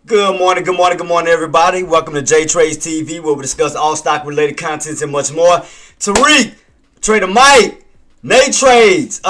Good morning, everybody. Welcome to JTraedz TV, where we discuss all stock-related contents and much more. Tariq, Trader Mike, JTraedz.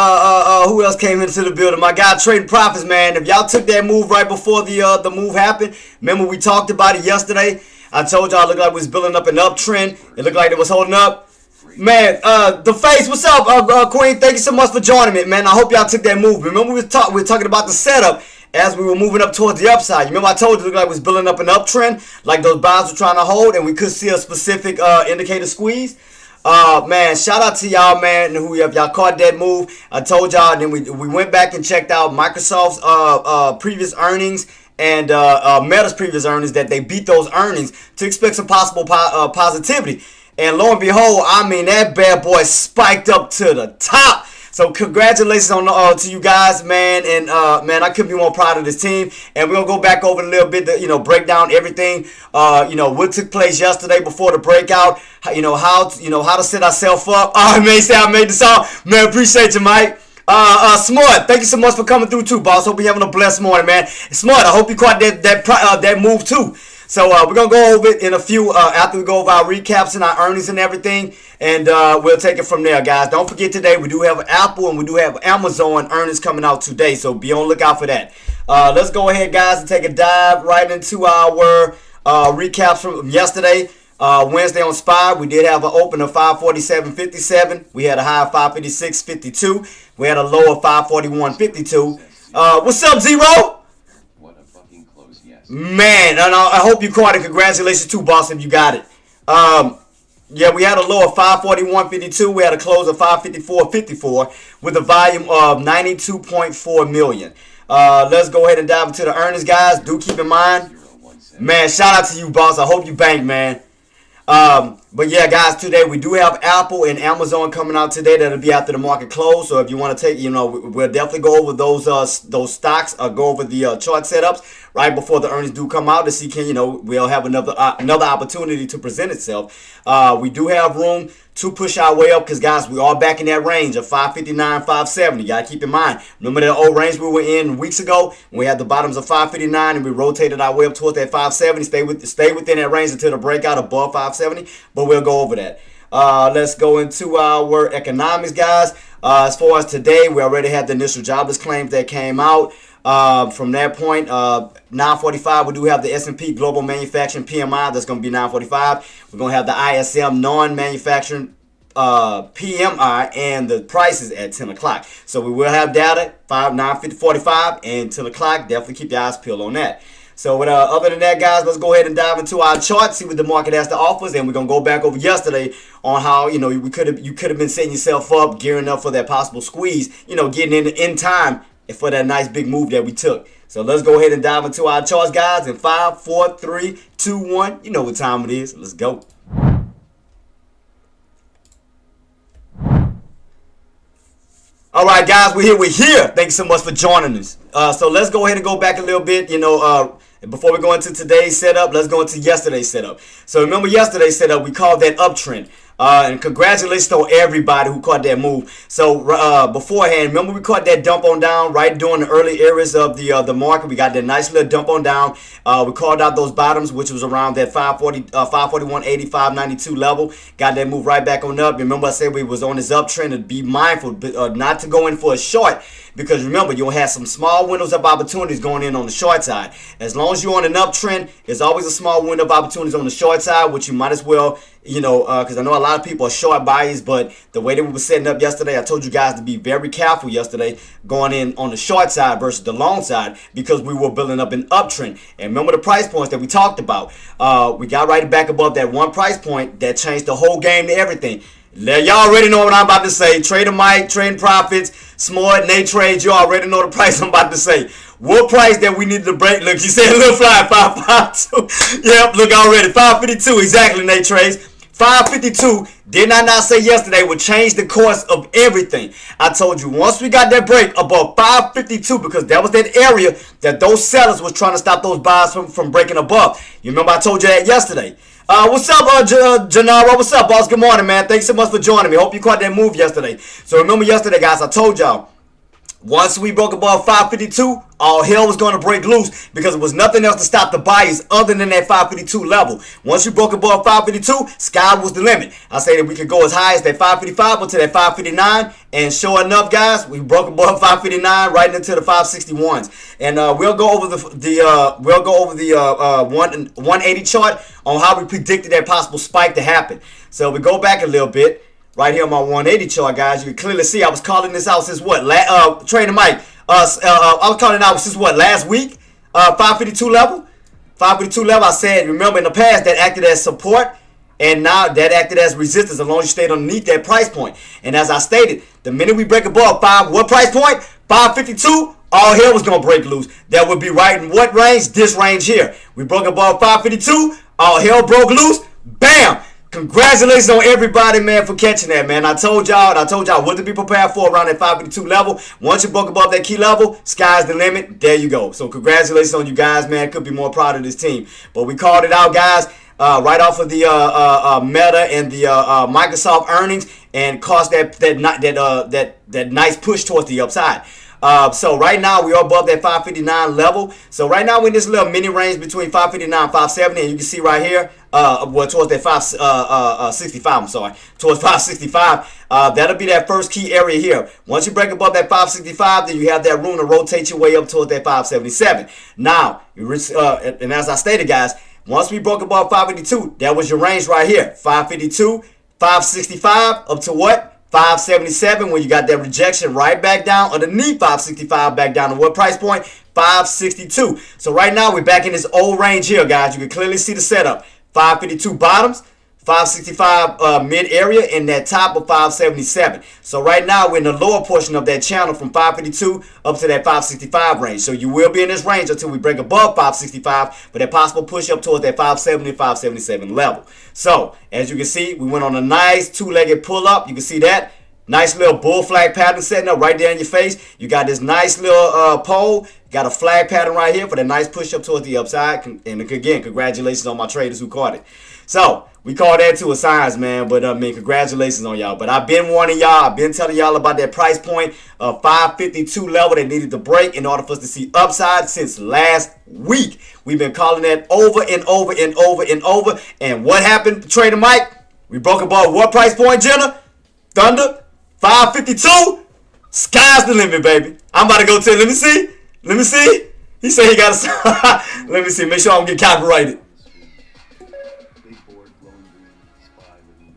Who else came into the building? My guy, Trading Profits, man. If y'all took that move right before the move happened, remember we talked about it yesterday. I told y'all it looked like we was building up an uptrend. It looked like it was holding up. Man, the face, what's up, Queen? Thank you so much for joining me, man. I hope y'all took that move. Remember we were talking about the setup as we were moving up towards the upside. You remember I told you it looked like it was building up an uptrend, like those buys were trying to hold, and we could see a specific indicator squeeze. Man, shout out to y'all, man, who y'all caught that move. I told y'all, and then we went back and checked out Microsoft's previous earnings and Meta's previous earnings, that they beat those earnings to expect some possible positivity. And lo and behold, I mean, that bad boy spiked up to the top. So congratulations to you guys, man. And man, I couldn't be more proud of this team. And we're gonna go back over a little bit to, break down everything, what took place yesterday before the breakout. How to set ourselves up. Oh, man, say I made this all. Man, appreciate you, Mike. Smart, thank you so much for coming through too, boss. Hope you're having a blessed morning, man. Smart, I hope you caught that move too. So we're going to go over it in a few after we go over our recaps and our earnings and everything. And we'll take it from there, guys. Don't forget today we do have Apple and we do have Amazon earnings coming out today. So be on the lookout for that. Let's go ahead, guys, and take a dive right into our recaps from yesterday. Wednesday on SPY, we did have an open of 547.57. We had a high of 556.52. We had a low of 541.52. What's up, Zero? Man, and I hope you caught it. Congratulations to boss if you got it. Yeah, we had a low of 541.52. We had a close of 554.54 with a volume of 92.4 million. Let's go ahead and dive into the earnings, guys. Do keep in mind, man, shout out to you, boss. I hope you bank, man. But yeah, guys, today we do have Apple and Amazon coming out today. That'll be after the market close. So if you want to take, we'll definitely go over those stocks. Go over the chart setups right before the earnings do come out to see we'll have another opportunity to present itself. We do have room to push our way up because, guys, we are back in that range of 559, 570. You gotta keep in mind. Remember that old range we were in weeks ago when we had the bottoms of 559 and we rotated our way up towards that 570. Stay within that range until the breakout above 570. But we'll go over that. Let's go into our economics, guys. As far as today, we already had the initial jobless claims that came out. From that point, 9:45, we do have the S&P Global Manufacturing PMI. That's going to be 9:45. We're going to have the ISM Non-Manufacturing PMI and the prices at 10 o'clock. So we will have data 9:45 and 10 o'clock. Definitely keep your eyes peeled on that. So other than that, guys, let's go ahead and dive into our chart, see what the market has to offer, and we're gonna go back over yesterday on how you could have been setting yourself up, gearing up for that possible squeeze, getting in time for that nice big move that we took. So let's go ahead and dive into our charts, guys. In 5, 4, 3, 2, 1. You know what time it is. Let's go. All right, guys, we're here. Thank you so much for joining us. So let's go ahead and go back a little bit. Before we go into today's setup, let's go into yesterday's setup. So remember yesterday's setup, we called that uptrend. And congratulations to everybody who caught that move. So beforehand, remember we caught that dump on down right during the early areas of the market. We got that nice little dump on down. We called out those bottoms, which was around that 541.80, 592 level. Got that move right back on up. Remember I said we was on this uptrend, to be mindful not to go in for a short. Because remember, you'll have some small windows of opportunities going in on the short side. As long as you're on an uptrend, there's always a small window of opportunities on the short side, which you might as well, because I know a lot of people are short buyers, but the way that we were setting up yesterday, I told you guys to be very careful yesterday going in on the short side versus the long side because we were building up an uptrend. And remember the price points that we talked about. We got right back above that one price point that changed the whole game to everything. Y'all already know what I'm about to say. Trader Mike, Trading Profits, Smart, JTraedz. You already know the price I'm about to say. What price that we needed to break? Look, you said little fly 552. Yep, look already 552 exactly, JTraedz. 552. Did I not say yesterday would change the course of everything? I told you once we got that break above 552, because that was that area that those sellers was trying to stop those buys from breaking above. You remember I told you that yesterday. What's up, Gennaro? What's up, boss? Good morning, man. Thanks so much for joining me. Hope you caught that move yesterday. So remember yesterday, guys, I told y'all Once we broke above 552, all hell was going to break loose because there was nothing else to stop the buyers other than that 552 level. Once we broke above 552, sky was the limit. I say that we could go as high as that 555 up to that 559, and sure enough, guys, we broke above 559 right into the 561s. And we'll go over the 180 chart on how we predicted that possible spike to happen. So we go back a little bit. Right here on my 180 chart, guys, you can clearly see I was calling this out since what? Trader Mike. I was calling it out since what? Last week? 552 level. 552 level. I said, remember in the past that acted as support, and now that acted as resistance as long as you stayed underneath that price point. And as I stated, the minute we break above what price point? 552. All hell was gonna break loose. That would be right in what range? This range here. We broke above 552. All hell broke loose. Bam. Congratulations on everybody, man, for catching that, man. I told y'all what to be prepared for around that 552 level. Once you broke above that key level, sky's the limit. There you go. So congratulations on you guys, man. Could be more proud of this team. But we called it out, guys, right off of the Meta and the Microsoft earnings, and caused that nice push towards the upside. So right now we are above that 559 level. So right now we're in this little mini range between 559 and 570, and you can see right here, towards that 565. I'm sorry, towards 565. That'll be that first key area here. Once you break above that 565, then you have that room to rotate your way up towards that 577. Now, and as I stated, guys, once we broke above 552, that was your range right here, 552, 565, up to what? 577, when you got that rejection right back down underneath 565, back down to what price point? 562. So right now we're back in this old range here, guys. You can clearly see the setup. 552 bottoms, 565 mid area, and that top of 577. So right now we're in the lower portion of that channel from 552 up to that 565 range. So you will be in this range until we break above 565, but that possible push up towards that 570, 577 level. So as you can see, we went on a nice two-legged pull up. You can see that. Nice little bull flag pattern setting up right there in your face. You got this nice little pole. Got a flag pattern right here for the nice push up towards the upside. And again, congratulations on my traders who caught it. So we call that to a science, man. But congratulations on y'all. But I've been warning y'all. I've been telling y'all about that price point of 552 level that needed to break in order for us to see upside since last week. We've been calling that over and over and over and over. And what happened, Trader Mike? We broke above what price point, Jenna? Thunder? 552? Sky's the limit, baby. I'm about to go tell. Let me see. Let me see. He said he got a. Let me see. Make sure I don't get copyrighted. Big board, glowing green, spy within you.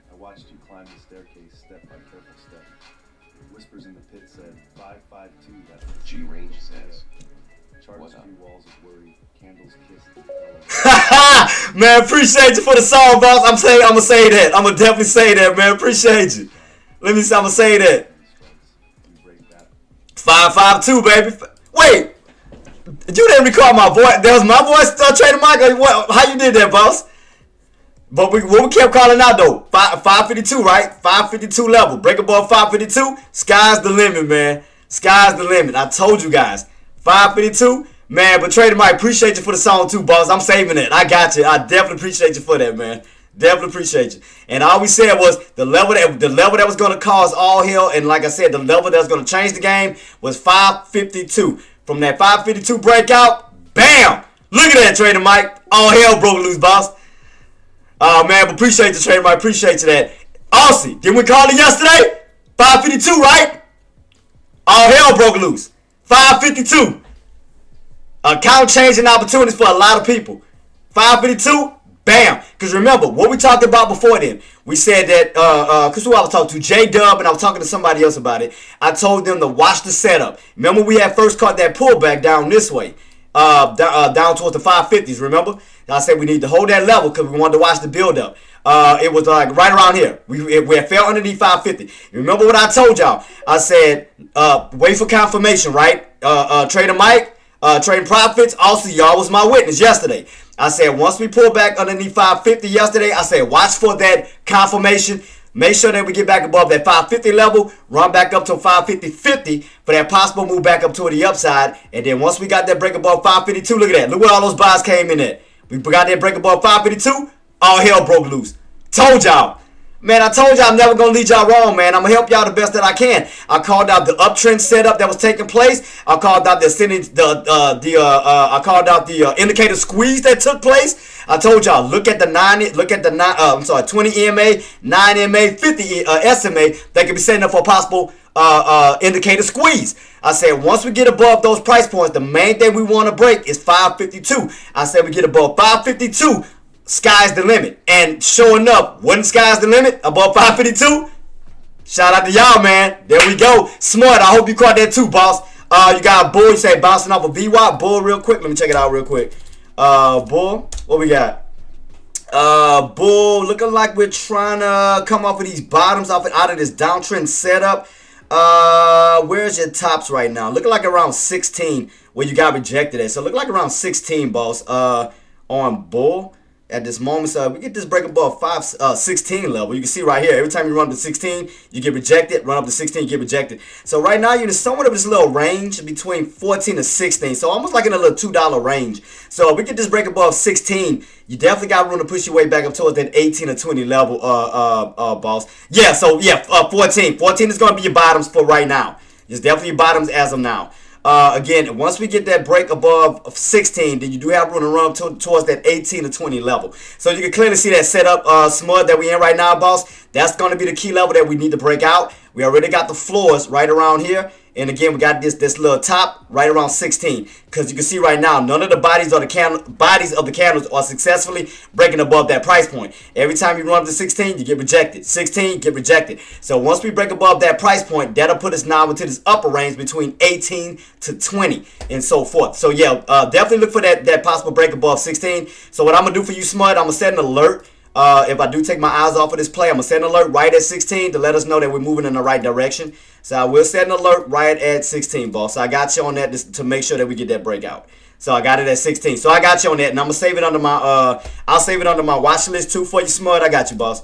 I watched you climb the staircase step by careful step. Whispers in the pit said 552. That's what G range says. Charts few walls of worry. Candles kissed. Man, appreciate you for the song, boss. I'm gonna say that. I'm gonna definitely say that, man. Appreciate you. Let me see. I'm gonna say that. 552, baby. Wait, you didn't record my voice. That was my voice, Trader Mike. How you did that, boss? But what we kept calling out though, 552, right? 552 level. Break above 552. Sky's the limit, man. Sky's the limit. I told you guys. 552, man. But Trader Mike, appreciate you for the song too, boss. I'm saving it. I got you. I definitely appreciate you for that, man. Definitely appreciate you. And all we said was the level that was going to cause all hell, and like I said, the level that was going to change the game was 552. From that 552 breakout, bam! Look at that, Trader Mike. All hell broke loose, boss. Oh man, but appreciate you, Trader Mike. Appreciate you that. Aussie, didn't we call it yesterday? 552, right? All hell broke loose. 552. Account changing opportunities for a lot of people. 552. Bam! Because remember, what we talked about before then, we said that, because who I was talking to? J-Dub, and I was talking to somebody else about it. I told them to watch the setup. Remember, we had first caught that pullback down this way, down towards the 550s, remember? I said we need to hold that level because we wanted to watch the build-up. It was like right around here. We had fell underneath 550. Remember what I told y'all? I said, wait for confirmation, right? Trader Mike, Trading Profits, also y'all was my witness yesterday. I said once we pull back underneath 550 yesterday, I said watch for that confirmation. Make sure that we get back above that 550 level, run back up to 550.50 for that possible move back up to the upside. And then once we got that break above 552, look at that. Look where all those buys came in at. We got that break above 552, all hell broke loose. Told y'all. Man, I told y'all I'm never gonna lead y'all wrong, man. I'm gonna help y'all the best that I can. I called out the uptrend setup that was taking place. I called out I called out the indicator squeeze that took place. I told y'all look at the 20 EMA, 9 EMA, 50 SMA. They could be setting up for a possible indicator squeeze. I said once we get above those price points, the main thing we want to break is 552. I said we get above 552. Sky's the limit. And sure enough, when sky's the limit, above 552, shout out to y'all, man. There we go. Smart. I hope you caught that too, boss. You got a bull. You say bouncing off a VWAP. Bull real quick. Let me check it out real quick. Bull. What we got? Bull looking like we're trying to come off of these bottoms out of this downtrend setup. Where's your tops right now? Looking like around 16 where you got rejected at. So look like around 16, boss. On bull. At this moment, so we get this break above 16 level. You can see right here, every time you run up to 16, you get rejected. Run up to 16, you get rejected. So right now, you're in somewhat of this little range between 14 and 16. So almost like in a little $2 range. So if we get this break above 16, you definitely got room to push your way back up towards that 18 or 20 level, boss. Yeah, so yeah, 14. 14 is going to be your bottoms for right now. It's definitely your bottoms as of now. Again, once we get that break above 16, then you do have room to run towards that 18 to 20 level. So you can clearly see that setup smud that we in right now, boss. That's going to be the key level that we need to break out. We already got the floors right around here. And again, we got this little top right around 16. Because you can see right now, none of the bodies of the candles are successfully breaking above that price point. Every time you run up to 16, you get rejected. 16, get rejected. So once we break above that price point, that'll put us now into this upper range between 18 to 20 and so forth. So yeah, definitely look for that possible break above 16. So what I'm going to do for you, Smud, I'm going to set an alert. If I do take my eyes off of this play, I'm going to set an alert right at 16 to let us know that we're moving in the right direction. So I will set an alert right at 16, boss. So I got you on that to make sure that we get that breakout. So I got it at 16. So I got you on that, and I'm going to save it under my, I'll save it under my watch list too for you, Smud. I got you, boss.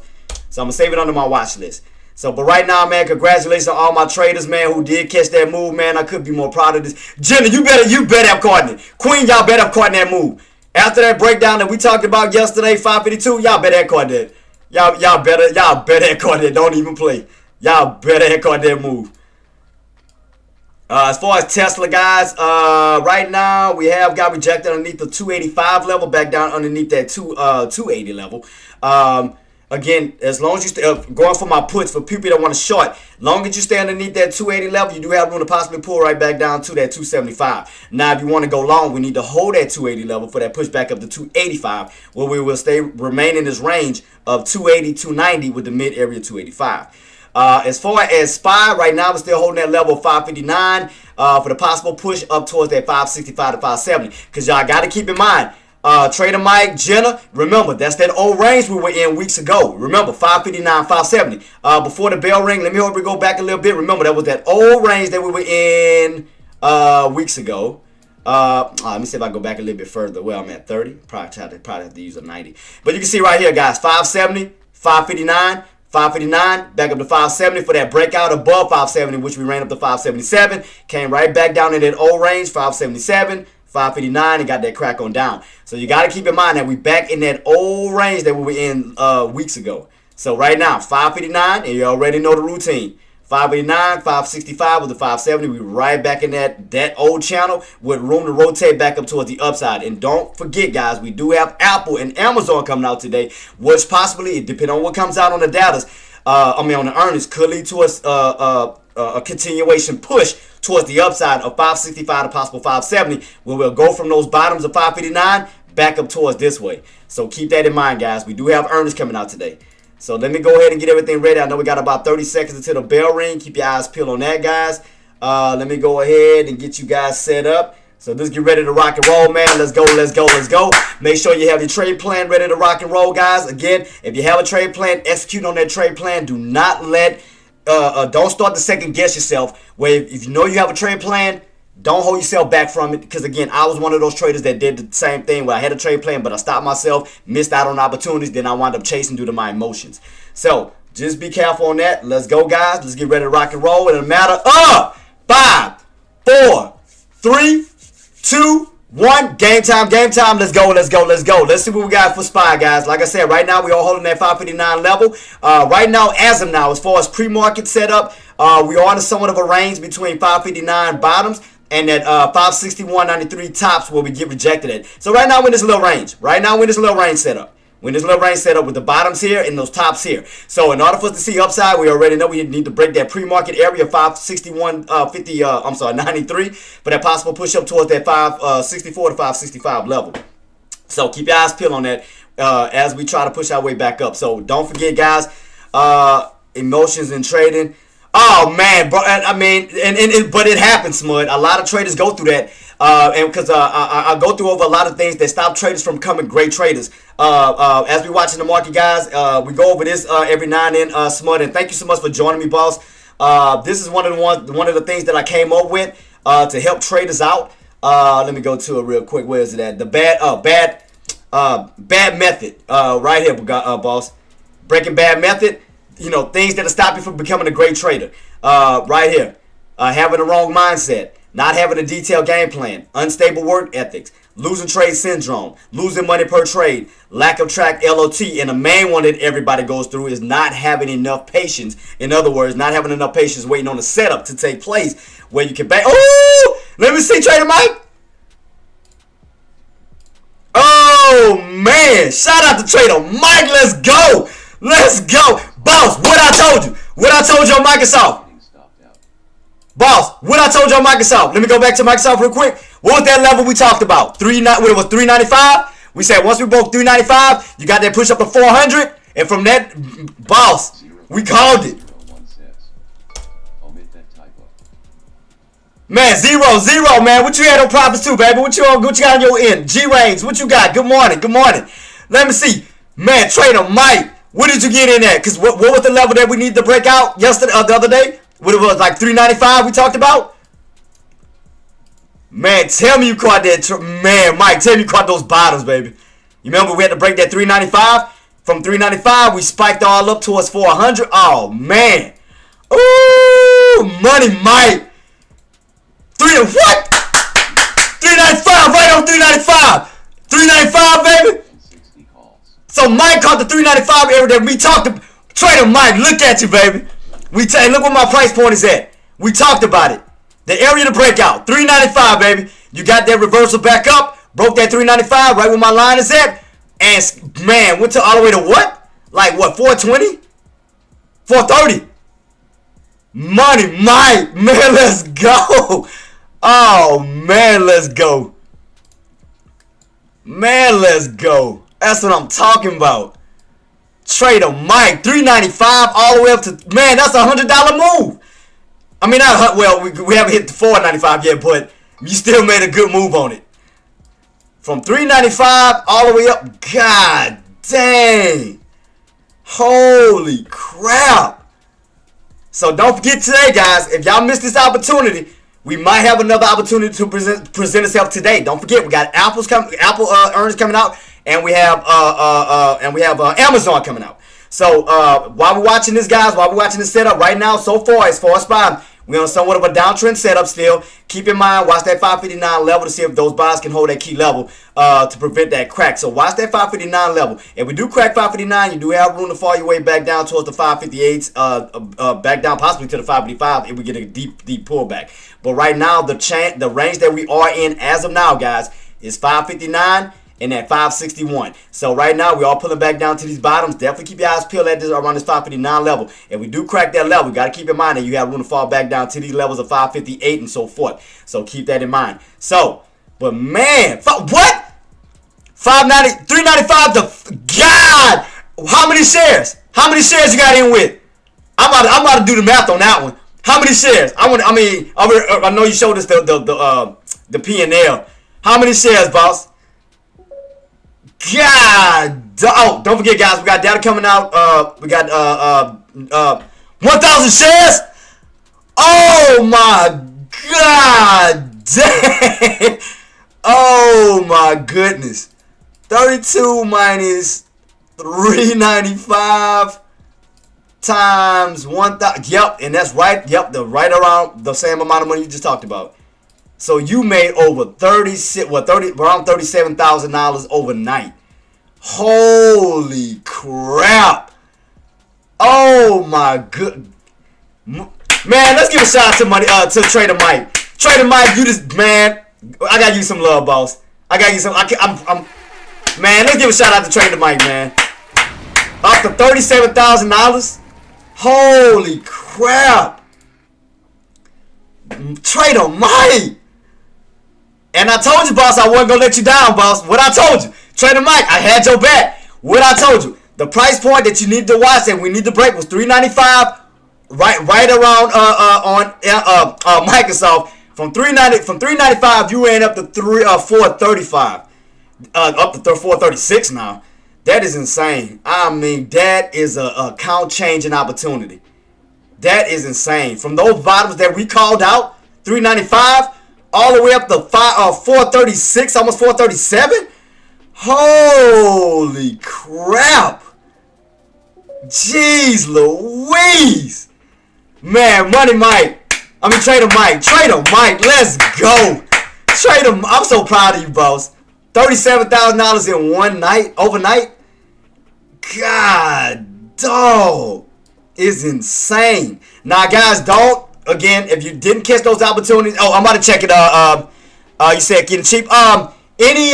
So I'm going to save it under my watch list. So, but right now, man, congratulations to all my traders, man, who did catch that move, man. I could be more proud of this. Jenna, you better have caught it. Queen, y'all better have caught that move. After that breakdown that we talked about yesterday, 552, y'all better have caught that. Y'all better have caught that. Don't even play. Y'all better have caught that move. As far as Tesla, guys, right now we have got rejected underneath the 285 level, back down underneath that 280 level. Again, as long as you stay going for my puts for people that want to short, long as you stay underneath that 280 level, you do have room to possibly pull right back down to that 275. Now, if you want to go long, we need to hold that 280 level for that push back up to 285, where we will remain in this range of 280, 290 with the mid area 285. As far as SPY, right now we're still holding that level of 559 for the possible push up towards that 565 to 570. Because y'all got to keep in mind, Trader Mike, Jenna, remember, that's that old range we were in weeks ago. Remember, 559, 570. Before the bell ring, let me hope we go back a little bit. Remember, that was that old range that we were in weeks ago. Let me see if I go back a little bit further. Well, I'm at 30. Probably have to use a 90. But you can see right here, guys, 570, 559, 559, back up to 570 for that breakout above 570, which we ran up to 577. Came right back down in that old range, 577. 559 and got that crack on down. So you got to keep in mind that we back in that old range that we were in weeks ago. So right now, 559, and you already know the routine. 589, 565 with the 570. We right back in that old channel with room to rotate back up towards the upside. And don't forget, guys, we do have Apple and Amazon coming out today, which possibly, depending on what comes out on the data, on the earnings, could lead to a continuation push towards the upside of 565 to possible 570, where we'll go from those bottoms of 559 back up towards this way. So keep that in mind, guys. We do have earnings coming out today. So let me go ahead and get everything ready. I know we got about 30 seconds until the bell ring. Keep your eyes peeled on that, guys. Let me go ahead and get you guys set up. So let's get ready to rock and roll, man. Let's go, let's go, let's go. Make sure you have your trade plan ready to rock and roll, guys. Again, if you have a trade plan, execute on that trade plan. Do not don't start to second guess yourself. Where if you know you have a trade plan, don't hold yourself back from it. Because again, I was one of those traders that did the same thing where I had a trade plan, but I stopped myself, missed out on opportunities, then I wound up chasing due to my emotions. So just be careful on that. Let's go, guys. Let's get ready to rock and roll in a matter of 5, 4, 3, 2, 1, game time. Let's go. Let's see what we got for SPY, guys. Like I said, right now we are holding that 559 level. Right now, as of now, as far as pre-market setup, we are on somewhat of a range between 559 bottoms and that 561.93 tops where we get rejected at. So right now we're in this little range. Setup. We're in this little range setup with the bottoms here and those tops here. So in order for us to see upside, we already know we need to break that pre-market area of 93 for that possible push up towards that 564 to 565 level. So keep your eyes peeled on that as we try to push our way back up. So don't forget, guys, emotions in trading. Oh man, bro! I mean, but it happens, Smud. A lot of traders go through that, and because I go through over a lot of things that stop traders from becoming great traders. As we watching the market, guys, we go over this every now and then, Smud. And thank you so much for joining me, boss. This is one of the things that I came up with to help traders out. Let me go to it real quick. Where is it at? The bad method. Right here, boss. Breaking bad method. You know, things that'll stop you from becoming a great trader. Right here. Having the wrong mindset. Not having a detailed game plan. Unstable work ethics. Losing trade syndrome. Losing money per trade. Lack of track LOT. And the main one that everybody goes through is not having enough patience. In other words, not having enough patience waiting on the setup to take place where you can bank. Oh! Let me see, Trader Mike. Oh, man. Shout out to Trader Mike. Let's go. Let's go. Boss, what I told you. What I told you on Microsoft. Boss, what I told you on Microsoft. Let me go back to Microsoft real quick. What was that level we talked about? What it was, 395? We said once we broke 395, you got that push up to 400. And from that, boss, we called it. Man, 0, man. What you had on profits too, baby? What you got on your end? G-Range, what you got? Good morning. Let me see. Man, Trader Mike. What did you get in at? Because what was the level that we needed to break out yesterday or the other day? What it was, like 395 we talked about? Man, tell me you caught that. Man, Mike, tell me you caught those bottoms, baby. You remember we had to break that 395? From 395, we spiked all up towards 400. Oh, man. Ooh, money, Mike. What? 395, right on 395. 395, baby. So Mike caught the 395 area that we talked about. Trader Mike, look at you, baby. Look where my price point is at. We talked about it. The area to break out, 395, baby. You got that reversal back up, broke that 395 right where my line is at, and man, went to all the way to what? Like what? 420? 430? Money, Mike, man, let's go. Oh man, let's go. Man, let's go. That's what I'm talking about. Trader Mike, 395 all the way up to, man, that's $100 move. I mean, we haven't hit the 495 yet, but you still made a good move on it. From 395 all the way up, god dang. Holy crap. So don't forget today, guys, if y'all missed this opportunity, we might have another opportunity to present itself today. Don't forget, we got Apple earnings coming out, and we have Amazon coming out. So while we're watching this, guys, while we're watching this setup right now, so far as SPY, we're on somewhat of a downtrend setup still. Keep in mind, watch that 559 level to see if those buys can hold that key level to prevent that crack. So watch that 559 level. If we do crack 559, you do have room to fall your way back down towards the 558s, back down possibly to the 555 if we get a deep pullback. But right now, the range that we are in as of now, guys, is 559 and at 561. So right now, we are pulling back down to these bottoms. Definitely keep your eyes peeled at this around this 559 level. If we do crack that level, you got to keep in mind that you have room to fall back down to these levels of 558 and so forth. So keep that in mind. So, but man, what? 590, 395 to God. How many shares? How many shares you got in with? I'm about to do the math on that one. How many shares? I know you showed us the P&L. How many shares, boss? God, oh, don't forget, guys, we got data coming out. We got 1,000 shares. Oh my God, dang. Oh my goodness. 32 minus 395 times 1,000. Yep, and that's right. Yep, right around the same amount of money you just talked about. So you made over around $37,000 overnight. Holy crap! Oh my good man, let's give a shout out to Trader Mike. Trader Mike, you just man, I gotta give you some love, boss. I gotta give you some. Man, let's give a shout out to Trader Mike, man. Up to $37,000. Holy crap! Trader Mike. And I told you, boss, I wasn't gonna let you down, boss. What I told you, Trader Mike, I had your back. What I told you, the price point that you need to watch and we need to break was $395, right around on Microsoft. From $395, you ran up to $435, up to $436 now. That is insane. I mean, that is a account changing opportunity. That is insane. From those bottoms that we called out, $395. All the way up to $436, almost $437. Holy crap! Jeez Louise, man, Trader Mike, let's go. I'm so proud of you, boss. $37,000 in one night, overnight. God, dog, is insane. Now, guys, don't. Again, if you didn't catch those opportunities, I'm about to check it. You said getting cheap. Let me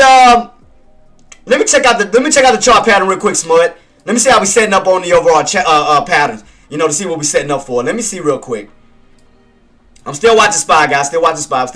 check out the chart pattern real quick, Smud. Let me see how we setting up on the overall patterns. To see what we setting up for. Let me see real quick. I'm still watching SPY, guys. Still watching SPY.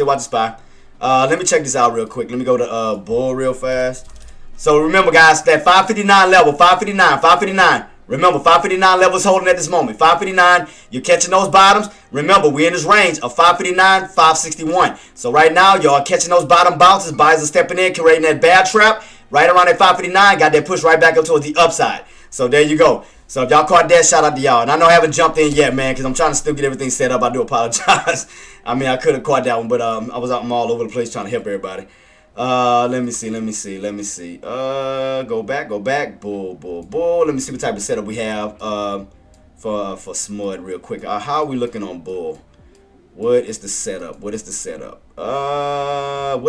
Let me check this out real quick. Let me go to Bull real fast. So remember, guys, that 559 level, 559. Remember, 559 level is holding at this moment. 559, you're catching those bottoms. Remember, we're in this range of 559, 561. So right now, y'all are catching those bottom bounces. Buyers are stepping in, creating that bad trap. Right around that 559, got that push right back up towards the upside. So there you go. So if y'all caught that, shout out to y'all. And I know I haven't jumped in yet, man, because I'm trying to still get everything set up. I do apologize. I mean, I could have caught that one, but I'm all over the place trying to help everybody. Let me see. Go back. Bull. Let me see what type of setup we have for Smud real quick. How are we looking on Bull? What is the setup? What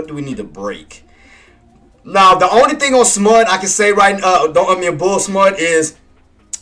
do we need to break? Now, the only thing on Smud I can say Bull Smud is,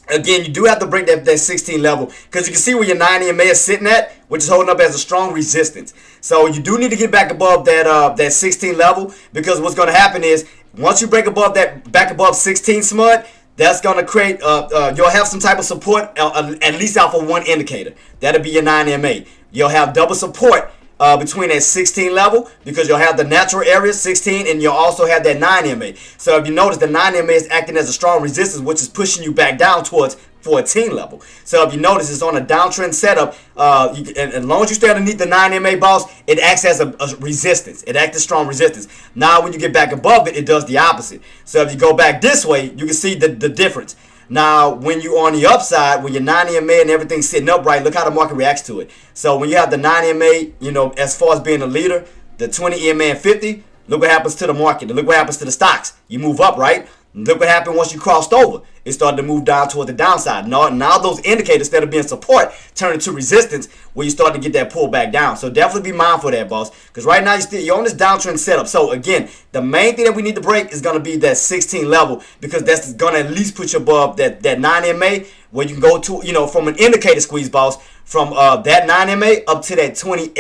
again, you do have to break that 16 level, because you can see where your 9 EMA is sitting at, which is holding up as a strong resistance. So you do need to get back above that 16 level, because what's going to happen is once you break back above 16 Smud, that's going to create you'll have some type of support at least out for one indicator. That'll be your 9 EMA. You'll have double support between that 16 level, because you'll have the natural area 16 and you'll also have that 9 EMA. So if you notice, the 9 EMA is acting as a strong resistance, which is pushing you back down towards 14 level. So if you notice, it's on a downtrend setup. And as long as you stay underneath the 9 EMA, boss, it acts as a resistance. It acts as strong resistance. Now when you get back above it, it does the opposite. So if you go back this way, you can see the difference. Now, when you're on the upside, when your 9 EMA and everything's sitting upright, look how the market reacts to it. So when you have the 9 EMA, as far as being a leader, the 20 EMA and 50, look what happens to the market. Look what happens to the stocks. You move up, right? Look what happened once you crossed over. It started to move down toward the downside. Now those indicators, instead of being support, turn into resistance, where you start to get that pull back down. So definitely be mindful of that, boss, because right now you're on this downtrend setup. So again, the main thing that we need to break is going to be that 16 level, because that's going to at least put you above that 9 MA, where you can go to, from an indicator squeeze, boss, from that 9 MA up to that 20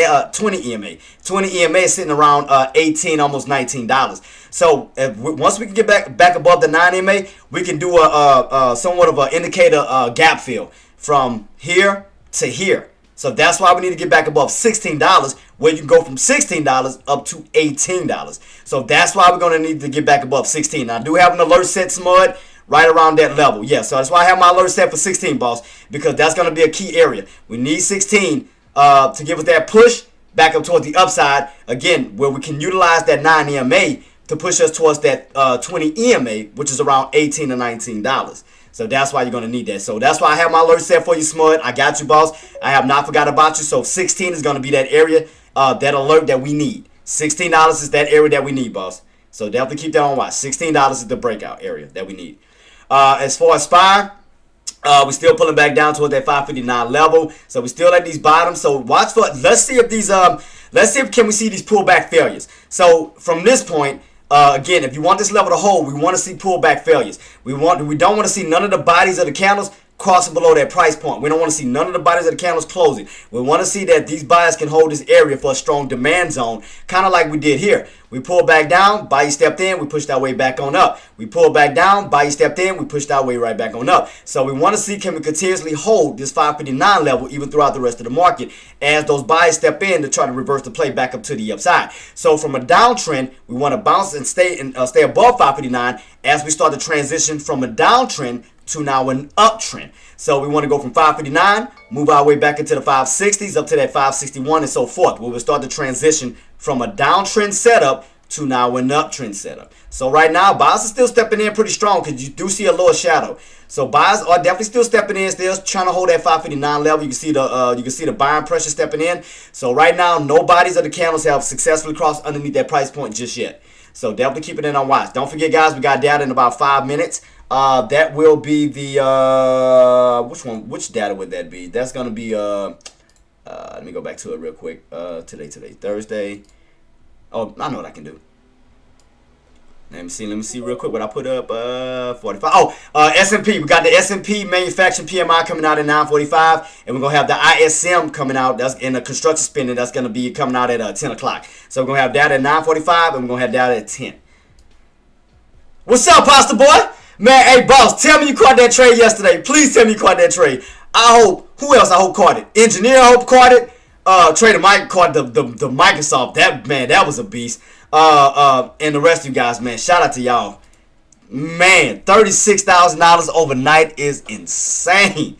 EMA. 20 EMA is sitting around $18, almost $19. So once we can get back above the 9 MA, we can do a somewhat of an indicator gap fill from here to here. So that's why we need to get back above $16, where you can go from $16 up to $18. So that's why we're going to need to get back above 16. Now, I do have an alert set, Smud, right around that level. Yeah, so that's why I have my alert set for 16, boss, because that's going to be a key area. We need 16 to give us that push back up towards the upside, again, where we can utilize that 9 EMA to push us towards that 20 EMA, which is around $18 to $19. So that's why you're going to need that. So that's why I have my alert set for you, Smud. I got you, boss. I have not forgot about you. So 16 is going to be that area, that alert that we need. $16 is that area that we need, boss. So definitely keep that on watch. $16 is the breakout area that we need. As far as SPY, we're still pulling back down toward that 559 level. So we're still at these bottoms. So watch for, let's see if these Let's see if can we see these pullback failures. So from this point, again, if you want this level to hold, we want to see pullback failures. We don't want to see none of the bodies of the candles crossing below that price point. We don't want to see none of the bodies of the candles closing. We want to see that these buyers can hold this area for a strong demand zone, kind of like we did here. We pulled back down, buyer stepped in, we pushed our way back on up. We pulled back down, buyer stepped in, we pushed our way right back on up. So we want to see, can we continuously hold this 559 level even throughout the rest of the market as those buyers step in to try to reverse the play back up to the upside. So from a downtrend, we want to bounce and stay above 559 as we start to transition from a downtrend to now an uptrend. So we want to go from 559, move our way back into the 560s, up to that 561 and so forth. We will start to transition from a downtrend setup to now an uptrend setup. So right now, buyers are still stepping in pretty strong because you do see a lower shadow. So buyers are definitely still stepping in, still trying to hold that 559 level. You can see the buying pressure stepping in. So right now, no bodies of the candles have successfully crossed underneath that price point just yet. So definitely keep it in on watch. Don't forget, guys, we got data in about 5 minutes. That will be the which data would that be? That's gonna be let me go back to it real quick. Today Thursday. Oh, I know what I can do. Let me see real quick what I put up. 45. Oh, S&P. We got the S&P manufacturing PMI coming out at 9:45, and we're gonna have the ISM coming out. That's in the construction spending. That's gonna be coming out at 10 o'clock. So we're gonna have data at 9:45, and we're gonna have data at 10. What's up, Pasta Boy? Man, hey, boss, tell me you caught that trade yesterday. Please tell me you caught that trade. I hope. Who else I hope caught it? Engineer, I hope caught it. Trader Mike caught the Microsoft. That was a beast. And the rest of you guys, man, shout out to y'all. Man, $36,000 overnight is insane.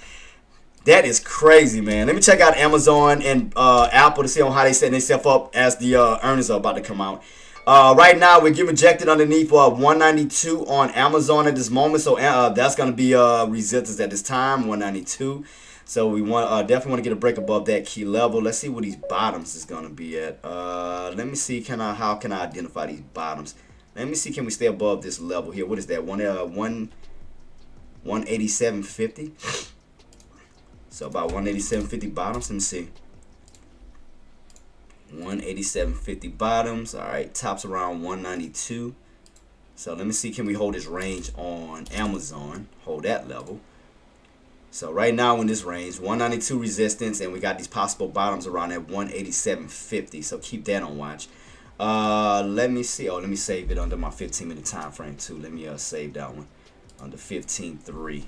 That is crazy, man. Let me check out Amazon and Apple to see on how they setting themselves up as the earnings are about to come out. Right now, we're getting rejected underneath 192 on Amazon at this moment. So that's going to be resistance at this time, 192. So we definitely want to get a break above that key level. Let's see what these bottoms is going to be at. Let me see, how can I identify these bottoms? Let me see, can we stay above this level here? What is that? 187.50. So about 187.50 bottoms. Let me see. 187.50 bottoms. All right, tops around 192. So let me see, can we hold this range on Amazon? Hold that level. So right now in this range, 192 resistance, and we got these possible bottoms around at 187.50. So keep that on watch. Let me see. Oh, let me save it under my 15-minute time frame too. Let me save that one under 15.3.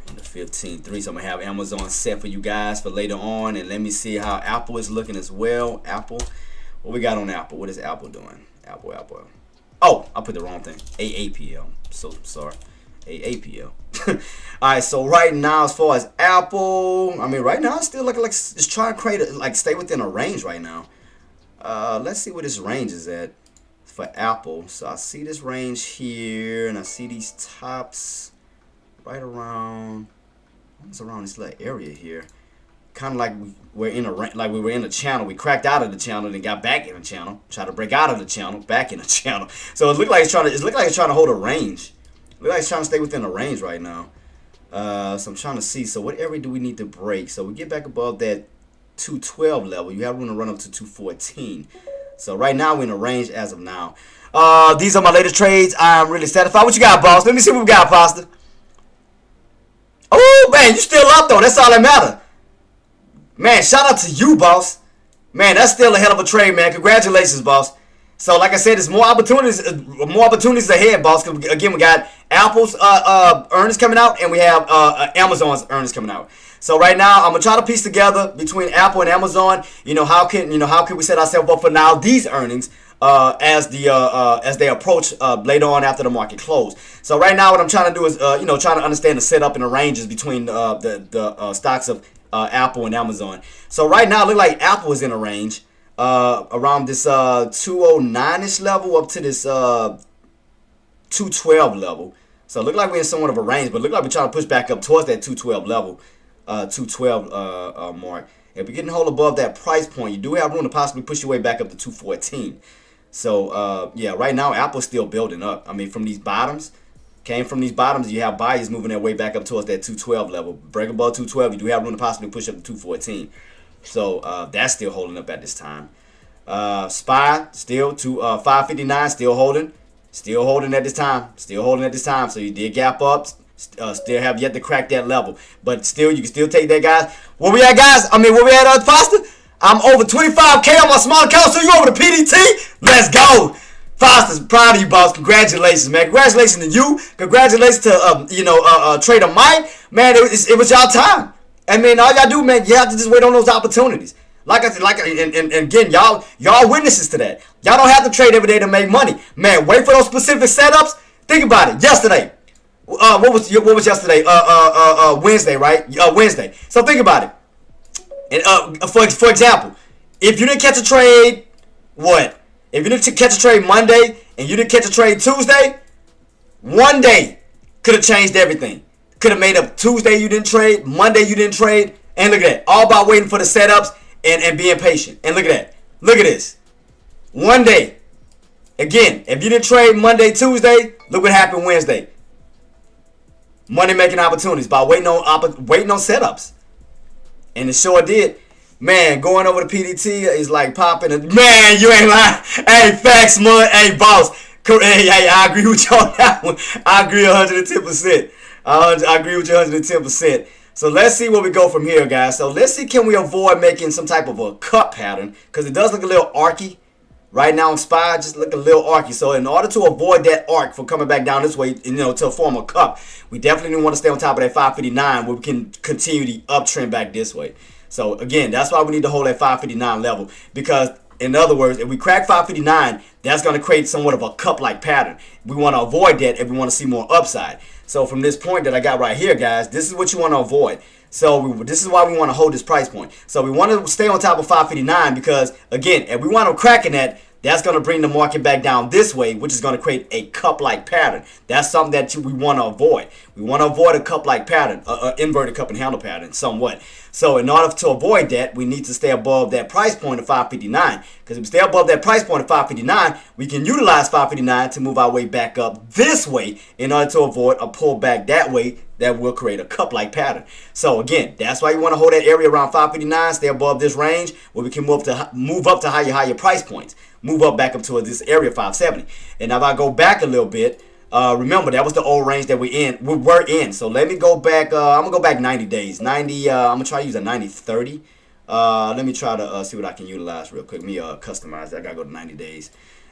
Under 15.3. So I'm gonna have Amazon set for you guys for later on, and let me see how Apple is looking as well. Apple, what we got on Apple? What is Apple doing? Apple. Oh, I put the wrong thing. AAPL. So sorry. AAPL. Alright, so right now as far as Apple, I mean right now it's still looking like it's trying to create stay within a range right now. Let's see what this range is at for Apple. So I see this range here, and I see these tops right around, it's around this little area here. Kind of like we were in a channel. We cracked out of the channel, then got back in the channel. Tried to break out of the channel, back in the channel. So it looked like it's trying to hold a range. It looks like it's trying to stay within a range right now. So I'm trying to see. So what area do we need to break? So we get back above that 212 level. You have room to run up to 214. So right now we're in a range as of now. These are my latest trades. I'm really satisfied. What you got, boss? Let me see what we got, Pasta. Oh man, you still up though. That's all that matters. Man, shout out to you, boss. Man, that's still a hell of a trade, man. Congratulations, boss. So, like I said, there's more opportunities ahead, boss. Again, we got Apple's earnings coming out, and we have Amazon's earnings coming out. So right now, I'm gonna try to piece together between Apple and Amazon. How can we set ourselves up for now these earnings as they approach later on after the market close. So right now, what I'm trying to do is trying to understand the setup and the ranges between the stocks of Apple and Amazon. So right now, it looks like Apple is in a range. Around this 209-ish level up to this 212 level. So it look like we're in somewhat of a range, but look like we're trying to push back up towards that 212 level, 212 mark. If we get a hold above that price point, you do have room to possibly push your way back up to 214. So yeah, right now Apple's still building up. I mean, from these bottoms, you have buyers moving their way back up towards that 212 level. Break above 212, you do have room to possibly push up to 214. So that's still holding up at this time. SPY still to 559, still holding at this time, So you did gap up, still have yet to crack that level, but still you can still take that, guys. Where we at, guys? I mean, where we at, Foster? I'm over 25K on my small account, so you over the PDT? Let's go. Foster's proud of you, boss. Congratulations, man. Congratulations to you. Congratulations to Trader Mike. Man, it was y'all time. I mean, all y'all do, man, you have to just wait on those opportunities. Like I said, and again, y'all witnesses to that. Y'all don't have to trade every day to make money, man. Wait for those specific setups. Think about it. Yesterday, what was yesterday? Wednesday, right? Wednesday. So think about it. And for example, if you didn't catch a trade, what? If you didn't catch a trade Monday and you didn't catch a trade Tuesday, one day could have changed everything. Could have made up Tuesday you didn't trade, Monday you didn't trade, and look at that. All about waiting for the setups and being patient. And look at that. Look at this. One day. Again, if you didn't trade Monday, Tuesday, look what happened Wednesday. Money making opportunities by waiting on setups. And it sure did. Man, going over the PDT is like popping. Man, you ain't lying. Hey, facts, mud. Hey, boss. Hey, I agree with you on that one. I agree 110%. I agree with you 110%. So let's see where we go from here, guys. So let's see, can we avoid making some type of a cup pattern? Because it does look a little arky. Right now on SPY, just look a little arky. So in order to avoid that arc from coming back down this way, to form a cup, we definitely want to stay on top of that 559 where we can continue the uptrend back this way. So again, that's why we need to hold that 559 level, because in other words, if we crack 559, that's going to create somewhat of a cup-like pattern. We want to avoid that if we want to see more upside. So from this point that I got right here, guys, this is what you want to avoid. So this is why we want to hold this price point. So we want to stay on top of 559 because, again, if we want to cracking that, that's going to bring the market back down this way, which is going to create a cup-like pattern. That's something that we want to avoid. We want to avoid a cup-like pattern, an inverted cup and handle pattern somewhat. So in order to avoid that, we need to stay above that price point of 559. Because if we stay above that price point of 559, we can utilize 559 to move our way back up this way in order to avoid a pullback that way that will create a cup-like pattern. So again, that's why you want to hold that area around 559, stay above this range where we can move up to higher price points. Move up back up towards this area 570. And if I go back a little bit, remember that was the old range that we were in. So let me go back. I'm gonna go back 90 days. 90. I'm gonna try to use a 90-30. Let me try to see what I can utilize real quick. Let me customize that. I gotta go to 90 days.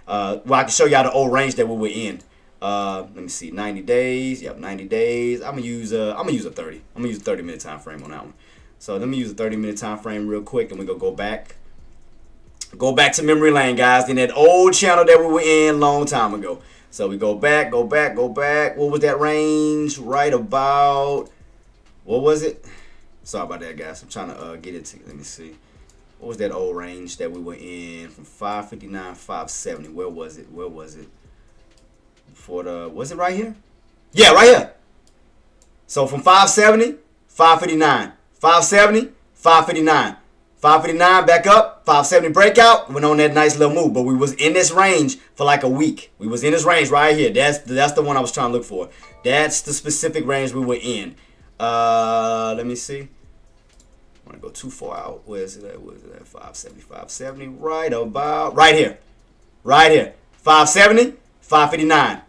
Well, I can show y'all the old range that we were in. Let me see. 90 days. Yep, 90 days. I'm gonna use a 30. I'm gonna use a 30-minute time frame on that one. So let me use a 30-minute time frame real quick, and we're gonna go back. Go back to memory lane, guys, in that old channel that we were in long time ago. So we go back. What was that range? Right about, what was it? Sorry about that, guys. I'm trying to get it to, let me see. What was that old range that we were in from 559, 570? Where was it? Was it right here? Yeah, right here. So from 570, 559, 570, 559. 559 back up, 570 breakout, went on that nice little move. But we was in this range for like a week. We was in this range right here. That's the one I was trying to look for. That's the specific range we were in. Let me see. I want to go too far out. Where is it at? 570, 570. Right about, right here. 570, 559.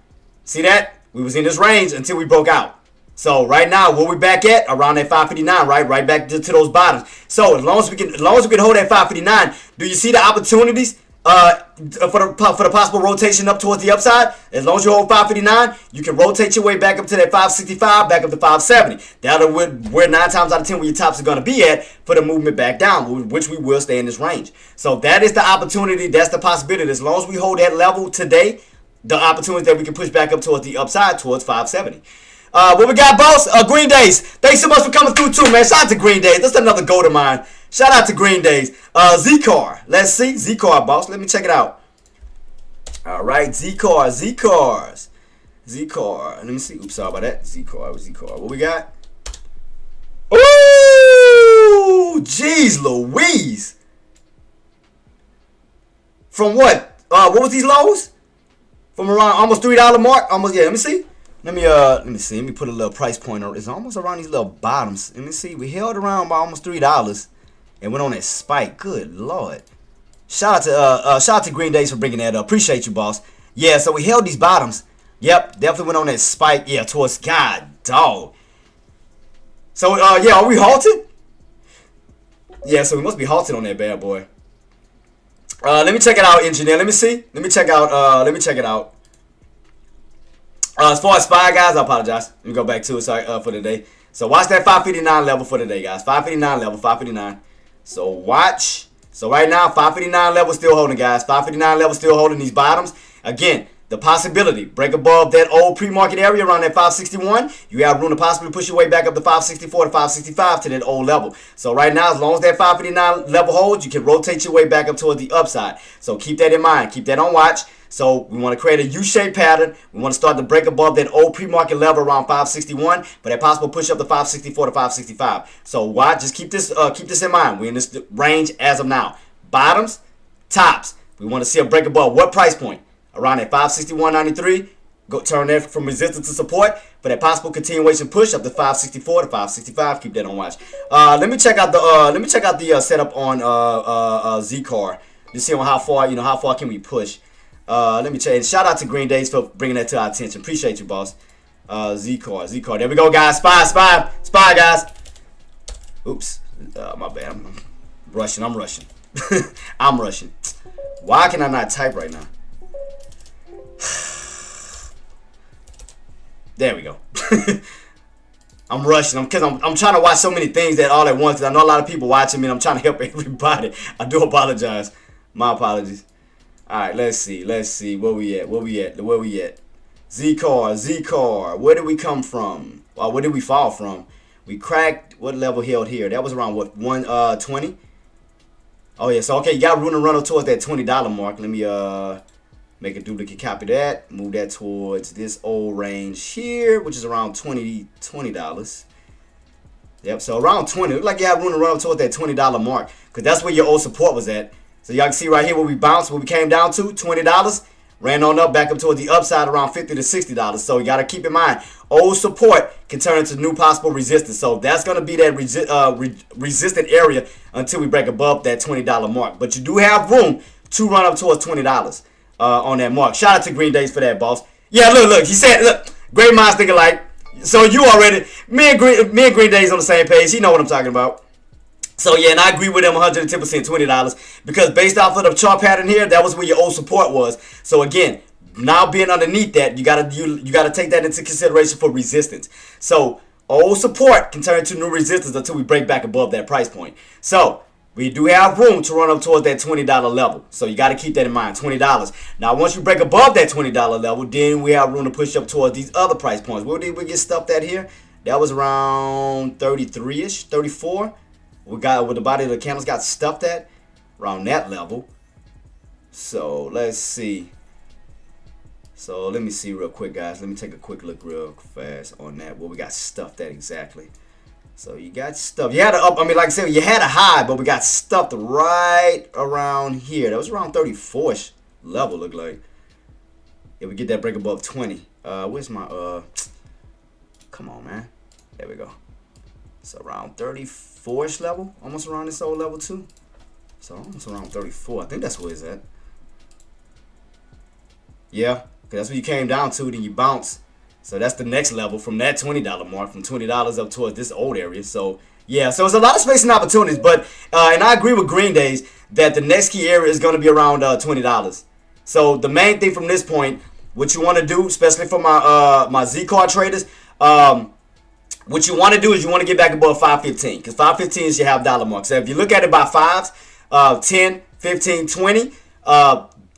See that? We was in this range until we broke out. So right now, where we back at? Around that 559, right back to those bottoms. So as long as we can hold that 559, do you see the opportunities for the possible rotation up towards the upside? As long as you hold 559, you can rotate your way back up to that 565, back up to 570. That'll where 9 times out of 10 where your tops are going to be at for the movement back down, which we will stay in this range. So that is the opportunity. That's the possibility. As long as we hold that level today, the opportunity that we can push back up towards the upside towards 570. What we got, boss? Green Days. Thanks so much for coming through, too, man. Shout out to Green Days. That's another goal of mine. Shout out to Green Days. Z-Car. Let's see. Z-Car, boss. Let me check it out. All right. Z-Car. Let me see. Oops, sorry about that. Z-Car. What we got? Ooh! Jeez Louise. From what? What was these lows? From around almost $3 mark? Almost, yeah. Let me see. Let me see. Let me put a little price point on. It's almost around these little bottoms. Let me see. We held around by almost $3. and went on that spike. Good Lord. Shout out to Green Days for bringing that up. Appreciate you, boss. Yeah, so we held these bottoms. Yep, definitely went on that spike. Yeah, towards God, dog. So, yeah, are we halted? Yeah, so we must be halted on that bad boy. Let me check it out, engineer. Let me see. Let me check it out. As far as SPY, guys, I apologize. Let me go back to it for the day. So watch that 559 level for the day, guys. 559 level, 559. So watch. So right now, 559 level still holding, guys. 559 level still holding these bottoms. Again, the possibility, break above that old pre-market area around that 561. You have room to possibly push your way back up to 564 to 565 to that old level. So right now, as long as that 559 level holds, you can rotate your way back up towards the upside. So keep that in mind. Keep that on watch. So we want to create a U-shaped pattern. We want to start to break above that old pre-market level around 561, but a possible push up to 564 to 565. So watch. Just keep this in mind. We're in this range as of now. Bottoms, tops. We want to see a break above what price point? Around at 561.93, go turn that from resistance to support for that possible continuation push up to 564 to 565. Keep that on watch. Let me check out the setup on Zcar. Just see on how far can we push. Let me check. And shout out to Green Days for bringing that to our attention. Appreciate you, boss. Zcar. There we go, guys. Spy, guys. Oops, my bad. I'm rushing. I'm rushing. Why can I not type right now? There we go. I'm rushing because I'm trying to watch so many things that all at once. Because I know a lot of people watching me and I'm trying to help everybody. I do apologize. My apologies. Alright, let's see. Where we at? Zcar. Where did we come from? Where did we fall from? We cracked what level held here? That was around what, 120? Oh yeah, so okay, you got room to run up towards that $20 mark. Let me make a duplicate copy of that. Move that towards this old range here, which is around $20. Yep, so around 20. Looks like you have room to run up towards that $20 mark, because that's where your old support was at. So y'all can see right here where we bounced, where we came down to, $20. Ran on up, back up towards the upside around $50 to $60. So you got to keep in mind, old support can turn into new possible resistance. So that's going to be that resistant area until we break above that $20 mark. But you do have room to run up towards $20 on that mark. Shout out to Green Days for that, boss. Yeah, look. He said, look, great minds think alike. So you already, me and Green Days on the same page. He know what I'm talking about. So yeah, and I agree with him 110%, $20, because based off of the chart pattern here, that was where your old support was. So again, now being underneath that, you gotta take that into consideration for resistance. So old support can turn into new resistance until we break back above that price point. So we do have room to run up towards that $20 level. So you got to keep that in mind, $20. Now once you break above that $20 level, then we have room to push up towards these other price points. Where did we get stuffed at here? That was around 33-ish, 34. We got where the body of the candles got stuffed at, around that level. So let's see. So let me see real quick, guys. Let me take a quick look real fast on that, where we got stuffed at exactly. So you got stuffed. You had a up. I mean, like I said, you had a high, but we got stuffed right around here. That was around 34ish level, look like. If we get that break above 20. Where's my come on, man. There we go. So around 34ish level, almost around this old level too. So almost around 34. I think that's where it's at. Yeah, because that's where you came down to, then you bounce. So that's the next level from that $20 mark, from $20 up towards this old area. So yeah, so it's a lot of space and opportunities. But and I agree with Green Days that the next key area is going to be around $20. So the main thing from this point, what you want to do, especially for my my Zcar traders, what you want to do is you want to get back above 515, because 515 is your half dollar mark. So if you look at it by fives, 10, 15, 20,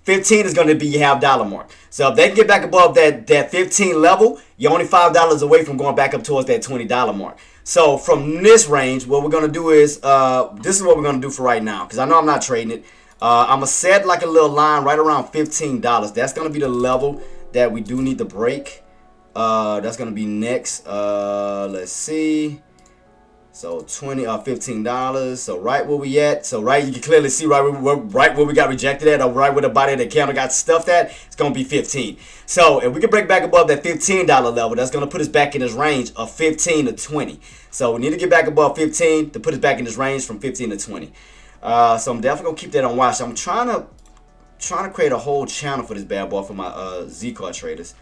15 is going to be your half dollar mark. So if they can get back above that 15 level, you're only $5 away from going back up towards that $20 mark. So from this range, what we're going to do is, this is what we're going to do for right now, because I know I'm not trading it. I'm going to set like a little line right around $15. That's going to be the level that we do need to break. That's going to be next. Let's see. So $15. So right where we at. So right, you can clearly see right where we got rejected at, or right where the body of the candle got stuffed at. It's gonna be 15. So if we can break back above that $15 level, that's gonna put us back in this range of 15 to 20. So we need to get back above 15 to put us back in this range from 15 to 20. So I'm definitely gonna keep that on watch. I'm trying to create a whole channel for this bad boy for my Z-Card traders.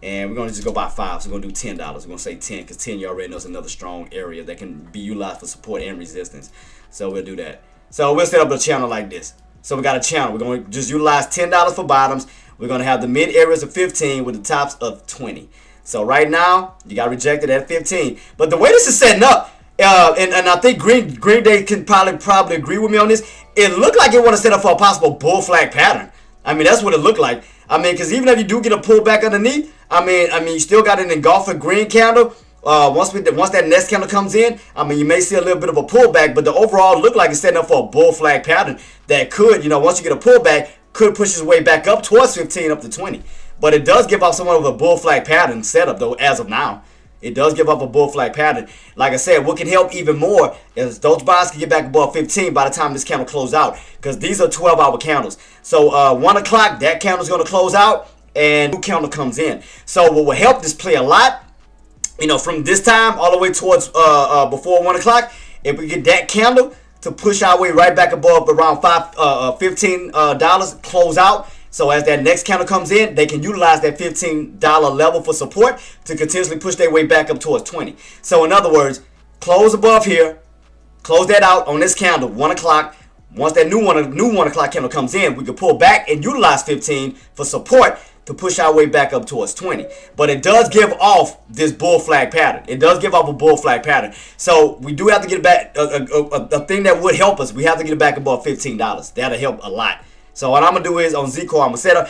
And we're going to just go by 5. So we're going to do $10. We're going to say 10 because 10 you already know is another strong area that can be utilized for support and resistance. So we'll do that. So we'll set up a channel like this. So we got a channel. We're going to just utilize $10 for bottoms. We're going to have the mid areas of 15 with the tops of 20. So right now, you got rejected at 15. But the way this is setting up, and I think Green Day can probably agree with me on this, it looked like it want to set up for a possible bull flag pattern. I mean, that's what it looked like. I mean, because even if you do get a pullback underneath, I mean, you still got an engulfing green candle. Once that next candle comes in, I mean, you may see a little bit of a pullback, but the overall look like it's setting up for a bull flag pattern that could, once you get a pullback, could push its way back up towards 15 up to 20. But it does give off somewhat of a bull flag pattern setup, though, as of now. It does give up a bull flag pattern. Like I said, what can help even more is those buys can get back above 15 by the time this candle closes out, because these are 12-hour candles. So 1 o'clock, that candle's going to close out, and new candle comes in. So what will help this play a lot, from this time all the way towards before 1 o'clock, if we get that candle to push our way right back above around $15 close out. So as that next candle comes in, they can utilize that $15 level for support to continuously push their way back up towards 20. So in other words, close above here, close that out on this candle, 1 o'clock. Once that new 1 o'clock candle comes in, we can pull back and utilize 15 for support to push our way back up towards 20. But it does give off this bull flag pattern. It does give off a bull flag pattern. So we do have to get it back. A thing that would help us, we have to get it back above $15. That'll help a lot. So what I'm gonna do is on Z-Core, I'm gonna set up.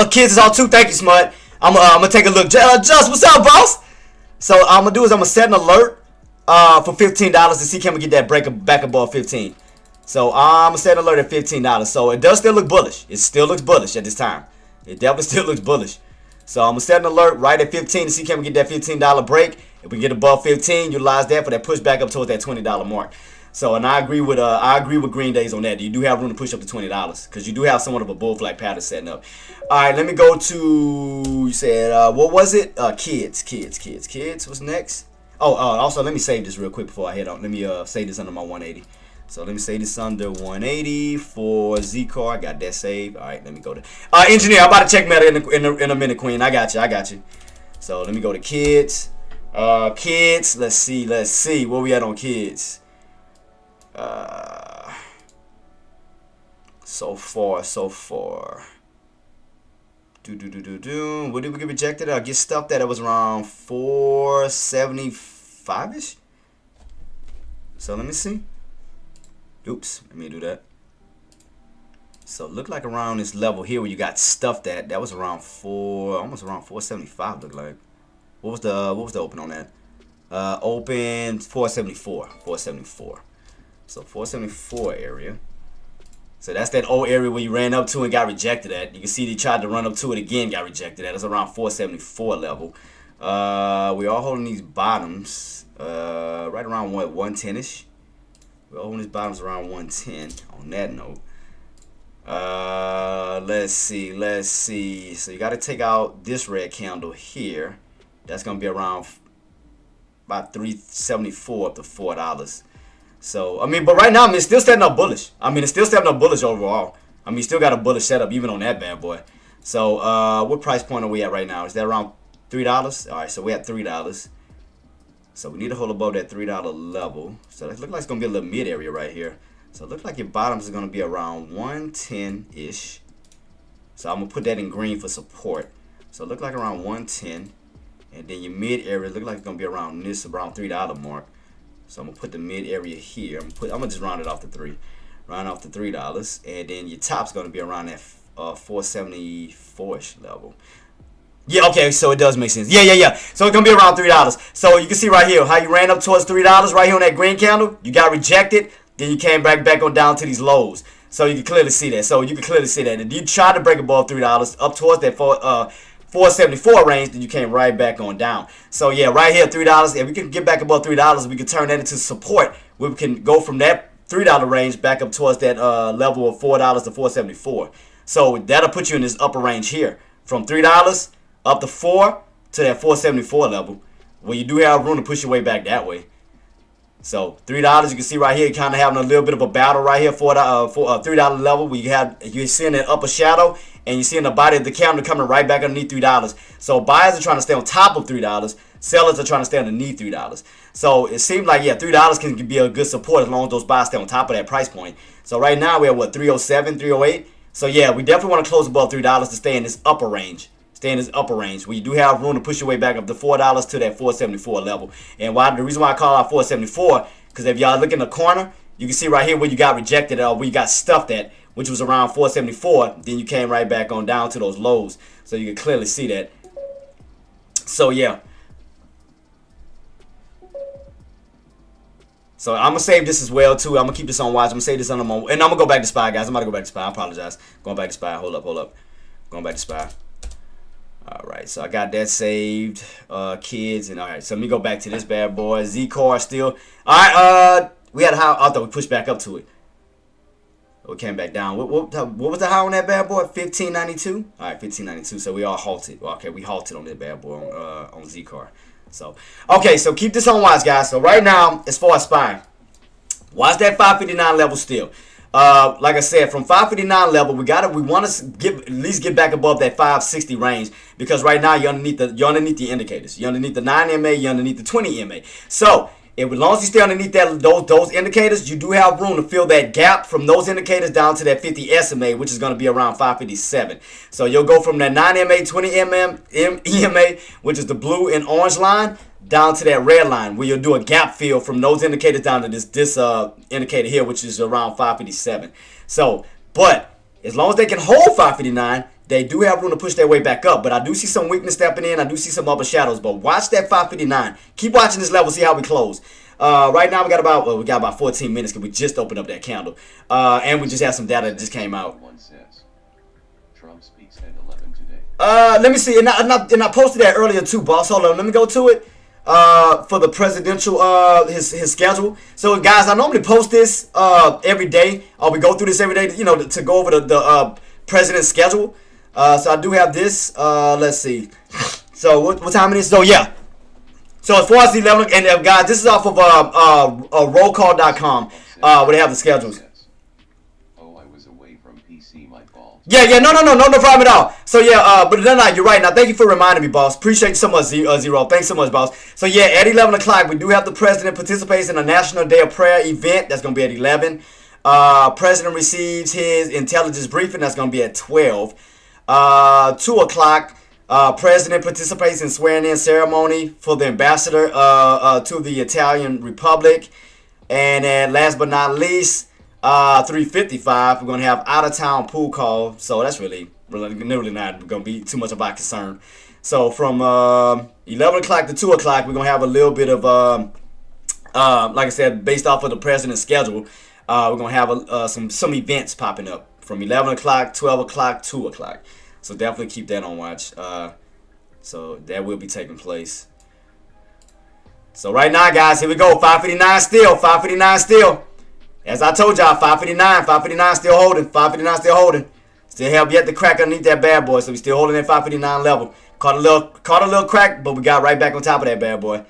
Kids is on too. Thank you, Smut. I'm gonna take a look. Just what's up, boss? So I'm gonna do is I'm gonna set an alert for $15 to see can we get that break back above 15. So I'm gonna set an alert at $15. So it does still look bullish. It still looks bullish at this time. It definitely still looks bullish. So I'm gonna set an alert right at 15 to see can we get that $15 break. If we get above 15, utilize that for that push back up towards that $20 mark. So, and I agree with Green Days on that. You do have room to push up to $20 because you do have somewhat of a bull flag pattern setting up. All right, let me go to, you said, what was it? Kids. What's next? Also, let me save this real quick before I head on. Let me save this under my 180. So let me save this under 180 for Z-Car. I got that saved. All right, let me go to engineer. I'm about to check meta in a minute, Queen. I got you. So let me go to kids. Kids. Let's see. Where we at on kids? So far. What did we get rejected? I get stuffed at it was around 475-ish. So let me see. Oops, let me do that. So look like around this level here where you got stuffed at, that was around almost around 475 look like. What was the open on that? Open 474. So 474 area. So that's that old area where you ran up to and got rejected at. You can see they tried to run up to it again, got rejected at. It's around 474 level. We are holding these bottoms right around 110-ish. We're holding these bottoms around 110 on that note. Let's see. So you got to take out this red candle here. That's going to be around about 374 up to $4. So, I mean, but right now, I mean, it's still setting up bullish. It's still setting up bullish overall. You still got a bullish setup even on that bad boy. So, what price point are we at right now? Is that around $3? All right, so we're at $3. So, we need to hold above that $3 level. So, it looks like it's going to be a little mid area right here. So, it looks like your bottoms are going to be around 110-ish. So, I'm going to put that in green for support. So, it looks like around 110. And then your mid area look like it's going to be around $3 mark. So I'm gonna put the mid area here. I'm gonna just round it off to $3. Round off to $3, and then your top's gonna be around that 474-ish level. Yeah, okay, so it does make sense. Yeah. So it's gonna be around $3. So you can see right here how you ran up towards $3 right here on that green candle. You got rejected, then you came back on down to these lows. So you can clearly see that. And you tried to break above $3 up towards that 474 range, then you came right back on down. So yeah, right here, $3. If we can get back above $3, we can turn that into support, where we can go from that $3 range back up towards that level of $4 to 474. So that'll put you in this upper range here, from $3 up to 4 to that 474 level, where you do have room to push your way back that way. So $3, you can see right here, you're kind of having a little bit of a battle right here for $3 level, where you're seeing that upper shadow, and you're seeing the body of the candle coming right back underneath $3. So buyers are trying to stay on top of $3. Sellers are trying to stay underneath $3. So it seems like, yeah, $3 can be a good support as long as those buyers stay on top of that price point. So right now we're at what, 307, 308? So yeah, we definitely want to close above $3 to stay in this upper range. Stay in this upper range where you do have room to push your way back up to $4 to that 474 level. And the reason why I call out 474, because if y'all look in the corner, you can see right here where you got rejected or where you got stuffed at, which was around 474. Then you came right back on down to those lows. So you can clearly see that. So yeah. So I'm going to save this as well too. I'm going to keep this on watch. I'm going to save this on the moment. And I'm going to go back to SPY, guys. I'm about to go back to SPY. I apologize. Going back to SPY. Hold up. Going back to SPY. Alright, so I got that saved, kids, and alright, so let me go back to this bad boy, Z-Car still. Alright, we had a high, I thought we pushed back up to it. We came back down. What was the high on that bad boy? 1592? Alright, 1592, so we all halted. Okay, we halted on that bad boy on Z-Car. So, okay, so keep this on watch, guys. So right now, as far as SPY, watch that 559 level still. Like I said, from 559 level, we want to at least get back above that 560 range, because right now you're underneath the indicators. You're underneath the 9 MA, you're underneath the 20 MA. So as long as you stay underneath those indicators, you do have room to fill that gap from those indicators down to that 50 SMA, which is going to be around 557. So you'll go from that 9 MA, 20 EMA, which is the blue and orange line, down to that red line, where you'll do a gap fill from those indicators down to this indicator here, which is around 557. So, but as long as they can hold 559, they do have room to push their way back up. But I do see some weakness stepping in. I do see some upper shadows. But watch that 559. Keep watching this level. See how we close. Right now we got about 14 minutes because we just opened up that candle, and we just have some data that just came out. Trump speaks at 11 today. Let me see. And I posted that earlier too, boss. Hold on. Let me go to it. For the presidential his schedule. So guys, I normally post this every day. We go through this every day, you know, to go over the president's schedule. So I do have this. Let's see. So what time it is? So yeah. So as far as the 11, and guys, this is off of rollcall.com, where they have the schedules. Oh, I was away from PC, my ball. Yeah, no problem at all. So yeah, but no, you're right. Now, thank you for reminding me, boss. Appreciate you so much, Zero. Thanks so much, boss. So yeah, at 11 o'clock, we do have the president participates in a National Day of Prayer event. That's going to be at 11. President receives his intelligence briefing. That's going to be at 12. 2 o'clock, president participates in swearing-in ceremony for the ambassador to the Italian Republic. And then last but not least, 3:55, we're going to have out-of-town pool call. So that's really not going to be too much of our concern. So from 11 o'clock to 2 o'clock, we're going to have a little bit of, like I said, based off of the president's schedule, we're going to have some events popping up from 11 o'clock, 12 o'clock, 2 o'clock. So definitely keep that on watch. So that will be taking place. So right now, guys, here we go. 559 still. 559 still. As I told y'all, 559 still holding. 559 still holding. Still have yet to crack underneath that bad boy. So we still holding that 559 level. Caught a little crack, but we got right back on top of that bad boy.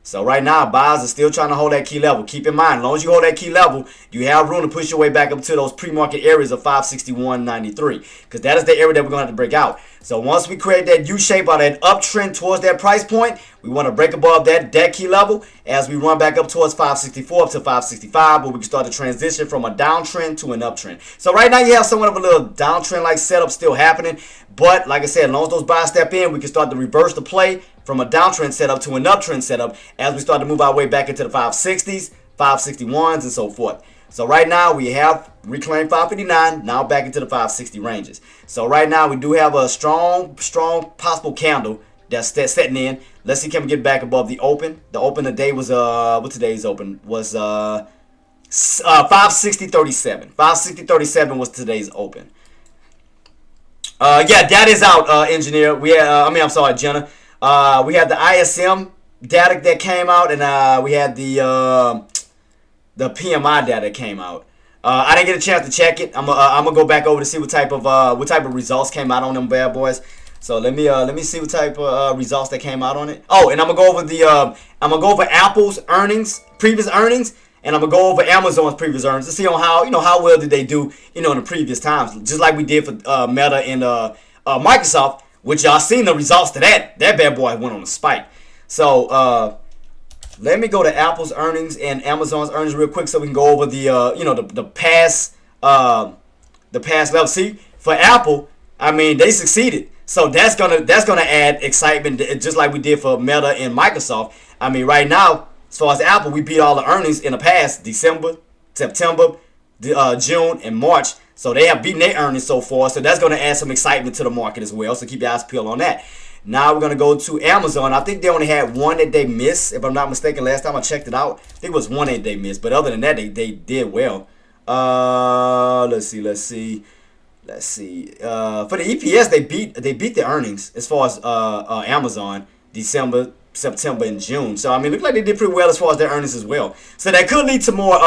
So right now, buyers are still trying to hold that key level. Keep in mind, as long as you hold that key level, you have room to push your way back up to those pre-market areas of 561.93, because that is the area that we're going to have to break out. So once we create that U-shape or that uptrend towards that price point, we want to break above that key level as we run back up towards 564 up to 565, where we can start to transition from a downtrend to an uptrend. So right now, you have somewhat of a little downtrend-like setup still happening. But like I said, as long as those buyers step in, we can start to reverse the play from a downtrend setup to an uptrend setup as we start to move our way back into the 560s, 561s, and so forth. So right now we have reclaimed 559, now back into the 560 ranges. So right now we do have a strong possible candle that's setting in. Let's see, can we get back above the open? The open today was what today's open was 560.37. 560.37 was today's open. Yeah, that is out, engineer. We had, I'm sorry, Jenna. We had the ISM data that came out, and we had the PMI data that came out. I didn't get a chance to check it. I'm gonna go back over to see what type of results came out on them bad boys. So let me see what type of results that came out on it. Oh, and I'm gonna go over Apple's earnings, previous earnings, and I'm gonna go over Amazon's previous earnings to see on how well did they do in the previous times, just like we did for Meta and Microsoft, which y'all seen the results to that. That bad boy went on a spike. So let me go to Apple's earnings and Amazon's earnings real quick so we can go over the past level. See, for Apple, I mean, they succeeded. So that's gonna add excitement, just like we did for Meta and Microsoft. I mean, right now, as far as Apple, we beat all the earnings in the past: December, September, June, and March. So they have beaten their earnings so far. So that's gonna add some excitement to the market as well. So keep your eyes peeled on that. Now we're gonna go to Amazon. I think they only had one that they missed, if I'm not mistaken. Last time I checked it out, I think it was one that they missed. But other than that, they did well. Let's see. For the EPS, they beat the earnings as far as Amazon, December, September, and June. So I mean, look like they did pretty well as far as their earnings as well. So that could lead to more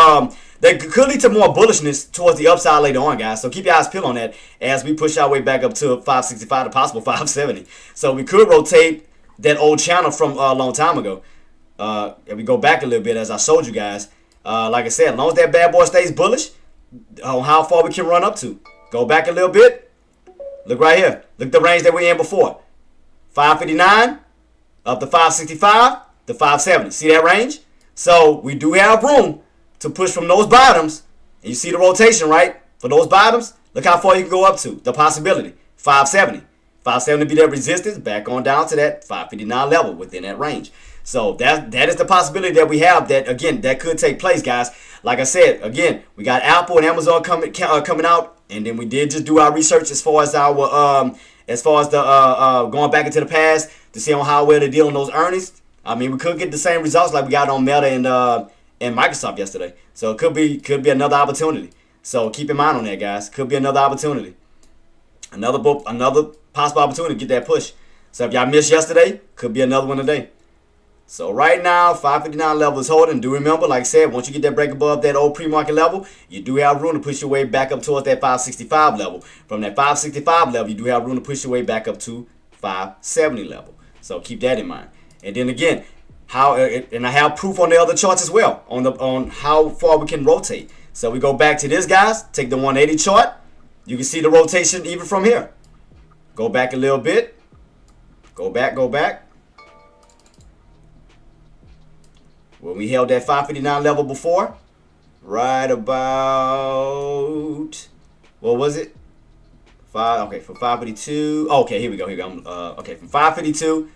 bullishness towards the upside later on, guys. So keep your eyes peeled on that as we push our way back up to 565 to possible 570. So we could rotate that old channel from a long time ago. If we go back a little bit, as I showed you guys, like I said, as long as that bad boy stays bullish on how far we can run up to. Go back a little bit. Look right here. Look at the range that we were in before. 559 up to 565 to 570. See that range? So we do have room to push from those bottoms. And you see the rotation, right? For those bottoms, look how far you can go up to. The possibility. 570. 570 be that resistance. Back on down to that 559 level within that range. So that is the possibility that we have, that again, that could take place, guys. Like I said, again, we got Apple and Amazon coming out, and then we did just do our research as far as going back into the past to see on how well they deal on those earnings. I mean, we could get the same results like we got on Meta and Microsoft yesterday. So it could be another opportunity. So keep in mind on that, guys. Could be another opportunity, another possible opportunity to get that push. So if y'all missed yesterday, could be another one today. So right now, 559 level is holding. Do remember, like I said, once you get that break above that old pre-market level, you do have room to push your way back up towards that 565 level. From that 565 level, you do have room to push your way back up to 570 level. So keep that in mind. And then again, I have proof on the other charts as well on how far we can rotate. So we go back to this, guys. Take the 180 chart. You can see the rotation even from here. Go back a little bit. Go back. When we held that 559 level before, right about, what was it? From 552. Okay, here we go. Okay, from 552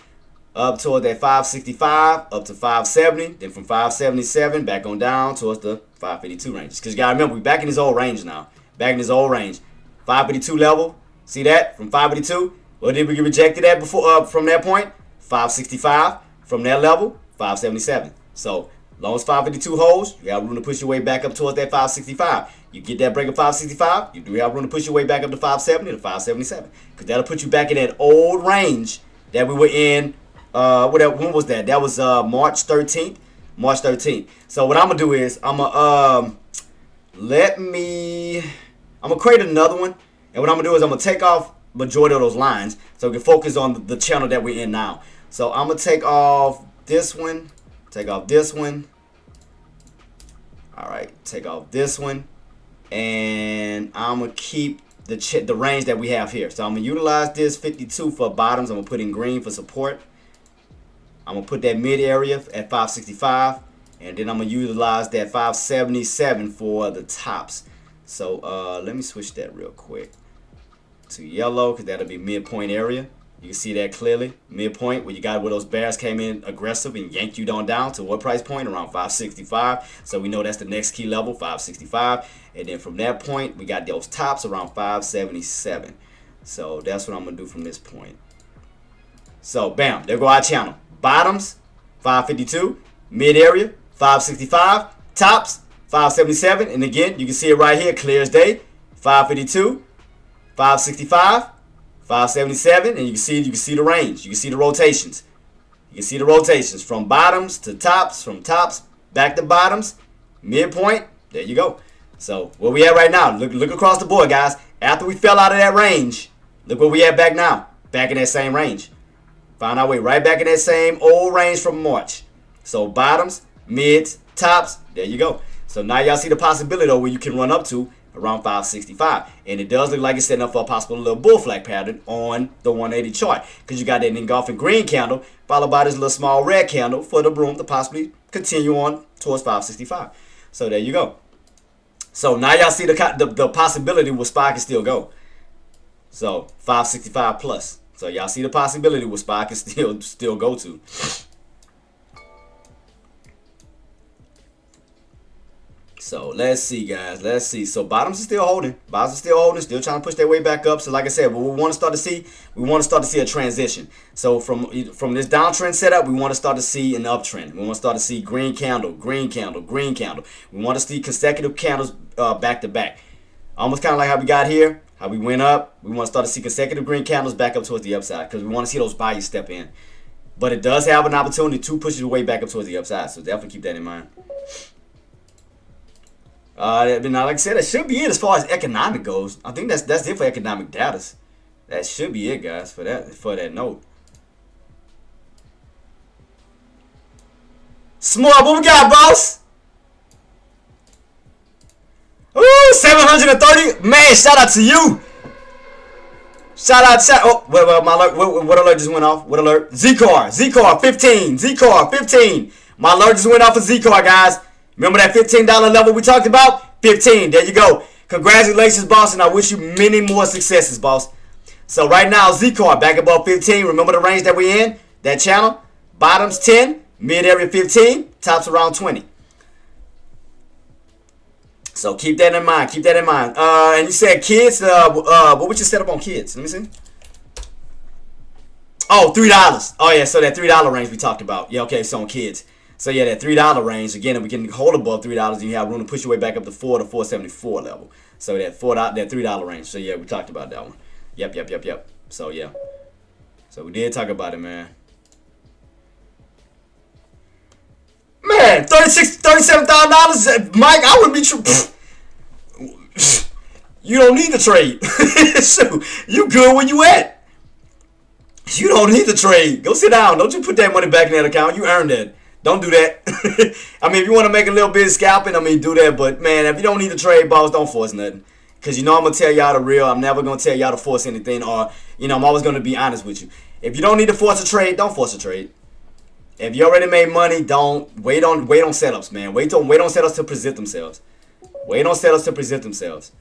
up toward that 565, up to 570. Then from 577 back on down towards the 552 range. Because you gotta remember, we're back in this old range now. 552 level. See that? From 552. What did we get rejected at before? From that point, 565. From that level, 577. So, as long as 552 holds, you have room to push your way back up towards that 565. You get that break of 565, you do have room to push your way back up to 570 to 577. Because that'll put you back in that old range that we were in. When was that? That was March 13th. So what I'm going to do is, I'm going to create another one. And what I'm going to do is I'm going to take off majority of those lines so we can focus on the channel that we're in now. So I'm going to take off this one. Take off this one. All right, take off this one, and I'm gonna keep the range that we have here. So I'm gonna utilize this 52 for bottoms. I'm gonna put in green for support. I'm gonna put that mid area at 565, and then I'm gonna utilize that 577 for the tops. So let me switch that real quick to yellow, because that'll be midpoint area. You can see that clearly. Midpoint, where those bears came in aggressive and yanked you down to what price point? Around 565. So we know that's the next key level, 565. And then from that point, we got those tops around 577. So that's what I'm going to do from this point. So, bam, there go our channel. Bottoms, 552. Mid area, 565. Tops, 577. And again, you can see it right here, clear as day. 552, 565. 577, and you can see the range. You can see the rotations. You can see the rotations from bottoms to tops, from tops back to bottoms, midpoint. There you go. So where we at right now? Look across the board, guys. After we fell out of that range, look where we at back now. Back in that same range. Found our way right back in that same old range from March. So bottoms, mids, tops. There you go. So now y'all see the possibility though where you can run up to around 565, and it does look like it's setting up for a possible little bull flag pattern on the 180 chart, because you got that engulfing green candle followed by this little small red candle for the room to possibly continue on towards 565. So there you go. So now y'all see the possibility where SPY can still go. So 565 plus. So y'all see the possibility where SPY can still go to. So let's see, guys. Let's see. So bottoms are still holding. Bottoms are still holding. Still trying to push their way back up. So like I said, what we want to start to see, we want to start to see a transition. So from this downtrend setup, we want to start to see an uptrend. We want to start to see green candle, green candle, green candle. We want to see consecutive candles back to back. Almost kind of like how we got here, how we went up. We want to start to see consecutive green candles back up towards the upside, because we want to see those buyers step in. But it does have an opportunity to push it way back up towards the upside. So definitely keep that in mind. Now, like I said, that should be it as far as economic goes. I think that's it for economic data. That should be it, guys, for that note. Smart, what we got, boss? Ooh, 730. Man, shout out to you. Shout out. Oh, well, my alert. What alert just went off? What alert? Z-Car 15. Z-Car 15. My alert just went off for Z-Car, guys. Remember that $15 level we talked about? 15. There you go. Congratulations, boss, and I wish you many more successes, boss. So right now, Z-Car back above 15. Remember the range that we're in? That channel? Bottoms 10, mid area 15, tops around 20. So keep that in mind. Keep that in mind. And you said kids. What would you set up on kids? Let me see. Oh, $3. Oh yeah. So that $3 range we talked about. Yeah. Okay. So on kids. So yeah, that $3 range again. If we can hold above $3, and you have room to push your way back up to 4 to 474 level. So that $3 range. So yeah, we talked about that one. Yep. So yeah. So we did talk about it, man. Man, $37,000, Mike. I would be true. You don't need to trade. So you good where you at. You don't need to trade. Go sit down. Don't you put that money back in that account. You earned that. Don't do that. I mean, if you want to make a little bit of scalping, I mean, do that. But man, if you don't need to trade, boss, don't force nothing. Because you know I'm gonna tell y'all the real. I'm never gonna tell y'all to force anything, or I'm always gonna be honest with you. If you don't need to force a trade, don't force a trade. If you already made money, don't wait on setups, man. Wait on setups to present themselves. Wait on setups to present themselves.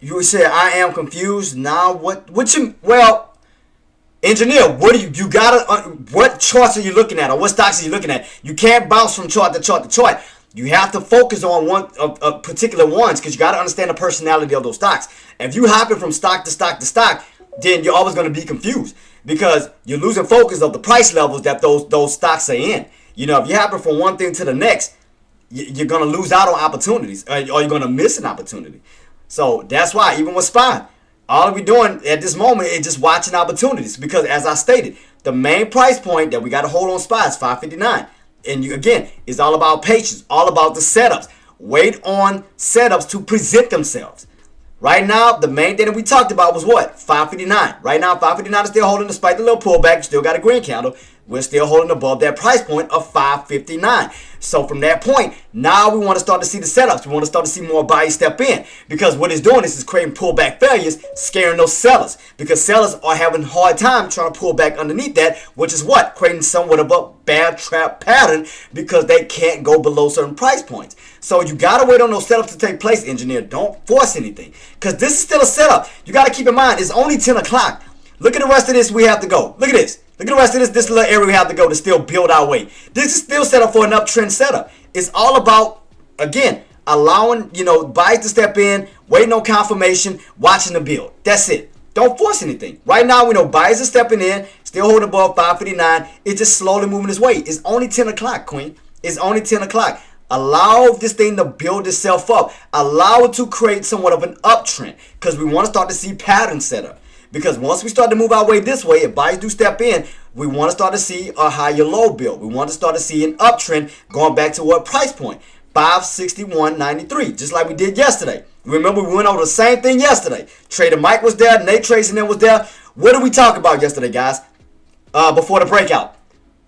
You said I am confused now. What you engineer? What do you gotta? What charts are you looking at, or what stocks are you looking at? You can't bounce from chart to chart to chart. You have to focus on one of particular ones, because you got to understand the personality of those stocks. If you hopping from stock to stock to stock, then you're always going to be confused, because you're losing focus of the price levels that those stocks are in. If you happen from one thing to the next, you're going to lose out on opportunities, or you're going to miss an opportunity. So that's why, even with SPY, all we're doing at this moment is just watching opportunities, because as I stated, the main price point that we got to hold on SPY is 559. And again, it's all about patience, all about the setups. Wait on setups to present themselves. Right now, the main thing that we talked about was what? 559. Right now, 559 is still holding, despite the little pullback. You still got a green candle. We're still holding above that price point of 559. So from that point, now we want to start to see the setups. We want to start to see more buyers step in, because what it's doing is creating pullback failures, scaring those sellers, because sellers are having a hard time trying to pull back underneath that, which is what? Creating somewhat of a bad trap pattern, because they can't go below certain price points. So you got to wait on those setups to take place, engineer. Don't force anything, because this is still a setup. You got to keep in mind, it's only 10 o'clock. Look at the rest of this we have to go. Look at this. Look at the rest of this little area we have to go to still build our way. This is still set up for an uptrend setup. It's all about, again, allowing, buyers to step in, waiting on confirmation, watching the build. That's it. Don't force anything. Right now, we know buyers are stepping in, still holding above 559. It's just slowly moving its way. It's only 10 o'clock, Queen. It's only 10 o'clock. Allow this thing to build itself up. Allow it to create somewhat of an uptrend, because we want to start to see patterns set up. Because once we start to move our way this way, if buyers do step in, we want to start to see a higher low build. We want to start to see an uptrend going back to what price point? 561.93, just like we did yesterday. Remember, we went over the same thing yesterday. Trader Mike was there, Nate Traedz was there. What did we talk about yesterday, guys? Before the breakout,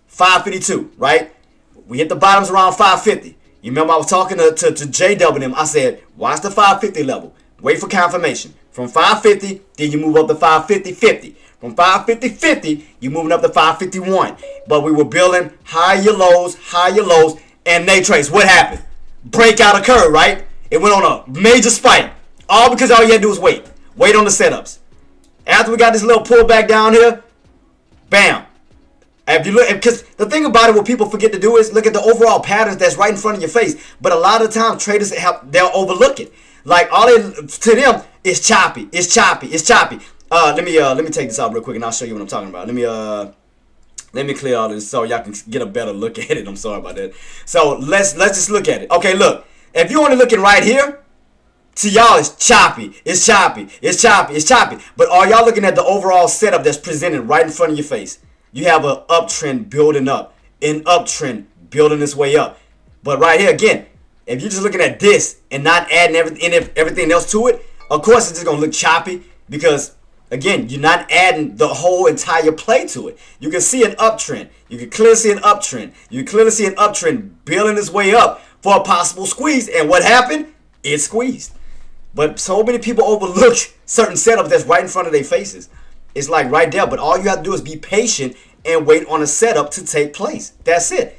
552, right? We hit the bottoms around 550. You remember I was talking to JW and them. I said, watch the 550 level. Wait for confirmation. From 550, then you move up to 550.50. From 550.50, you're moving up to 551. But we were building higher lows, and Nate Traedz, what happened? Breakout occurred, right? It went on a major spike. All because all you had to do was wait. Wait on the setups. After we got this little pullback down here, bam. If you look, because the thing about it, what people forget to do is look at the overall patterns that's right in front of your face. But a lot of the time, traders they'll overlook it. Like to them, it's choppy. Let me take this out real quick, and I'll show you what I'm talking about. Let me clear all this so y'all can get a better look at it. I'm sorry about that. So let's just look at it. Okay, look. If you're only looking right here, to y'all it's choppy. But are y'all looking at the overall setup that's presented right in front of your face? You have an uptrend building up, an uptrend building its way up. But right here again, if you're just looking at this and not adding everything else to it, of course it's just gonna look choppy, because again, you're not adding the whole entire play to it. You can see an uptrend. You can clearly see an uptrend. Building its way up for a possible squeeze. And what happened? It squeezed. But so many people overlook certain setups that's right in front of their faces. It's like right there. But all you have to do is be patient and wait on a setup to take place. That's it.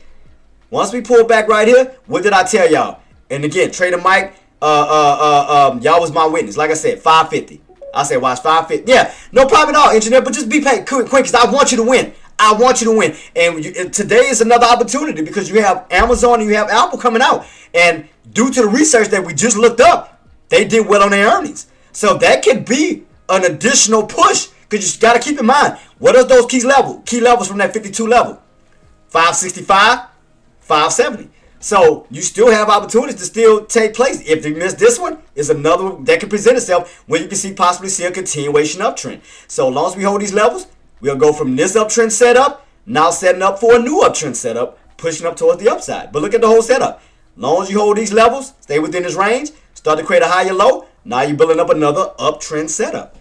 Once we pull back right here, what did I tell y'all? And again, Trader Mike, y'all was my witness. Like I said, 550. I said, watch 550. Yeah, no problem at all, engineer. But just be patient, quick, because I want you to win. And today is another opportunity, because you have Amazon and you have Apple coming out. And due to the research that we just looked up, they did well on their earnings. So that could be an additional push, because you got to keep in mind, what are those key levels from that 52 level? 565, 570. So you still have opportunities to still take place. If you miss this one, is another one that can present itself where you can possibly see a continuation uptrend. So as long as we hold these levels, we'll go from this uptrend setup, now setting up for a new uptrend setup, pushing up towards the upside. But look at the whole setup. As long as you hold these levels, stay within this range, start to create a higher low, now you're building up another uptrend setup.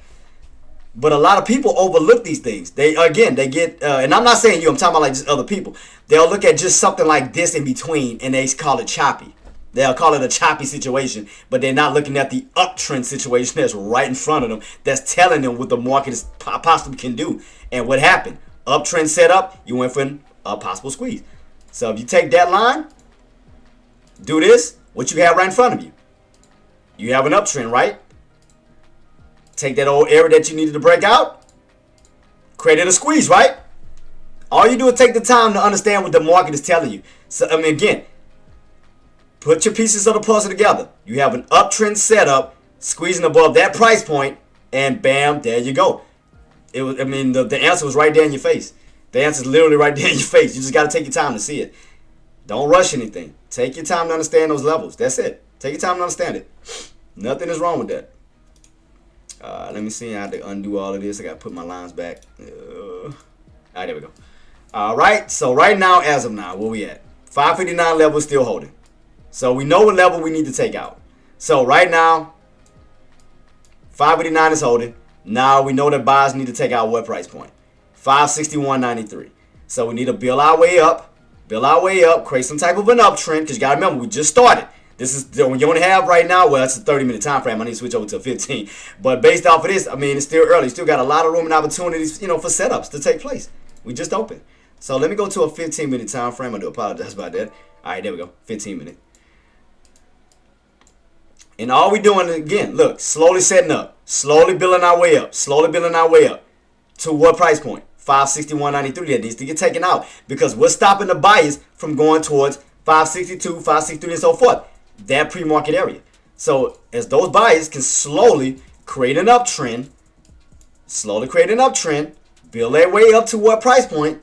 But a lot of people overlook these things. They get, and I'm not saying you, I'm talking about like just other people. They'll look at just something like this in between, and they call it choppy. They'll call it a choppy situation, but they're not looking at the uptrend situation that's right in front of them, that's telling them what the market is possibly can do. And what happened? Uptrend set up, you went for a possible squeeze. So if you take that line, do this, what you have right in front of you. You have an uptrend, right? Take that old area that you needed to break out, created a squeeze, right? All you do is take the time to understand what the market is telling you. So, I mean, again, put your pieces of the puzzle together. You have an uptrend setup, squeezing above that price point, and bam, there you go. It was, I mean, the answer was right there in your face. The answer is literally right there in your face. You just got to take your time to see it. Don't rush anything. Take your time to understand those levels. That's it. Take your time to understand it. Nothing is wrong with that. Let me see. I have to undo all of this. I got to put my lines back. All right, there we go. All right. So right now, as of now, where we at? 559 level is still holding. So we know what level we need to take out. So right now, 559 is holding. Now we know that buyers need to take out what price point? 561.93. So we need to build our way up, create some type of an uptrend, because you got to remember, we just started. This is the you only have right now. Well, it's a 30-minute time frame. I need to switch over to 15. But based off of this, I mean, it's still early. Still got a lot of room and opportunities, for setups to take place. We just opened. So let me go to a 15-minute time frame. I do apologize about that. All right, there we go. 15-minute. And all we doing, again, look, slowly setting up, slowly building our way up, to what price point? 561.93. That needs to get taken out, because what's stopping the buyers from going towards 562, 563, and so forth? That pre-market area. So as those buyers can slowly create an uptrend, build their way up to what price point,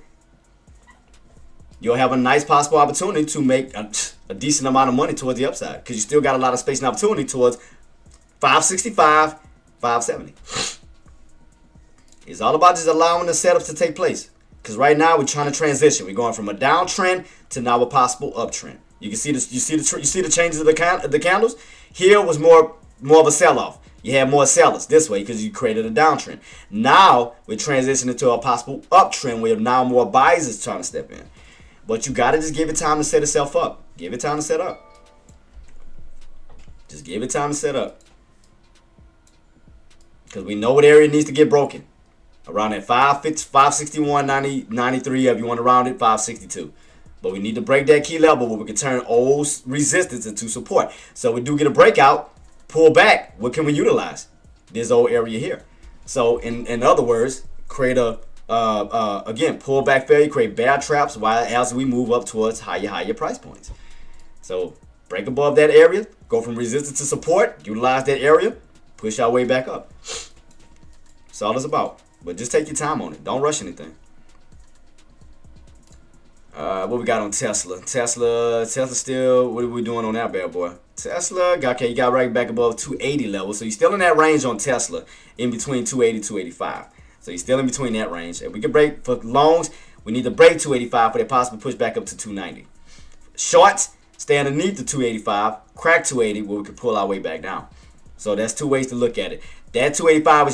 you'll have a nice possible opportunity to make a decent amount of money towards the upside, because you still got a lot of space and opportunity towards 565, 570. It's all about just allowing the setups to take place, because right now we're trying to transition. We're going from a downtrend to now a possible uptrend. You can see this. You see the changes of the candles. Here was more of a sell-off. You had more sellers this way because you created a downtrend. Now we're transitioning to a possible uptrend where now more buyers is trying to step in. But you got to just give it time to set itself up. Give it time to set up. Just give it time to set up. Because we know what area needs to get broken. Around at 561, 93, if you want to round it, 562. But we need to break that key level where we can turn old resistance into support. So we do get a breakout, pull back. What can we utilize? This old area here. So in other words, create a again, pull back failure, create bear traps while as we move up towards higher price points. So break above that area, go from resistance to support, utilize that area, push our way back up. That's all it's about. But just take your time on it. Don't rush anything. What we got on Tesla? Tesla still, what are we doing on that bad boy? Tesla, okay, you got right back above 280 level. So you're still in that range on Tesla, in between 280, 285. So you're still in between that range. If we can break for longs, we need to break 285 for that possible push back up to 290. Shorts, stay underneath the 285, crack 280 where we can pull our way back down. So that's two ways to look at it. That 285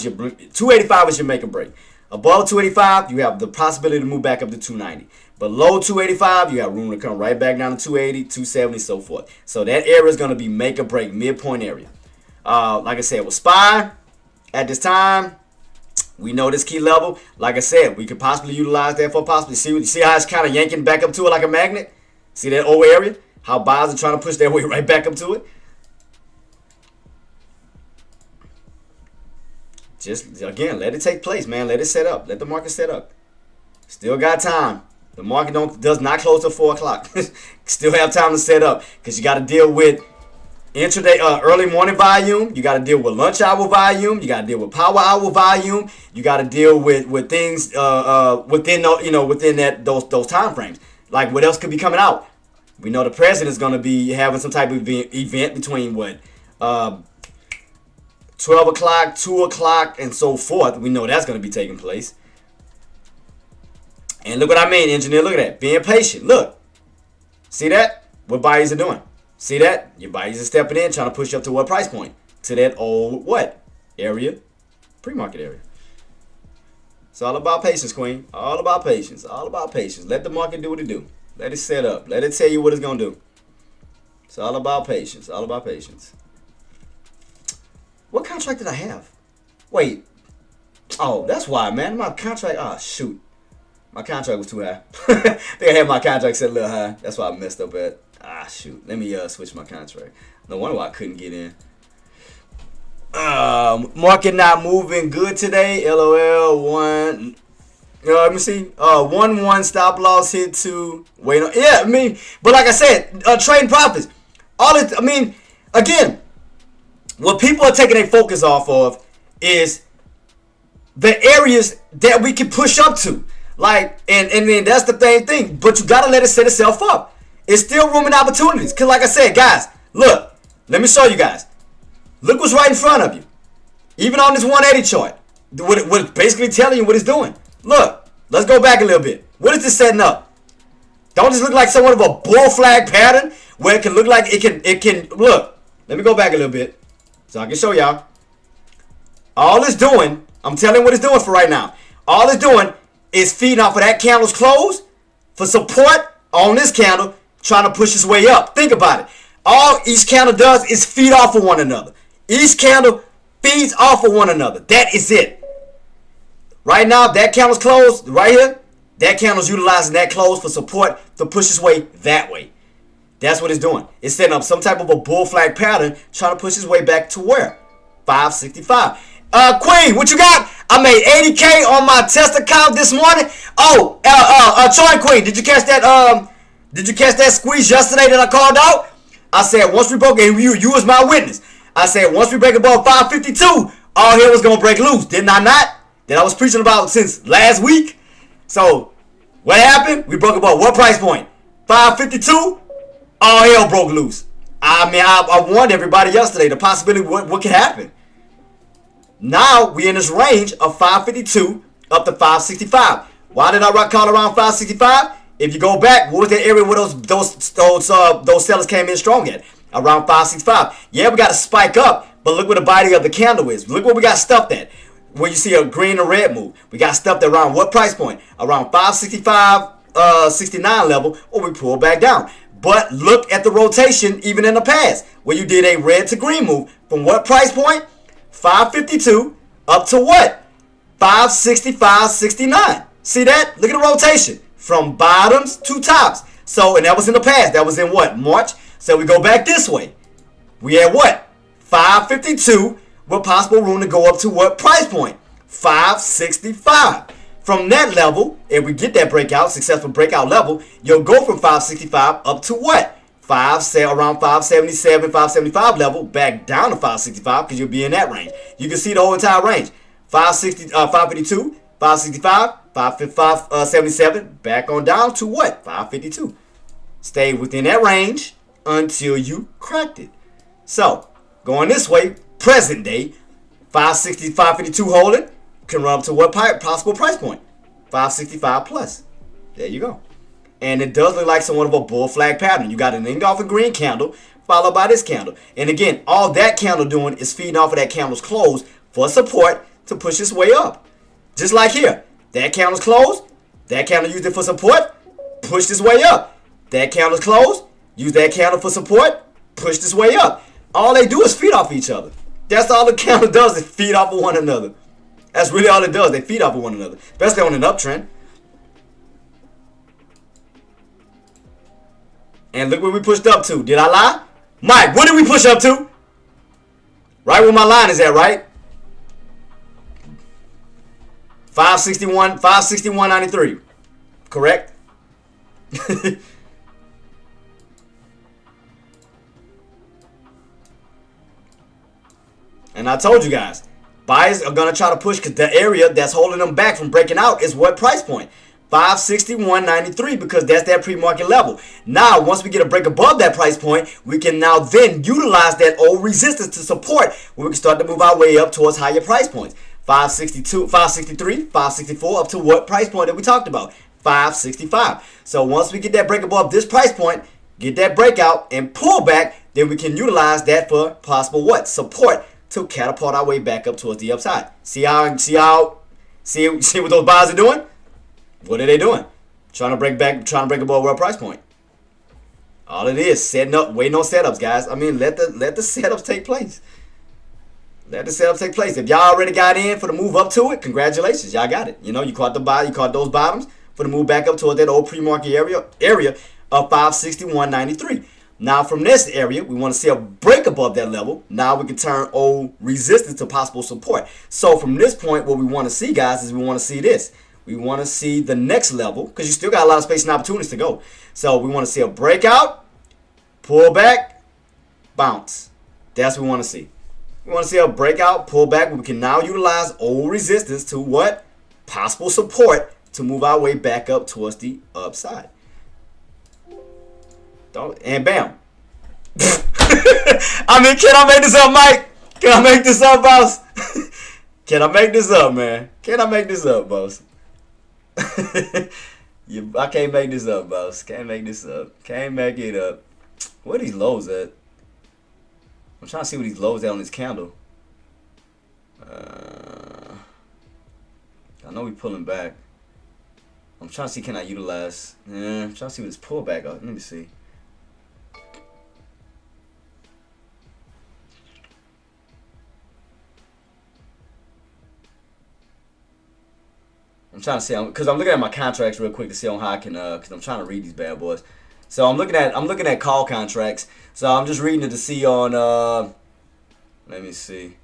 is your make or break. Above 285, you have the possibility to move back up to 290. Below 285, you have room to come right back down to 280, 270, so forth. So that area is going to be make or break, midpoint area. Like I said, with SPY, at this time, we know this key level. Like I said, we could possibly utilize that for possibly. See how it's kind of yanking back up to it like a magnet? See that old area? How buyers are trying to push their way right back up to it? Just, again, let it take place, man. Let it set up. Let the market set up. Still got time. The market does not close till 4 o'clock. Still have time to set up because you got to deal with intraday, early morning volume. You got to deal with lunch hour volume. You got to deal with power hour volume. You got to deal with things within those time frames. Like what else could be coming out? We know the president's going to be having some type of event between 12 o'clock, 2 o'clock, and so forth. We know that's going to be taking place. And look what I mean, engineer. Look at that. Being patient. Look. See that? What buyers are doing. See that? Your buyers are stepping in, trying to push up to what price point? To that old what? Area? Pre-market area. It's all about patience, Queen. All about patience. All about patience. Let the market do what it do. Let it set up. Let it tell you what it's going to do. It's all about patience. All about patience. What contract did I have? Wait. Oh, that's why, man. My contract. Oh, shoot. My contract was too high. I think I had my contract set a little high. That's why I messed up at. Ah, shoot. Let me switch my contract. No wonder why I couldn't get in. Market not moving good today. LOL. One. Let me see. 1-1 stop loss hit 2. Wait on. Yeah, I mean, but like I said, trading profits. All it. I mean, again, what people are taking their focus off of is the areas that we can push up to. Like, and then that's the same thing. But you gotta let it set itself up. It's still room and opportunities. Cause like I said, guys, look, let me show you guys. Look what's right in front of you. Even on this 180 chart, what it's basically telling you what it's doing. Look, let's go back a little bit. What is this setting up? Don't this look like somewhat of a bull flag pattern where it can look like it can look. Let me go back a little bit so I can show y'all. All it's doing, I'm telling you what it's doing for right now. All it's doing is feeding off of that candle's close for support on this candle, trying to push its way up. Think about it. All each candle does is feed off of one another. Each candle feeds off of one another. That is it. Right now, that candle's closed right here. That candle's utilizing that close for support to push its way that way. That's what it's doing. It's setting up some type of a bull flag pattern, trying to push its way back to where? 565. Queen, what you got? I made 80K on my test account this morning. Oh, Troy Queen, did you catch that? Did you catch that squeeze yesterday that I called out? I said once we broke, and you was my witness. I said once we break above 552, all hell was gonna break loose. Didn't I not? That I was preaching about since last week. So What happened? We broke above what price point? 552? All hell broke loose. I mean, I warned everybody yesterday the possibility what could happen. Now we in this range of 552 up to 565. Why did I call around 565? If you go back, what was the area where those sellers came in strong at? Around 565. Yeah, we got to spike up, but look where the body of the candle is. Look where we got stuffed at. Where you see a green or red move, we got stuffed around what price point? Around 565, 69 level, or we pull back down. But look at the rotation even in the past, where you did a red to green move from what price point? 552 up to what? 565, 69. See that? Look at the rotation from bottoms to tops. So, and that was in the past. That was in what? March. So we go back this way. We had what? 552 with possible room to go up to what price point? 565. From that level, if we get that breakout, successful breakout level, you'll go from 565 up to what? Around 577, 575 level, back down to 565 because you'll be in that range. You can see the whole entire range. 552, 565, 577, back on down to what? 552. Stay within that range until you cracked it. So, going this way, present day, 560, 552 holding, can run up to what possible price point? 565 plus. There you go. And it does look like somewhat of a bull flag pattern. You got an engulfing green candle followed by this candle. And again, all that candle doing is feeding off of that candle's close for support to push its way up. Just like here. That candle's closed. That candle used it for support. Pushed its way up. That candle's closed. Use that candle for support. Pushed its way up. All they do is feed off each other. That's all the candle does is feed off of one another. That's really all it does. They feed off of one another. Especially on an uptrend. And look where we pushed up to. Did I lie? Mike, what did we push up to? Right where my line is at, right? 561, 561.93. Correct? And I told you guys, buyers are going to try to push because the area that's holding them back from breaking out is what price point? 561.93 because that's that pre-market level. Now, once we get a break above that price point, we can now then utilize that old resistance to support where we can start to move our way up towards higher price points. 562, 563, 564 up to what price point that we talked about? 565. So once we get that break above this price point, get that breakout and pull back, then we can utilize that for possible what? Support to catapult our way back up towards the upside. See what those buyers are doing? What are they doing? Trying to break above world price point. All it is, setting up, waiting on setups, guys. I mean, let the setups take place. Let the setups take place. If y'all already got in for the move up to it, congratulations, y'all got it. You know, you caught the buy, you caught those bottoms for the move back up towards that old pre-market area of 561.93. Now from this area, we want to see a break above that level. Now we can turn old resistance to possible support. So from this point, what we want to see, guys, is we want to see this. We want to see the next level because you still got a lot of space and opportunities to go. So we want to see a breakout, pull back, bounce. That's what we want to see. We want to see a breakout, pull back. We can now utilize old resistance to what? Possible support to move our way back up towards the upside. And bam. I mean, can I make this up, Mike? Can I make this up, boss? Can I make this up, man? Can I make this up, boss? I can't make this up, boss. Can't make this up. Can't make it up. Where are these lows at? I'm trying to see what these lows at on this candle. I know we pulling back. I'm trying to see, can I utilize? I'm trying to see what this pullback is. Let me see. I'm trying to see, because I'm looking at my contracts real quick to see on how I can, because I'm trying to read these bad boys. So I'm looking at call contracts. So I'm just reading it to see on, let me see.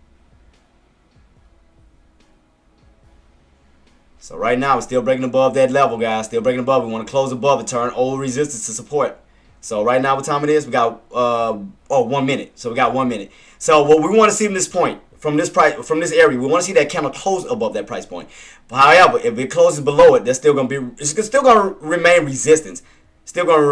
So right now we're still breaking above that level, guys. Still breaking above. We want to close above it, turn old resistance to support. So right now what time it is? We got 1 minute. So we got 1 minute. So what we want to see from this point, from this area. We want to see that candle close above that price point. But however, if it closes below it, it's still going to remain resistance. Still going to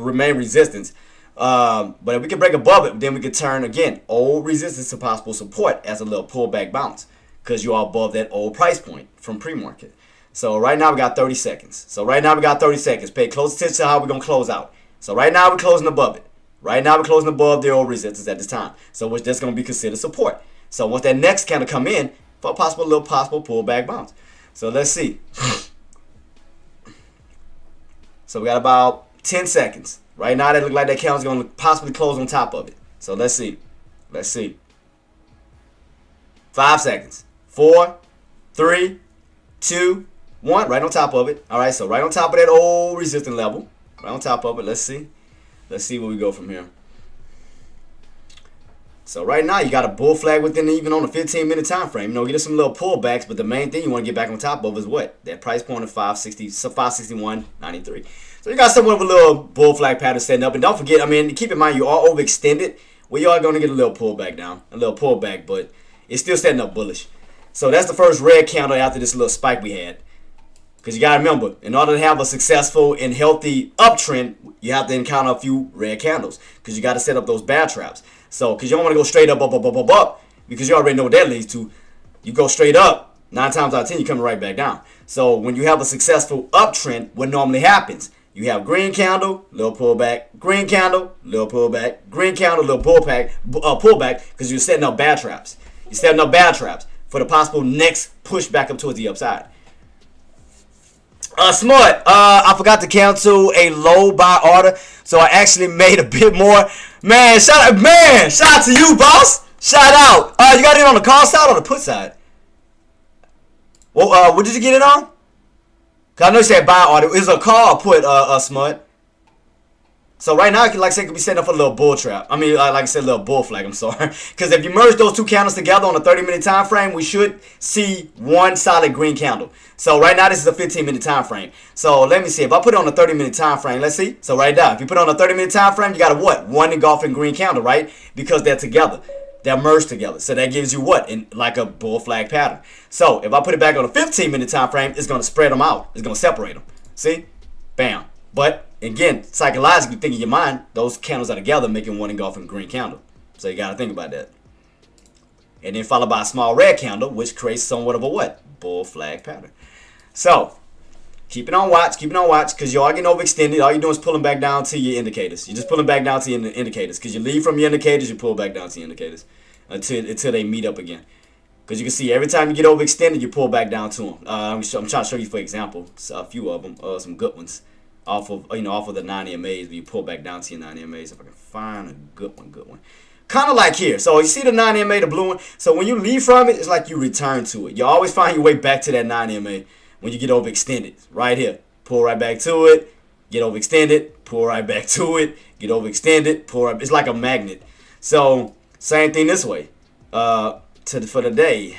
remain resistance. But if we can break above it, then we can turn again old resistance to possible support as a little pullback bounce, because you are above that old price point from pre-market. So right now we got 30 seconds. Pay close attention to how we're going to close out. So right now we're closing above it. Right now we're closing above the old resistance at this time. So which that's going to be considered support. So once that next candle come in for a possible pullback bounce. So let's see. So we got about 10 seconds. Right now that look like that candle's going to possibly close on top of it. So let's see. 5 seconds. 4, 3, 2, 1. Right on top of it. All right, so right on top of that old resistance level. Right on top of it. Let's see where we go from here. So right now you got a bull flag within even on a 15-minute time frame. You know, get some little pullbacks, but the main thing you want to get back on top of is what? That price point of 561.93. So you got somewhat of a little bull flag pattern setting up. And don't forget, I mean, keep in mind you are overextended. Well, you are going to get a little pullback down. But it's still setting up bullish. So that's the first red candle after this little spike we had. Because you got to remember, in order to have a successful and healthy uptrend, you have to encounter a few red candles. Because you got to set up those bear traps. So, because you don't want to go straight up, because you already know what that leads to. You go straight up, 9 times out of 10, you're coming right back down. So, when you have a successful uptrend, what normally happens? You have green candle, little pullback, green candle, little pullback, green candle, little pullback, because you're setting up bear traps. You're setting up bear traps for the possible next push back up towards the upside. Smart. I forgot to cancel a low buy order, so I actually made a bit more. Man, shout out to you, boss. Shout out. You got it on the call side or the put side? Well, what did you get it on? Cause I know you said buy order. Is a call or put? Smart. So right now, like I said, could be setting up for a little bull trap. I mean, like I said, a little bull flag. I'm sorry. Because if you merge those two candles together on a 30-minute time frame, we should see one solid green candle. So right now, this is a 15-minute time frame. So let me see. If I put it on a 30-minute time frame, let's see. So right now, if you put it on a 30-minute time frame, you got a what? One engulfing green candle, right? Because they're together. They're merged together. So that gives you what? Like a bull flag pattern. So if I put it back on a 15-minute time frame, it's going to spread them out. It's going to separate them. See? Bam. But again, psychologically, think in your mind, those candles are together making one engulfing green candle. So you got to think about that. And then followed by a small red candle, which creates somewhat of a what? Bull flag pattern. So keep it on watch, because you are getting overextended. All you're doing is pulling back down to your indicators. You're just pulling back down to your indicators. Because you leave from your indicators, you pull back down to your indicators until they meet up again. Because you can see every time you get overextended, you pull back down to them. I'm trying to show you, for example, a few of them, some good ones. Off of the 9 EMAs, where you pull back down to your 9 EMAs. If I can find a good one. Kind of like here. So you see the 9 EMA, the blue one? So when you leave from it, it's like you return to it. You always find your way back to that 9 EMA when you get overextended. Right here. Pull right back to it. Get overextended. Pull right back to it. Get overextended. Pull right. It's like a magnet. So same thing this way. For the day.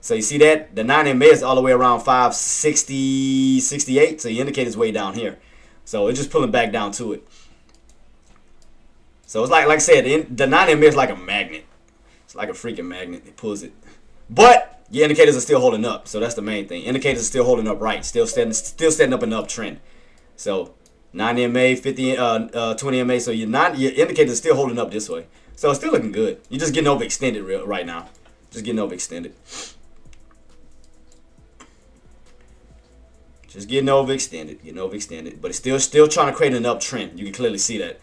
So you see that? The 9 EMA is all the way around 560, 68. So your indicator's way down here. So it's just pulling back down to it. So it's like I said, the 9 EMA is like a magnet. It's like a freaking magnet. It pulls it. But your indicators are still holding up. So that's the main thing. Indicators are still holding up right. Still setting up an uptrend. So 9 EMA, 50, 20 EMA. So your indicators are still holding up this way. So it's still looking good. You're just getting overextended right now. Just getting overextended. Just getting overextended, but it's still trying to create an uptrend. You can clearly see that.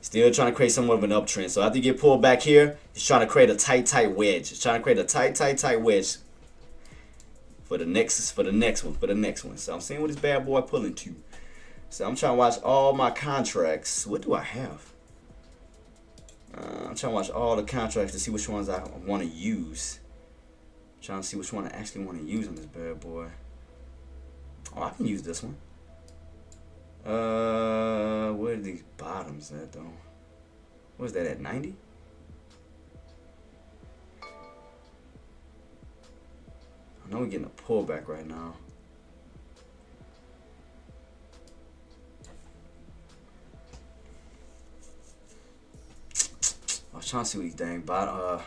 Still trying to create somewhat of an uptrend. So after you get pulled back here, it's trying to create a tight wedge. It's trying to create a tight wedge for the next one. So I'm seeing what this bad boy pulling to. So I'm trying to watch all my contracts. What do I have? I'm trying to watch all the contracts to see which ones I want to use. I'm trying to see which one I actually want to use on this bad boy. Oh, I can use this one. Where are these bottoms at though? What's that at 90? I know we're getting a pullback right now. I was trying to see what these dang bottom.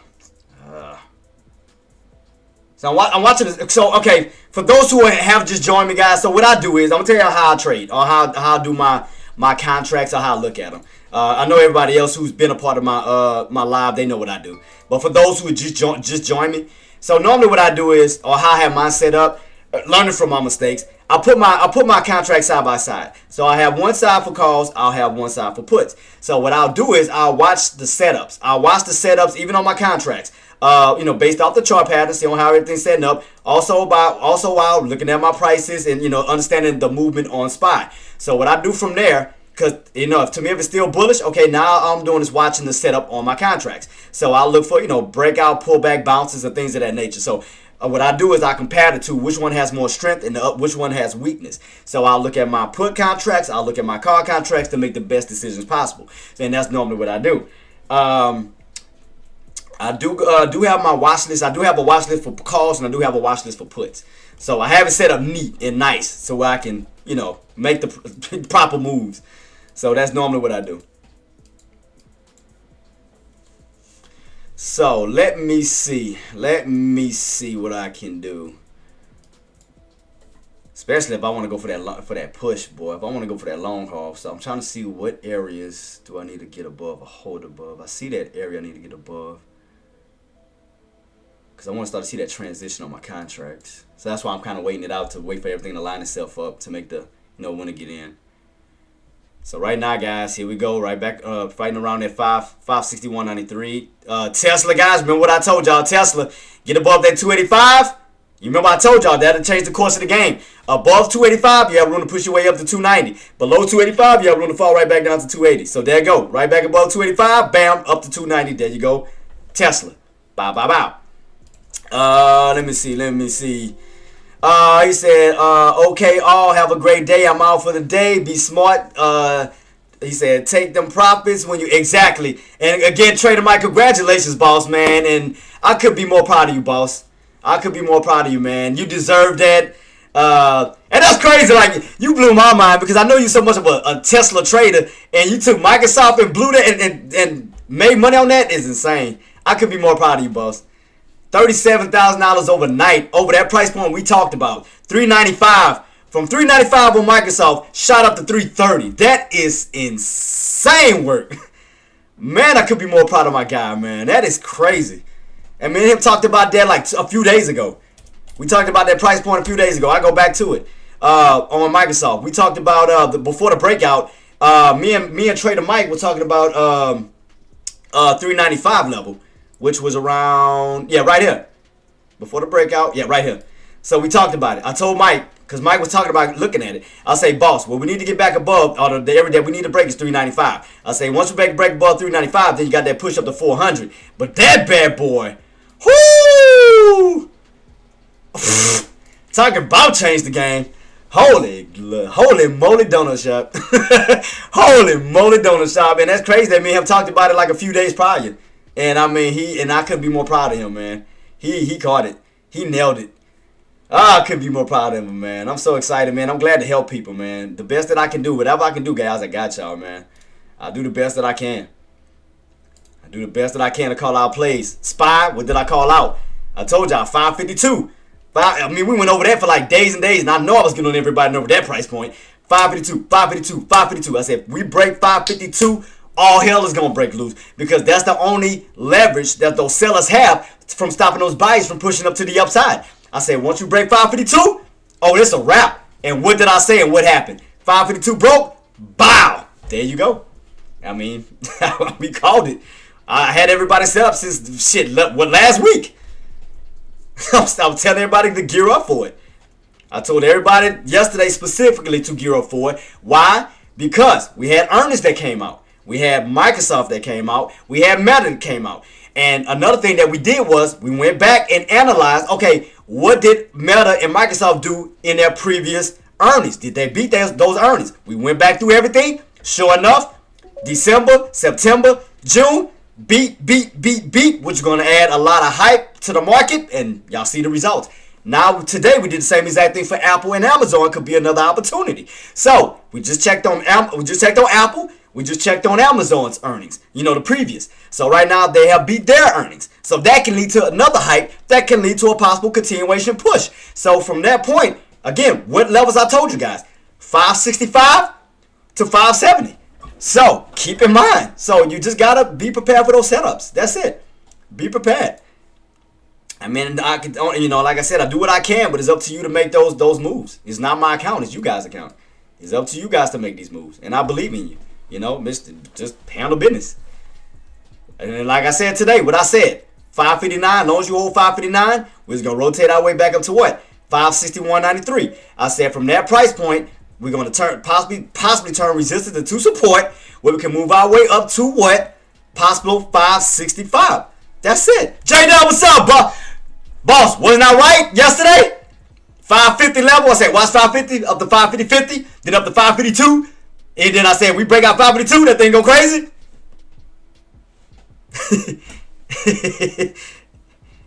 So I'm watching this. So, okay, for those who have just joined me, guys, so what I do is, I'm going to tell you how I trade, or how I do my contracts, or how I look at them. I know everybody else who's been a part of my live, they know what I do. But for those who just joined me, so normally what I do is, or how I have mine set up, learning from my mistakes, I put my contracts side by side. So I have one side for calls, I'll have one side for puts. So what I'll do is I'll watch the setups. I'll watch the setups even on my contracts. Based off the chart pattern, see on how everything's setting up. Also while looking at my prices and understanding the movement on SPY. So what I do from there, because to me if it's still bullish, okay, now all I'm doing is watching the setup on my contracts. So I'll look for breakout, pullback, bounces, and things of that nature. So what I do is I compare the two, which one has more strength and which one has weakness. So I'll look at my put contracts, I'll look at my call contracts to make the best decisions possible. And that's normally what I do. I do have my watch list. I do have a watch list for calls, and I do have a watch list for puts. So I have it set up neat and nice so I can, make the proper moves. So that's normally what I do. So let me see what I can do. Especially if I want to go for that push, boy. If I want to go for that long haul. So I'm trying to see what areas do I need to get above or hold above. I see that area I need to get above. Because I want to start to see that transition on my contracts. So that's why I'm kind of waiting it out to wait for everything to line itself up to make the, when to get in. So right now, guys, here we go. Right back, fighting around that 561.93. Tesla, guys, remember what I told y'all. Tesla, get above that 285. You remember I told y'all that'll change the course of the game. Above 285, you have room to push your way up to 290. Below 285, you have room to fall right back down to 280. So there you go. Right back above 285, bam, up to 290. There you go. Tesla. Bow, bow, bow. Let me see. He said, okay, all have a great day. I'm out for the day. Be smart. He said, take them profits when you, exactly. And again, Trader Mike, congratulations, boss, man. And I could be more proud of you, boss. I could be more proud of you, man. You deserve that. And that's crazy. Like, you blew my mind because I know you so much of a Tesla trader, and you took Microsoft and blew that and made money on that. Is insane. I could be more proud of you, boss. $37,000 overnight, over that price point we talked about. $395. From $395 on Microsoft, shot up to $330. That is insane work. Man, I could be more proud of my guy, man. That is crazy. And me and him talked about that like a few days ago. We talked about that price point a few days ago. I go back to it on Microsoft. We talked about before the breakout. Me and Trader Mike were talking about $395 level, which was around, right here. Before the breakout, right here. So we talked about it. I told Mike, because Mike was talking about looking at it. I'll say, boss, what we need to get back above, or the area that we need to break is 395. I'll say, once we break above 395, then you got that push up to 400. But that bad boy, whoo! Talking about change the game. Holy moly donut shop. Holy moly donut shop. And that's crazy that me and him talked about it like a few days prior. And I mean, I couldn't be more proud of him, man. He caught it. He nailed it. I couldn't be more proud of him, man. I'm so excited, man. I'm glad to help people, man. The best that I can do, whatever I can do, guys, I got y'all, man. I do the best that I can. I do the best that I can to call out plays. SPY, what did I call out? I told y'all, 552. We went over that for like days and days, and I know I was getting on everybody over that price point. 552, 552, 552. I said, if we break 552, all hell is going to break loose, because that's the only leverage that those sellers have from stopping those buyers from pushing up to the upside. I said, once you break 552, oh, it's a wrap. And what did I say and what happened? 552 broke, bow. There you go. I mean, we called it. I had everybody set up since last week. I was telling everybody to gear up for it. I told everybody yesterday specifically to gear up for it. Why? Because we had earnings that came out. We had Microsoft that came out. We had Meta that came out. And another thing that we did was we went back and analyzed, okay, what did Meta and Microsoft do in their previous earnings? Did they beat those earnings? We went back through everything. Sure enough, December, September, June, beat, which is going to add a lot of hype to the market, and y'all see the results. Now, today, we did the same exact thing for Apple and Amazon. Could be another opportunity. So, we just checked on Apple. We just checked on Amazon's earnings, the previous. So right now they have beat their earnings. So that can lead to another hype. That can lead to a possible continuation push. So from that point, again, what levels I told you guys? 565 to 570. So keep in mind. So you just got to be prepared for those setups. That's it. Be prepared. I mean, I can, like I said, I do what I can, but it's up to you to make those moves. It's not my account. It's you guys' account. It's up to you guys to make these moves. And I believe in you. Just handle business. And then, like I said today, what I said, 559, as long as you hold 559, we're just going to rotate our way back up to what? 561.93. I said from that price point, we're going to possibly turn resistance into support, where we can move our way up to what? Possible 565. That's it. J-Dub, what's up, boss? Wasn't I right yesterday? 550 level. I said, watch 550, up to 550, then up to 552. And then I said, we break out 552, that thing go crazy.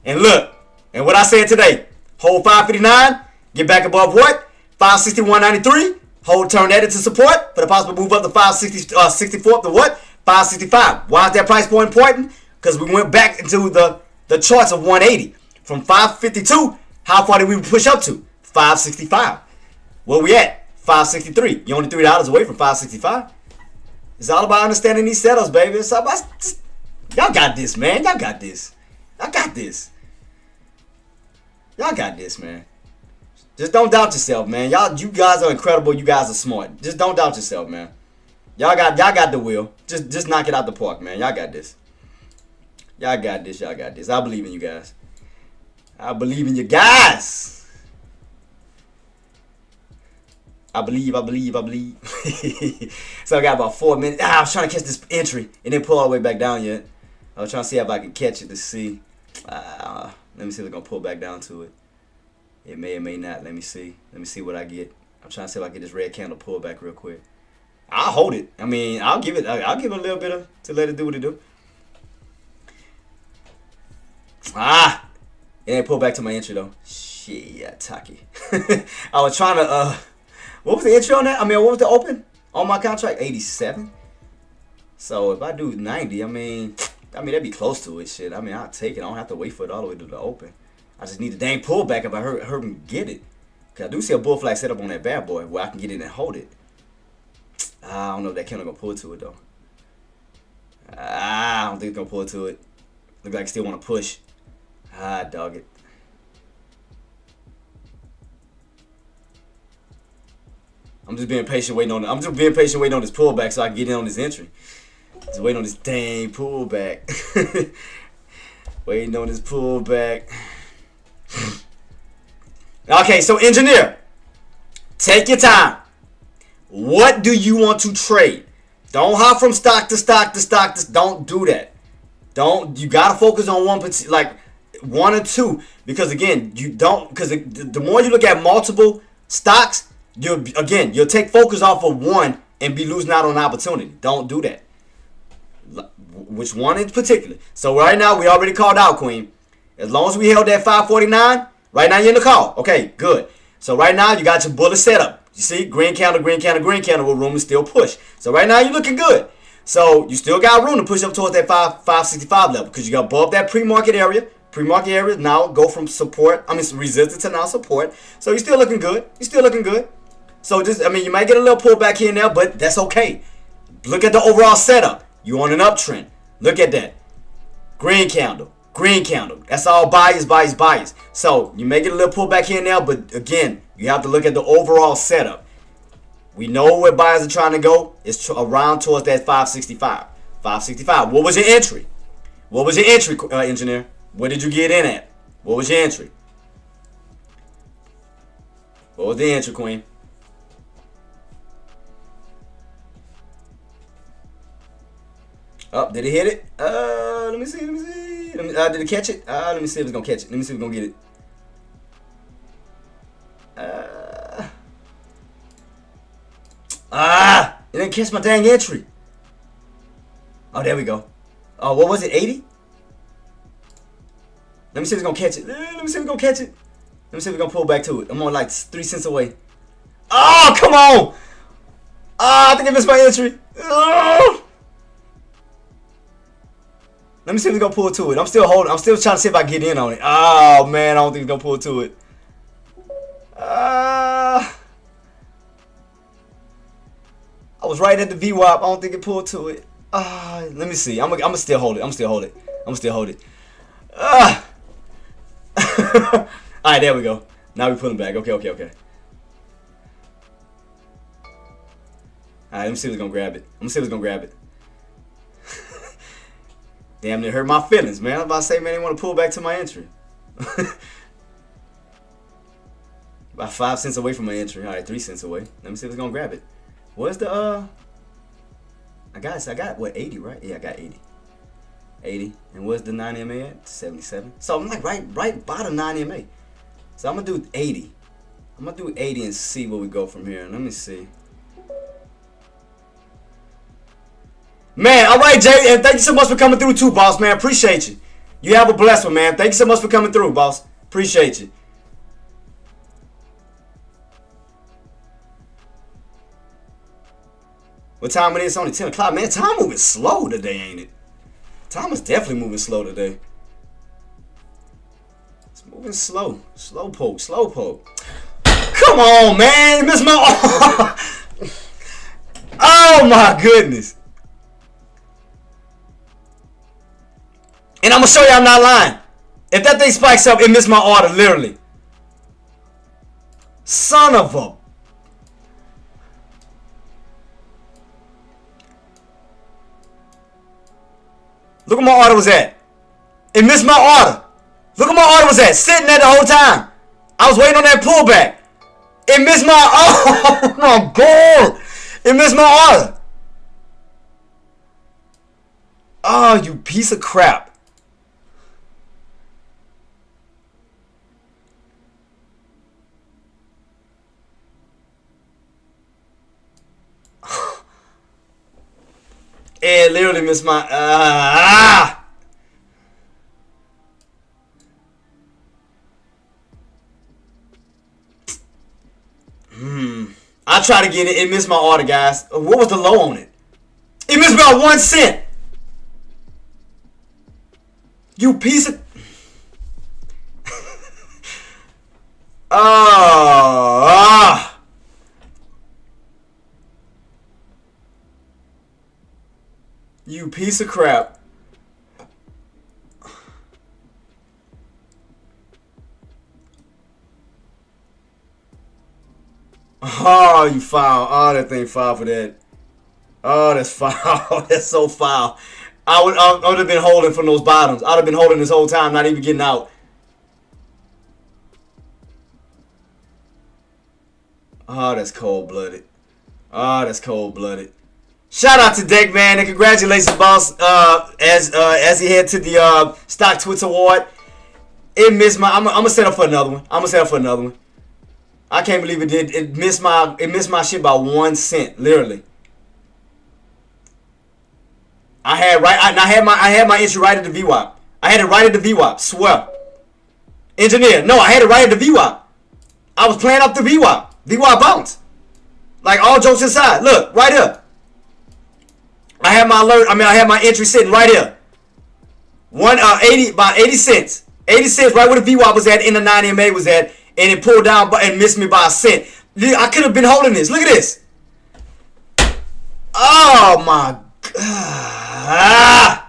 And look, and what I said today, hold 559, get back above what? 561.93, hold, turn that into support for the possible move up to 564 up to what? 565. Why is that price point important? Because we went back into the charts of 180. From 552, how far did we push up to? 565. Where we at? 563. You're only $3 away from 565. It's all about understanding these setups, baby. It's all about y'all got this, man. Y'all got this. Y'all got this. Y'all got this, man. Just don't doubt yourself, man. You guys are incredible. You guys are smart. Just don't doubt yourself, man. Y'all got the will. Just knock it out the park, man. Y'all got this. Y'all got this. Y'all got this. I believe in you guys. I believe in you guys. I believe. So I got about 4 minutes. I was trying to catch this entry and then pull all the way back down yet. I was trying to see if I can catch it to see. Let me see if it's going to pull back down to it. It may or may not. Let me see. Let me see what I get. I'm trying to see if I get this red candle pull back real quick. I'll hold it. I mean, I'll give it a little bit to let it do what it do. It ain't pull back to my entry though. Shit, Taki. I was trying to what was the entry on that? I mean, what was the open on my contract? 87. So if I do 90, I mean that'd be close to it. Shit. I mean, I'll take it. I don't have to wait for it all the way to the open. I just need the dang pullback if I heard him get it. Cause I do see a bull flag set up on that bad boy where I can get in and hold it. I don't know if that candle gonna pull it to it though. I don't think it's gonna pull it to it. Look like I still want to push. Dog it. I'm just being patient waiting on this pullback so I can get in on this entry. Just waiting on this dang pullback. Waiting on this pullback. Okay, so engineer, take your time. What do you want to trade? Don't hop from stock to stock to stock. Don't do that. You gotta focus on one or two, because again, the more you look at multiple stocks, you'll take focus off of one and be losing out on opportunity. Don't do that. Which one in particular? So right now we already called out, Queen. As long as we held that 549, right now you're in the call. Okay, good. So right now you got your bullet set up. You see, green candle with room to still push. So right now you're looking good. So you still got room to push up towards that 565 level, because you got above that pre-market area. Pre-market area now go from resistance to now support. So you're still looking good. So you might get a little pullback here and there, but that's okay. Look at the overall setup. You on an uptrend. Look at that. Green candle. That's all bias. So you may get a little pullback here and there, but again, you have to look at the overall setup. We know where buyers are trying to go. It's around towards that 565. 565. What was your entry? Engineer? What did you get in at? What was your entry? What was the entry, Queen? Oh, did it hit it? Let me see. Did it catch it? Let me see if it's gonna catch it. Let me see if we're gonna get it. It didn't catch my dang entry. Oh, there we go. Oh, what was it? 80? Let me see if it's gonna catch it. Let me see if it's gonna catch it. Let me see if it's gonna pull back to it. I'm on like 3 cents away. Oh, come on! Ah, I think I missed my entry. Oh. Let me see if it's gonna pull to it. I'm still holding. I'm still trying to see if I can get in on it. Oh man, I don't think it's gonna pull to it. I was right at the VWAP. I don't think it pulled to it. Let me see. I'm gonna still hold it. I'm still hold it. I'm still hold it. All right, there we go. Now we're pulling back. Okay. All right, let me see if it's gonna grab it. Damn, it hurt my feelings, man. I was about to say, man, they want to pull back to my entry. About 5 cents away from my entry. All right, 3 cents away. Let me see if it's gonna grab it. What's the I got what, 80, right? Yeah, I got 80. 80. And what's the 9 MA at? 77. So I'm like right by the 9 MA. So I'm gonna do 80. I'm gonna do 80 and see where we go from here. Let me see. Man, all right, Jay, and thank you so much for coming through too, boss, man. Appreciate you. You have a blessed one, man. Thank you so much for coming through, boss. Appreciate you. What time it is? It's only 10 o'clock. Man, time moving slow today, ain't it? Time is definitely moving slow today. It's moving slow. Slow poke. Come on, man. Miss my... Oh, my goodness. And I'm going to show you I'm not lying. If that thing spikes up, it missed my order, literally. Son of a... Look where my order was at. It missed my order. Look where my order was at. Sitting there the whole time. I was waiting on that pullback. It missed my... Oh, my God. It missed my order. Oh, you piece of crap. It literally missed my... I tried to get it. It missed my order, guys. What was the low on it? It missed by 1 cent. You piece of... You piece of crap. Oh, you foul. Oh, that thing foul for that. Oh, that's foul. That's so foul. I would have been holding from those bottoms. I'd have been holding this whole time, not even getting out. Oh, that's cold-blooded. Oh, that's cold-blooded. Shout out to Deck, man, and congratulations, boss. As he head to the Stock Twits Award, it missed my. I'm gonna set up for another one. I can't believe it did. It missed my shit by 1 cent, literally. I had my entry right at the VWAP. I had it right at the VWAP. Swear. Engineer, no, I had it right at the VWAP. I was playing up the VWAP. VWAP bounce. Like, all jokes aside, look right here. I had my alert. I had my entry sitting right here. 80 by 80 cents. 80 cents right where the VWAP was at, and the 9 MA was at, and it pulled down and missed me by a cent. I could have been holding this. Look at this. Oh my God.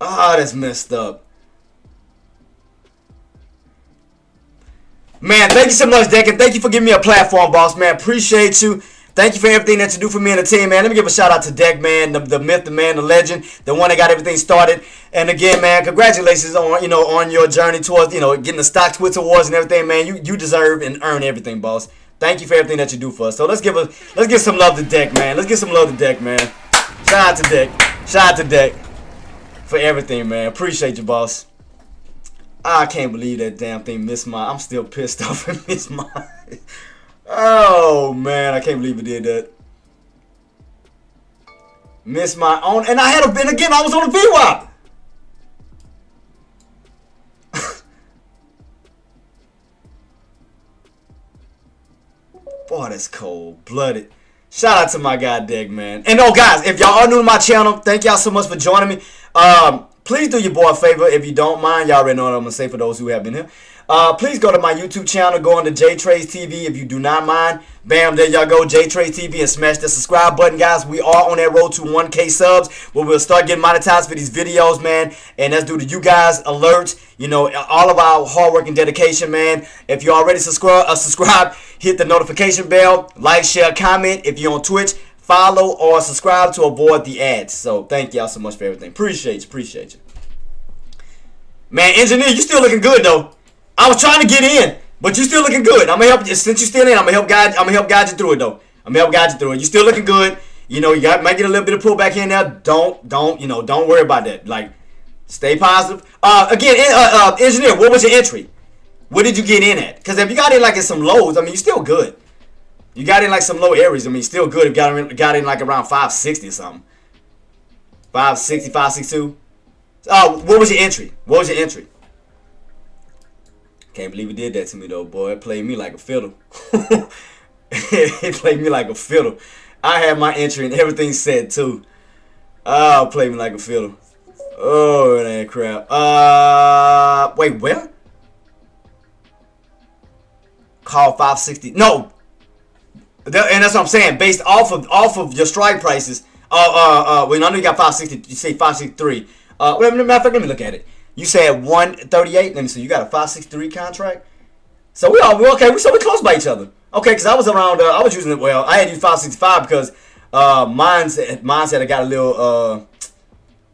Ah, that's messed up. Man, thank you so much, Deck, and thank you for giving me a platform, boss, man. Appreciate you. Thank you for everything that you do for me and the team, man. Let me give a shout out to Deck, man, the myth, the man, the legend, the one that got everything started. And again, man, congratulations on on your journey towards getting the Stock Twits Awards and everything, man. You deserve and earn everything, boss. Thank you for everything that you do for us. So let's give some love to Deck, man. Let's give some love to Deck, man. Shout out to Deck. Shout out to Deck for everything, man. Appreciate you, boss. I can't believe that damn thing missed my... I'm still pissed off and missed my... Oh, man. I can't believe it did that. Missed my own... And I had been again. I was on the VWAP. Boy, that's cold-blooded. Shout out to my guy, Dig, man. And oh, guys, if y'all are new to my channel, thank y'all so much for joining me. Please do your boy a favor. If you don't mind, y'all already know what I'm going to say for those who have been here. Please go to my YouTube channel. Go on to JTraedz TV if you do not mind. Bam, there y'all go, JTraedz TV, and smash the subscribe button, guys. We are on that road to 1K subs where we'll start getting monetized for these videos, man. And that's due to you guys, alerts, you know, all of our hard work and dedication, man. If you already subscribe, hit the notification bell, like, share, comment. If you're on Twitch, follow or subscribe to avoid the ads. So thank y'all so much for everything. Appreciate you. Man, engineer, you still looking good though. I was trying to get in, but you still looking good. I'm gonna help you. Since you still in, I'm gonna help guide you through it though. You still looking good. You know, might get a little bit of pullback here and there. Don't worry about that. Like, stay positive. Again, engineer, what was your entry? What did you get in at? Because if you got in like in some lows, I mean, you're still good. You got in like some low areas. I mean, still good. If you got in like around 560 or something. 560, 562. What was your entry? Can't believe he did that to me though, boy. It played me like a fiddle. It played me like a fiddle. I had my entry and everything set too. Oh, played me like a fiddle. Oh, that crap. Wait, where? Call 560. No. And that's what I'm saying. Based off of your strike prices. When I know you got 560, you say 563. Matter of fact, let me look at it. You said 138. Let me see. You got a 563 contract. So we okay. So we close by each other. Okay, because I was around. I was using it. Well, I had used 565 because mine said I got a little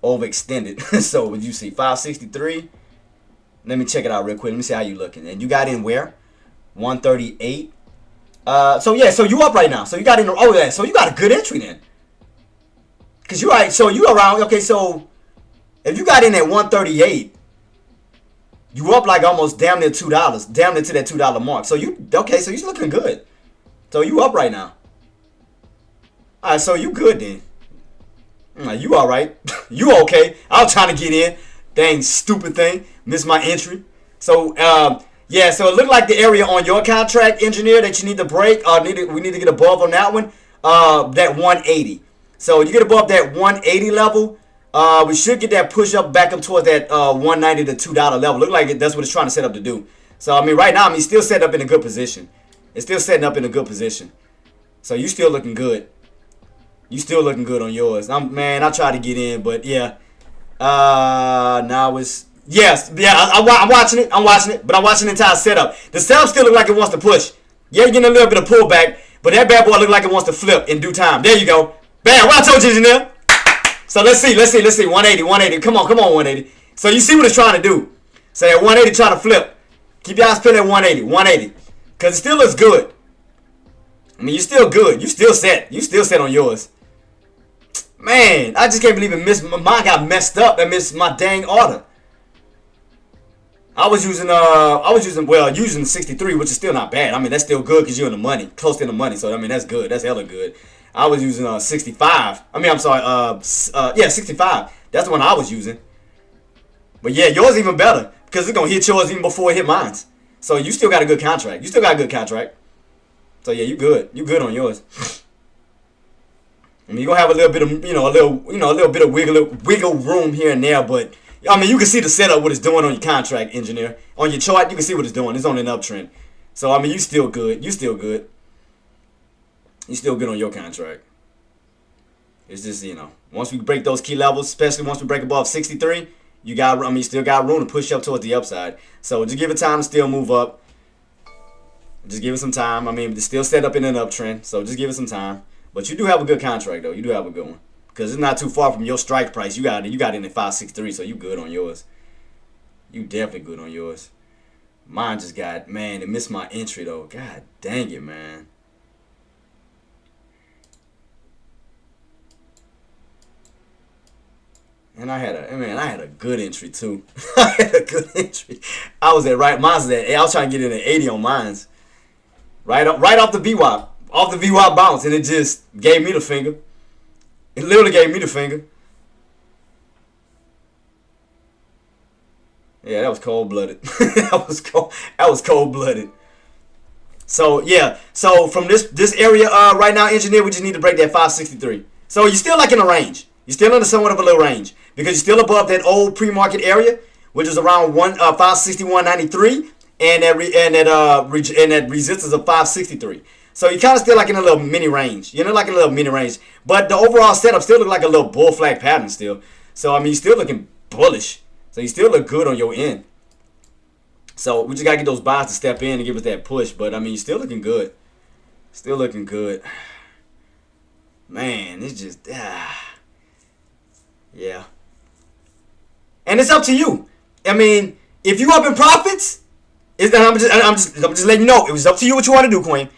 overextended. So would you see 563? Let me check it out real quick. Let me see how you looking. And you got in where? 138. So yeah. So you up right now. So you got in. Oh yeah. So you got a good entry then. Cause you right. So you around. Okay. So if you got in at 138, you up like almost damn near $2, damn near to that $2 mark. So you okay? So you looking good. So you up right now. All right, so you good then. You all right? You okay? I was trying to get in. Dang stupid thing, missed my entry. So yeah, so it looked like the area on your contract, engineer, that you need to break. We need to get above on that one. That 180. So you get above that 180 level. We should get that push up back up towards that 190 to $2 level. Look like that's what it's trying to set up to do. So I mean, right now, it's still set up in a good position. It's still setting up in a good position. So you still looking good. You still looking good on yours. I tried to get in, but yeah. Now it's I'm watching it. But I'm watching the entire setup. The setup still look like it wants to push. Yeah, you're getting a little bit of pullback, but that bad boy look like it wants to flip in due time. There you go. Bam! What I told you, engineer. So let's see. 180. Come on, 180. So you see what it's trying to do. So that 180 trying to flip. Keep your eyes peeled at 180. Because it still looks good. I mean, you're still good. You still set on yours. Man, I just can't believe it. Mine got messed up. I missed my dang order. I was using 63, which is still not bad. I mean, that's still good because you're in the money, close to the money. So I mean, that's good. That's hella good. I was using 65. I mean, I'm sorry. 65. That's the one I was using. But yeah, yours even better because it's gonna hit yours even before it hit mine. So you still got a good contract. So yeah, you good. You good on yours. I mean, you're gonna have a little bit of, a little bit of wiggle room here and there, but I mean, you can see the setup, what it's doing on your contract, engineer. On your chart, you can see what it's doing. It's on an uptrend. So I mean, you still good. You still good. You still good on your contract. It's just, once we break those key levels, especially once we break above 63, you still got room to push up towards the upside. So just give it time to still move up. Just give it some time. I mean, it's still set up in an uptrend, so just give it some time. But you do have a good contract, though. You do have a good one. Because it's not too far from your strike price. You got in at 563, so you good on yours. You definitely good on yours. Mine just got, man, it missed my entry, though. God dang it, man. And I had a good entry too. I had a good entry. I was trying to get in at 80 on mines. Right off the VWAP bounce, and it just gave me the finger. It literally gave me the finger. Yeah, that was cold-blooded. That was cold-blooded. So yeah, so from this area right now, engineer, we just need to break that 563. So you're still like in a range. You're still in a somewhat of a little range because you're still above that old pre-market area, which is around 561.93, and that resistance of 563. So you kind of still like in a little mini range. You're like in a little mini range, but the overall setup still look like a little bull flag pattern still. So I mean, you're still looking bullish. So you still look good on your end. So we just gotta get those buys to step in and give us that push. But I mean, you're still looking good. Still looking good. Man, it's just yeah. And it's up to you. I mean, if you up in profits, I'm just letting you know. It was up to you what you want to do, Queen.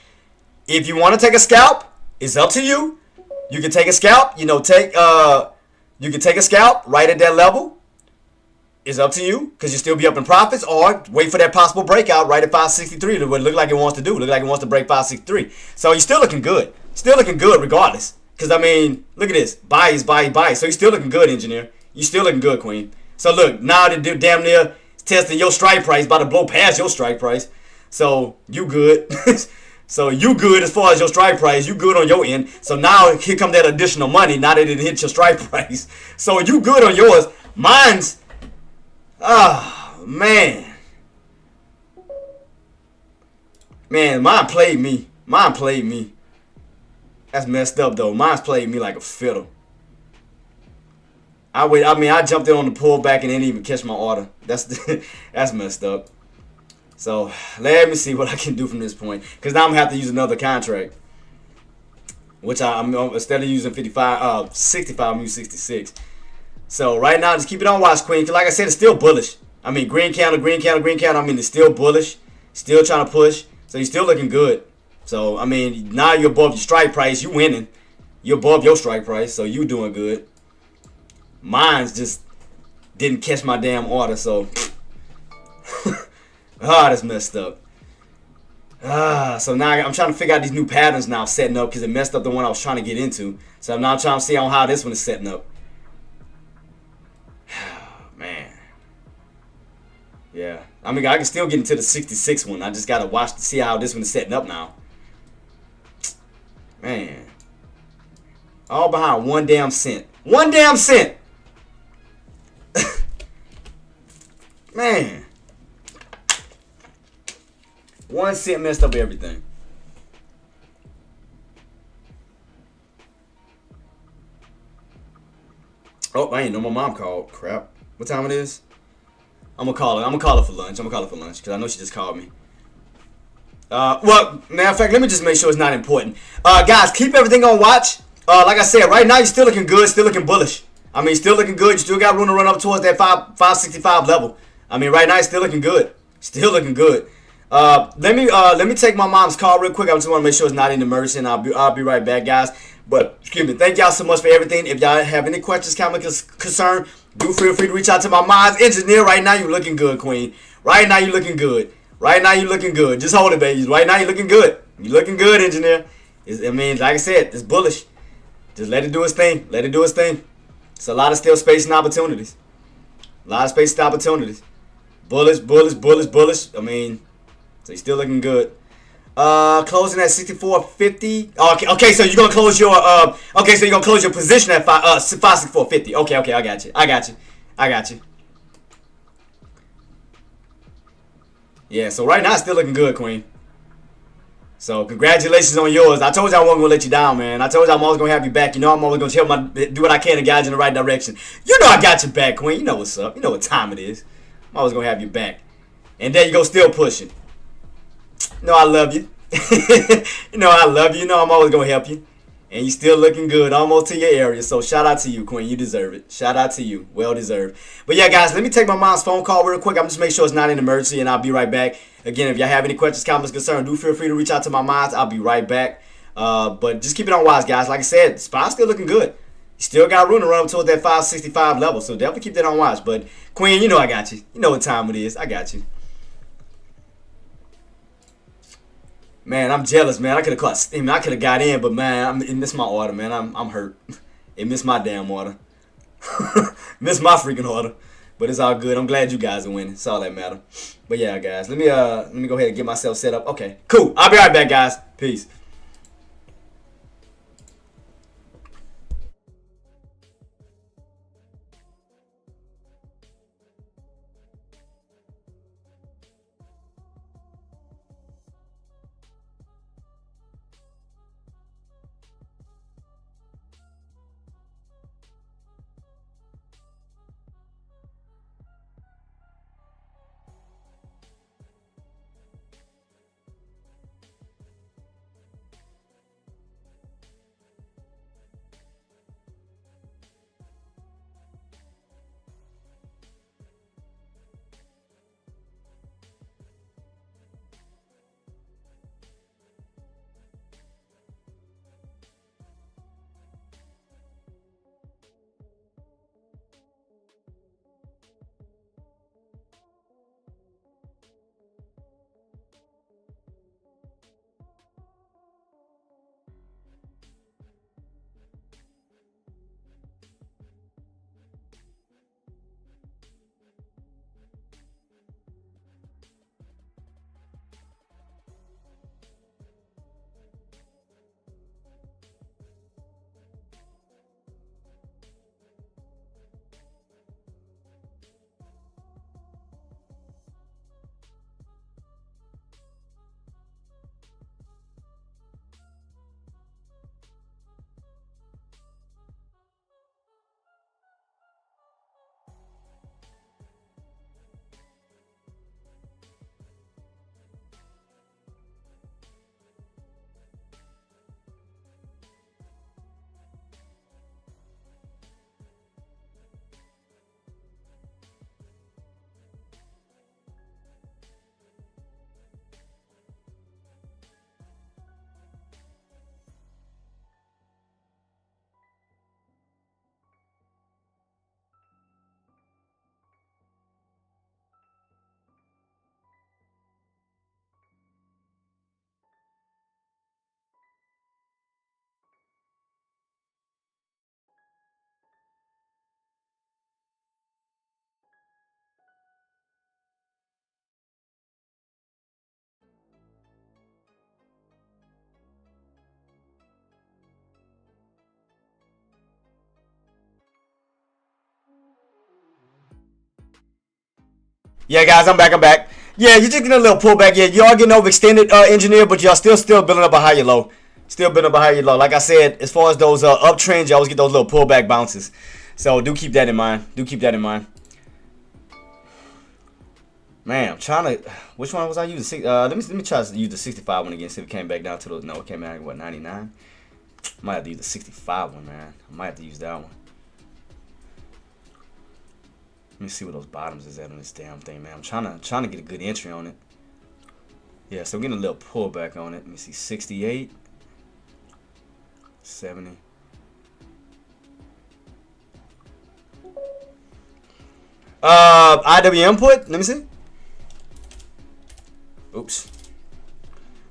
If you want to take a scalp, it's up to you. You can take a scalp. You can take a scalp right at that level. It's up to you because you still be up in profits, or wait for that possible breakout right at 563 to what it look like it wants to do. Look like it wants to break 563. So you're still looking good. Still looking good regardless. Because, I mean, look at this. Buy is buy, buy. So you're still looking good, engineer. You're still looking good, Queen. So look, now they do damn near testing your strike price, about to blow past your strike price. So you good. So you good as far as your strike price. You good on your end. So now here come that additional money now that it hit your strike price. So you good on yours. Mine's, man. Man, mine played me. Mine played me. That's messed up though. Mine's played me like a fiddle. I jumped in on the pullback and didn't even catch my order. That's messed up. So let me see what I can do from this point, because now I'm gonna have to use another contract, which I'm instead of using 65, I'm using 66. So right now, just keep it on watch, Queen. Because like I said, it's still bullish. I mean, green candle, green candle, green candle. I mean, it's still bullish, still trying to push. So you're still looking good. So I mean, now you're above your strike price. You winning. You're above your strike price, so you doing good. Mine's just didn't catch my damn order, so that's messed up. So now I'm trying to figure out these new patterns now setting up because it messed up the one I was trying to get into. So I'm now trying to see on how this one is setting up. Man. Yeah. I mean, I can still get into the 66 one. I just gotta watch to see how this one is setting up now. Man. All behind 1 damn cent. 1 damn cent! Man. 1 cent messed up everything. Oh, I ain't know my mom called. Crap. What time it is? I'm gonna call her. I'm gonna call her for lunch. Because I know she just called me. Well, matter of fact, let me just make sure it's not important. Guys, keep everything on watch. Like I said, right now you're still looking good, still looking bullish. I mean, still looking good. You still got room to run up towards that 565 level. I mean, right now it's still looking good. Still looking good. Let me take my mom's call real quick. I just want to make sure it's not an emergency, and I'll be right back, guys. But excuse me, thank y'all so much for everything. If y'all have any questions, comments, concern, do feel free to reach out to my mom's engineer. Right now you're looking good, Queen. Right now you're looking good. Right now you're looking good. Just hold it, baby. Right now you're looking good. You're looking good, engineer. I mean, like I said, it's bullish. Just let it do its thing. Let it do its thing. It's a lot of still space and opportunities. A lot of space and opportunities. Bullish, bullish, bullish, bullish. I mean, so you're still looking good. Closing at 64.50. Okay, so you're gonna close your so you're gonna close your position at 564.50. Okay, I got you. Yeah, so right now it's still looking good, Queen. So congratulations on yours. I told you I wasn't gonna let you down, man. I told you I'm always gonna have you back. You know I'm always gonna do what I can to guide you in the right direction. You know I got your back, Queen. You know what's up. You know what time it is. I'm always gonna have you back. And there you go, still pushing. You know I love you. You know I love you. You know I'm always gonna help you. And you still looking good, almost to your area. So shout out to you, Queen. You deserve it. Shout out to you. Well deserved. But yeah, guys, let me take my mom's phone call real quick. I'm just make sure it's not an emergency, and I'll be right back. Again, if y'all have any questions, comments, concerns, do feel free to reach out to my moms. I'll be right back. But just keep it on watch, guys. Like I said, the spot's still looking good. You still got room to run up towards that 565 level. So definitely keep that on watch. But Queen, you know I got you. You know what time it is. I got you. Man, I'm jealous, man. I could have got in, but man, it missed my order, man. I'm hurt. It missed my damn order. Missed my freaking order. But it's all good. I'm glad you guys are winning. It's all that matter. But yeah, guys, let me go ahead and get myself set up. Okay, cool. I'll be right back, guys. Peace. Yeah, guys, I'm back. Yeah, you're just getting a little pullback. Yeah, you are getting overextended, engineer, but y'all still building up a higher low. Still building up a higher low. Like I said, as far as those uptrends, you always get those little pullback bounces. So do keep that in mind. Man, I'm trying to. Which one was I using? Let me try to use the 65 one again. See if it came back down to those. No, it came back what 99. Might have to use the 65 one, man. I might have to use that one. Let me see what those bottoms is at on this damn thing, man. I'm trying to get a good entry on it. Yeah, so I'm getting a little pullback on it. Let me see, 68, 70. IW input. Let me see. Oops.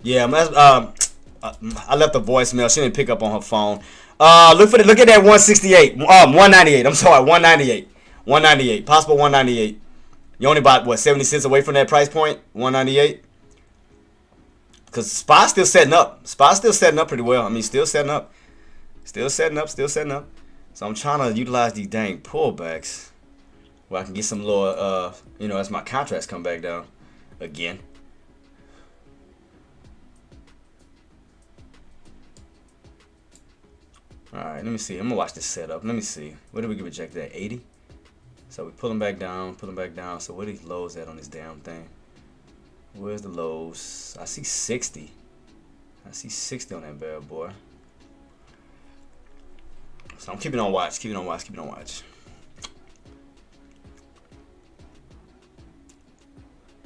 Yeah, I left a voicemail. She didn't pick up on her phone. Look at that 168. 198. I'm sorry, 198. 198. Possible 198. You only about what 70 cents away from that price point. 198. Cause SPY's still setting up. SPY's still setting up pretty well. I mean, still setting up. So I'm trying to utilize these dang pullbacks where I can get some lower. As my contracts come back down again. All right, let me see. I'm gonna watch this setup. Let me see. What did we get rejected at? 80. So we pull them back down. So where are these lows at on this damn thing? Where's the lows? I see 60. I see 60 on that bad boy. So I'm keeping on watch.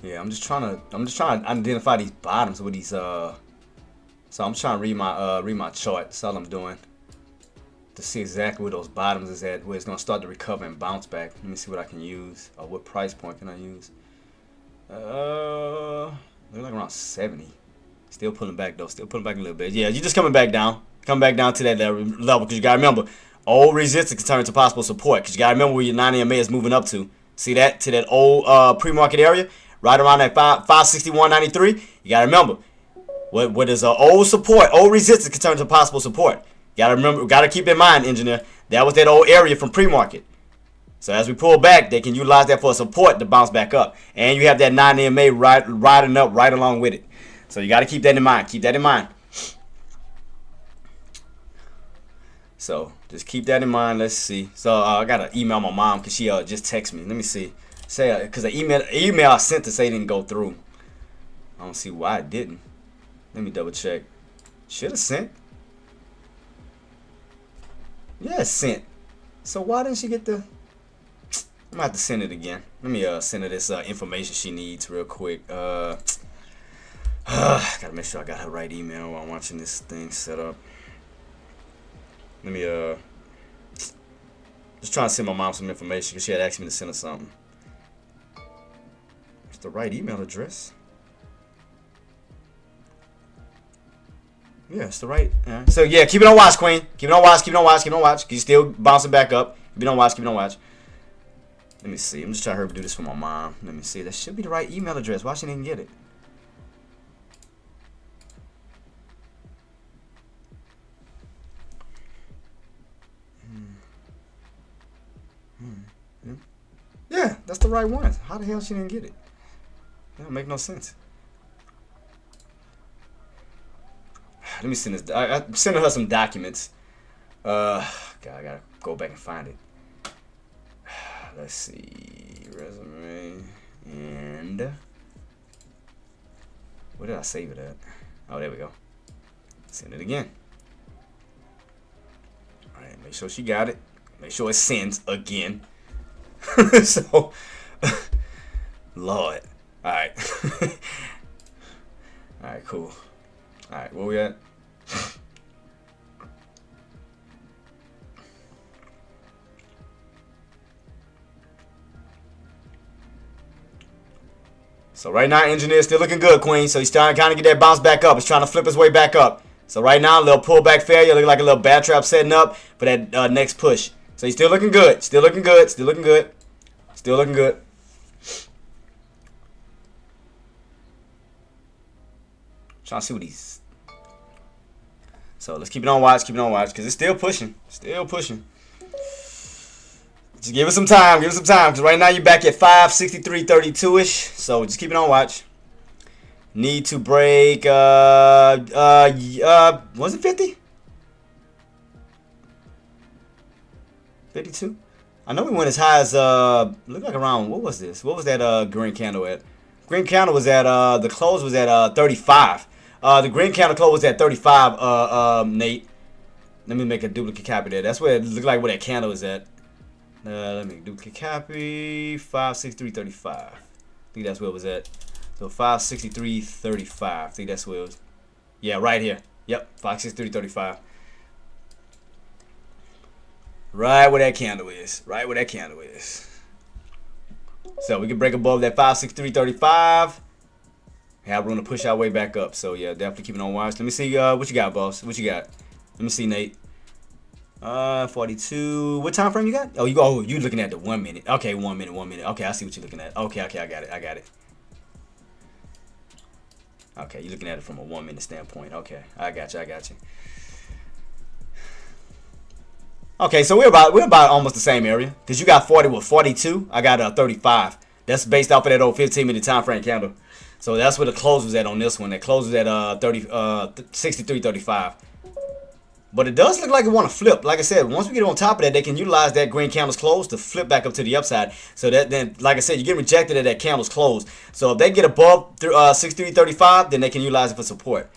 Yeah, I'm just trying to identify these bottoms with these so I'm trying to read my chart. That's all I'm doing. To see exactly where those bottoms is at, where it's gonna start to recover and bounce back. Let me see what I can use. Or what price point can I use? Look like around 70. Still pulling back though. Still pulling back a little bit. Yeah, you're just coming back down. Come back down to that level because you gotta remember, old resistance can turn into possible support. Because you gotta remember where your 9 EMA is moving up to. See that? To that old pre-market area, right around that 561.93. You gotta remember, what is an old support, old resistance can turn to possible support. Gotta remember, gotta keep in mind, engineer, that was that old area from pre-market. So as we pull back, they can utilize that for support to bounce back up. And you have that 9 EMA riding up right along with it. So you got to keep that in mind. Keep that in mind. So just keep that in mind. Let's see. So I got to email my mom because she just texted me. Let me see. Say because the email I sent to say it didn't go through. I don't see why it didn't. Let me double check. Should have sent. Yeah, it sent. So why didn't she get the... I'm gonna have to send it again. Let me send her this information she needs real quick. Gotta make sure I got her right email while I'm watching this thing set up. Let me just trying to send my mom some information because she had asked me to send her something. It's the right email address. Yeah, it's the right. So yeah, keep it on watch, Queen. Keep it on watch. Keep it on watch. Keep it on watch. Cause you're still bouncing back up. Keep it on watch. Keep it on watch. Let me see. I'm just trying to do this for my mom. Let me see. That should be the right email address. Why she didn't get it? Yeah, that's the right one. How the hell she didn't get it? That don't make no sense. Let me send this. I'm sending her some documents. God, I gotta go back and find it. Let's see, resume, and where did I save it at? Oh, there we go. Send it again. All right, make sure she got it. Make sure it sends again. So, Lord. All right. All right, cool. All right, where we at? So right now, engineer still looking good, Queen. So he's trying to kind of get that bounce back up. He's trying to flip his way back up. So right now, a little pullback failure. Look like a little bad trap setting up for that next push. So he's still looking good. Still looking good. Still looking good. Still looking good. Trying to see what he's... So let's keep it on watch. Keep it on watch. Because it's still pushing. Still pushing. Just give it some time. Give it some time. Because right now you're back at 563.32-ish. So just keep it on watch. Need to break... was it 50? 52? I know we went as high as... look like around... What was this? What was that green candle at? Green candle was at... the close was at 35. The green candle close was at 35, Nate. Let me make a duplicate copy there. That's where it looked like where that candle is at. Let me duplicate copy. 563.35. I think that's where it was at. So 563.35. I think that's where it was. Yeah, right here. Yep, 563.35. Right where that candle is. Right where that candle is. So we can break above that 563.35. Have room to push our way back up. So yeah, definitely keep it on watch. Let me see what you got, boss. What you got? Let me see, Nate. 42. What time frame you got? Oh, you looking at the 1 minute. Okay, 1 minute, 1 minute. Okay, I see what you're looking at. Okay, I got it. I got it. Okay, you're looking at it from a 1 minute standpoint. Okay, I got you. I got you. Okay, so we're about almost the same area. Cause you got 42. I got 35. That's based off of that old 15-minute time frame candle. So that's where the close was at on this one. That close was at 63.35. But it does look like it want to flip. Like I said, once we get on top of that, they can utilize that green candle's close to flip back up to the upside. So that then, like I said, you get rejected at that candle's close. So if they get above 63.35, then they can utilize it for support.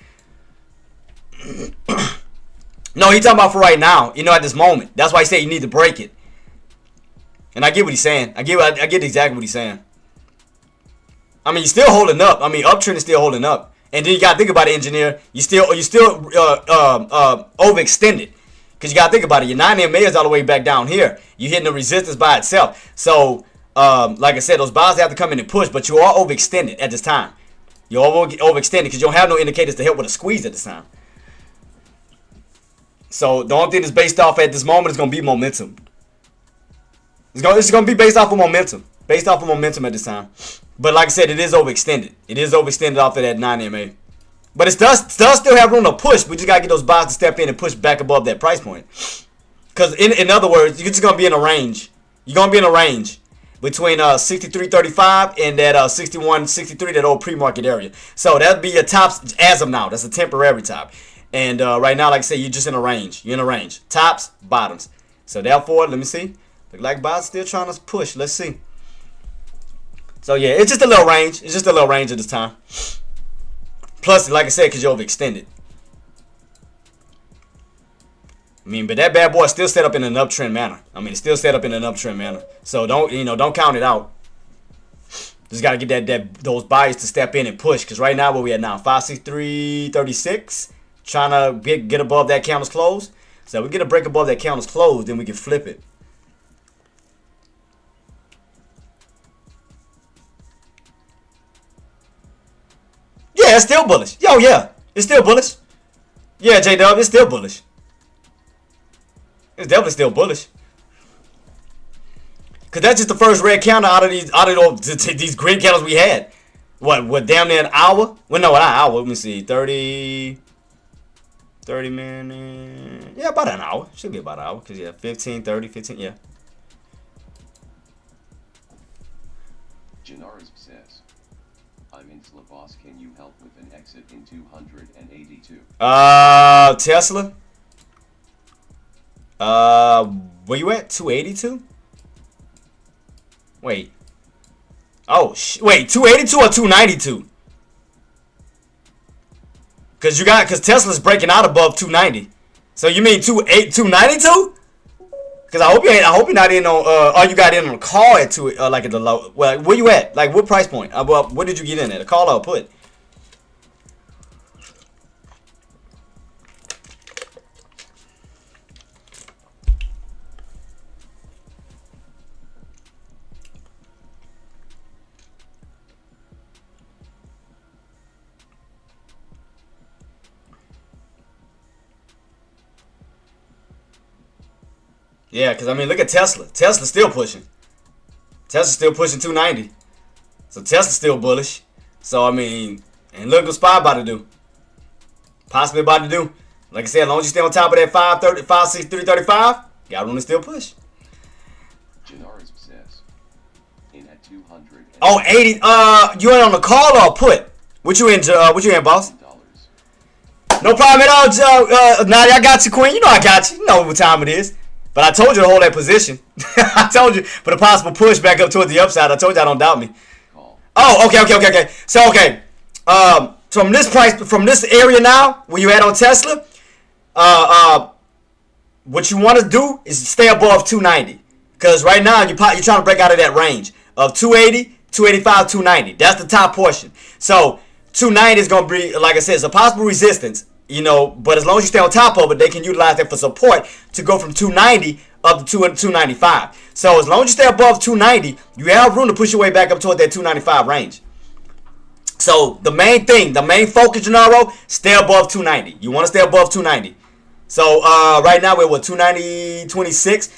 No, he's talking about for right now. You know, at this moment. That's why he said you need to break it. And I get what he's saying. I get exactly what he's saying. I mean, you're still holding up. I mean, uptrend is still holding up. And then you gotta think about it, engineer. You still overextended, because you gotta think about it. Your 9 MA is all the way back down here. You're hitting the resistance by itself. So, like I said, those buyers have to come in and push, but you are overextended at this time. You're overextended because you don't have no indicators to help with a squeeze at this time. So the only thing that's based off at this moment is gonna be momentum. It's gonna be based off of momentum. based off of momentum at this time. But like I said, it is overextended. It is overextended off of that 9 MA. But it does still have room to push. We just got to get those buys to step in and push back above that price point. Because in other words, you're just going to be in a range. You're going to be in a range between 63.35 and that 61.63, that old pre-market area. So that'll be your tops as of now. That's a temporary top. And right now, like I said, you're just in a range. You're in a range. Tops, bottoms. So therefore, let me see. Look like buys still trying to push. Let's see. So yeah, it's just a little range. It's just a little range at this time. Plus, like I said, because you're overextended. I mean, but that bad boy is still set up in an uptrend manner. I mean, it's still set up in an uptrend manner. So don't count it out. Just gotta get those buyers to step in and push. Because right now, where we at now, 563.36, trying to get above that candle's close. So if we get a break above that candle's close, then we can flip it. Yeah, it's still bullish. Yo, yeah, it's still bullish. Yeah, J-Dub, it's still bullish. It's definitely still bullish. Cause that's just the first red candle out of these green candles we had. What damn near an hour? Well, no, not an hour. Let me see, 30 minutes. Yeah, about an hour. Should be about an hour. Cause yeah, 15, 30, 15. Yeah. Janaris says, I'm in boss. Can you help with an exit in 282? Tesla. Where you at? 282? Wait. Oh, wait, 282 or 292? Cause Tesla's breaking out above 290. So you mean 292? Cause I hope you're not in on or you got in on a call at like at the low. Well, where you at? Like what price point? Well, what did you get in at? A call or a put? Yeah, because, I mean, look at Tesla. Tesla's still pushing. Tesla's still pushing 290. So Tesla's still bullish. So, I mean, and look what SPY about to do. Possibly about to do. Like I said, as long as you stay on top of that 563.35, got room to still push. Janaris says, in at 200. Oh, 80. You ain't on the call or put? What you in, boss? No problem at all, Joe. Nadia, I got you, Queen. You know I got you. You know what time it is. But I told you to hold that position. I told you for the possible push back up toward the upside. I told you I don't doubt me. Oh, okay. So, okay. From this area now, where you at on Tesla, what you want to do is stay above 290. Because right now, you're trying to break out of that range of 280, 285, 290. That's the top portion. So, 290 is going to be, like I said, it's a possible resistance. You know, but as long as you stay on top of it, they can utilize that for support to go from 290 up to 295. So as long as you stay above 290, you have room to push your way back up toward that 295 range. So the main focus, Gennaro, stay above 290. You want to stay above 290. So right now we're what, 290.26.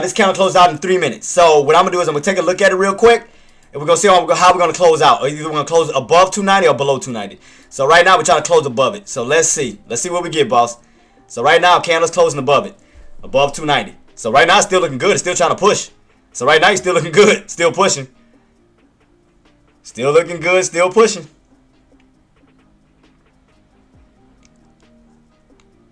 This candle closed out in 3 minutes. So what I'm gonna do is I'm gonna take a look at it real quick. And we're going to see how we're going to close out. Either we're going to close above 290 or below 290. So right now, we're trying to close above it. So let's see. Let's see what we get, boss. So right now, candle's closing above it. Above 290. So right now, it's still looking good. It's still trying to push. So right now, you're still looking good. Still pushing. Still looking good. Still pushing.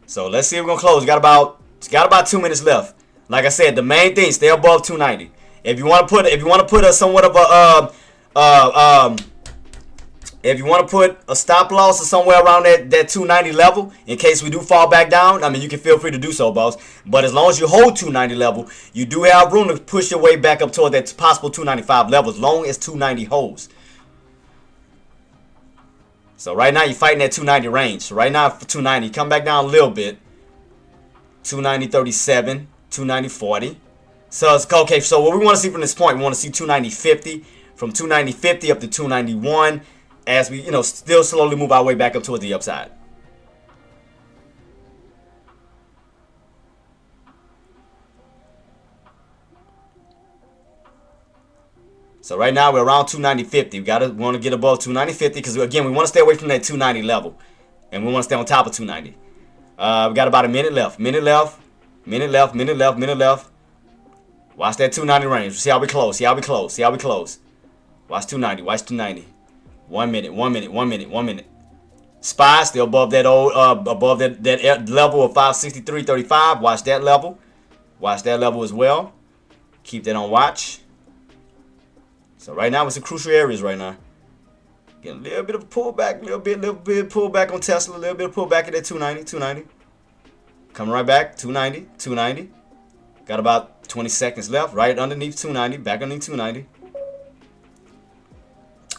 So let's see if we're going to close. It's got about 2 minutes left. Like I said, the main thing, stay above 290. If you want to put a somewhat of a if you want to put a stop loss or somewhere around that 290 level in case we do fall back down, I mean you can feel free to do so, boss. But as long as you hold 290 level, you do have room to push your way back up toward that possible 295 level as long as 290 holds. So right now you're fighting that 290 range. So right now for 290, come back down a little bit. 290.37, 290.40. So it's okay. So what we want to see from this point, we want to see 290.50, from 290.50 up to 291, as we still slowly move our way back up towards the upside. So right now we're around 290.50. We want to get above 290.50 because again we want to stay away from that 290 level, and we want to stay on top of 290. We got about a minute left. Minute left. Minute left. Minute left. Minute left. Watch that 290 range. See how we close. See how we close. See how we close. Watch 290. Watch 290. 1 minute. 1 minute. 1 minute. 1 minute. SPY still above that old above that level of 563.35. Watch that level. Watch that level as well. Keep that on watch. So right now it's in crucial areas right now. Getting a little bit of a pullback, little bit pullback on Tesla, a little bit of pullback at that 290. Coming right back, 290. Got about 20 seconds left, right underneath 290, back underneath 290.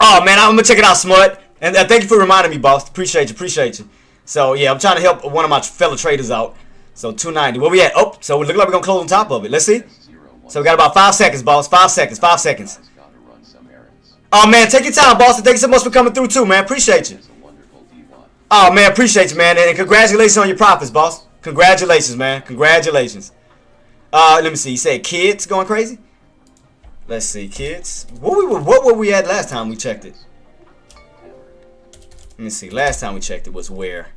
Oh man, I'm gonna check it out, Smut. And thank you for reminding me, boss. Appreciate you. So yeah, I'm trying to help one of my fellow traders out. So 290. Where we at? Oh, so it look like we're gonna close on top of it. Let's see. So we got about 5 seconds, boss. 5 seconds. 5 seconds. Oh man, take your time, boss. Thank you so much for coming through too, man. Appreciate you. Oh man, appreciate you, man. And congratulations on your profits, boss. Congratulations, man. Congratulations. Let me see. You said kids going crazy? Let's see, kids. What were we at last time we checked it? Let me see. Last time we checked it was where?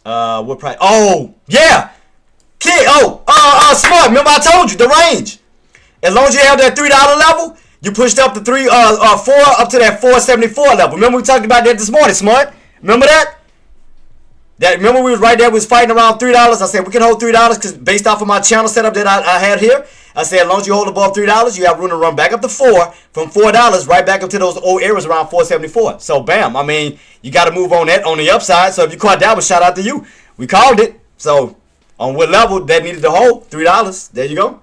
What price? Oh, yeah. Kid. Smart. Remember I told you the range. As long as you have that $3 level, you pushed up to 4 up to that 474 level. Remember we talked about that this morning, Smart? Remember that? Remember we was right there, we was fighting around $3. I said we can hold $3 because based off of my channel setup that I had here, I said as long as you hold above $3, you have room to run back up to 4, from $4 right back up to those old areas around 474. So bam, I mean, you got to move on that on the upside. So if you caught that one, shout out to you. We called it. So on what level that needed to hold? $3. There you go.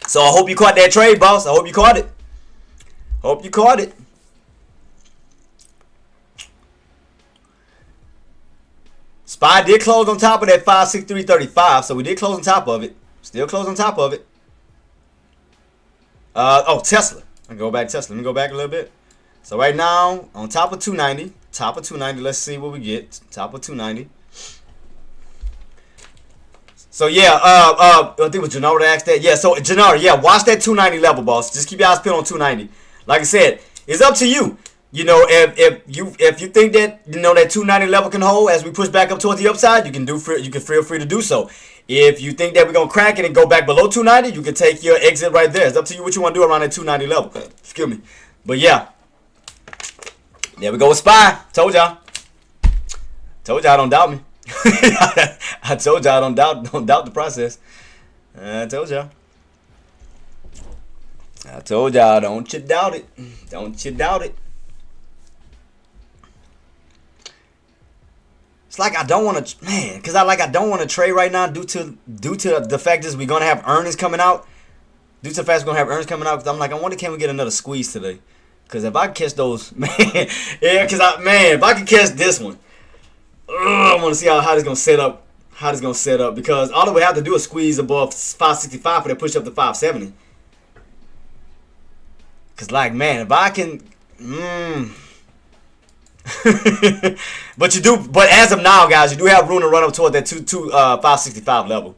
So I hope you caught that trade, boss. I hope you caught it. Hope you caught it. SPY did close on top of that 563.35, so we did close on top of it. Still close on top of it. Tesla. I go back to Tesla. Let me go back a little bit. So right now, on top of 290. Top of 290. Let's see what we get. Top of 290. So yeah, I think it was Gennaro that asked that. Yeah, so Gennaro, yeah, watch that 290 level, boss. Just keep your eyes peeled on 290. Like I said, it's up to you. You know, if you think that that 290 level can hold as we push back up towards the upside, you can feel free to do so. If you think that we're gonna crack it and go back below 290, you can take your exit right there. It's up to you what you want to do around that 290 level. Excuse me. But yeah, there we go with SPY. Told y'all. Don't doubt me. I told y'all don't doubt the process. I told y'all. Don't you doubt it. Don't you doubt it. It's like I don't want to, man, because I don't want to trade right now due to the fact that we're gonna have earnings coming out. Due to the fact we're gonna have earnings coming out, because I'm like, I wonder can we get another squeeze today? Because if I catch those, man, yeah, if I can catch this one, I want to see how this gonna set up. How this gonna set up, because all we have to do is squeeze above 565 for that push up to 570. Cause like, man, if I can, but as of now, guys, you do have room to run up toward that 565 level.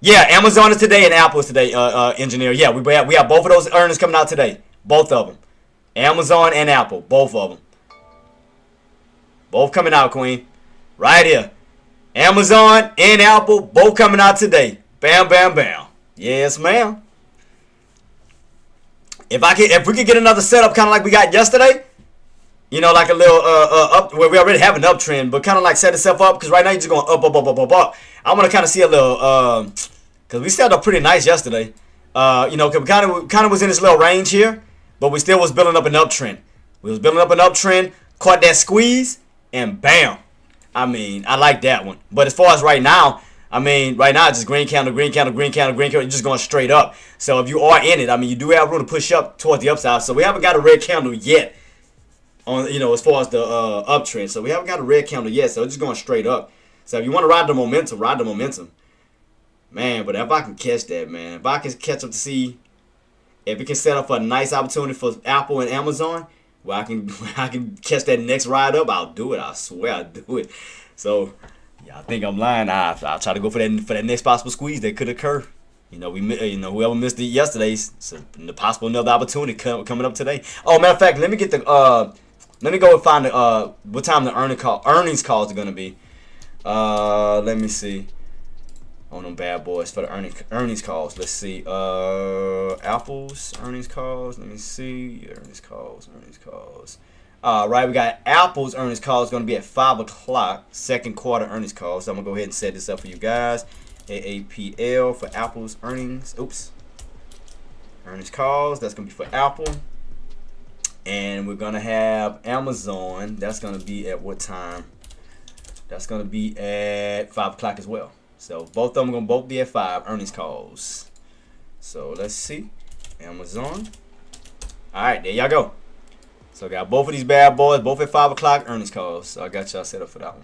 Yeah, Amazon is today and Apple is today. Engineer, yeah, we have both of those earnings coming out today, both of them, Amazon and Apple, both of them, both coming out, Queen, right here. Amazon and Apple both coming out today. Bam, bam, bam. Yes, ma'am. If we could get another setup kind of like we got yesterday, like a little up where we already have an uptrend, but kind of like set itself up, because right now you're just going up. I want to kind of see a little because we set up pretty nice yesterday. Cause we kind of was in this little range here, but we still was building up an uptrend. We was building up an uptrend, caught that squeeze, and bam. I mean, I like that one. But as far as right now, it's just green candle. You're just going straight up. So if you are in it, you do have room to push up towards the upside. So we haven't got a red candle yet on, as far as the uptrend. So we haven't got a red candle yet. So it's just going straight up. So if you want to ride the momentum. Man, but if I can catch that, man. If I can catch up to see if it can set up a nice opportunity for Apple and Amazon, where I can catch that next ride up, I'll do it. I swear I'll do it. So, yeah, I think I'm lying. I'll try to go for that next possible squeeze that could occur. whoever missed it yesterday, so the possible another opportunity coming up today. Oh, matter of fact, let me get the let me go and find the what time the earnings calls are gonna be. Let me see. On them bad boys for the earnings calls. Let's see. Apple's earnings calls. Let me see. Earnings calls. Right, we got Apple's earnings calls going to be at 5 o'clock. Second quarter earnings calls. So I'm going to go ahead and set this up for you guys. AAPL for Apple's earnings. Oops. Earnings calls. That's going to be for Apple. And we're going to have Amazon. That's going to be at what time? That's going to be at 5 o'clock as well. So both of them are going to both be at 5 earnings calls. So let's see. Amazon. All right, there y'all go. So I got both of these bad boys, both at 5 o'clock earnings calls. So I got y'all set up for that one.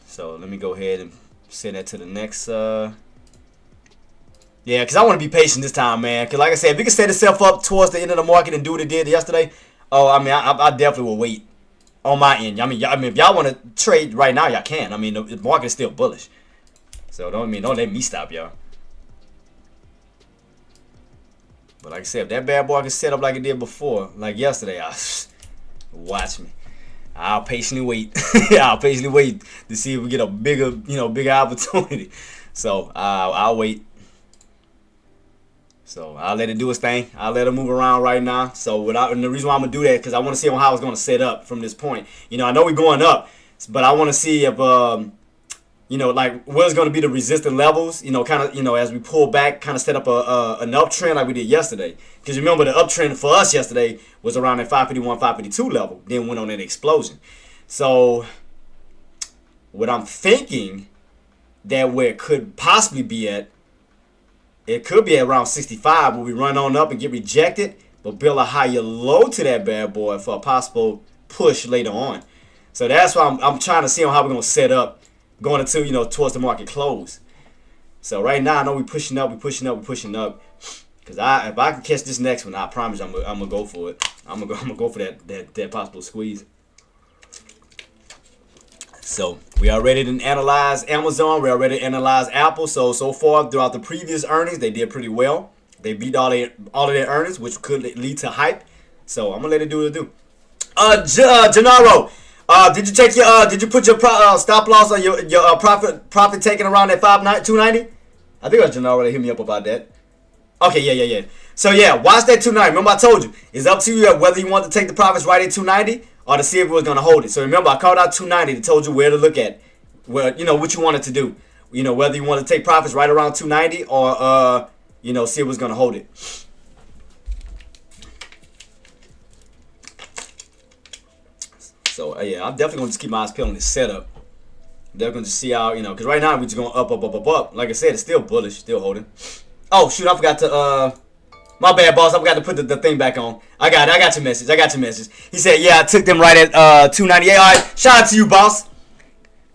So let me go ahead and send that to the next. Yeah, because I want to be patient this time, man. Because like I said, if we can set itself up towards the end of the market and do what it did yesterday, oh, I mean, I definitely will wait. On my end, I mean, if y'all want to trade right now, y'all can. I mean, the market is still bullish, so don't let me stop y'all. But like I said, if that bad boy can set up like it did before, like yesterday, watch me. I'll patiently wait. I'll patiently wait to see if we get a bigger opportunity. So I'll wait. So I'll let it do its thing. I'll let it move around right now. So and the reason why I'm gonna do that because I want to see how it's gonna set up from this point. I know we're going up, but I want to see if like where's gonna be the resistance levels. Kind of as we pull back, kind of set up an uptrend like we did yesterday. Because remember the uptrend for us yesterday was around that 551, 552 level. Then went on an explosion. So what I'm thinking that where it could possibly be at. It could be around 65 where we run on up and get rejected, but build a higher low to that bad boy for a possible push later on. So that's why I'm trying to see how we're going to set up going into, towards the market close. So right now, I know we're pushing up. Because if I can catch this next one, I promise I'm going to go for it. I'm gonna go for that possible squeeze. So we are ready to analyze Amazon. We are ready to analyze Apple. So far throughout the previous earnings, they did pretty well. They beat all of their earnings, which could lead to hype. So I'm gonna let it do what it do. Gennaro, did you put your stop loss on your profit taken around at 290? I think Gennaro hit me up about that. Okay, yeah. So yeah, watch that 290. Remember I told you it's up to you whether you want to take the profits right at 290. Or to see if it was going to hold it. So remember, I called out 290 and told you where to look at. What you wanted to do. Whether you want to take profits right around 290 or, see if it was going to hold it. So, yeah, I'm definitely going to just keep my eyes peeled on this setup. I'm definitely going to see how, because right now we're just going up. Like I said, it's still bullish, still holding. Oh, shoot, I forgot to, my bad, boss. I forgot to put the thing back on. I got your message. He said, yeah, I took them right at 298. All right, shout out to you, boss.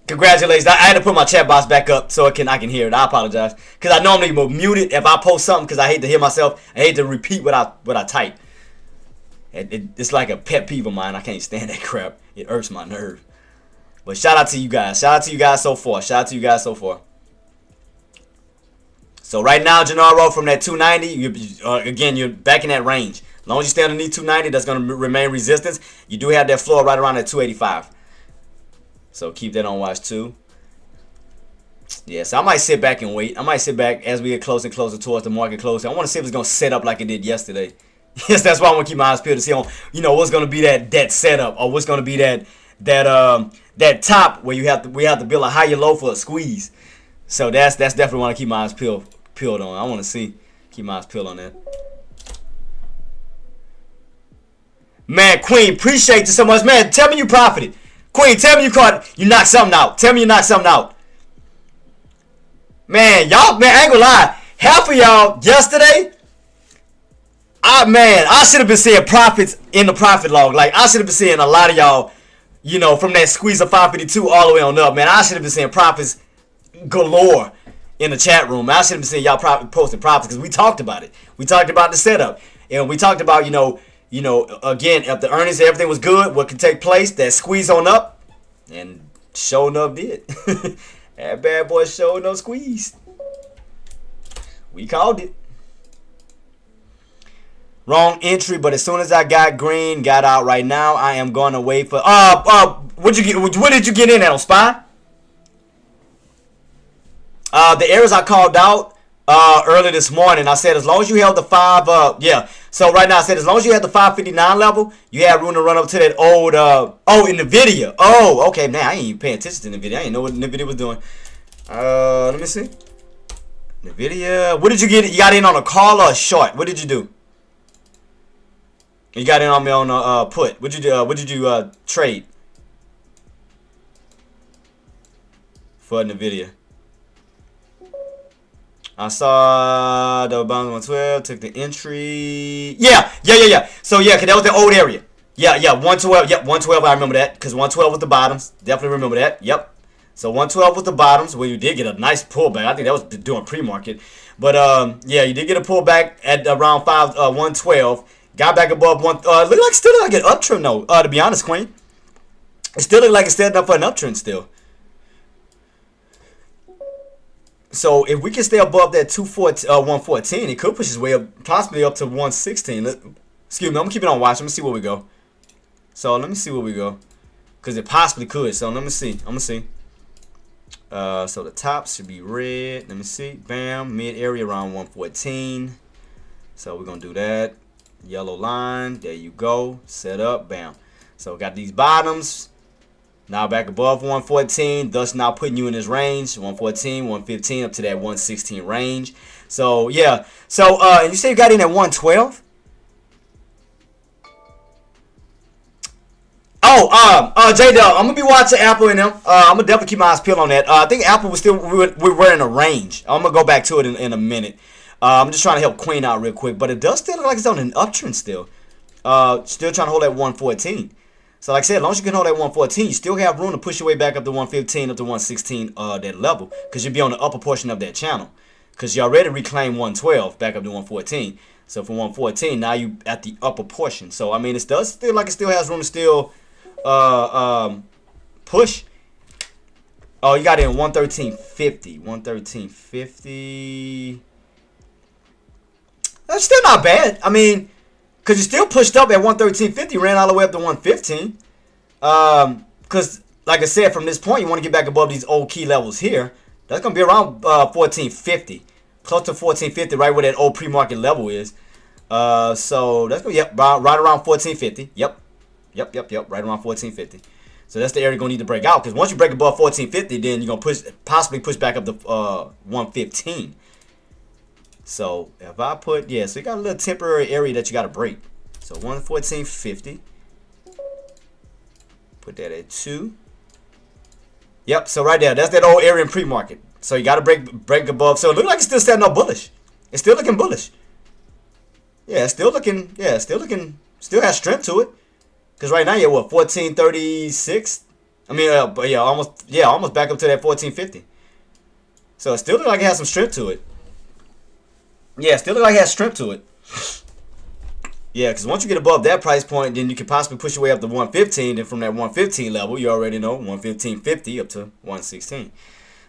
Congratulations. I had to put my chat box back up so I can hear it. I apologize. Because I normally will mute it if I post something because I hate to hear myself. I hate to repeat what I type. It's like a pet peeve of mine. I can't stand that crap. It irks my nerve. But shout out to you guys. So far. So right now, Gennaro, from that 290, again, you're back in that range. As long as you stay underneath 290, that's going to remain resistance. You do have that floor right around at 285. So keep that on watch too. Yeah, so I might sit back and wait. I might sit back as we get closer and closer towards the market closing. I want to see if it's going to set up like it did yesterday. Yes, that's why I want to keep my eyes peeled to see what's going to be that setup or what's going to be that top where we have to build a higher low for a squeeze. So that's definitely want to keep my eyes peeled on. I want to keep my eyes peeled on that. Man, Queen, appreciate you so much. Man, tell me you profited. Queen, tell me you knocked something out. Tell me you knocked something out. Man, y'all, man, I ain't gonna lie. Half of y'all yesterday, I should have been seeing profits in the profit log. Like, I should have been seeing a lot of y'all, from that squeeze of 552 all the way on up. Man, I should have been seeing profits galore in the chat room. I should have been seeing y'all posting profits because we talked about it. We talked about the setup. And we talked about, again, if the earnings, everything was good, what could take place, that squeeze on up. And showing up did. That bad boy showing up squeezed. We called it. Wrong entry, but as soon as I got green, got out right now, I am going to wait for... what did you get in at on SPY? The areas I called out early this morning, I said as long as you held the 5... So right now I said as long as you had the 559 level, you had room to run up to that old... in NVIDIA. Oh, okay. Man, I ain't even paying attention to NVIDIA. I didn't know what NVIDIA was doing. Let me see. NVIDIA. What did you get? You got in on a call or a short? What did you do? You got in on me on a put. What'd you do? What'd you do? Trade for NVIDIA. I saw the bounce 112. Took the entry. Yeah. So yeah, cause that was the old area. Yeah. 112. Yep, 112. I remember that because 112 was the bottoms. Definitely remember that. Yep. So 112 was the bottoms where you did get a nice pullback. I think that was doing pre-market, but yeah, you did get a pullback at around 112. Got back above one. Still look like an uptrend though. To be honest, Queen, it still look like it's setting up for an uptrend still. So if we can stay above that 114, it could push its way up, possibly up to 116. Excuse me, I'm gonna keep it on watch. Let me see where we go. So let me see where we go, cause it possibly could. So let me see. I'm gonna see. So the top should be red. Let me see. Bam, mid area around 114. So we're gonna do that. Yellow line, there you go, set up, bam. So got these bottoms now back above 114, thus now putting you in this range 114, 115 up to that 116 range. So yeah, so and you say you got in at 112. J-Dub, I'm gonna be watching Apple and them. I'm gonna definitely keep my eyes peeled on that. I think Apple was still we were in a range. I'm gonna go back to it in a minute. I'm just trying to help Queen out real quick, but it does still look like it's on an uptrend still. Still trying to hold at 114. So like I said, as long as you can hold at 114, you still have room to push your way back up to 115, up to 116, that level, because you'll be on the upper portion of that channel. Because you already reclaimed 112 back up to 114. So from 114, now you at the upper portion. So I mean, it does feel like it still has room to still push. Oh, you got it in 113.50. 113.50. That's still not bad. I mean, because you still pushed up at 113.50, ran all the way up to 115. Because, like I said, from this point, you want to get back above these old key levels here. That's going to be around 14.50. Close to 14.50, right where that old pre-market level is. So, that's going to be right around 14.50. Yep, right around 14.50. So, that's the area you're going to need to break out. Because once you break above 14.50, then you're going to possibly push back up to 115. So if I put, so you got a little temporary area that you got to break. So 114.50. Put that at 2. Yep, so right there, that's that old area in pre-market. So you got to break above. So it looks like it's still standing up bullish. It's still looking bullish. Yeah, it's still looking, still has strength to it. Because right now you're what, 1436? I mean, almost back up to that 1450. So it still looks like it has some strength to it. Yeah, still look like it has strength to it. Yeah, because once you get above that price point, then you can possibly push your way up to 115. Then from that 115 level, you already know 115.50 up to 116.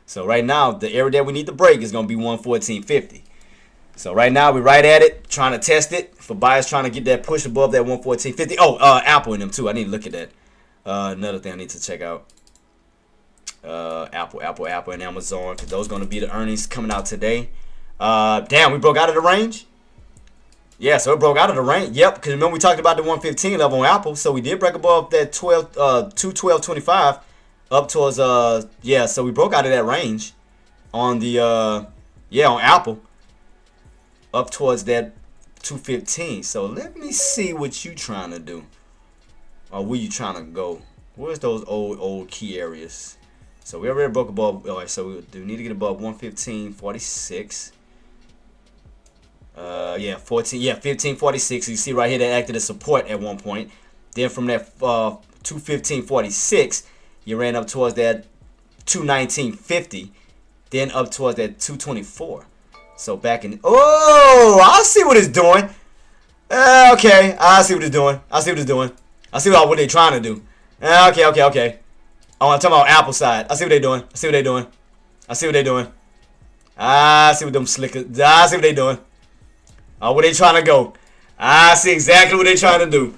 So right now, the area that we need to break is going to be 114.50. So right now, we're right at it, trying to test it. For buyers trying to get that push above that 114.50. Oh, Apple in them too. I need to look at that. Another thing I need to check out. Apple, and Amazon, because those are going to be the earnings coming out today. Damn, we broke out of the range. Yeah, so it broke out of the range. Yep, because remember we talked about the 115 level on Apple, so we did break above that 212.25 up towards so we broke out of that range on the on Apple up towards that 215. So let me see what you trying to do, or where you trying to go. Where's those old key areas? So we already broke above. All right, so we do need to get above 115.46. 15.46. You see right here that acted as support at one point. Then from that 215.46, you ran up towards that 219.50. Then up towards that 224. So back in. Oh, I see what it's doing. Okay, I see what it's doing. I see what they're trying to do. Okay. Oh, I'm talking about Apple side. I see what they're doing. I see what them slickers. I see what they doing. Where they trying to go. I see exactly what they trying to do.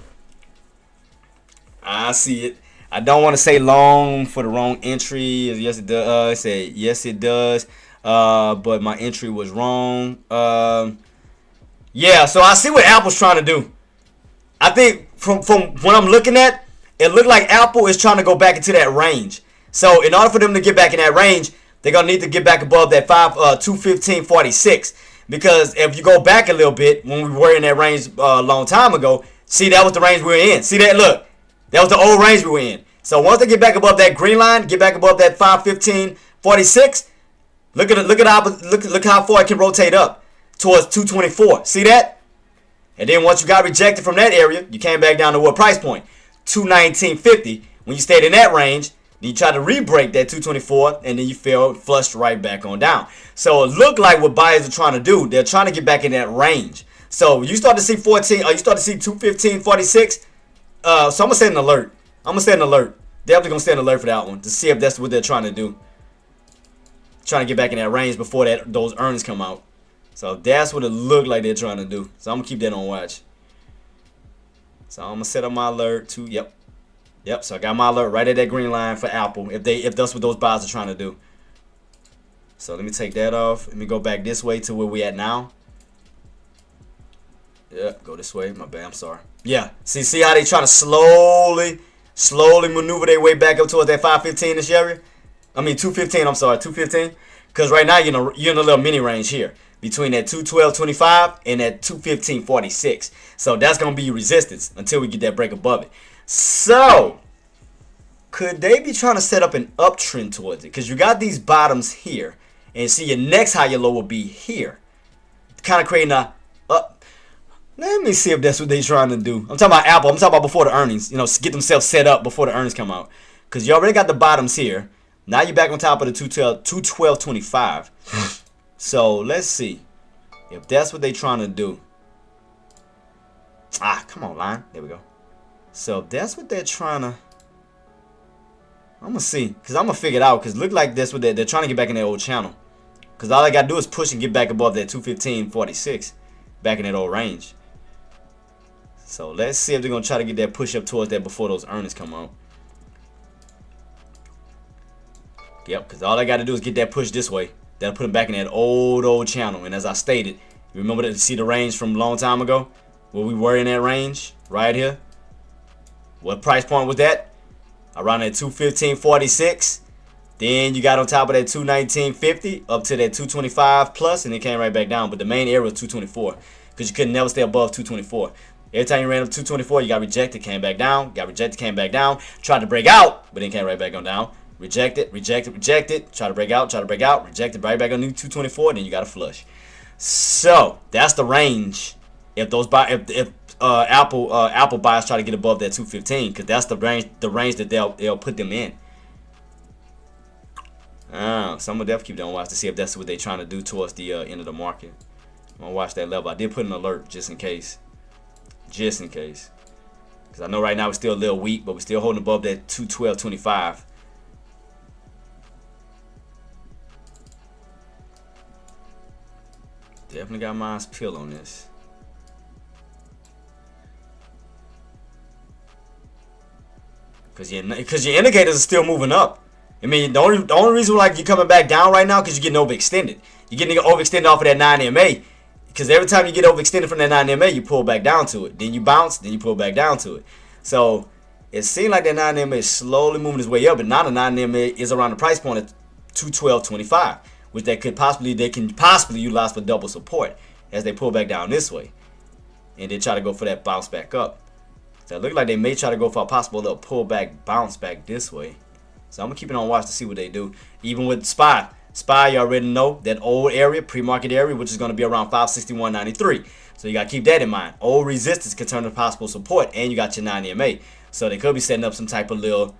I see it. I don't want to say long for the wrong entry. Yes, it does. It said yes, it does. But my entry was wrong. Yeah, so I see what Apple's trying to do. I think from what I'm looking at, it looked like Apple is trying to go back into that range. So in order for them to get back in that range, they're gonna need to get back above that 215.46. Because if you go back a little bit, when we were in that range a long time ago, see, that was the range we were in. See that? Look, that was the old range we were in. So once they get back above that green line, get back above that 515.46, look how far it can rotate up towards 224. See that? And then once you got rejected from that area, you came back down to what price point? 219.50. When you stayed in that range, then you try to re-break that 224, and then you fell flushed right back on down. So it looked like what buyers are trying to do. They're trying to get back in that range. So you start to see 14, or you start to see 215.46. So I'm gonna set an alert. Definitely gonna set an alert for that one to see if that's what they're trying to do. Trying to get back in that range before those earnings come out. So that's what it looked like they're trying to do. So I'm gonna keep that on watch. So I'm gonna set up my alert to yep. So I got my alert right at that green line for Apple. If that's what those buyers are trying to do. So let me take that off. Let me go back this way to where we at now. Yeah, go this way. My bad. I'm sorry. Yeah. See how they trying to slowly maneuver their way back up towards that 515-ish area. I mean 215. I'm sorry, 215. Because right now you're in a little mini range here between that 212.25 and that 215.46. So that's gonna be your resistance until we get that break above it. So, could they be trying to set up an uptrend towards it? Because you got these bottoms here. And see, your next higher low will be here. Kind of creating a up. Let me see if that's what they're trying to do. I'm talking about Apple. I'm talking about before the earnings. You know, get themselves set up before the earnings come out. Because you already got the bottoms here. Now you're back on top of the 212.25. So, let's see if that's what they're trying to do. Come on, line. There we go. So if that's what they're trying to, I'm gonna see, because I'm gonna figure it out. Because look like that's what they're trying to get back in their old channel. Because all I gotta do is push and get back above that 215.46, back in that old range. So let's see if they're gonna try to get that push up towards that before those earnings come out. Yep, because all I gotta do is get that push this way. That'll put them back in that old channel. And as I stated, you remember to see the range from a long time ago, where we were in that range right here. What price point was that? Around that 215.46. Then you got on top of that 219.50 up to that 225 plus, and it came right back down. But the main area was 224 because you could never stay above 224. Every time you ran up 224, you got rejected, came back down. Got rejected, came back down. Tried to break out, but then came right back on down. Rejected. Try to break out, rejected, right back on new 224. Then you got a flush. So that's the range. If those Apple buyers try to get above that 215, because that's the range that they'll put them in. So I'm gonna definitely keep that on watch to see if that's what they're trying to do towards the end of the market. I'm gonna watch that level. I did put an alert just in case, because I know right now it's still a little weak, but we're still holding above that 212.25. Definitely got my eyes peeled on this. Because your indicators are still moving up. I mean, the only reason like you're coming back down right now because you're getting overextended. You're getting overextended off of that 9MA. Because every time you get overextended from that 9MA, you pull back down to it. Then you bounce, then you pull back down to it. So it seems like that 9MA is slowly moving its way up, but now the 9MA is around the price point of 212.25, which they can possibly utilize for double support as they pull back down this way, and they try to go for that bounce back up. So it looks like they may try to go for a possible little pullback, bounce back this way. So I'm gonna keep it on watch to see what they do. Even with SPY, you already know that old area, pre-market area, which is gonna be around 561.93. So you gotta keep that in mind. Old resistance can turn to possible support, and you got your 9MA. So they could be setting up some type of little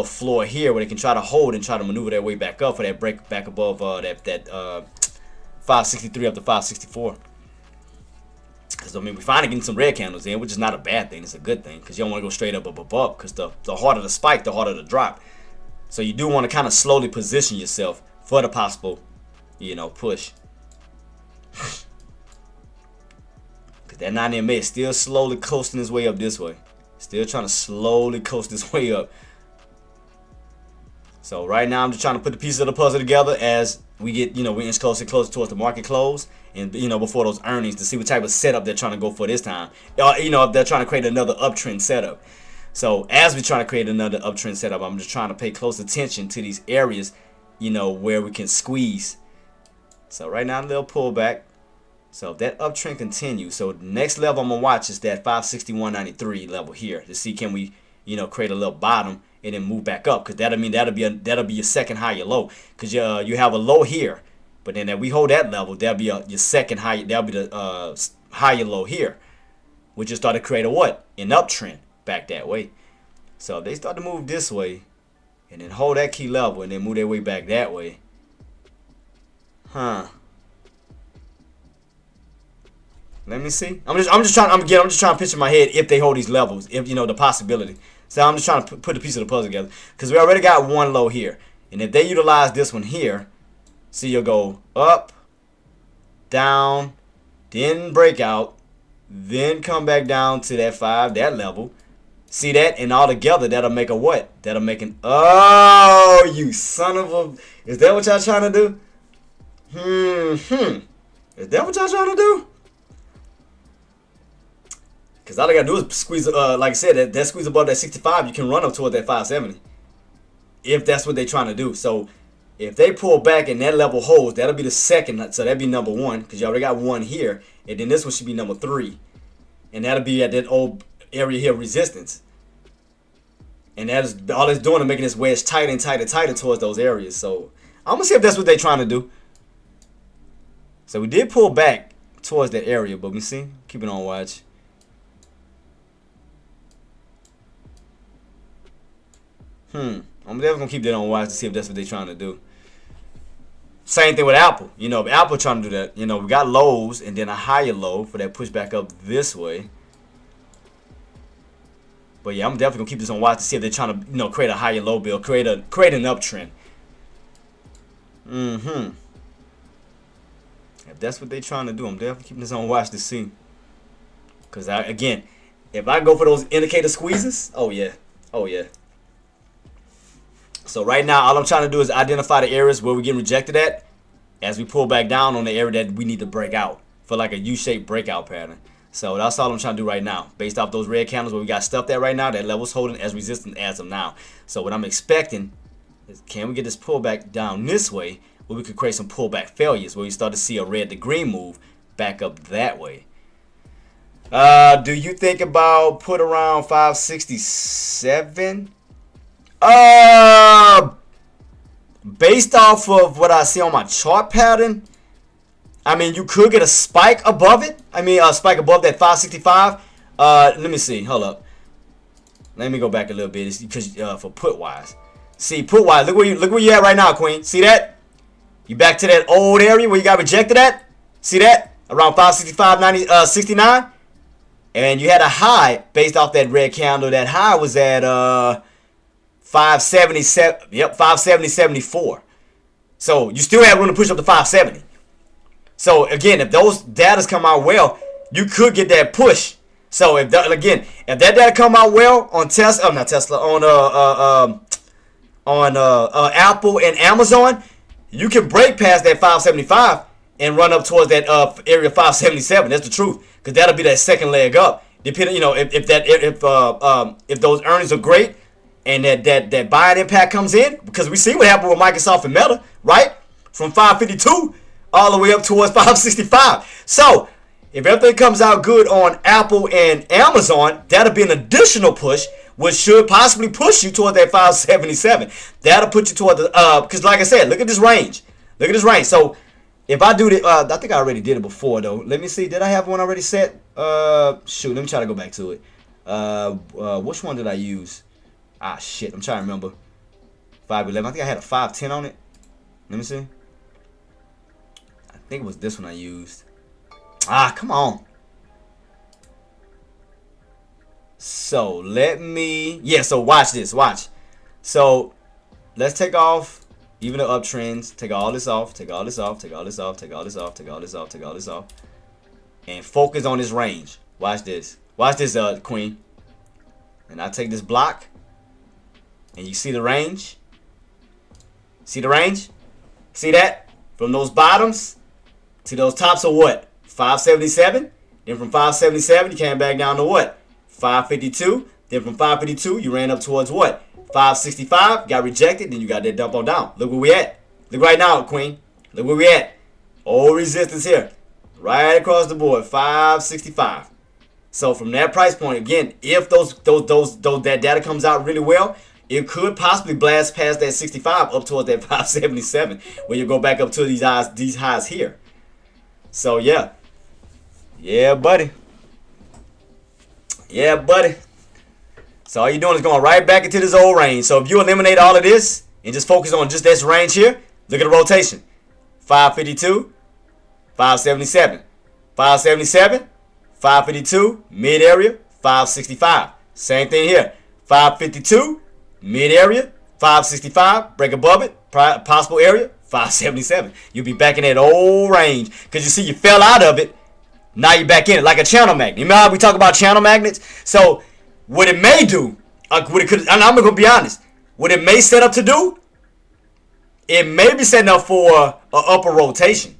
floor here where they can try to hold and try to maneuver their way back up for that break back above that 563 up to 564. Because, I mean, we're finally getting some red candles in, which is not a bad thing. It's a good thing because you don't want to go straight up above because the harder the spike, the harder the drop. So you do want to kind of slowly position yourself for the possible you know, push. Cause that 90 MA is still slowly coasting his way up this way. Still trying to slowly coast his way up. So right now I'm just trying to put the pieces of the puzzle together as we get, you know, we inch closer and closer towards the market close, and you know, before those earnings, to see what type of setup they're trying to go for this time. You know, if they're trying to create another uptrend setup. So as we're trying to create another uptrend setup, I'm just trying to pay close attention to these areas, you know, where we can squeeze. So right now, a little pullback. So if that uptrend continues, so the next level I'm gonna watch is that 561.93 level here to see, can we, you know, create a little bottom and then move back up, because that'll be your second higher low, because you have a low here, but then if we hold that level, that'll be your second high, that'll be the higher low here, which just start to create a what? An uptrend back that way. So if they start to move this way and then hold that key level and then move their way back that way, let me see. I'm just trying to picture in my head if they hold these levels, if you know the possibility. So I'm just trying to put the piece of the puzzle together, because we already got one low here, and if they utilize this one here, see, you'll go up, down, then break out, then come back down to that 5, that level. See that? And all together, that'll make a what? That'll make an, oh, you son of a, is that what y'all trying to do? Is that what y'all trying to do? Because all I got to do is squeeze, like I said, that squeeze above that 65, you can run up toward that 570. If that's what they're trying to do. So if they pull back and that level holds, that'll be the second. So that'd be number 1, because you already got 1 here. And then this one should be number 3. And that'll be at that old area here, resistance. And that is all it's doing, is making this wedge tighter and tighter and tighter towards those areas. So I'm going to see if that's what they're trying to do. So we did pull back towards that area, but we see, keep it on watch. I'm definitely gonna keep that on watch to see if that's what they're trying to do. Same thing with Apple. You know, if Apple trying to do that, you know, we got lows and then a higher low for that push back up this way. But yeah, I'm definitely gonna keep this on watch to see if they're trying to, you know, create a higher low bill, create an uptrend. If that's what they're trying to do, I'm definitely keeping this on watch to see. Cause again, if I go for those indicator squeezes, oh yeah. So right now, all I'm trying to do is identify the areas where we're getting rejected at as we pull back down on the area that we need to break out for like a U-shaped breakout pattern. So that's all I'm trying to do right now. Based off those red candles where we got stuff at right now, that level's holding as resistance as of now. So what I'm expecting is, can we get this pullback down this way where we could create some pullback failures where we start to see a red to green move back up that way. Do you think about put around 567? Based off of what I see on my chart pattern, I mean, you could get a spike above it. I mean, a spike above that 565. Let me see. Hold up. Let me go back a little bit. It's because for put wise. See, put wise. Look where you at right now, Queen. See that? You back to that old area where you got rejected at. See that? Around 565, 69. And you had a high based off that red candle. That high was at 577. Yep, 570.74. So you still have room to push up to 570. So again, if those datas come out well, you could get that push. So if that, again, if that data come out well on Tesla, not Tesla, on Apple and Amazon, you can break past that 575 and run up towards that area 577. That's the truth, because that'll be that second leg up. Depending, you know, if those earnings are great and that buying impact comes in, because we see what happened with Microsoft and Meta, right? From 552 all the way up towards 565. So if everything comes out good on Apple and Amazon, that'll be an additional push, which should possibly push you toward that 577. That'll put you toward the because like I said, look at this range. Look at this range. So if I do the I think I already did it before though. Let me see. Did I have one already set? Shoot, let me try to go back to it. Which one did I use? Ah shit, I'm trying to remember. 511. I think I had a 510 on it. Let me see. I think it was this one I used. Ah, come on. So let me, yeah, so watch this, watch. So let's take off Even the uptrends, take all this off, take all this off, take all this off, take all this off, take all this off, take all this off, and focus on this range. Watch this. Watch this, Queen. And I take this block, and you see the range. See the range? See that? From those bottoms to those tops of what? 577. Then from 577, you came back down to what? 552. Then from 552, you ran up towards what? 565. Got rejected. Then you got that dump on down. Look where we at. Look right now, Queen. Look where we at. Old resistance here. Right across the board. 565. So from that price point, again, if that data comes out really well, it could possibly blast past that 65 up towards that 577, where you go back up to these highs here. So yeah. Yeah, buddy. Yeah, buddy. So all you're doing is going right back into this old range. So if you eliminate all of this and just focus on just this range here, look at the rotation. 552, 577, 577, 552, mid area, 565. Same thing here. 552, mid area, 565, break above it, possible area, 577. You'll be back in that old range. Because you see you fell out of it. Now you're back in it like a channel magnet. You know how we talk about channel magnets? So what it may do, what it could, and I'm going to be honest, what it may set up to do, it may be setting up for an upper rotation.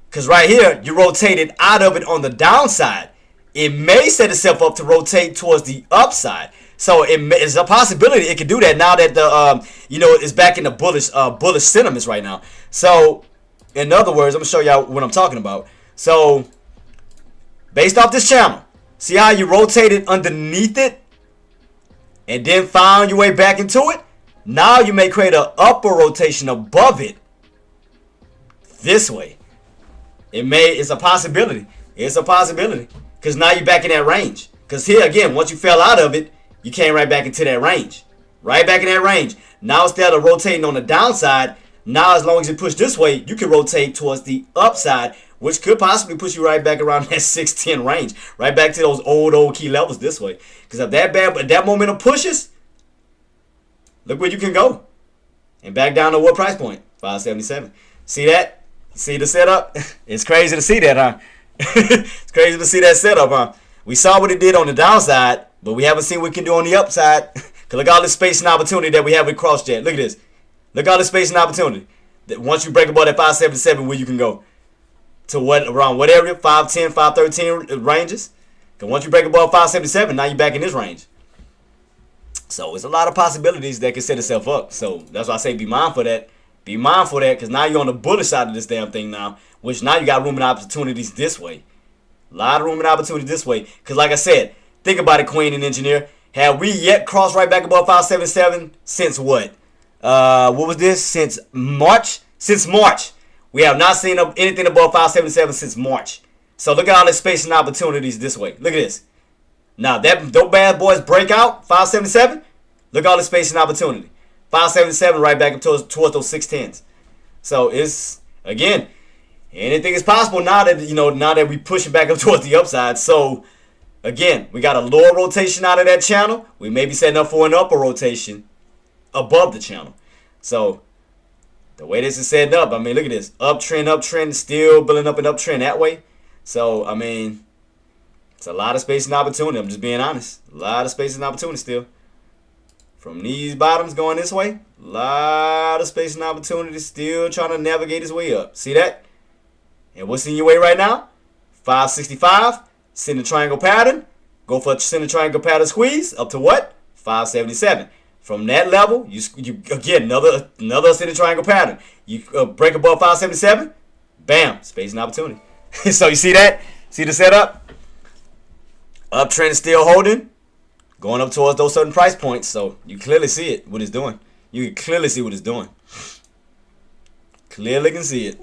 Because right here, you rotated out of it on the downside. It may set itself up to rotate towards the upside. So it's a possibility it could do that now that the it's back in the bullish sentiments right now. So in other words, I'm gonna show y'all what I'm talking about. So based off this channel, see how you rotated underneath it and then found your way back into it? Now you may create an upper rotation above it this way. It's a possibility. It's a possibility. Because now you're back in that range. Because here again, once you fell out of it, you came right back into that range. Right back in that range. Now instead of rotating on the downside, now as long as you push this way, you can rotate towards the upside, which could possibly push you right back around that 610 range. Right back to those old key levels this way. Because if that momentum pushes, look where you can go. And back down to what price point? 577. See that? See the setup? It's crazy to see that, huh? It's crazy to see that setup, huh? We saw what it did on the downside, but we haven't seen what it can do on the upside. Because look at all this space and opportunity that we have with CrossJet. Look at this. Look at all this space and opportunity. That once you break above that 577, where you can go. To what, around what area? 510, 513 ranges. Because once you break above 577, now you're back in this range. So it's a lot of possibilities that can set itself up. So that's why I say be mindful of that. Be mindful of that, because now you're on the bullish side of this damn thing now, which now you got room and opportunities this way. A lot of room and opportunity this way. Because like I said, think about it, Queen and Engineer. Have we yet crossed right back above 577 since what? What was this? Since March? Since March. We have not seen anything above 577 since March. So look at all this space and opportunities this way. Look at this. Now, those bad boys break out, 577. Look at all the space and opportunity. 577 right back up towards those 610s. So it's, again, anything is possible now that we pushing back up towards the upside. So again, we got a lower rotation out of that channel. We may be setting up for an upper rotation above the channel. So the way this is setting up, I mean, look at this. Uptrend, still building up an uptrend that way. So, I mean, it's a lot of space and opportunity. I'm just being honest. A lot of space and opportunity still. From these bottoms going this way, a lot of space and opportunity still trying to navigate his way up. See that? And what's in your way right now? 565, send the triangle pattern. Go for a send the triangle pattern squeeze up to what? 577. From that level, you again, another send the triangle pattern. You break above 577, bam, space and opportunity. So you see that? See the setup? Uptrend is still holding. Going up towards those certain price points, so you clearly see it, what it's doing. You can clearly see what it's doing. Clearly can see it.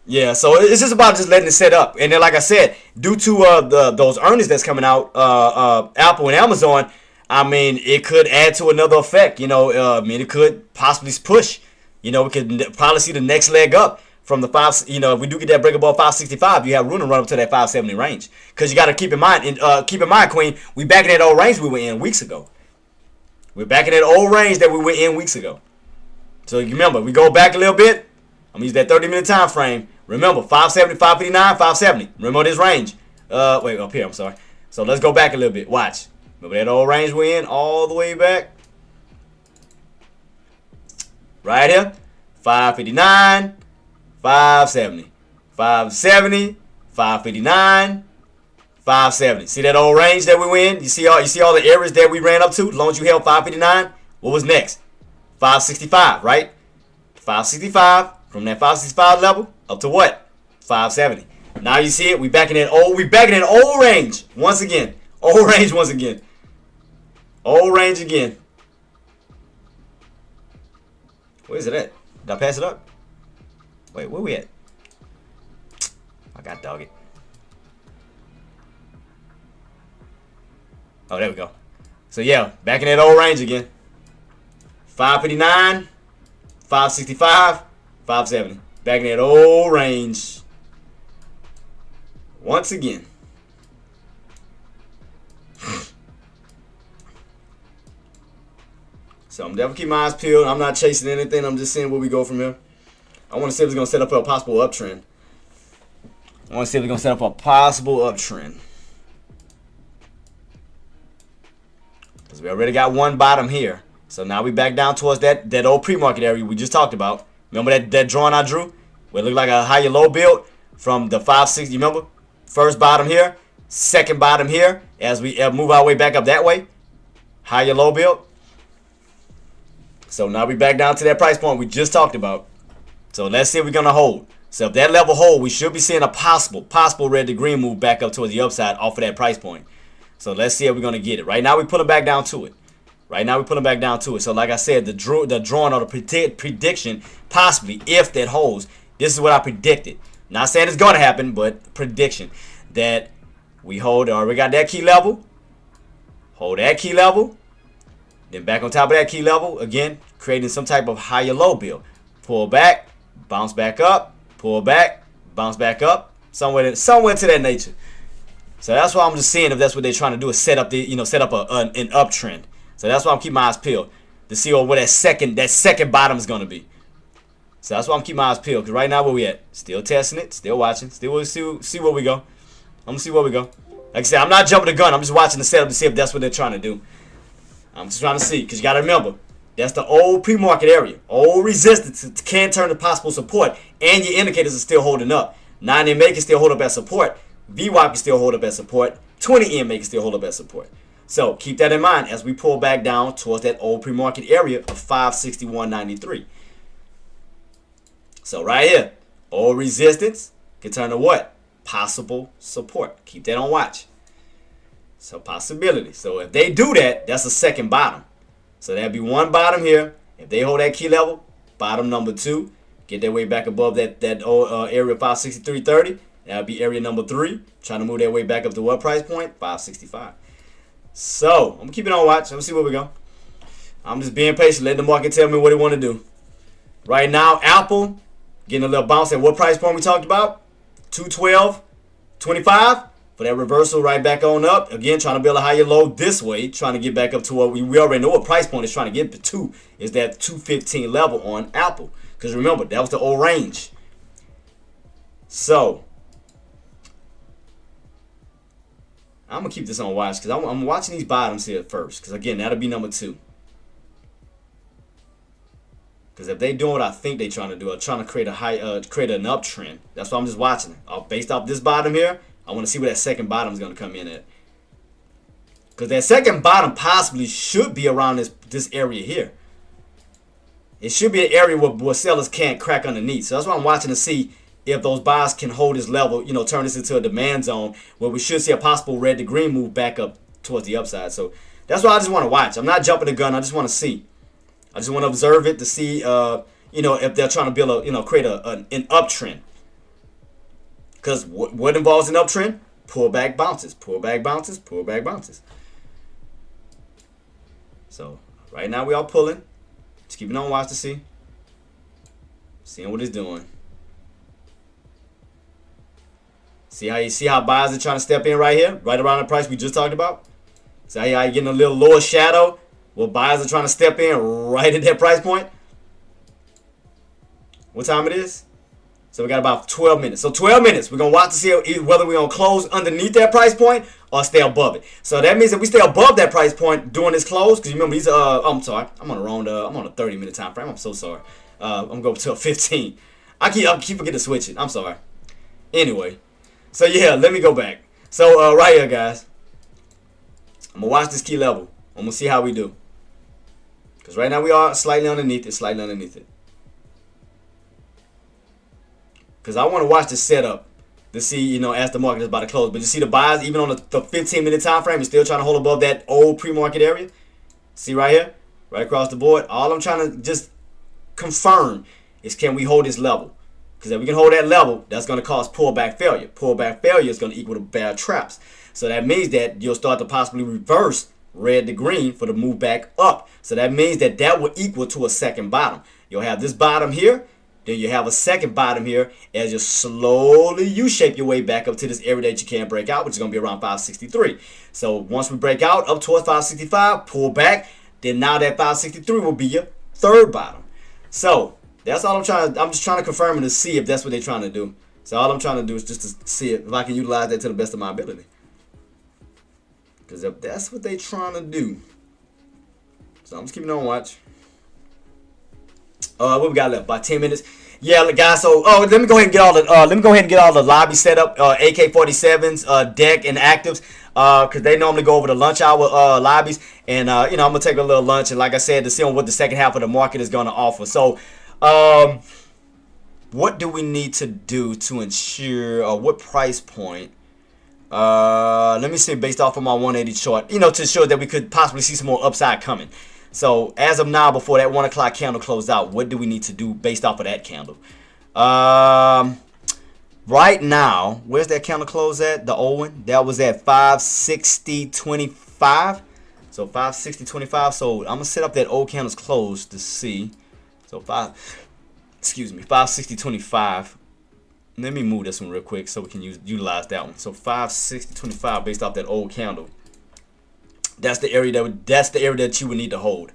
Yeah, so it's just about just letting it set up. And then, like I said, due to those earnings that's coming out, Apple and Amazon, I mean, it could add to another effect. I mean, it could possibly push. We could probably see the next leg up. From the if we do get that break above 565, you have room to run up to that 570 range. Because you got to keep in mind, Queen, we back in that old range we were in weeks ago. We're back in that old range that we were in weeks ago. So you remember, we go back a little bit. I'm gonna use that 30-minute time frame. Remember, 570, 559, 570. Remember this range. Wait, up here, I'm sorry. So let's go back a little bit. Watch. Remember that old range we're in all the way back? Right here. 559, 570. 570, 559, 570. See that old range that we were in? You see all the areas that we ran up to? As long as you held 559, what was next? 565, right? 565. From that 565 level up to what? 570. Now you see it. We back in that old range once again. Old range once again. Old range again. Where is it at? Did I pass it up? Wait, where we at? I got dog it. Oh, there we go. So yeah, back in that old range again. 559, 565, 570. Back in that old range. Once again. So I'm definitely keeping my eyes peeled. I'm not chasing anything. I'm just seeing where we go from here. I want to see if it's going to set up for a possible uptrend. Because we already got one bottom here. So now we back down towards that old pre-market area we just talked about. Remember that drawing I drew? Where it looked like a higher low build from the 560. You remember? First bottom here. Second bottom here. As we move our way back up that way. Higher low build. So now we back down to that price point we just talked about. So let's see if we're going to hold. So if that level hold, we should be seeing a possible red to green move back up towards the upside off of that price point. So let's see if we're going to get it. Right now we put it back down to it. So like I said, the drawing or the prediction, possibly if that holds, this is what I predicted. Not saying it's going to happen, but prediction that we hold. Already got that key level. Hold that key level. Then back on top of that key level, again, creating some type of higher low build. Pull back, bounce back up, pull back, bounce back up, somewhere to that nature. So that's why I'm just seeing if that's what they're trying to do is set up an uptrend. So that's why I'm keeping my eyes peeled to see where that second bottom is gonna be. So that's why I'm keeping my eyes peeled. Because right now where we at? Still testing it, still watching, still see where we go. I'm gonna see where we go. Like I said, I'm not jumping the gun. I'm just watching the setup to see if that's what they're trying to do. I'm just trying to see, because you got to remember, that's the old pre-market area. Old resistance can turn to possible support, and your indicators are still holding up. 9 MA can still hold up at support. VWAP can still hold up at support. 20 MA can still hold up at support. So keep that in mind as we pull back down towards that old pre-market area of 561.93. So right here, old resistance can turn to what? Possible support. Keep that on watch. So possibility. So if they do that, that's a second bottom. So that'd be one bottom here. If they hold that key level, bottom number 2, get their way back above that old area 563.30. That'd be area number 3. Trying to move their way back up to what price point? 565. So I'm gonna keep it on watch. Let's see where we go. I'm just being patient, letting the market tell me what they want to do. Right now, Apple getting a little bounce at what price point we talked about? 212.25. For that reversal right back on up. Again, trying to build a higher low this way. Trying to get back up to what we already know what price point is trying to get to. Is that 215 level on Apple. Because remember, that was the old range. So, I'm going to keep this on watch. Because I'm watching these bottoms here first. Because again, that'll be number 2. Because if they doing what I think they're trying to do, trying to create an uptrend. That's why I'm just watching it. Based off this bottom here. I want to see where that second bottom is going to come in at. Because that second bottom possibly should be around this area here. It should be an area where sellers can't crack underneath. So that's why I'm watching to see if those buys can hold this level, turn this into a demand zone where we should see a possible red to green move back up towards the upside. So that's why I just want to watch. I'm not jumping the gun. I just want to see. I just want to observe it to see, if they're trying to build create an uptrend. Because what involves an uptrend? Pull back bounces, pull back bounces, pull back bounces. So right now we all pulling. Just keeping on watch to see. Seeing what it's doing. See how buyers are trying to step in right here? Right around the price we just talked about? See how you're getting a little lower shadow? Where buyers are trying to step in right at that price point? What time it is? So we got about 12 minutes. So 12 minutes. We're going to watch to see whether we're going to close underneath that price point or stay above it. So that means that we stay above that price point during this close. Because remember, these I'm sorry. I'm on the wrong, I'm on a 30-minute time frame. I'm so sorry. I'm going to go to a 15. I keep forgetting to switch it. I'm sorry. Anyway. So yeah, let me go back. So right here, guys. I'm going to watch this key level. I'm going to see how we do. Because right now we are slightly underneath it. Because I want to watch the setup to see, as the market is about to close. But you see the buys, even on the 15-minute time frame, is still trying to hold above that old pre-market area. See right here? Right across the board. All I'm trying to just confirm is, can we hold this level? Because if we can hold that level, that's going to cause pullback failure. Pullback failure is going to equal to bear traps. So that means that you'll start to possibly reverse red to green for the move back up. So that means that will equal to a second bottom. You'll have this bottom here. Then you have a second bottom here as you slowly U-shape your way back up to this area that you can't break out, which is going to be around 563. So once we break out up towards 565, pull back, then now that 563 will be your third bottom. So that's all I'm just trying to confirm and to see if that's what they're trying to do. So all I'm trying to do is just to see if I can utilize that to the best of my ability. Because if that's what they're trying to do. So I'm just keeping on watch. What we got left? About 10 minutes. Yeah, guys. So, let me go ahead and get all the lobby set up. AK-47s, deck, and actives. Because they normally go over the lunch hour lobbies, and I'm gonna take a little lunch, and like I said, to see what the second half of the market is gonna offer. So, what do we need to do to ensure, what price point? Let me see, based off of my 180 chart, to ensure that we could possibly see some more upside coming. So as of now, before that 1 o'clock candle closed out, what do we need to do based off of that candle? Right now, where's that candle close at? The old one that was at 560.25. So 560.25. So I'm gonna set up that old candle's close to see. So 560.25. Let me move this one real quick so we can utilize that one. So 560.25 based off that old candle. That's the area that you would need to hold,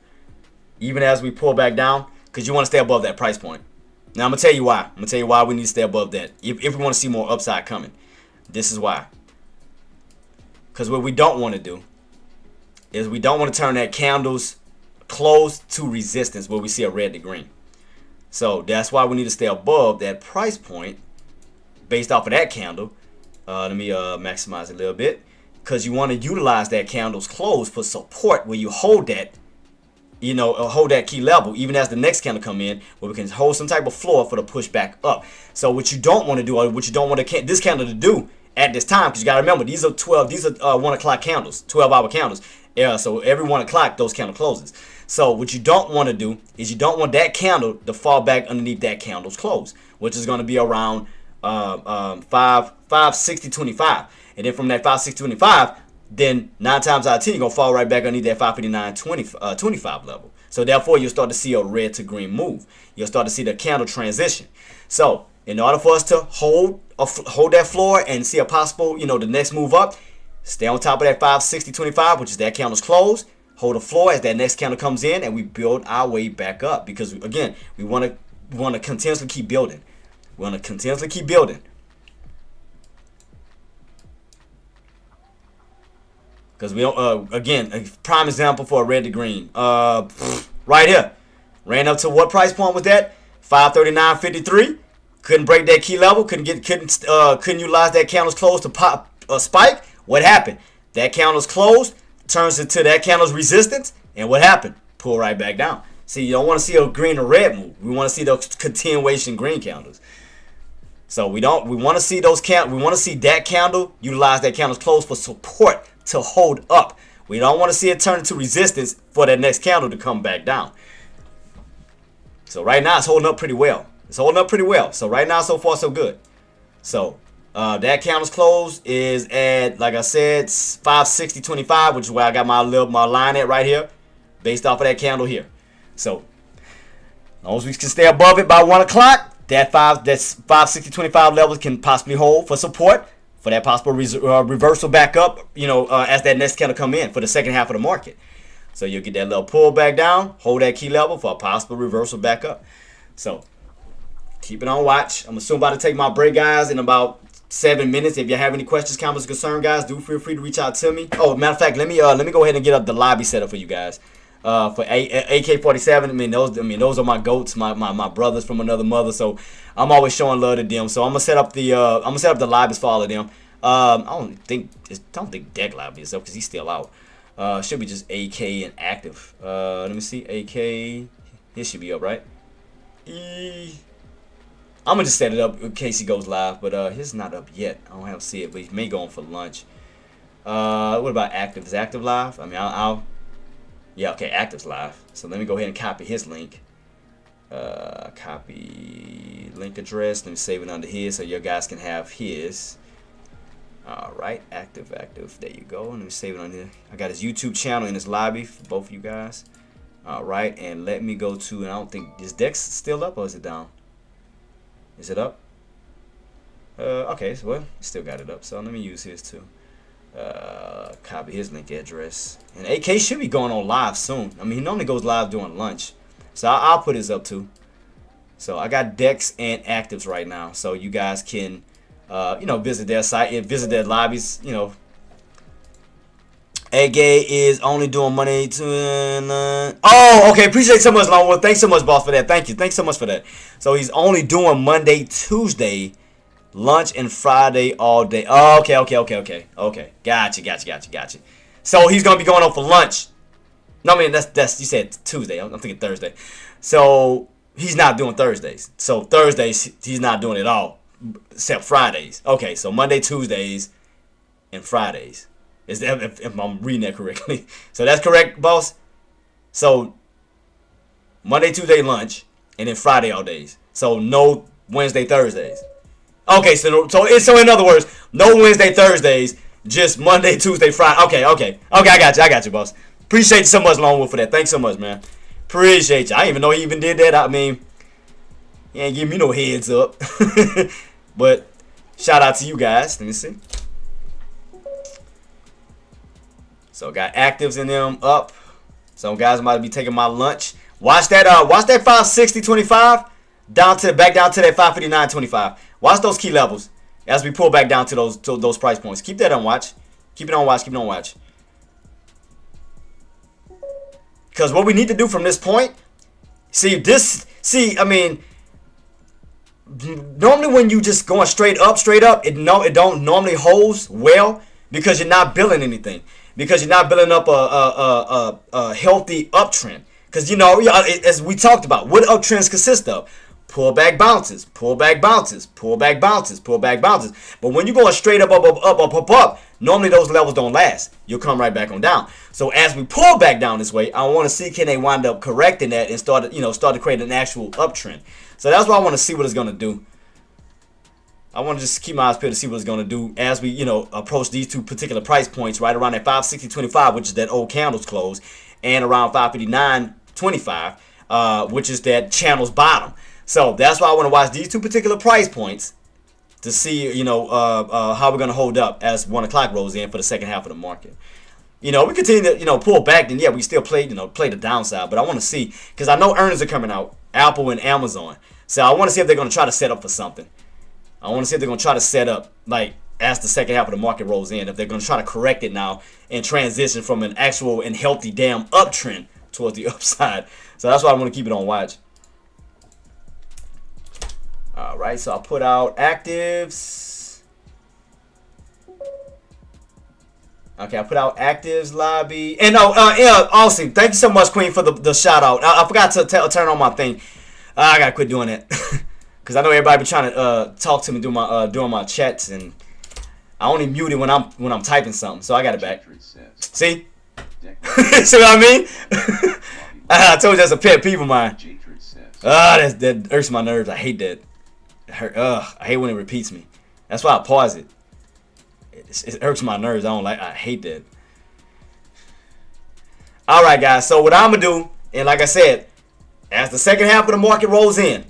even as we pull back down, because you want to stay above that price point. Now I'm gonna tell you why. I'm gonna tell you why we need to stay above that if we want to see more upside coming. This is why. Because what we don't want to do is we don't want to turn that candle's close to resistance where we see a red to green. So that's why we need to stay above that price point based off of that candle. Let me maximize it a little bit. Because you want to utilize that candle's close for support where you hold that, hold that key level, even as the next candle come in, where we can hold some type of floor for the push back up. So what you don't want to do, or what you don't want this candle to do at this time, because you got to remember, these are 1 o'clock candles, 12-hour candles. Yeah, so every 1 o'clock, those candle closes. So what you don't want to do is you don't want that candle to fall back underneath that candle's close, which is going to be around 560.25. And then from that 560.25, then 9 times out of 10, you're going to fall right back underneath that 559.25 level. So therefore, you'll start to see a red to green move. You'll start to see the candle transition. So in order for us to hold that floor and see a possible, the next move up, stay on top of that 560.25, which is that candle's close. Hold the floor as that next candle comes in, and we build our way back up. Because, again, we want to continuously keep building. We want to continuously keep building. Because we don't, again, a prime example for a red to green. Right here. Ran up to what price point was that? 539.53. Couldn't break that key level. Couldn't utilize that candle's close to pop a spike. What happened? That candle's close turns into that candle's resistance. And what happened? Pull right back down. See, you don't want to see a green or red move. We want to see those continuation green candles. So we want to see those we want to see that candle utilize that candle's close for support to hold up. We don't want to see it turn into resistance for that next candle to come back down. So right now it's holding up pretty well. So right now, so far, so good. So that candle's close is at, like I said, 560.25, which is where I got my line at right here, based off of that candle here. So as long as we can stay above it by 1 o'clock, that 560.25 levels can possibly hold for support for that possible reversal back up, as that next candle come in for the second half of the market. So you'll get that little pull back down, hold that key level for a possible reversal back up. So Keep it on watch. I'm soon about to take my break, guys, in about 7 minutes. If you have any questions, comments, concerns, guys, do feel free to reach out to me. Oh, matter of fact, let me go ahead and get up the lobby setup for you guys. For AK-47, those are my goats, my brothers from another mother. So I'm always showing love to them. So I'm gonna set up the lobbies for all of them. I don't think Deck lobby is up because he's still out. Should be just AK and active. Let me see, AK. His should be up, right? I'm gonna just set it up in case he goes live, but his not up yet. I don't have to see it, but he may go on for lunch. What about active? Is active live? I mean, yeah, okay, active's live. So let me go ahead and copy his link. Copy link address. Let me save it under his so your guys can have his. All right, active. There you go. Let me save it on here. I got his YouTube channel in his lobby for both of you guys. All right, and let me go to, and I don't think, is Dex still up or is it down? Is it up? Okay, so well, still got it up. So let me use his too. Copy his link address. And AK should be going on live soon. I mean, he normally goes live during lunch. So I'll put his up too. So I got Dex and actives right now. So you guys can, visit their site and visit their lobbies. AK is only doing Monday to oh, okay. Appreciate so much, Longwood. Thanks so much, boss, for that. Thank you. Thanks so much for that. So he's only doing Monday, Tuesday, lunch, and Friday all day. Oh, okay. Gotcha. So he's gonna be going on for lunch. No, I mean that's you said Tuesday. I'm thinking Thursday. So he's not doing Thursdays. So Thursdays he's not doing it all, except Fridays. Okay, so Monday, Tuesdays, and Fridays. Is that if I'm reading that correctly? So that's correct, boss. So Monday, Tuesday lunch, and then Friday all days. So no Wednesday, Thursdays. Okay, so in other words, no Wednesday, Thursdays, just Monday, Tuesday, Friday. Okay, I got you, boss. Appreciate you so much, Longwood, for that. Thanks so much, man. Appreciate you. I didn't even know he even did that. I mean, he ain't giving me no heads up. But shout out to you guys. Let me see. So got actives in them up. Some guys might be taking my lunch. Watch that 560.25 back down to that 559.25. Watch those key levels as we pull back down to those price points. Keep that on watch. Keep it on watch. Because what we need to do from this point, I mean, normally when you just going straight up, it don't normally holds well because you're not building anything. Because you're not building up a healthy uptrend. Because, as we talked about, what uptrends consist of? Pullback bounces. But when you're going straight up, normally those levels don't last. You'll come right back on down. So as we pull back down this way, I want to see can they wind up correcting that and start to create an actual uptrend. So that's why I want to see what it's going to do. I want to just keep my eyes peeled to see what it's going to do as we, approach these two particular price points right around that 560.25, which is that old candle's close, and around 559.25, which is that channel's bottom. So that's why I want to watch these two particular price points to see, how we're going to hold up as 1 o'clock rolls in for the second half of the market. We continue to, pull back, then yeah, we still play the downside, but I want to see, because I know earnings are coming out, Apple and Amazon. So I want to see if they're going to try to set up for something. I want to see if they're going to try to set up, like, as the second half of the market rolls in, if they're going to try to correct it now and transition from an actual and healthy damn uptrend towards the upside. So that's why I want to keep it on watch. All right, so I'll put out actives. Okay, I put out actives lobby. And awesome. Thank you so much, Queen, for the shout out. I forgot to turn on my thing. I got to quit doing that. Because I know everybody be trying to talk to me during my chats, and I only mute it when I'm typing something, so I got it back. See? See what I mean? I told you that's a pet peeve of mine. That irks my nerves. I hate that. I hate when it repeats me. That's why I pause it. It irks my nerves. I hate that. All right, guys. So what I'm gonna do, and like I said, as the second half of the market rolls in.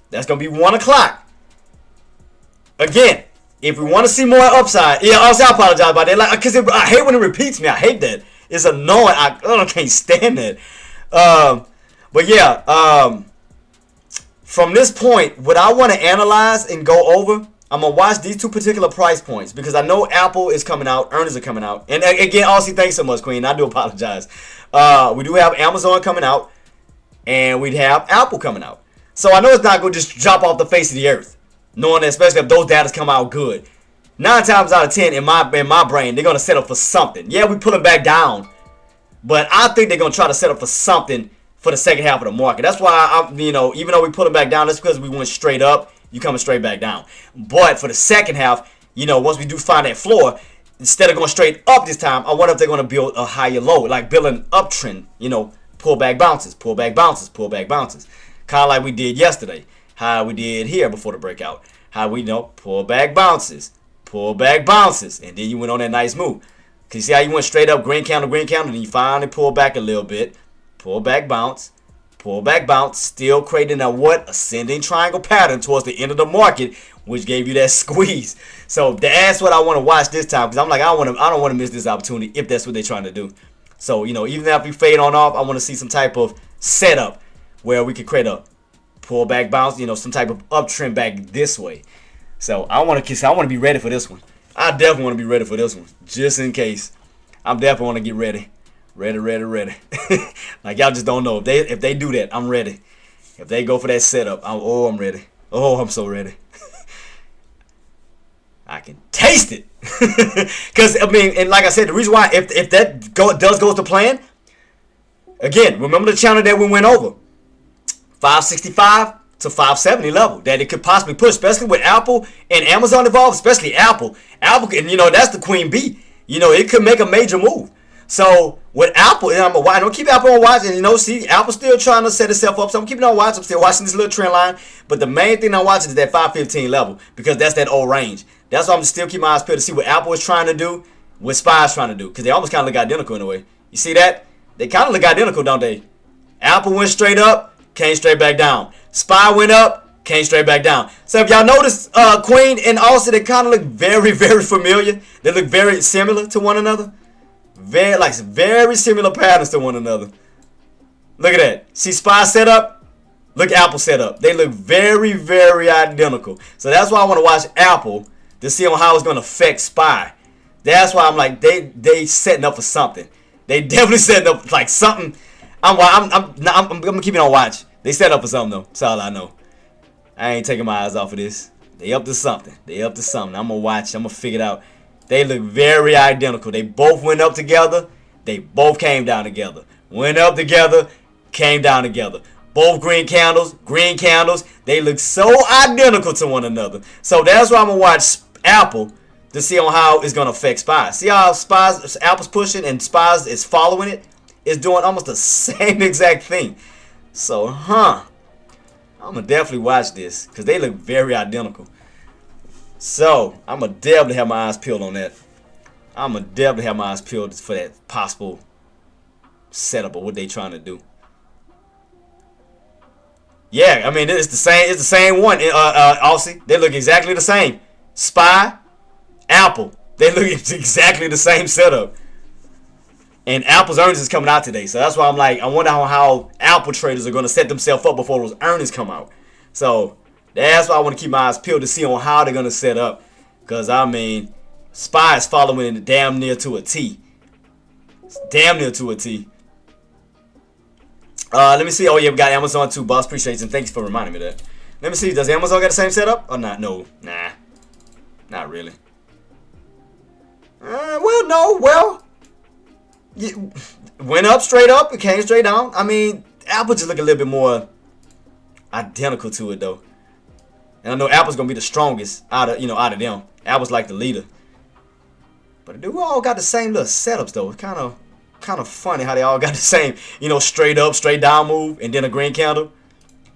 That's going to be 1 o'clock. Again, if we want to see more upside, yeah, also I apologize about that. Because I hate when it repeats me. I hate that. It's annoying. I can't stand it. But yeah, from this point, what I want to analyze and go over, I'm going to watch these two particular price points because I know Apple is coming out, earnings are coming out. And again, Aussie, thanks so much, Queen. I do apologize. We do have Amazon coming out, and we'd have Apple coming out. So I know it's not going to just drop off the face of the earth, knowing that especially if those data come out good. 9 times out of 10 in my brain, they're going to set up for something. Yeah, we pull it back down, but I think they're going to try to set up for something for the second half of the market. That's why I'm, even though we pull it back down, that's because we went straight up. You coming straight back down. But for the second half, once we do find that floor, instead of going straight up this time, I wonder if they're going to build a higher low, like build an uptrend. Pull back bounces, pull back bounces, pull back bounces, kind of like we did yesterday. How we did here before the breakout. How we pull back bounces, and then you went on that nice move. Cause you see how you went straight up, green candle, and then you finally pull back a little bit, pull back bounce, still creating a ascending triangle pattern towards the end of the market, which gave you that squeeze. So that's what I want to watch this time, because I'm like, I don't want to miss this opportunity if that's what they're trying to do. So even if we fade on off, I want to see some type of setup where we could create a pull back bounce, some type of uptrend back this way. So I want to be ready for this one. I definitely want to be ready for this one, just in case. I'm definitely want to get ready. Ready. Like y'all just don't know. If they do that, I'm ready. If they go for that setup, I'm ready. Oh, I'm so ready. I can taste it. Because, and like I said, the reason why, if that does go to plan, again, remember the channel that we went over. 565 to 570 level that it could possibly push, especially with Apple and Amazon involved, especially Apple. Apple, that's the queen bee. It could make a major move. So with Apple, and I'm gonna keep Apple on watch, and see Apple's still trying to set itself up. So I'm keeping on watch. I'm still watching this little trend line. But the main thing I'm watching is that 515 level, because that's that old range. That's why I'm still keeping my eyes peeled to see what Apple is trying to do, what SPY is trying to do, because they almost kind of look identical in a way. You see that? They kind of look identical, don't they? Apple went straight up, came straight back down. SPY went up, came straight back down. So if y'all notice, Queen and Austin, they kind of look very, very familiar. They look very similar to one another. Very similar patterns to one another. Look at that. See SPY set up? Look Apple set up. They look very, very identical. So that's why I want to watch Apple to see on how it's going to affect SPY. That's why I'm like, they setting up for something. They definitely setting up like something. I'm gonna keep it on watch. They set up for something though. That's all I know. I ain't taking my eyes off of this. They up to something. I'm gonna watch. I'm gonna figure it out. They look very identical. They both went up together. They both came down together. Went up together, came down together. Both green candles. They look so identical to one another. So that's why I'm gonna watch Apple to see on how it's gonna affect SPY. See how Apple's pushing and SPY is following it? It's doing almost the same exact thing. So, I'm gonna definitely watch this because they look very identical. So, I'm gonna definitely have my eyes peeled on that. I'm gonna definitely have my eyes peeled for that possible setup of what they trying to do. Yeah, it's the same. It's the same one. Aussie, they look exactly the same. SPY, Apple, they look exactly the same setup. And Apple's earnings is coming out today, so that's why I'm like, I wonder how Apple traders are going to set themselves up before those earnings come out. So that's why I want to keep my eyes peeled to see on how they're going to set up. Because SPY is following it damn near to a T. It's damn near to a T. Let me see. Oh yeah, we got Amazon too. Boss, appreciate you. Thanks for reminding me of that. Let me see. Does Amazon got the same setup or not? No, nah, not really. Went up straight up. It came straight down. Apple just look a little bit more identical to it though. And I know Apple's gonna be the strongest out of them. Apple's like the leader. But they all got the same little setups though. It's kind of funny how they all got the same, straight up, straight down move, and then a green candle.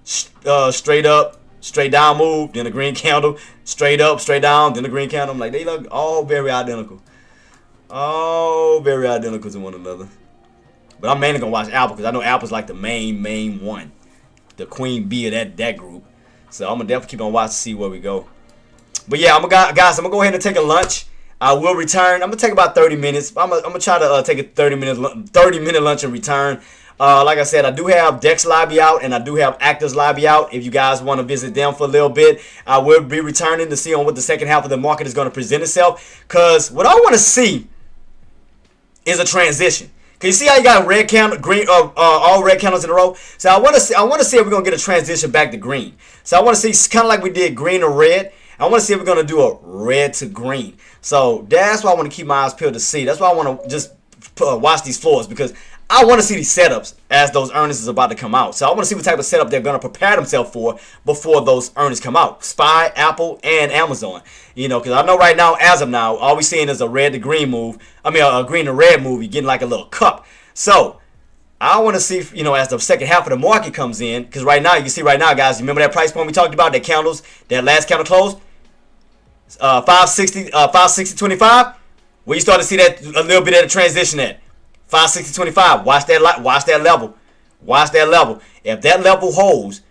Straight up, straight down move, then a green candle. Straight up, straight down, then a green candle. I'm like, they look all very identical. All very identical to one another. But I'm mainly gonna watch Apple because I know Apple's like the main one, the queen bee of that group. So I'm gonna definitely keep on watching to see where we go. But yeah, guys, I'm gonna go ahead and take a lunch. I will return. I'm gonna take about 30 minutes. I'm gonna try to take a 30-minute lunch and return. Like I said, I do have Dex Lobby out and I do have Actors Lobby out. If you guys want to visit them for a little bit, I will be returning to see on what the second half of the market is going to present itself. Because what I want to see is a transition. Cause you see how you got red candle, green, all red candles in a row. So I want to see if we're gonna get a transition back to green. So I want to see kind of like we did green to red. I want to see if we're gonna do a red to green. So that's why I want to keep my eyes peeled to see. That's why I want to just watch these floors, because I want to see these setups as those earnings is about to come out. So I want to see what type of setup they're going to prepare themselves for before those earnings come out. SPY, Apple, and Amazon. You know, because I know right now, as of now, all we're seeing is a red to green move. I mean, a green to red move. You're getting like a little cup. So I want to see, you know, as the second half of the market comes in, because right now, you can see right now, guys, you remember that price point we talked about, that candles, that last candle close? 560.25. Where you start to see that a little bit of the transition at 560.25. Watch that level. Watch that level. If that level holds,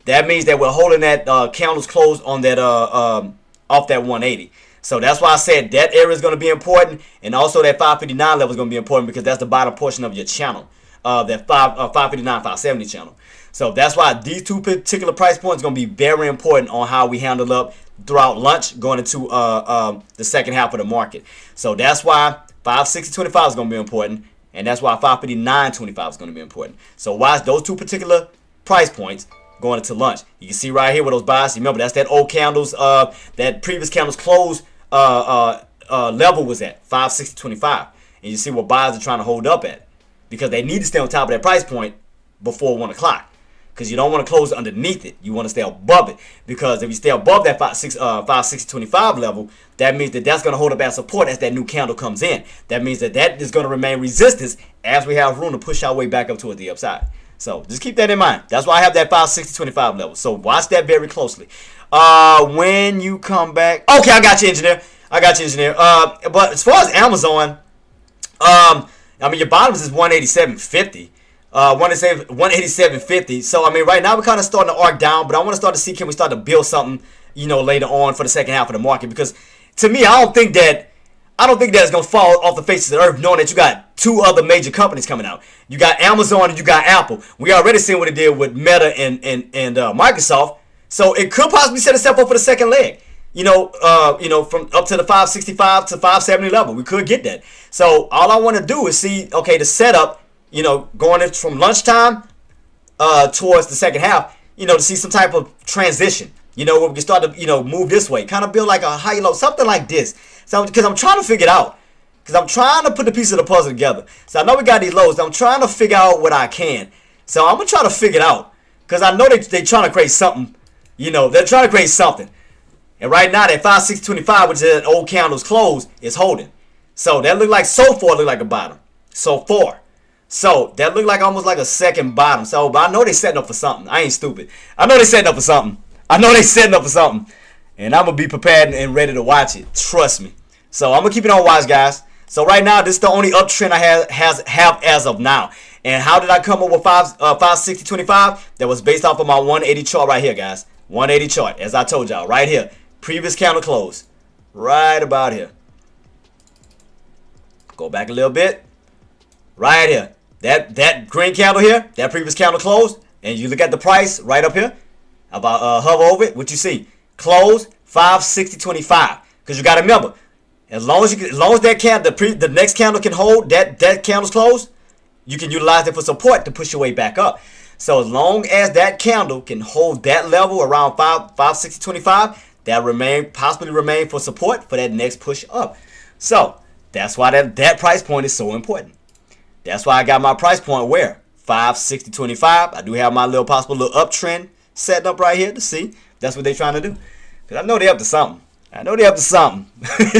that means that we're holding that candles close on that off that 180. So that's why I said that area is going to be important, and also that 559 level is going to be important, because that's the bottom portion of your channel, that 559, 570 channel. So that's why these two particular price points are going to be very important on how we handle up throughout lunch going into the second half of the market. So that's why 560.25 is going to be important, and that's why 559.25 is going to be important. So watch those two particular price points going into lunch. You can see right here where those buys. Remember, that's that old candles, that previous candles close level was at 560.25, and you see what buyers are trying to hold up at, because they need to stay on top of that price point before 1 o'clock. Because you don't want to close underneath it. You want to stay above it. Because if you stay above that 560.25 level, that means that that's going to hold up as support as that new candle comes in. That means that that is going to remain resistance as we have room to push our way back up toward the upside. So just keep that in mind. That's why I have that 560.25 level. So watch that very closely. When you come back. Okay, I got you, engineer. But as far as Amazon, I mean, your bottoms is 187.50. 187.50. So I mean, right now we're kind of starting to arc down, but I want to start to see, can we start to build something, you know, later on for the second half of the market? Because to me, I don't think that it's gonna fall off the face of the earth, knowing that you got two other major companies coming out. You got Amazon and you got Apple. We already seen what it did with Meta and Microsoft. So it could possibly set itself up for the second leg. You know, from up to the 565 to 570 level, we could get that. So all I want to do is see, okay, the setup. You know, going in from lunchtime towards the second half, you know, to see some type of transition. You know, where we can start to, you know, move this way. Kind of build like a high low, something like this. So, because I'm trying to figure it out. Because I'm trying to put the pieces of the puzzle together. So I know we got these lows. I'm trying to figure out what I can. So I'm going to try to figure it out. Because I know they're trying to create something. You know, they're trying to create something. And right now, that 560.25, which is that old candles close, is holding. So that look like so far look like a bottom. So far. So that looked like almost like a second bottom. So, but I know they setting up for something. I ain't stupid. I know they setting up for something. And I'm going to be prepared and ready to watch it. Trust me. So I'm going to keep it on watch, guys. So right now, this is the only uptrend I have as of now. And how did I come up with 560.25? That was based off of my 180 chart right here, guys. 180 chart, as I told y'all, right here. Previous candle close. Right about here. Go back a little bit. Right here. That green candle here, that previous candle closed, and you look at the price right up here, about hover over it, what you see? Close 560.25. Because you got to remember, as long as that candle, the next candle can hold that candle's closed, you can utilize it for support to push your way back up. So as long as that candle can hold that level around 560.25, that possibly remain for support for that next push up. So that's why that price point is so important. That's why I got my price point where 560.25. I do have my little possible little uptrend setting up right here to see. That's what they're trying to do. Because I know they're up to something.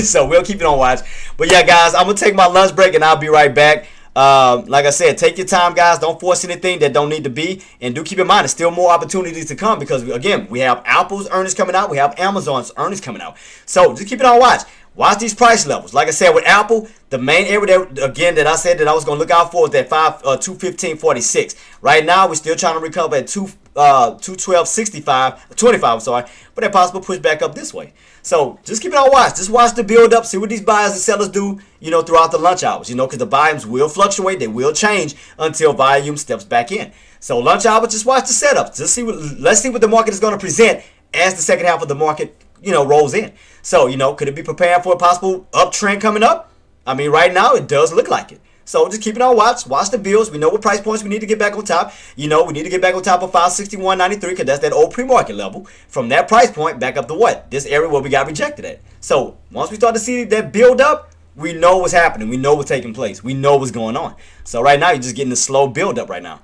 So we'll keep it on watch. But yeah, guys, I'm going to take my lunch break and I'll be right back. Like I said, take your time, guys. Don't force anything that don't need to be. And do keep in mind, there's still more opportunities to come. Because, again, we have Apple's earnings coming out. We have Amazon's earnings coming out. So just keep it on watch. Watch these price levels. Like I said, with Apple, the main area that I said that I was going to look out for is that 215.46. Right now, we're still trying to recover at 212.65, 25, I'm sorry, but that possible push back up this way. So just keep it on watch. Just watch the build up, see what these buyers and sellers do, throughout the lunch hours, because the volumes will fluctuate, they will change until volume steps back in. So lunch hours, just watch the setup. Let's see what the market is going to present as the second half of the market, rolls in. So, could it be preparing for a possible uptrend coming up? I mean, right now it does look like it. So just keep it on watch. Watch the bills. We know what price points we need to get back on top. We need to get back on top of 561.93 because that's that old pre-market level. From that price point back up to what? This area where we got rejected at. So once we start to see that build up, we know what's happening. We know what's taking place. We know what's going on. So right now you're just getting a slow build up right now.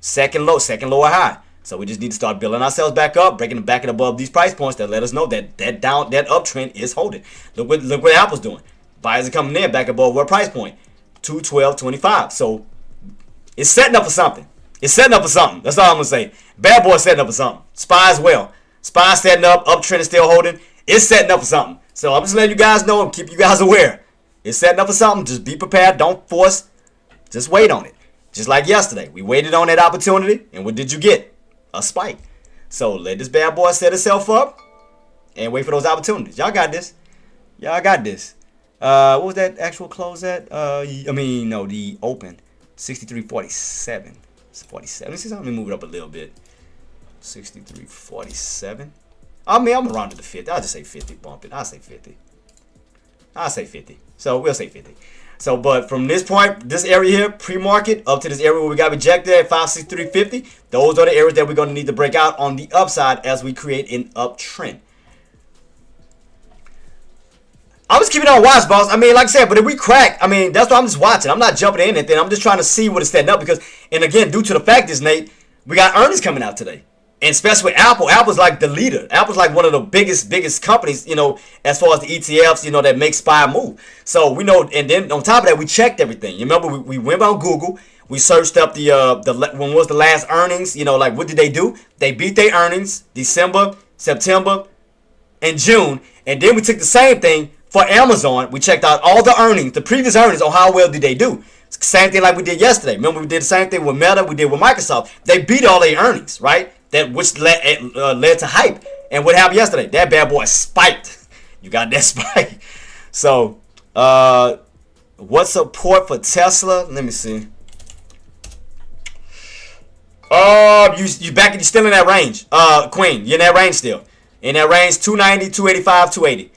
Second low, second lower high. So we just need to start building ourselves back up, breaking it back and above these price points that let us know that that uptrend is holding. Look what Apple's doing. Buyers are coming in back above what price point? 212.25. So it's setting up for something. It's setting up for something. That's all I'm gonna say. Bad boy setting up for something. SPY as well. SPY setting up. Uptrend is still holding. It's setting up for something. So I'm just letting you guys know and keep you guys aware. It's setting up for something. Just be prepared. Don't force. Just wait on it. Just like yesterday, we waited on that opportunity, and what did you get? A spike. So let this bad boy set itself up and wait for those opportunities. Y'all got this. Y'all got this. What was that actual close at? The open. 63.47. It's 47. Let me move it up a little bit. 63.47. I'm around to the 50. I'll just say 50. Bump it. I'll say 50. So we'll say 50. So, but from this point, this area here, pre-market, up to this area where we got rejected at 563.50, those are the areas that we're going to need to break out on the upside as we create an uptrend. I'm just keeping it on watch, boss. I mean, like I said, but if we crack, that's why I'm just watching. I'm not jumping in anything. I'm just trying to see what it's setting up because, and again, due to the fact is, Nate, we got earnings coming out today. And especially with Apple. Apple's like the leader. Apple's like one of the biggest companies, as far as the ETFs, that make SPY move. So we know, and then on top of that, we checked everything. You remember, we went on Google. We searched up when was the last earnings, like what did they do? They beat their earnings December, September, and June. And then we took the same thing for Amazon. We checked out all the earnings, the previous earnings on how well did they do. Same thing like we did yesterday. Remember, we did the same thing with Meta, we did with Microsoft. They beat all their earnings, right? That which led to hype. And what happened yesterday? That bad boy spiked. You got that spike. So, what support for Tesla? Let me see. You still in that range. Queen, you're in that range still. In that range, 290, 285, 280.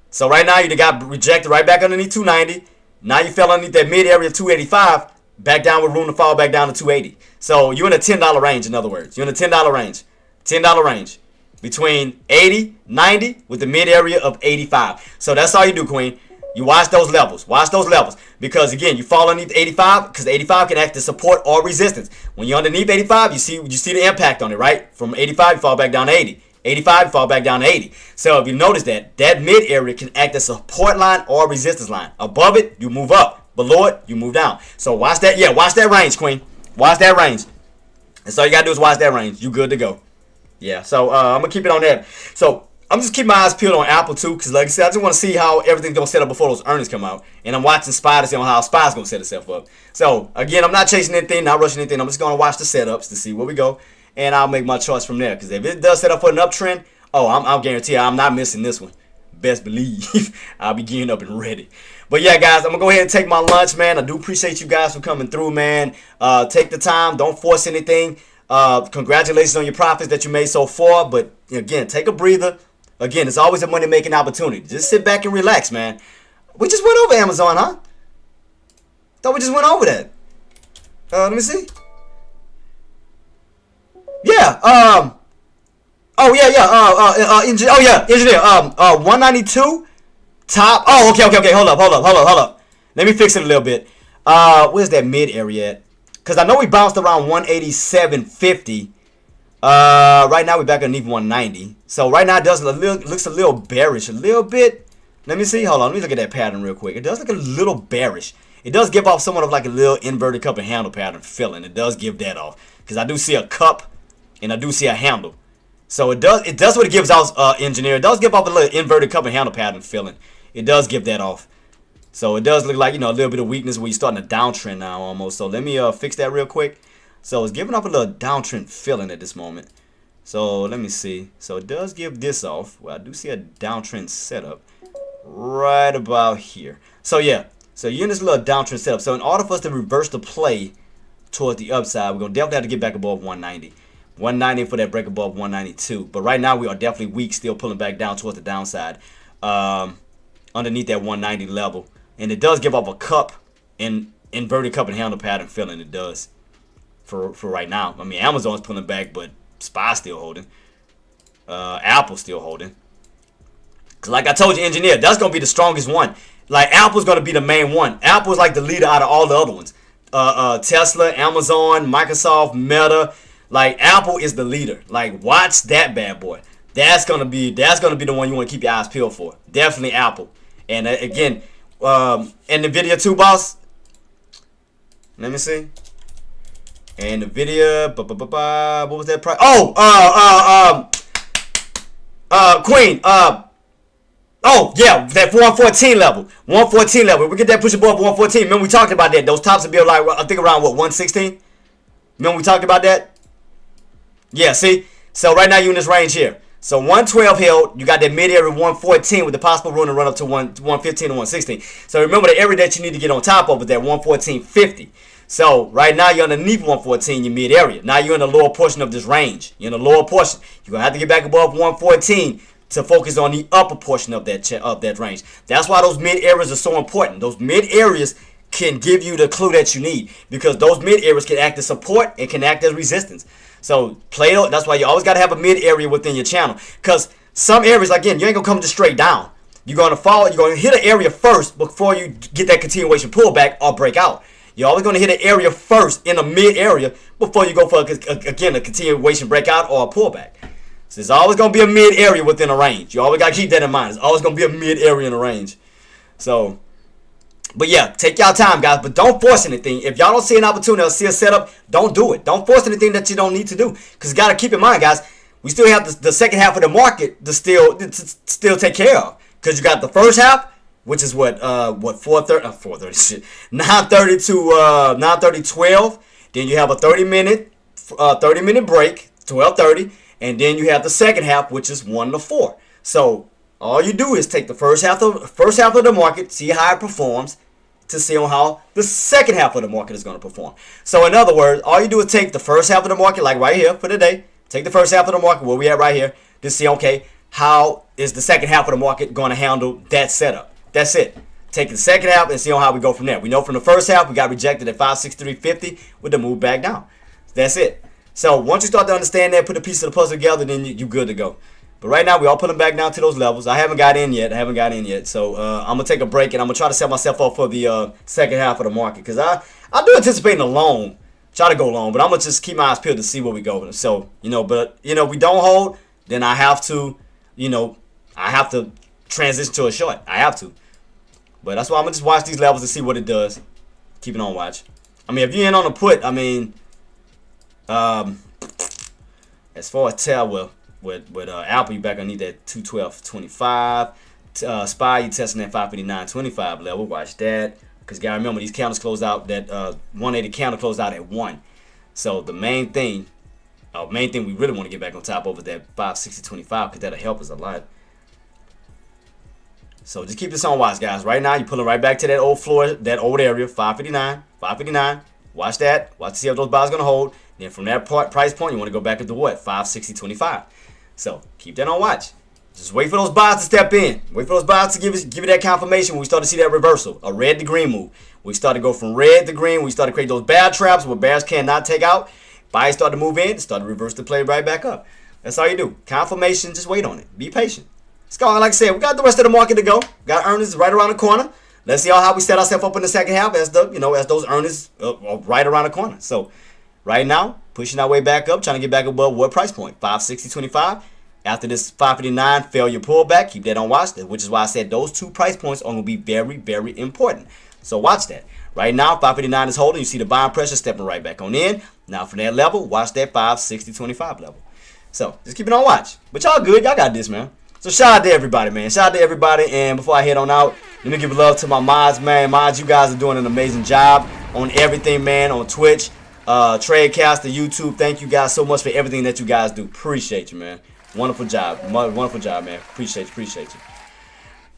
So right now you got rejected right back underneath 290. Now you fell underneath that mid area of 285. Back down with room to fall back down to 280. So you're in a $10 range, in other words. You're in a $10 range. $10 range. Between 80, 90 with the mid area of 85. So that's all you do, Queen. You watch those levels. Watch those levels. Because again, you fall underneath 85 because 85 can act as support or resistance. When you're underneath 85, you see the impact on it, right? From 85, you fall back down to 80. 85, you fall back down to 80. So if you notice that mid area can act as support line or resistance line. Above it, you move up. Below it, you move down. So watch that. Yeah, watch that range, Queen. Watch that range. That's all you got to do is watch that range. You good to go. Yeah, so I'm going to keep it on that. So I'm just keeping my eyes peeled on Apple, too, because like I said, I just want to see how everything's going to set up before those earnings come out. And I'm watching SPY to see how SPY's going to set itself up. So, again, I'm not chasing anything, not rushing anything. I'm just going to watch the setups to see where we go. And I'll make my choice from there. Because if it does set up for an uptrend, I'll guarantee you I'm not missing this one. Best believe I'll be gearing up and ready. But yeah, guys, I'm going to go ahead and take my lunch, man. I do appreciate you guys for coming through, man. Take the time. Don't force anything. Congratulations on your profits that you made so far. But, again, take a breather. Again, it's always a money-making opportunity. Just sit back and relax, man. We just went over Amazon, huh? Thought we just went over that. Let me see. Yeah. Engineer. 192. Top. Oh, okay. Hold up. Let me fix it a little bit. Where's that mid area at? Because I know we bounced around 187.50. Right now we're back underneath 190. So right now it looks a little bearish. A little bit. Let me see. Hold on. Let me look at that pattern real quick. It does look a little bearish. It does give off somewhat of like a little inverted cup and handle pattern feeling. It does give that off. Because I do see a cup and I do see a handle. So it does what it gives out, engineer. It does give off a little inverted cup and handle pattern feeling. it does give that off. So it does look like, you know, a little bit of weakness where you're starting a downtrend now almost. So let me fix that real quick. So it's giving off a little downtrend feeling at this moment. So let me see. So it does give this off. Well, I do see a downtrend setup right about here. So yeah, so you're in this little downtrend setup. So in order for us to reverse the play towards the upside, we're going to definitely have to get back above 190. 190 for that break above 192. But right now we are definitely weak, still pulling back down towards the downside. Underneath that 190 level. And it does give off a cup, and inverted cup and handle pattern feeling. It does for right now. I mean, Amazon's pulling back, but SPY's still holding. Apple's still holding. Cause like I told you, Engineer, that's gonna be the strongest one. Like Apple's gonna be the main one. Apple's like the leader out of all the other ones. Tesla, Amazon, Microsoft, Meta. Like Apple is the leader. Like watch that bad boy. That's gonna be the one you want to keep your eyes peeled for. Definitely Apple. And again. And NVIDIA too, boss. Let me see. And NVIDIA, what was that price? Oh, Queen, oh yeah, that 114 level, 114 level. We get that push above 114. Remember we talked about that? Those tops would be like, I think around what, 116. Remember we talked about that? Yeah. See, so right now you in this range here. So 112 held, you got that mid area 114 with the possible room to run up to 115 and 116. So remember the area that you need to get on top of is that 114.50. So right now you're underneath 114, your mid area. Now you're in the lower portion of this range. You're in the lower portion. You're gonna have to get back above 114 to focus on the upper portion of that range. That's why those mid areas are so important. Those mid areas can give you the clue that you need, because those mid areas can act as support and can act as resistance. So play it. That's why you always got to have a mid area within your channel, because some areas, again, you ain't gonna come just straight down. You're gonna fall. You're gonna hit an area first before you get that continuation pullback or breakout. You're always gonna hit an area first in a mid area before you go for again a continuation breakout or a pullback. So there's always gonna be a mid area within a range. You always gotta keep that in mind. There's always gonna be a mid area in a range. So. But yeah, take y'all time, guys. But don't force anything. If y'all don't see an opportunity or see a setup, don't do it. Don't force anything that you don't need to do. Because you got to keep in mind, guys, we still have the second half of the market to still take care of. Because you got the first half, which is what 4:30 shit, 9:30 to 9:30, 12. Then you have a 30-minute break, 12:30, and then you have the second half, which is 1 to 4. So all you do is take the first half of the market, see how it performs, to see on how the second half of the market is going to perform. So in other words, all you do is take the first half of the market, like right here for today, take the first half of the market where we at right here, to see, okay, how is the second half of the market going to handle that setup. That's it. Take the second half and see on how we go from there. We know from the first half we got rejected at 563.50 with the move back down. That's it. So once you start to understand that, put a piece of the puzzle together, then you're good to go. But right now, we all pulling back down to those levels. I haven't got in yet. So I'm going to take a break, and I'm going to try to set myself up for the second half of the market. Because I do anticipate a long. Try to go long. But I'm going to just keep my eyes peeled to see where we go. So, but, we don't hold, then I have to, transition to a short. I have to. But that's why I'm going to just watch these levels to see what it does. Keep it on watch. I mean, if you're in on a put, I mean, as far as tell, well, with Apple, you back underneath that 212.25. SPY, you testing that 559.25 level. Watch that, because gotta remember these candles close out. That 180 candle closed out at 1. So the main thing we really want to get back on top of is that 560.25, because that'll help us a lot. So just keep this on watch, guys. Right now, you're pulling right back to that old floor, that old area, 559. Watch that. Watch to see if those buys gonna hold. Then from that price point, you want to go back up to what? 560.25. So keep that on watch. Just wait for those buys to step in. Wait for those buys to give you that confirmation when we start to see that reversal, a red to green move. We start to go from red to green. We start to create those bear traps where bears cannot take out. Buys start to move in, start to reverse the play right back up. That's all you do. Confirmation, just wait on it. Be patient. It's going, like I said, we got the rest of the market to go. Got earnings right around the corner. Let's see how we set ourselves up in the second half as those earnings are right around the corner. So right now, pushing our way back up, trying to get back above what price point? 560.25. After this 559 failure pullback, keep that on watch, which is why I said those two price points are going to be very, very important. So watch that. Right now, 559 is holding. You see the buying pressure stepping right back on in. Now from that level, watch that 560.25 level. So just keep it on watch. But y'all good. Y'all got this, man. So shout out to everybody, man. Shout out to everybody. And before I head on out, let me give love to my mods, man. Mods, you guys are doing an amazing job on everything, man. On Twitch, Traedcast, YouTube. Thank you guys so much for everything that you guys do. Appreciate you, man. Wonderful job. Wonderful job, man. Appreciate you.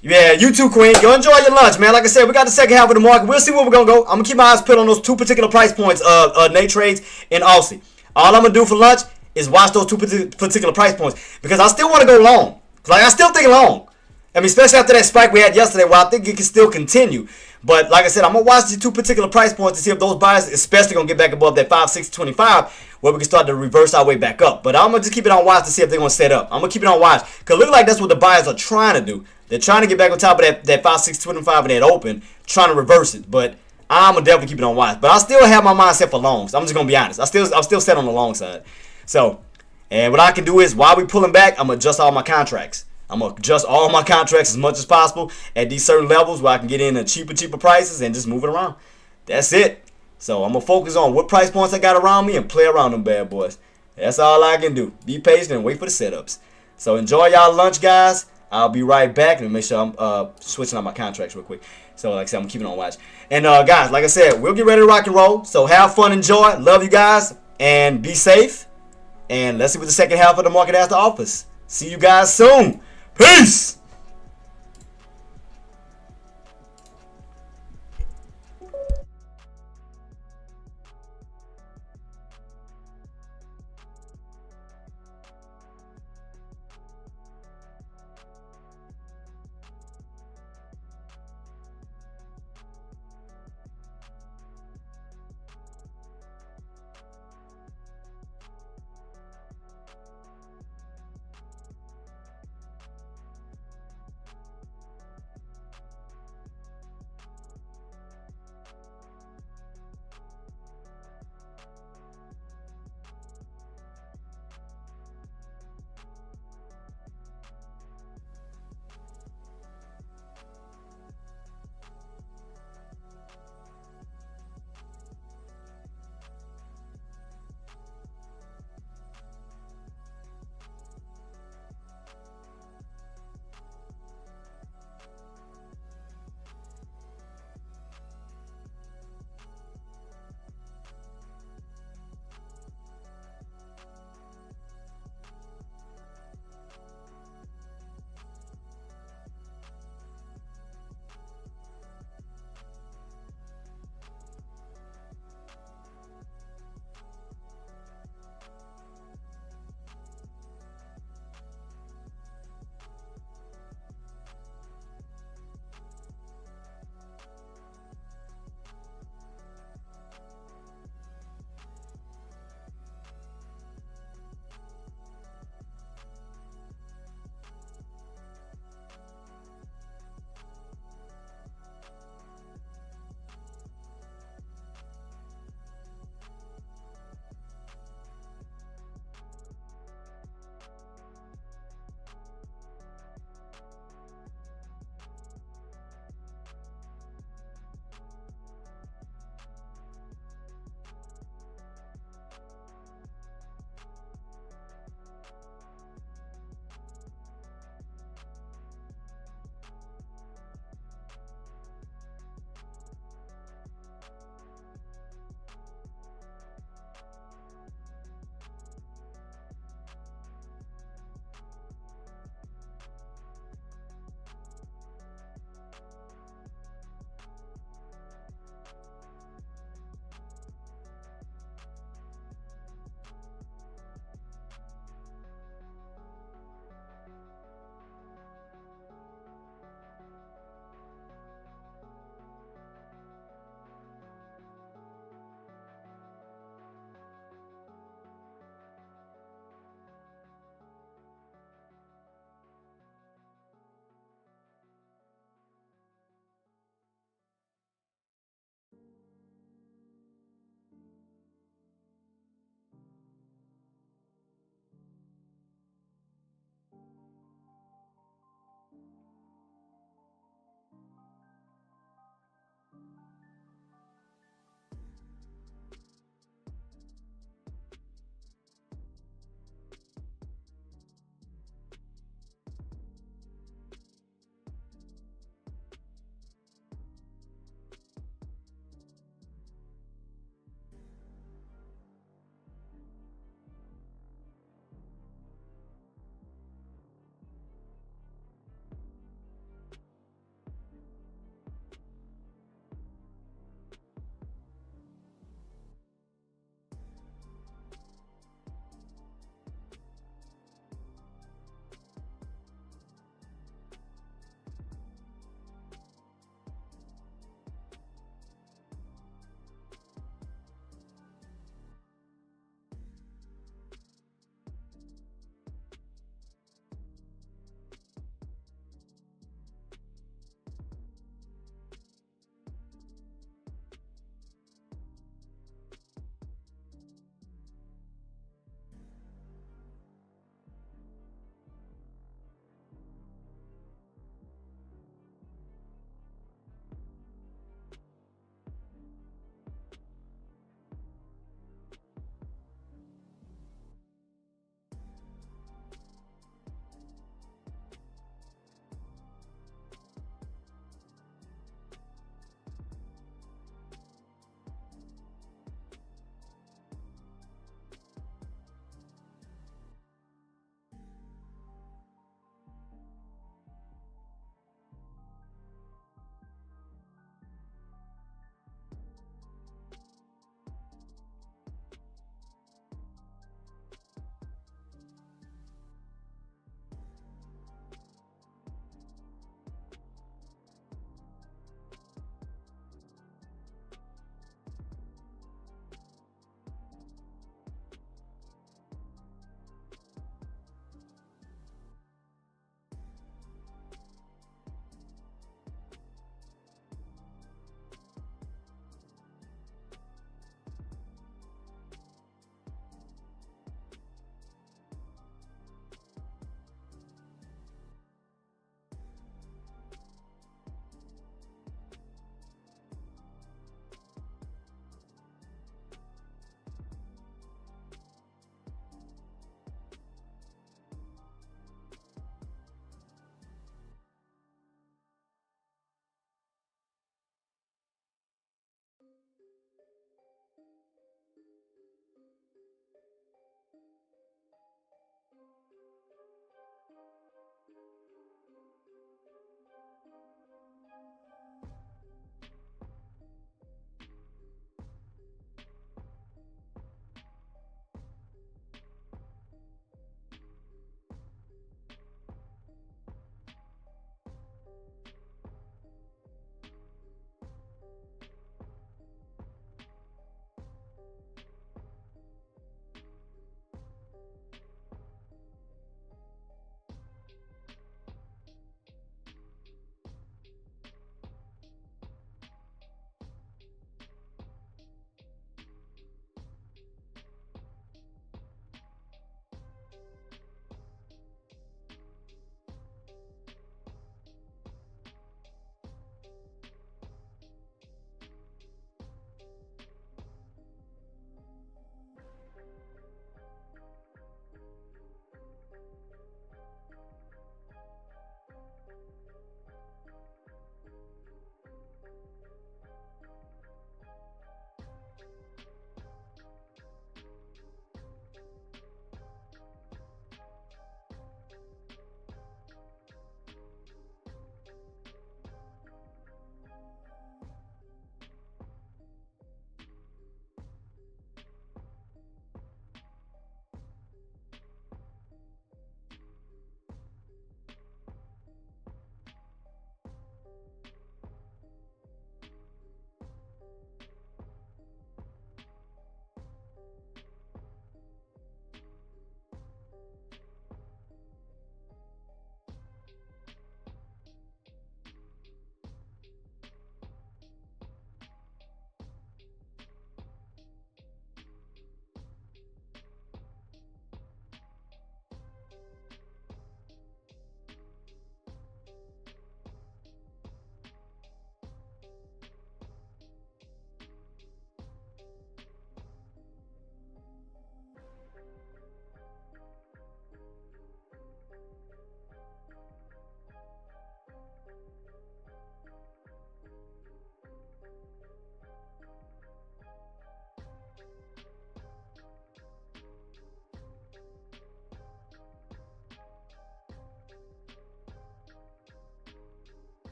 Yeah, you too, Queen. Go enjoy your lunch, man. Like I said, we got the second half of the market. We'll see where we're going to go. I'm going to keep my eyes put on those two particular price points, Nate Traedz and Aussie. All I'm going to do for lunch is watch those two particular price points because I still want to go long. Like, I still think long. I mean, especially after that spike we had yesterday, where I think it can still continue. But like I said, I'm going to watch these two particular price points to see if those buyers, especially going to get back above that 5.625, where we can start to reverse our way back up. But I'm going to just keep it on watch to see if they're going to set up. I'm going to keep it on watch because it looks like that's what the buyers are trying to do. They're trying to get back on top of that 5.625 and that open, trying to reverse it. But I'm going to definitely keep it on watch. But I still have my mindset for longs. I'm just going to be honest. I'm still set on the long side. So, and what I can do is, while we pulling back, I'm going to adjust all my contracts. I'm going to adjust all my contracts as much as possible at these certain levels where I can get in at cheaper prices and just move it around. That's it. So I'm going to focus on what price points I got around me and play around them bad boys. That's all I can do. Be patient and wait for the setups. So enjoy y'all lunch, guys. I'll be right back and make sure I'm switching out my contracts real quick. So like I said, I'm keeping on watch. And guys, like I said, we'll get ready to rock and roll. So have fun, enjoy. Love you guys. And be safe. And let's see what the second half of the market has to offer us. See you guys soon. Peace!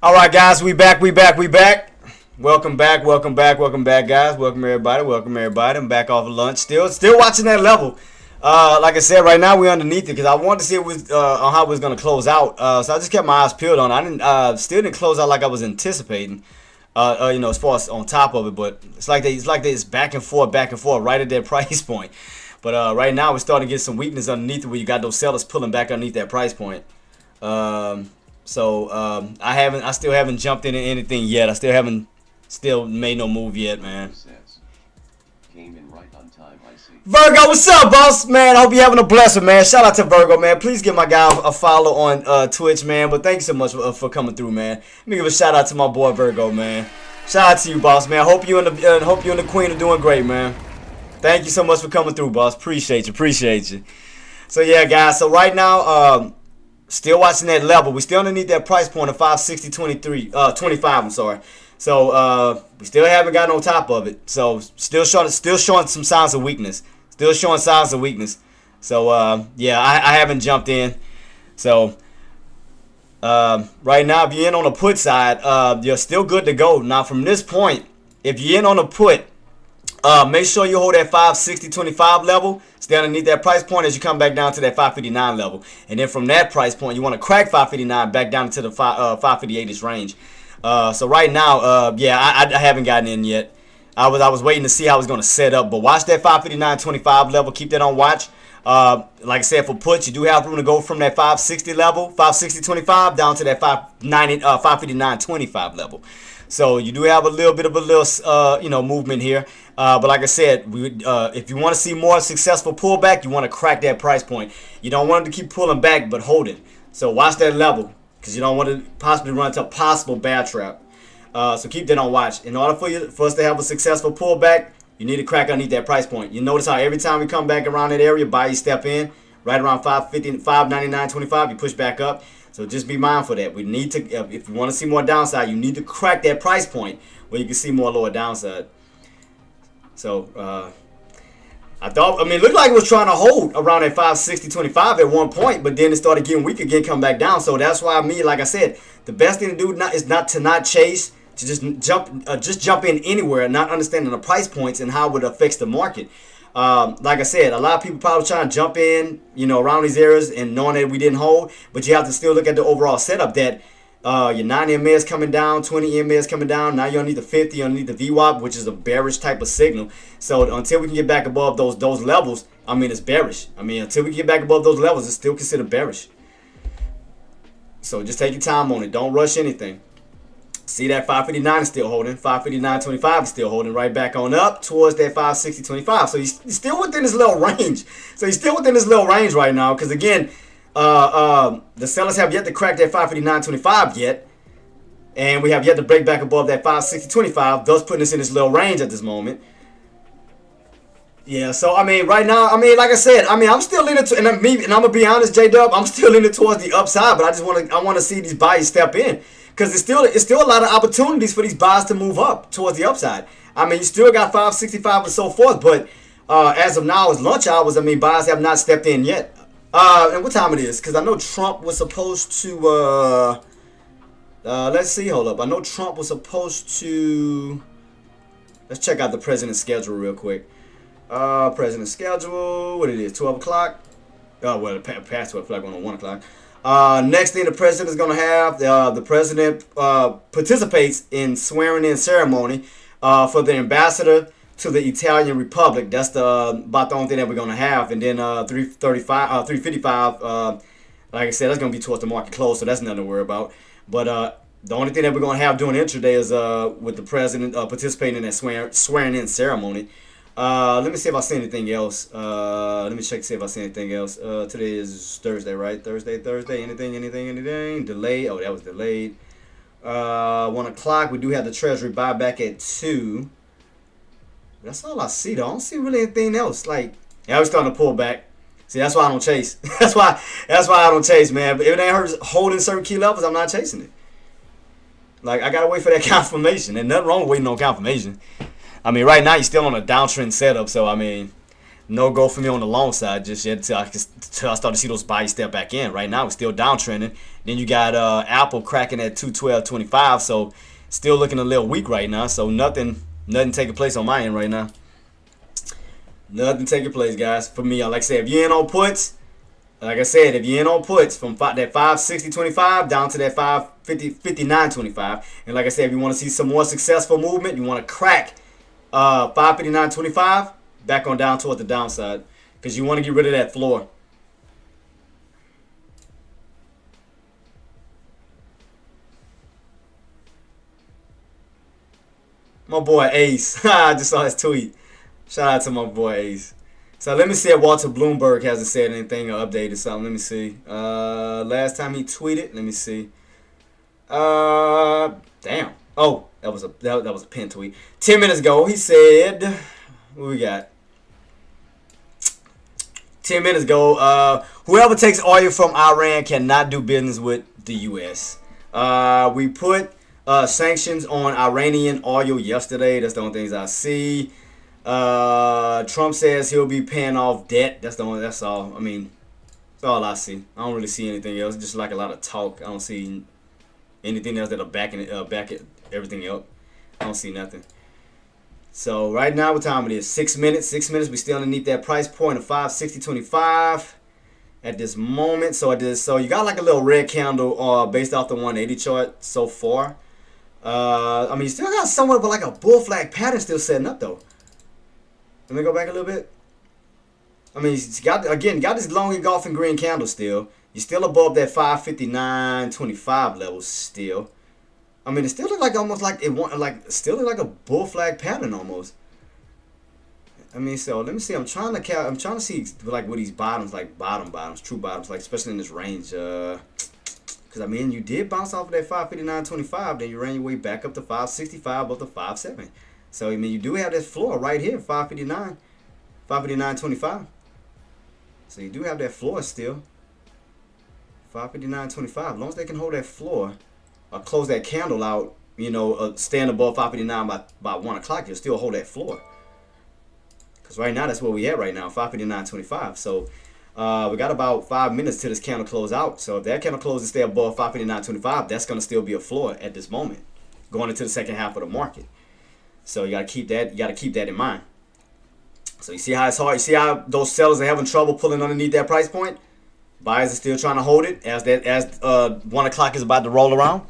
All right, guys, we back. Welcome back, guys. Welcome everybody. I'm back off of lunch. Still watching that level. Like I said, right now we're underneath it because I wanted to see on how it was gonna close out. So I just kept my eyes peeled on it. I didn't close out like I was anticipating. As far as on top of it, but it's like it's back and forth, right at that price point. But right now we're starting to get some weakness underneath it where you got those sellers pulling back underneath that price point. I still haven't jumped into anything yet. I still made no move yet, man. Came in right on time, I see. Virgo, what's up, boss? Man, I hope you're having a blessing, man. Shout out to Virgo, man. Please give my guy a follow on Twitch, man. But thank you so much for coming through, man. Let me give a shout out to my boy Virgo, man. Shout out to you, boss, man. Hope you and the Queen are doing great, man. Thank you so much for coming through, boss. Appreciate you. So yeah, guys. So right now, still watching that level. We still underneath that price point of 560.25. I'm sorry. So we still haven't gotten on top of it. So still showing some signs of weakness. So yeah, I haven't jumped in. So right now, if you're in on the put side, you're still good to go. Now from this point, if you're in on a put, make sure you hold that 560.25 level. Stay underneath that price point as you come back down to that 559 level. And then from that price point, you want to crack 559 back down to the 558-ish range. So right now, yeah, I haven't gotten in yet. I was waiting to see how it's going to set up. But watch that 559.25 level. Keep that on watch. Like I said, for puts, you do have room to go from that 560 level, 560.25, down to that 559.25 level. So you do have a little bit of movement here. But like I said, if you want to see more successful pullback, you want to crack that price point. You don't want it to keep pulling back, but hold it. So watch that level because you don't want to possibly run into a possible bad trap. So keep that on watch. In order for us to have a successful pullback, you need to crack underneath that price point. You notice how every time we come back around that area, you step in right around 599.25, you push back up. So just be mindful of that. We need to, if you want to see more downside, you need to crack that price point where you can see more lower downside. So it looked like it was trying to hold around that 560.25 at one point, but then it started getting weak again, come back down. So that's why like I said, the best thing to do is not to chase, to just jump in anywhere, not understanding the price points and how it affects the market. Like I said, a lot of people probably trying to jump in, around these areas and knowing that we didn't hold, but you have to still look at the overall setup that your 9 MA is coming down, 20 MA is coming down. Now you don't need the 50, you don't need the VWAP, which is a bearish type of signal. So until we can get back above those levels, it's bearish. Until we get back above those levels, it's still considered bearish. So just take your time on it. Don't rush anything. See that 559 is still holding. 559.25 is still holding right back on up towards that 560.25. So he's still within this little range. Right now. Because again, the sellers have yet to crack that 559.25 yet. And we have yet to break back above that 560.25, thus putting us in this little range at this moment. Yeah, so right now, like I said, I'm still leaning to, and I'm gonna be honest, J-Dub, I'm still leaning towards the upside, but I want to see these buyers step in. Because it's still a lot of opportunities for these buys to move up towards the upside. You still got 565 and so forth, but as of now, it's lunch hours. Buys have not stepped in yet. And what time it is? Because I know Trump was supposed to. Let's see. Hold up. I know Trump was supposed to. Let's check out the president's schedule real quick. President's schedule. What it is? 12 o'clock. Oh well, past 12 o'clock, going on 1 o'clock. Next thing the president is going to have, the president participates in swearing-in ceremony for the ambassador to the Italian Republic. That's about the only thing that we're going to have. And then 355, like I said, that's going to be towards the market close, so that's nothing to worry about. But the only thing that we're going to have during Intraday is with the president participating in that swearing-in ceremony. Let me see if I see anything else. Let me check to see if I see anything else. Today is Thursday, right? Thursday. Anything? Delayed. Oh, that was delayed. 1 o'clock. We do have the Treasury buyback at 2. That's all I see, though. I don't see really anything else. Yeah, we're starting to pull back. See, that's why I don't chase. that's why I don't chase, man. But if it ain't hurt holding certain key levels, I'm not chasing it. I gotta wait for that confirmation. And nothing wrong with waiting on confirmation. Right now you're still on a downtrend setup, so no go for me on the long side just yet till I start to see those buyers step back in. Right now, it's still downtrending. Then you got Apple cracking at 212.25, so still looking a little weak right now. So nothing taking place on my end right now. Nothing taking place, guys. For me, like I said, if you're in on puts, like I said, if you're in on puts from that 560.25 down to that 559.25, and like I said, if you want to see some more successful movement, you want to crack 559.25 back on down toward the downside, because you want to get rid of that floor. My boy Ace. I just saw his tweet. Shout out to my boy Ace. So let me see if Walter Bloomberg hasn't said anything or updated something. Let me see. Last time he tweeted, let me see. Damn. Oh, that was a pin tweet. 10 minutes ago, he said, what we got? 10 minutes ago, whoever takes oil from Iran cannot do business with the U.S. We put sanctions on Iranian oil yesterday. That's the only things I see. Trump says he'll be paying off debt. That's all. I mean, that's all I see. I don't really see anything else. Just like a lot of talk. I don't see anything else that'll back everything up. I don't see nothing. So right now, what time it is? 6 minutes. 6 minutes. We still underneath that price point of 560.25 at this moment. So you got like a little red candle based off the 180 chart so far. I mean, you still got somewhat of like a bull flag pattern still setting up though. Let me go back a little bit. I mean, you got this long engulfing green candle still. You're still above that 559.25 level still. I mean, it still look like almost like still look like a bull flag pattern almost. I mean, so let me see. I'm trying to see like what these bottoms, like bottoms, true bottoms, like especially in this range. Because I mean, you did bounce off of that 559.25, then you ran your way back up to 565, up to 57. So I mean, you do have that floor right here, 559.25. So you do have that floor still, 559.25. As long as they can hold that floor, or close that candle out, you know, stand above 559 by 1 o'clock, you'll still hold that floor. Because right now, that's where we at right now, 559.25. So we got about 5 minutes till this candle close out. So if that candle closes stay above 559.25, that's going to still be a floor at this moment, going into the second half of the market. So you got to keep that. You got to keep that in mind. So you see how it's hard. You see how those sellers are having trouble pulling underneath that price point. Buyers are still trying to hold it as 1 o'clock is about to roll around.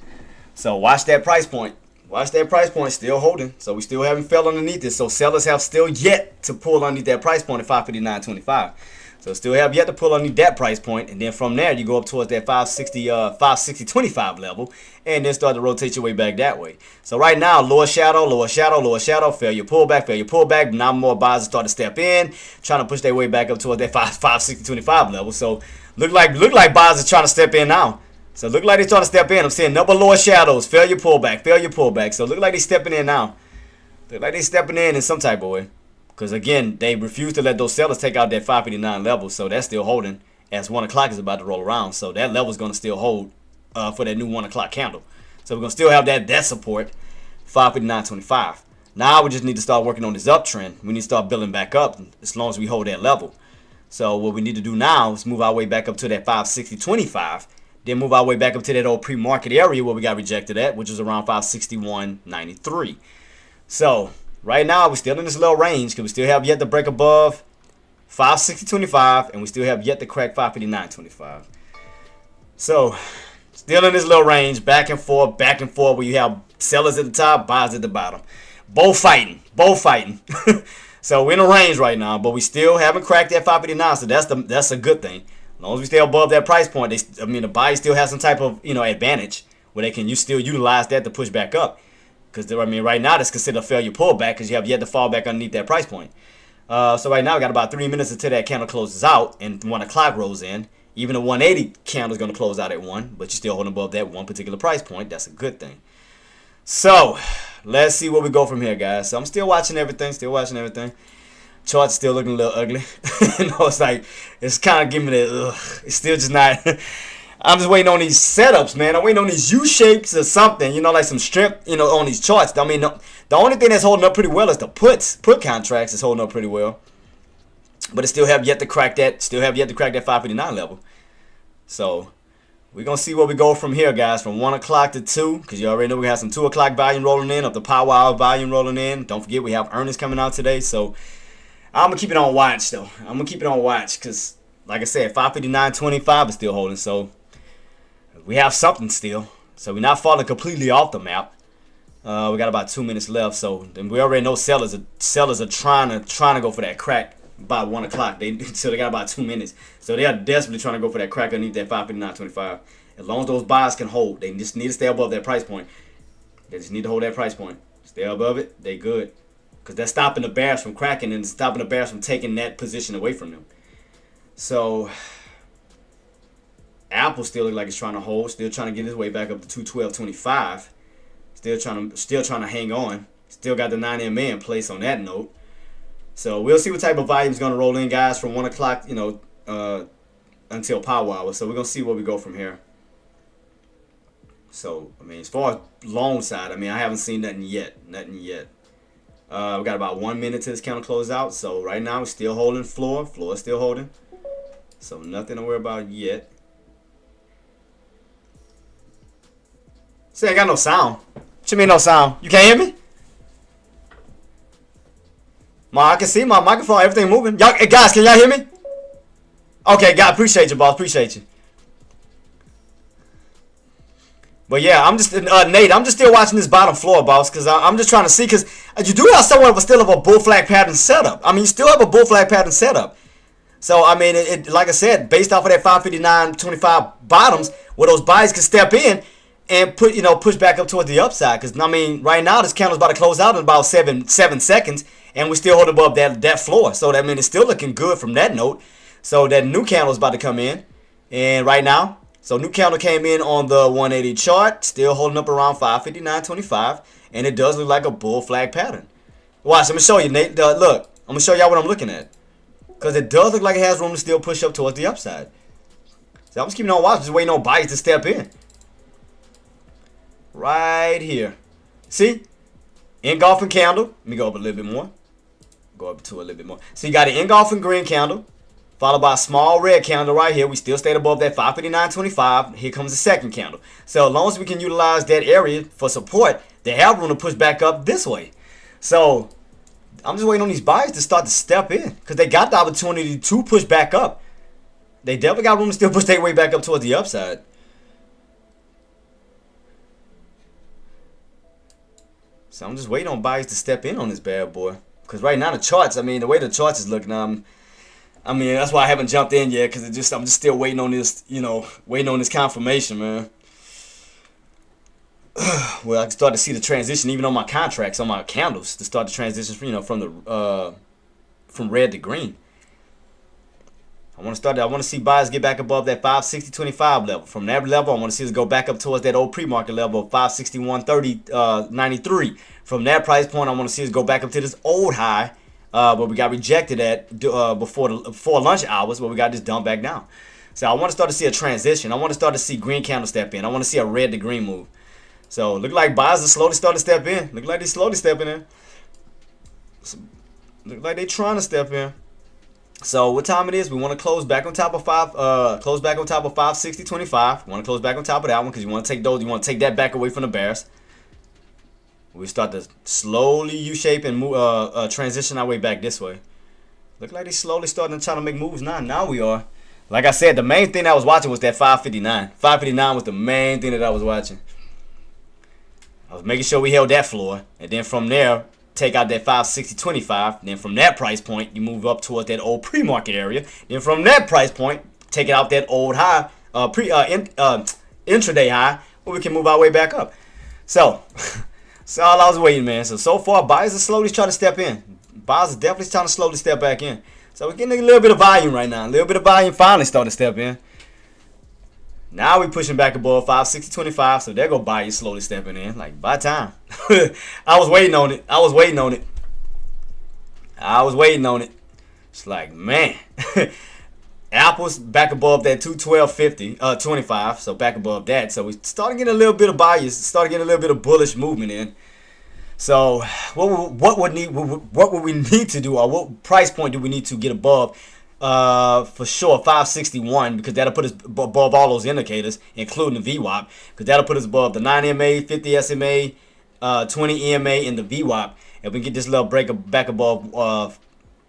So watch that price point. Watch that price point still holding. So we still haven't fell underneath it. So sellers have still yet to pull underneath that price point at 559.25. So still have yet to pull underneath that price point, and then from there you go up towards that 560.25 level, and then start to rotate your way back that way. So right now, lower shadow, failure pullback. Now more buyers start to step in, trying to push their way back up towards that 560.25 level. So look like buyers are trying to step in now. So look like they're trying to step in. I'm seeing number lower shadows, failure pullback. So look like they're stepping in now. Look like they're stepping in some type of way. Because, again, they refuse to let those sellers take out that 559 level. So that's still holding as 1 o'clock is about to roll around. So that level is going to still hold for that new 1 o'clock candle. So we're going to still have that support, 559.25. Now we just need to start working on this uptrend. We need to start building back up as long as we hold that level. So what we need to do now is move our way back up to that 560.25. Then move our way back up to that old pre-market area where we got rejected at, which is around 561.93. So right now, we're still in this little range because we still have yet to break above 560.25, and we still have yet to crack 559.25. So, still in this little range, back and forth, where you have sellers at the top, buyers at the bottom. Both fighting. So, we're in a range right now, but we still haven't cracked that 559, so that's a good thing. As long as we stay above that price point, the buyers still have some type of advantage where they can still utilize that to push back up. Because right now that's considered a failure pullback because you have yet to fall back underneath that price point. So right now we got about 3 minutes until that candle closes out and 1 o'clock rolls in. Even the 180 candle is going to close out at 1, but you're still holding above that one particular price point. That's a good thing. So let's see where we go from here, guys. So I'm still watching everything. Chart's still looking a little ugly. It's kind of giving me that. It's still just not. I'm just waiting on these setups, man. I'm waiting on these U-shapes or something, like some strength, on these charts. I mean, the only thing that's holding up pretty well is the put contracts is holding up pretty well. but it still have yet to crack that. Still have yet to crack that 559 level. So we're gonna see where we go from here, guys. From 1 o'clock to 2, because you already know we have some 2 o'clock volume rolling in, up the power hour volume rolling in. Don't forget we have earnings coming out today. So I'm gonna keep it on watch though. I'm gonna keep it on watch because, like I said, 559.25 is still holding. So we have something still. So we're not falling completely off the map. We got about 2 minutes left. So then we already know sellers are trying to go for that crack by 1 o'clock. So they got about 2 minutes. So they are desperately trying to go for that crack underneath that 559.25. As long as those buyers can hold, they just need to stay above that price point. They just need to hold that price point. Stay above it, they good. Because that's stopping the bears from cracking and stopping the bears from taking that position away from them. So Apple still look like it's trying to hold, still trying to get his way back up to 212.25. Still trying to hang on. Still got the 9 MA in place on that note. So we'll see what type of volume is going to roll in, guys, from 1 o'clock, until power hour. So we're going to see where we go from here. So, I mean, as far as long side, I mean, I haven't seen nothing yet. We got about 1 minute to this candle close out. So right now we're still holding floor. Floor is still holding. So nothing to worry about yet. See, I ain't got no sound. What you mean no sound? You can't hear me? I can see my microphone, everything moving. Y'all, hey guys, can y'all hear me? Okay, God, appreciate you, boss. Appreciate you. But yeah, I'm just Nate. I'm just still watching this bottom floor, boss, because I'm just trying to see, because you do have somewhat of a still of a bull flag pattern setup. I mean, you still have a bull flag pattern setup. So I mean, it like I said, based off of that 559.25 bottoms, where those buyers can step in and push back up towards the upside. Because I mean, right now this candle's about to close out in about seven seconds, and we're still holding above that floor. So that means it's still looking good from that note. So that new candle is about to come in, and right now, so new candle came in on the 180 chart, still holding up around 559.25, and it does look like a bull flag pattern. Watch, I'm gonna show you, Nate. Look, I'm gonna show y'all what I'm looking at, because it does look like it has room to still push up towards the upside. So I'm just keeping on watching, just waiting on buyers to step in. Right here. See? Engulfing candle. Let me go up a little bit more. Go up to a little bit more. So you got an engulfing green candle, followed by a small red candle right here. We still stayed above that 559.25. Here comes the second candle. So as long as we can utilize that area for support, they have room to push back up this way. So I'm just waiting on these buyers to start to step in, because they got the opportunity to push back up. They definitely got room to still push their way back up towards the upside. So I'm just waiting on buyers to step in on this bad boy. Because right now the charts, I mean, the way the charts is looking, I mean, that's why I haven't jumped in yet, because I'm just still waiting on this, waiting on this confirmation, man. Well, I can start to see the transition even on my contracts, on my candles, to start the transition, from red to green. I want to see buyers get back above that 560.25 level. From that level, I want to see us go back up towards that old pre-market level of 561.93. From that price point, I want to see us go back up to this old high, where we got rejected at before lunch hours, where we got just dumped back down. So I want to start to see a transition. I want to start to see green candle step in. I want to see a red to green move. So look like buyers are slowly starting to step in. Look like they're slowly stepping in. So, look like they're trying to step in. So what time it is? We want to close back on top of 560.25. We want to close back on top of that one, because you want to take those. You want to take that back away from the bears. We start to slowly U-shape and move, transition our way back this way. Look like they slowly starting to try to make moves now. Now we are. Like I said, the main thing I was watching was that 559. 559 was the main thing that I was watching. I was making sure we held that floor, and then from there, take out that 560.25. Then from that price point, you move up towards that old pre-market area. Then from that price point, take it out that old high, intraday high, where we can move our way back up. So, that's all I was waiting, man. So far, buyers are slowly trying to step in. Buyers are definitely trying to slowly step back in. So we're getting a little bit of volume right now. A little bit of volume finally starting to step in. Now we're pushing back above 560.25, so there go buyers slowly stepping in. Like, by time. I was waiting on it. It's like, man. Apple's back above that 212.25, so back above that. So we started getting a little bit of buyers, started getting a little bit of bullish movement in. So what would we need to do, or what price point do we need to get above? For sure 561, because that'll put us above all those indicators, including the VWAP, because that'll put us above the 9 EMA, 50 SMA, 20 EMA, and the VWAP. If we can get this little break back above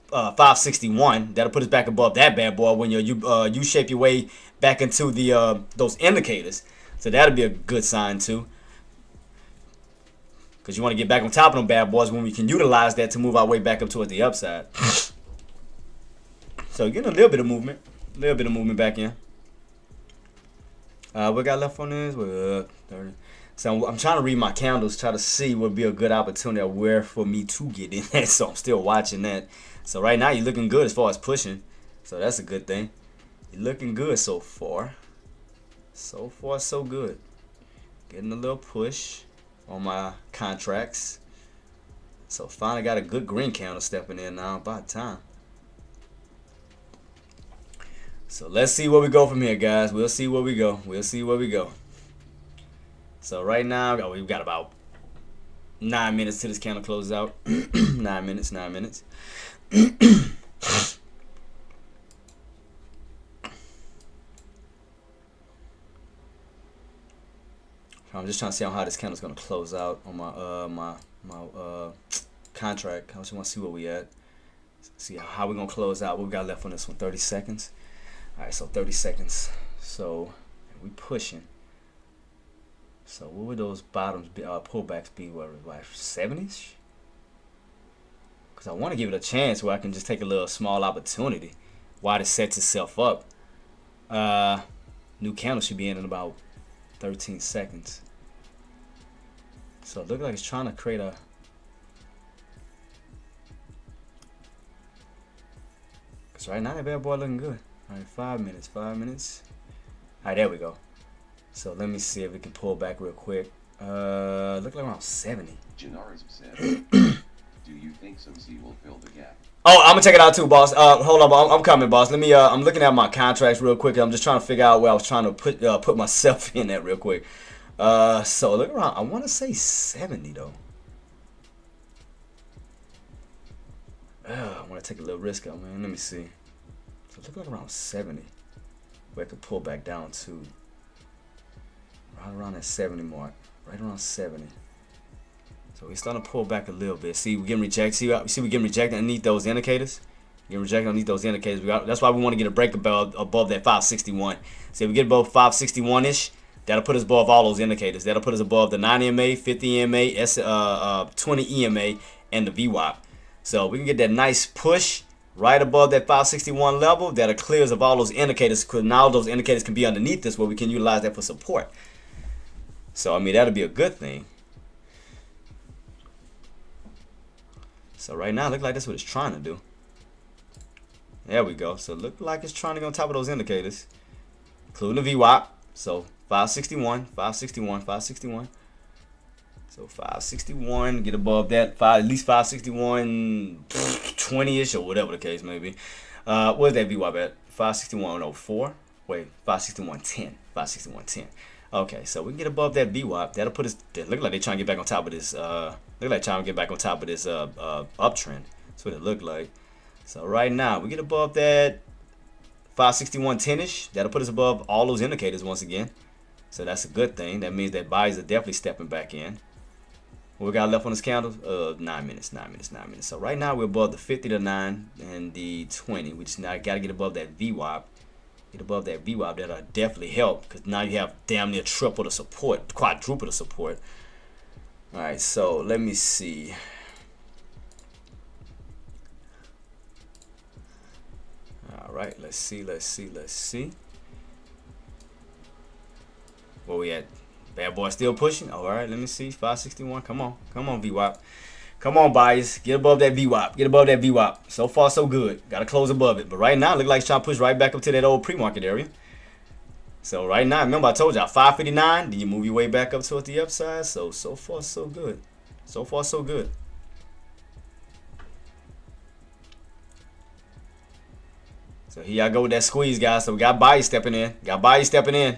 561, that'll put us back above that bad boy when you shape your way back into the those indicators. So that'll be a good sign too, because you want to get back on top of them bad boys when we can utilize that to move our way back up towards the upside. So getting a little bit of movement back in. What got left on this? 30. So I'm trying to read my candles, try to see what would be a good opportunity or where for me to get in that. So I'm still watching that. So right now you're looking good as far as pushing. So that's a good thing. You're looking good so far. So far, so good. Getting a little push on my contracts. So finally got a good green candle stepping in now. About time. So let's see where we go from here, guys. We'll see where we go. So right now, we've got about 9 minutes till this candle closes out. 9 minutes. I'm just trying to see how this candle's gonna close out on my contract. I just want to see where we at. See how we're gonna close out. What we got left on this one? 30 seconds. All right, so 30 seconds. So we pushing. So what would those bottoms be, pullbacks be? What, like 70s? Because I want to give it a chance where I can just take a little small opportunity while it sets itself up. New candle should be in about 13 seconds. So it looks like it's trying to create a... Because right now that bad boy looking good. All right, 5 minutes. All right, there we go. So let me see if we can pull back real quick. Look like around 70. Janaris said, do you think some Z will fill the gap? Oh, I'm gonna check it out too, boss. Hold on, I'm coming, boss. Let me. I'm looking at my contracts real quick. I'm just trying to figure out where I was trying to put myself in at real quick. So look around. I want to say 70 though. I want to take a little risk out, man. Let me see. So look like around 70. Where I could pull back down to. Right around that 70 mark. Right around 70. So we're starting to pull back a little bit. See, we're getting rejected. See, we're getting rejected underneath those indicators. Getting rejected underneath those indicators. That's why we want to get a break above that 561. See, if we get above 561-ish, that'll put us above all those indicators. That'll put us above the 9 EMA, 50 EMA, 20 EMA, and the VWAP. So we can get that nice push right above that 561 level. That'll clear us of all those indicators, because now those indicators can be underneath us where we can utilize that for support. So, I mean, that'll be a good thing. So, right now, it looks like that's what it's trying to do. There we go. So, it looks like it's trying to get on top of those indicators, including the VWAP. So, 561. So, 561, get above that. At least 561, 20-ish, or whatever the case may be. Where's that VWAP at? 561.04. Wait, 561.10. 561.10. Okay, so we can get above that VWAP. That'll put us. Look like they're trying to get back on top of this. Look like trying to get back on top of this uptrend. That's what it looked like. So right now we get above that 561.10ish. That'll put us above all those indicators once again. So that's a good thing. That means that buyers are definitely stepping back in. What we got left on this candle? 9 minutes. So right now we're above the 50 to 9 and the 20. We just now got to get above that VWAP. Get above that VWAP, that'll definitely help, because now you have damn near triple the support, quadruple the support. All right, so let me see. All right, let's see. Where we at? Bad boy still pushing. All right, let me see. 561. Come on, VWAP. Come on, buyers. Get above that VWAP. So far, so good. Got to close above it. But right now, it looks like it's trying to push right back up to that old pre-market area. So right now, remember I told y'all, 559. Then you move your way back up towards the upside. So far, so good. So here I go with that squeeze, guys. So we got buyers stepping in. Buyers stepping in.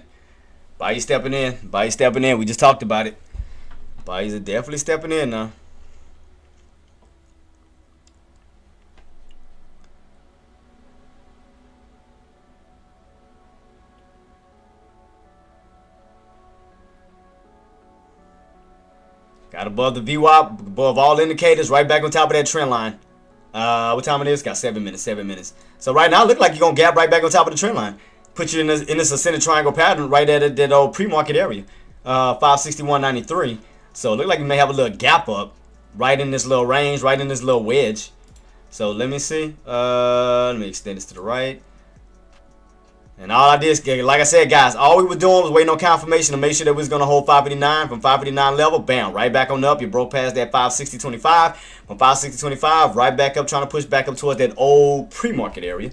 We just talked about it. Buyers are definitely stepping in now. Got above the VWAP, above all indicators, right back on top of that trend line. What time it is? Got 7 minutes. 7 minutes. So right now, it look like you're gonna gap right back on top of the trend line. Put you in this ascending triangle pattern right at that old pre-market area, 561.93. So it look like you may have a little gap up right in this little range, right in this little wedge. So let me see. Let me extend this to the right. And all I did is, like I said, guys, all we were doing was waiting on confirmation to make sure that we was going to hold 559. From 559 level, bam, right back on up. You broke past that 560.25. From 560.25, right back up, trying to push back up towards that old pre-market area.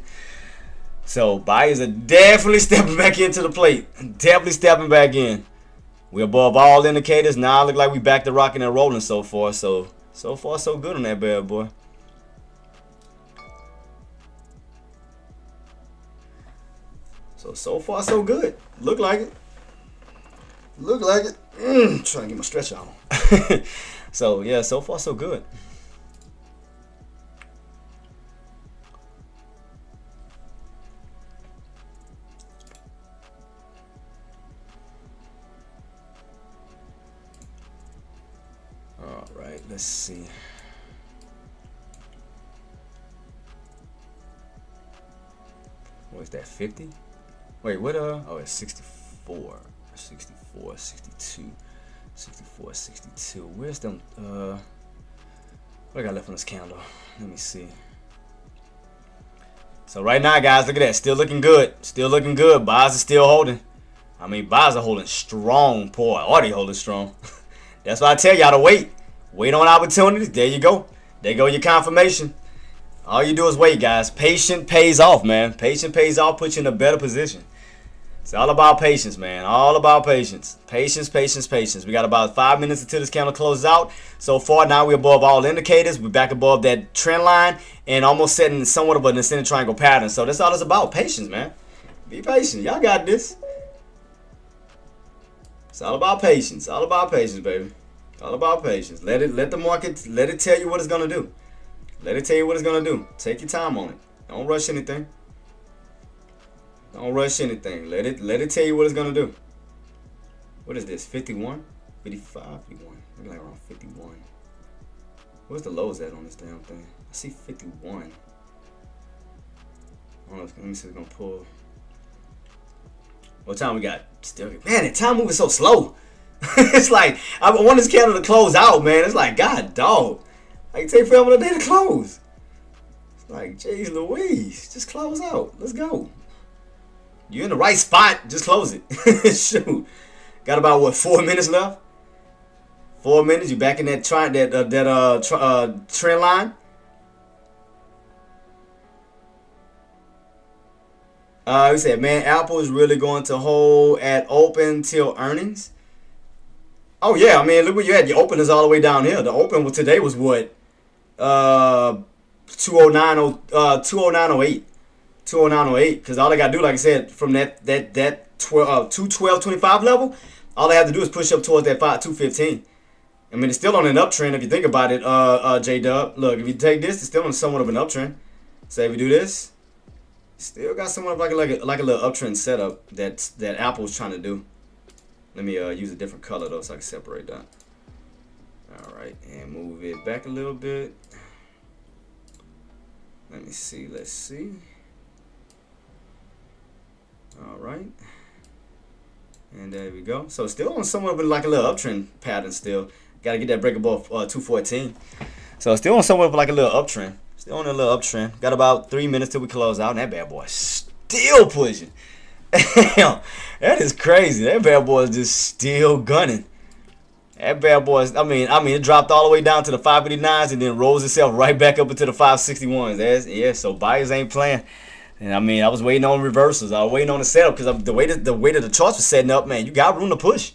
So buyers are definitely stepping back into the plate. Definitely stepping back in. We're above all indicators. Now it look like we back to rocking and rolling so far. So far, so good on that bad boy. So far, so good. Look like it. Look like it. Trying to get my stretch on. So, yeah, so far, so good. All right, let's see. What is that, 50? Wait, what, oh, it's 64, 64, 62, 64, 62. Where's them, what I got left on this candle? Let me see. So right now, guys, look at that. Still looking good. Still looking good. Buys are still holding. I mean, buys are holding strong. Boy, already holding strong. That's why I tell y'all to wait. Wait on opportunities. There you go. There go your confirmation. All you do is wait, guys. Patience pays off, man. Patience pays off, puts you in a better position. It's all about patience, man. All about patience. Patience, patience, patience. We got about 5 minutes until this candle closes out. So far, now we're above all indicators. We're back above that trend line and almost setting somewhat of an ascending triangle pattern. So that's all it's about. Patience, man. Be patient. Y'all got this. It's all about patience. All about patience, baby. All about patience. Let the market, let it tell you what it's gonna do. Let it tell you what it's gonna do. Take your time on it. Don't rush anything. Don't rush anything. Let it tell you what it's gonna do. What is this? 51? 55? 51. Maybe like around 51. Where's the lows at on this damn thing? I see 51. I don't know. Let me see if it's gonna pull. What time we got? Still, man, the time moving so slow. It's like I want this candle to close out, man. It's like, God, dog. I can take forever today to close. It's like, jeez Louise, just close out. Let's go. You're in the right spot. Just close it. Shoot. Got about what, 4 minutes left? 4 minutes. You back in that trend line. We said, man, Apple is really going to hold at open till earnings. Oh yeah, I mean, look where you at. Your open is all the way down here. The open today was what? 209.08. 209.08. Because all I got to do, like I said, from that 212.25 level, all I have to do is push up towards that 215. I mean, it's still on an uptrend if you think about it, J-Dub. Look, if you take this, it's still on somewhat of an uptrend. Say if we do this, still got somewhat of like a little uptrend setup that Apple's trying to do. Let me use a different color though so I can separate that. Alright, and move it back a little bit. Let me see, let's see. Alright. And there we go. So still on somewhat of like a little uptrend pattern still. Gotta get that break above 214. So still on somewhat of like a little uptrend. Still on a little uptrend. Got about 3 minutes till we close out, and that bad boy is still pushing. Damn, that is crazy. That bad boy is just still gunning. That bad boy is, I mean, it dropped all the way down to the 589s and then rose itself right back up into the 561s. Yeah, so buyers ain't playing. And I mean, I was waiting on reversals. I was waiting on the setup because the way that the charts were setting up, man, you got room to push.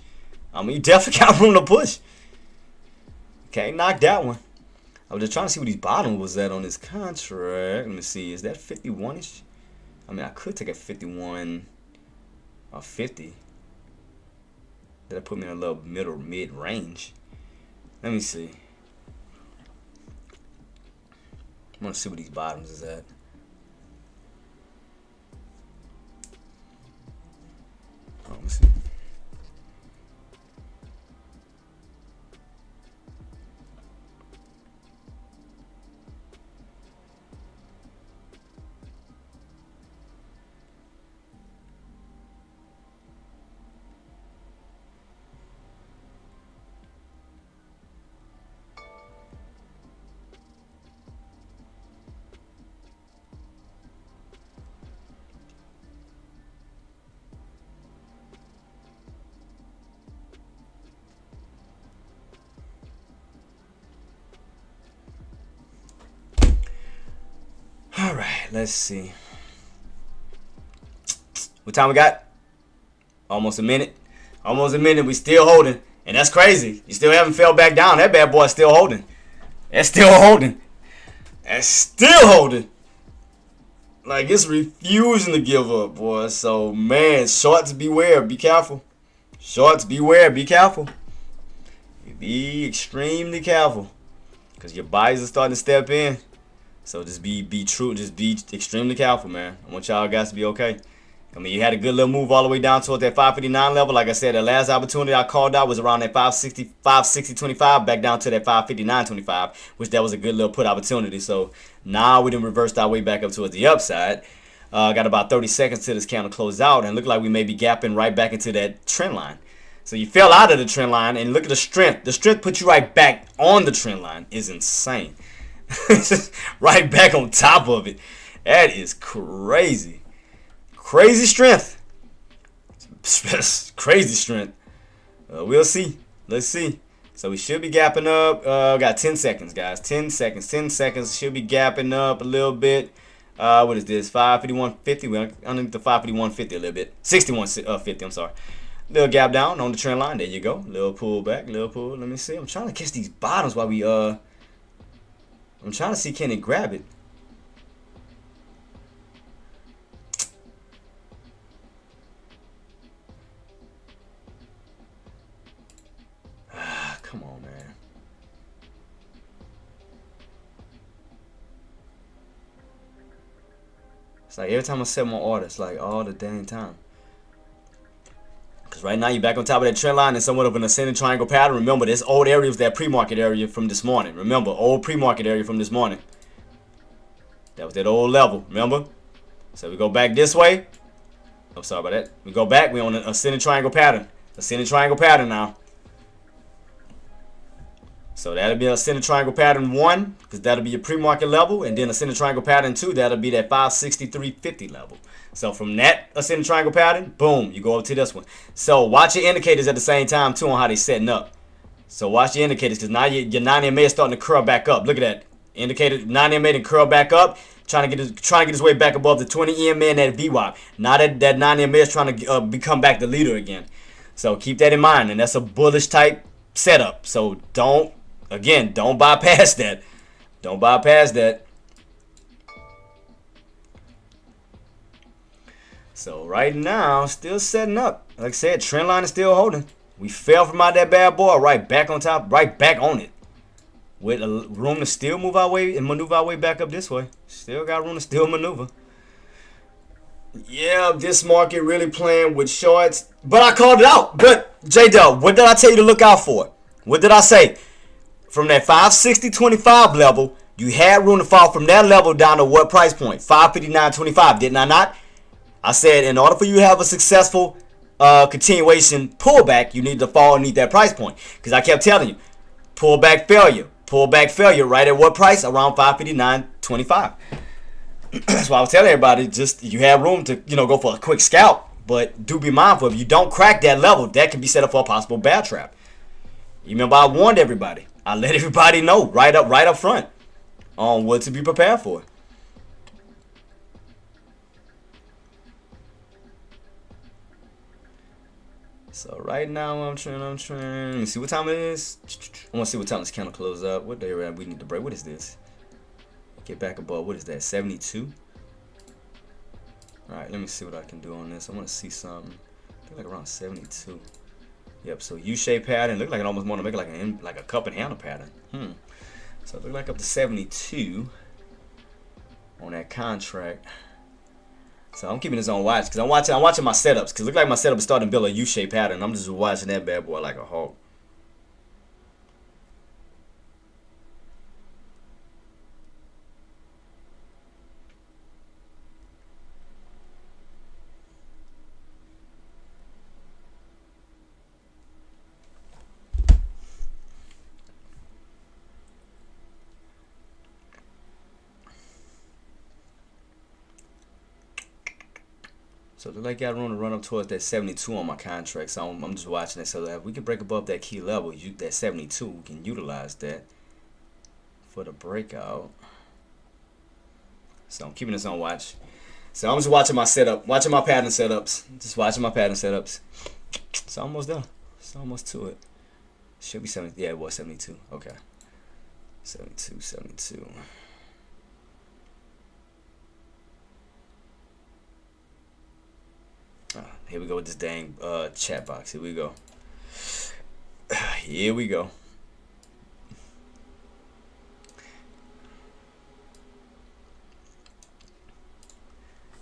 I mean, you definitely got room to push. Can't knock that one. I was just trying to see what his bottom was at on this contract. Let me see. Is that 51-ish? I mean, I could take a 51 or 50. That'll put me in a little mid range. Let me see. I want to see what these bottoms is at. Oh, let me see. let's see. What time we got? Almost a minute. Almost a minute. We still holding. And that's crazy. You still haven't fell back down. That bad boy's still holding. That's still holding. That's still holding. Like, it's refusing to give up, boy. So, man, shorts beware. Be careful. Shorts beware. Be careful. Be extremely careful. Because your buyers are starting to step in. So, just be true. Just be extremely careful, man. I want y'all guys to be okay. I mean, you had a good little move all the way down toward that 559 level. Like I said, the last opportunity I called out was around that 560.25, back down to that 559.25, which that was a good little put opportunity. So now we done reversed our way back up towards the upside. Got about 30 seconds till this candle close out, and look like we may be gapping right back into that trend line. So you fell out of the trend line, and look at the strength. The strength put you right back on the trend line. Is insane. Right back on top of it. That is crazy. Crazy strength. Crazy strength. We'll see. Let's see. So we should be gapping up. Got 10 seconds, guys. 10 seconds. 10 seconds. Should be gapping up a little bit. What is this? 551.50. We're underneath the 551.50 a little bit. 61.50. I'm sorry. Little gap down on the trend line. There you go. Little pull back. Little pull. Let me see. I'm trying to catch these bottoms while we I'm trying to see, can it grab it? Come on, man. It's like every time I set my order, it's like all the dang time. Because right now you're back on top of that trend line and somewhat of an ascending triangle pattern. Remember, this old area was that pre-market area from this morning. Remember, old pre-market area from this morning. That was that old level, remember? So we go back this way. I'm sorry about that. We go back, we're on an ascending triangle pattern. Ascending triangle pattern now. So that'll be ascending triangle pattern 1, because that'll be your pre-market level, and then ascending triangle pattern 2, that'll be that 563.50 level. So from that ascending triangle pattern, boom, you go up to this one. So watch your indicators at the same time too on how they setting up. So watch your indicators, because now your 90 MA is starting to curl back up. Look at that indicator, 90 MA to curl back up, trying to get his way back above the 20 EMA and that VWAP. Now that 90 MA is trying to become back the leader again. So keep that in mind, and that's a bullish type setup. So don't bypass that. Don't bypass that. So right now, still setting up. Like I said, trend line is still holding. We fell from out that bad boy, right back on top, right back on it. With room to still move our way and maneuver our way back up this way. Still got room to still maneuver. Yeah, this market really playing with shorts. But I called it out. But, J-Dub, what did I tell you to look out for? What did I say? From that 560.25 level, you had room to fall from that level down to what price point? 559.25, didn't I not? I said in order for you to have a successful continuation pullback, you need to fall underneath that price point. Because I kept telling you, pullback failure. Pullback failure right at what price? Around 559.25. That's why I was telling everybody, just you have room to go for a quick scalp. But do be mindful, if you don't crack that level, that can be set up for a possible bear trap. You remember I warned everybody. I let everybody know right up front on what to be prepared for. So right now I'm trying. Let me see what time it is. I want to see what time this candle close up. What day we need to break? What is this? Get back above. What is that? 72. All right. Let me see what I can do on this. I want to see something. I think like around 72. Yep, so U-shaped pattern. Look like it almost want to make it like a cup and handle pattern. So it look like up to 72 on that contract. So I'm keeping this on watch because I'm watching my setups, because it look like my setup is starting to build a U-shaped pattern. I'm just watching that bad boy like a hawk. So it look like I got room to run up towards that 72 on my contract. So I'm just watching it. So that if we can break above that key level, that 72, we can utilize that for the breakout. So I'm keeping this on watch. So I'm just watching my setup, watching my pattern setups. Just watching my pattern setups. It's almost done. It's almost to it. Should be 70. Yeah, it was 72. Okay. 72, 72. Here we go with this dang chat box. Here we go. Here we go.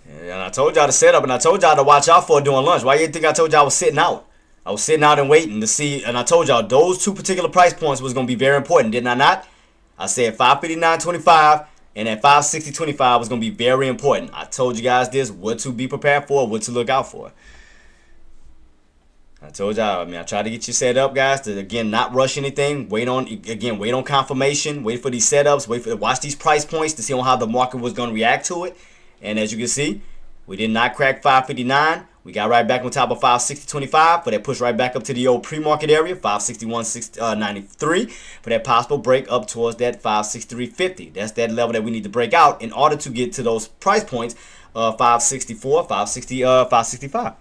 And I told y'all to set up, and I told y'all to watch out for it during lunch. Why you think I told y'all I was sitting out? I was sitting out and waiting to see, and I told y'all those two particular price points was going to be very important, didn't I not? I said 559.25 and at 560.25 was going to be very important. I told you guys this, what to be prepared for, what to look out for. I told y'all, I mean, I tried to get you set up, guys, to, again, not rush anything. Wait on confirmation. Wait for these setups. Watch these price points to see on how the market was going to react to it. And as you can see, we did not crack 559. We got right back on top of 560.25, but that pushed right back up to the old pre-market area, 561.93, for that possible break up towards that 563.50. That's that level that we need to break out in order to get to those price points of 564, 560, 565.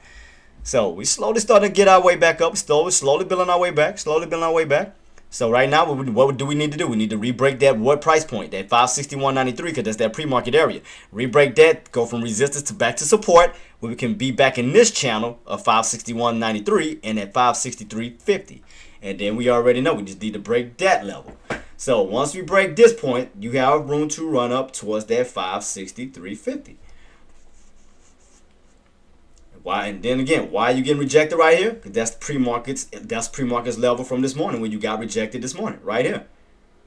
So we slowly starting to get our way back up, slowly building our way back, So right now, what do we need to do? We need to re-break that what price point, that 561.93, because that's that pre-market area. Re-break that, go from resistance to back to support, where we can be back in this channel of 561.93 and at 563.50. And then we already know we just need to break that level. So once we break this point, you have room to run up towards that 563.50. Why? And then again, why are you getting rejected right here? Because that's pre-market's level from this morning when you got rejected this morning, right here.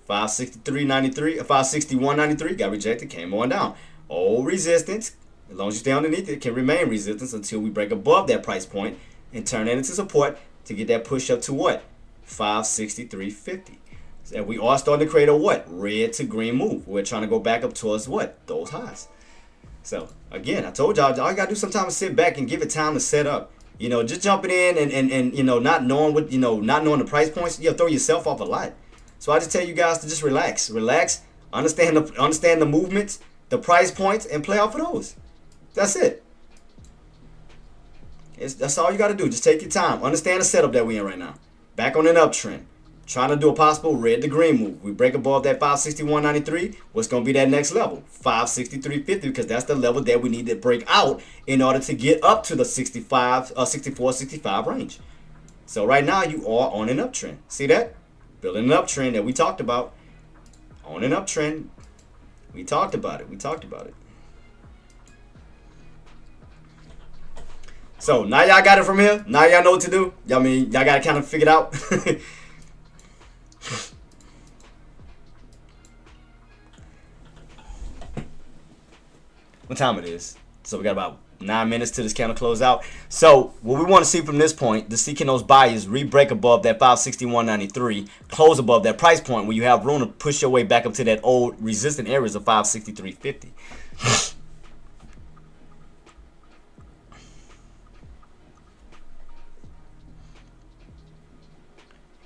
563.93, 561.93 got rejected, came on down. Old resistance, as long as you stay underneath it, can remain resistance until we break above that price point and turn that into support to get that push up to what? 563.50. And we are starting to create a what? Red to green move. We're trying to go back up towards what? Those highs. So again, I told y'all, all you gotta do sometimes is sit back and give it time to set up. You know, just jumping in and you know, not knowing what, you know, not knowing the price points, you'll throw yourself off a lot. So I just tell you guys to just relax, understand the movements, the price points, and play off of those. That's it. That's all you gotta do. Just take your time. Understand the setup that we're in right now. Back on an uptrend. Trying to do a possible red to green move. We break above that 561.93. What's going to be that next level? 563.50, because that's the level that we need to break out in order to get up to the 64, 65 range. So right now you are on an uptrend. See that? Building an uptrend that we talked about. On an uptrend. We talked about it. So now y'all got it from here. Now y'all know what to do. Y'all got it kind of figured out. What time it is? So we got about 9 minutes till this candle close out. So what we want to see from this point, to see can those buyers re-break above that 561.93, close above that price point where you have room to push your way back up to that old resistant areas of 563.50.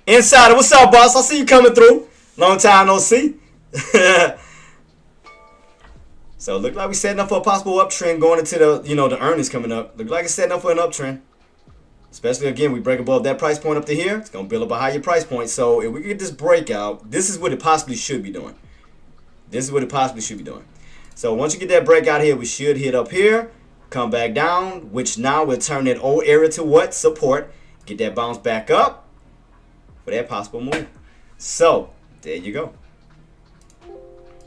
Insider, what's up, boss? I see you coming through. Long time no see. So look like we're setting up for a possible uptrend going into the, you know, the earnings coming up. Look like it's setting up for an uptrend. Especially again, we break above that price point up to here. It's gonna build up a higher price point. So if we get this breakout, this is what it possibly should be doing. So once you get that breakout here, we should hit up here, come back down, which now will turn that old area to what? Support. Get that bounce back up for that possible move. So there you go.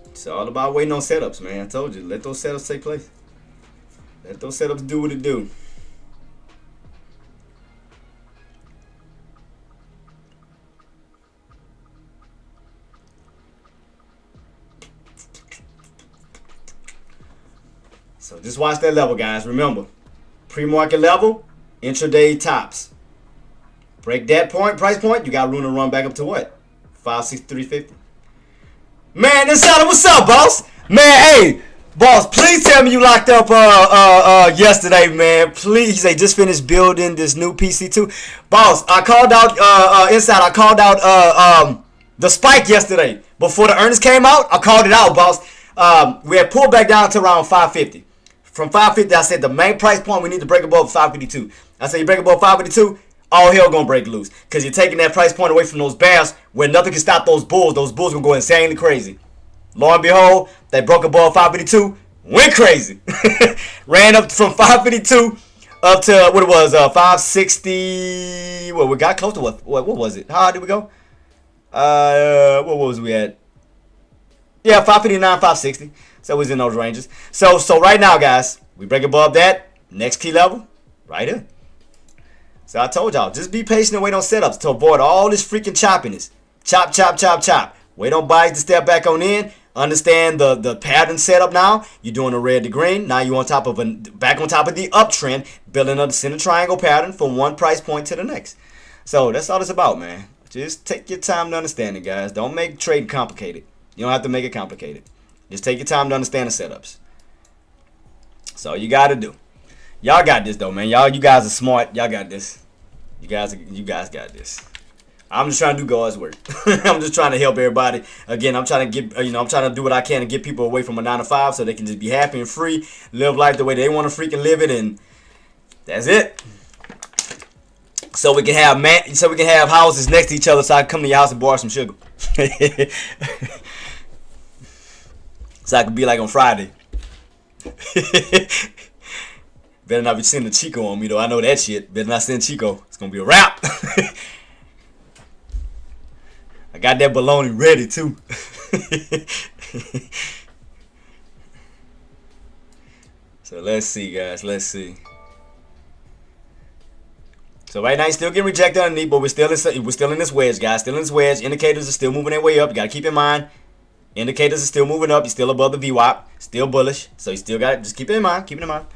It's all about waiting on setups, man. I told you, let those setups take place. Let those setups do what it do. So just watch that level, guys. Remember, pre-market level, intraday tops. Break that price point, you got room to run back up to what? 563.50. Man, Insider, what's up, boss? Man, hey, boss, please tell me you locked up yesterday, man. Please, they just finished building this new PC2. Boss, I called out Insider. I called out the spike yesterday before the earnings came out. I called it out, boss. We had pulled back down to around 550. From 550, I said the main price point we need to break above 552. I said you break above 552, all hell gonna break loose. Because you're taking that price point away from those bears where nothing can stop those bulls. Those bulls gonna go insanely crazy. Lo and behold, they broke above 552, went crazy. Ran up from 552 up to what it was, 560. Well, we got close to what was it? How high did we go? What was we at? Yeah, 559, 560. So it was in those ranges. So right now, guys, we break above that. Next key level, right here. So I told y'all, just be patient and wait on setups to avoid all this freaking choppiness. Chop, chop, chop, chop. Wait on buys to step back on in. Understand the pattern setup now. You're doing a red to green. Now you're on top of back on top of the uptrend, building up the center triangle pattern from one price point to the next. So that's all it's about, man. Just take your time to understand it, guys. Don't make trade complicated. You don't have to make it complicated. Just take your time to understand the setups. That's all you got to do. Y'all got this though, man. You guys are smart. Y'all got this. You guys got this. I'm just trying to do God's work. I'm just trying to help everybody. Again, I'm trying to get, I'm trying to do what I can to get people away from a 9 to 5 so they can just be happy and free, live life the way they want to freaking live it, and that's it. So we can have houses next to each other, so I can come to your house and borrow some sugar. So I can be like on Friday. Better not be sending Chico on me though. I know that shit. Better not send Chico. It's gonna be a wrap. I got that baloney ready too. So let's see, guys. Let's see. So right now, he's still getting rejected underneath, but we're still in this wedge, guys. Still in this wedge. Indicators are still moving their way up. You gotta keep in mind. Indicators are still moving up. He's still above the VWAP. Still bullish. So you still got it. Just keep it in mind. Keep it in mind.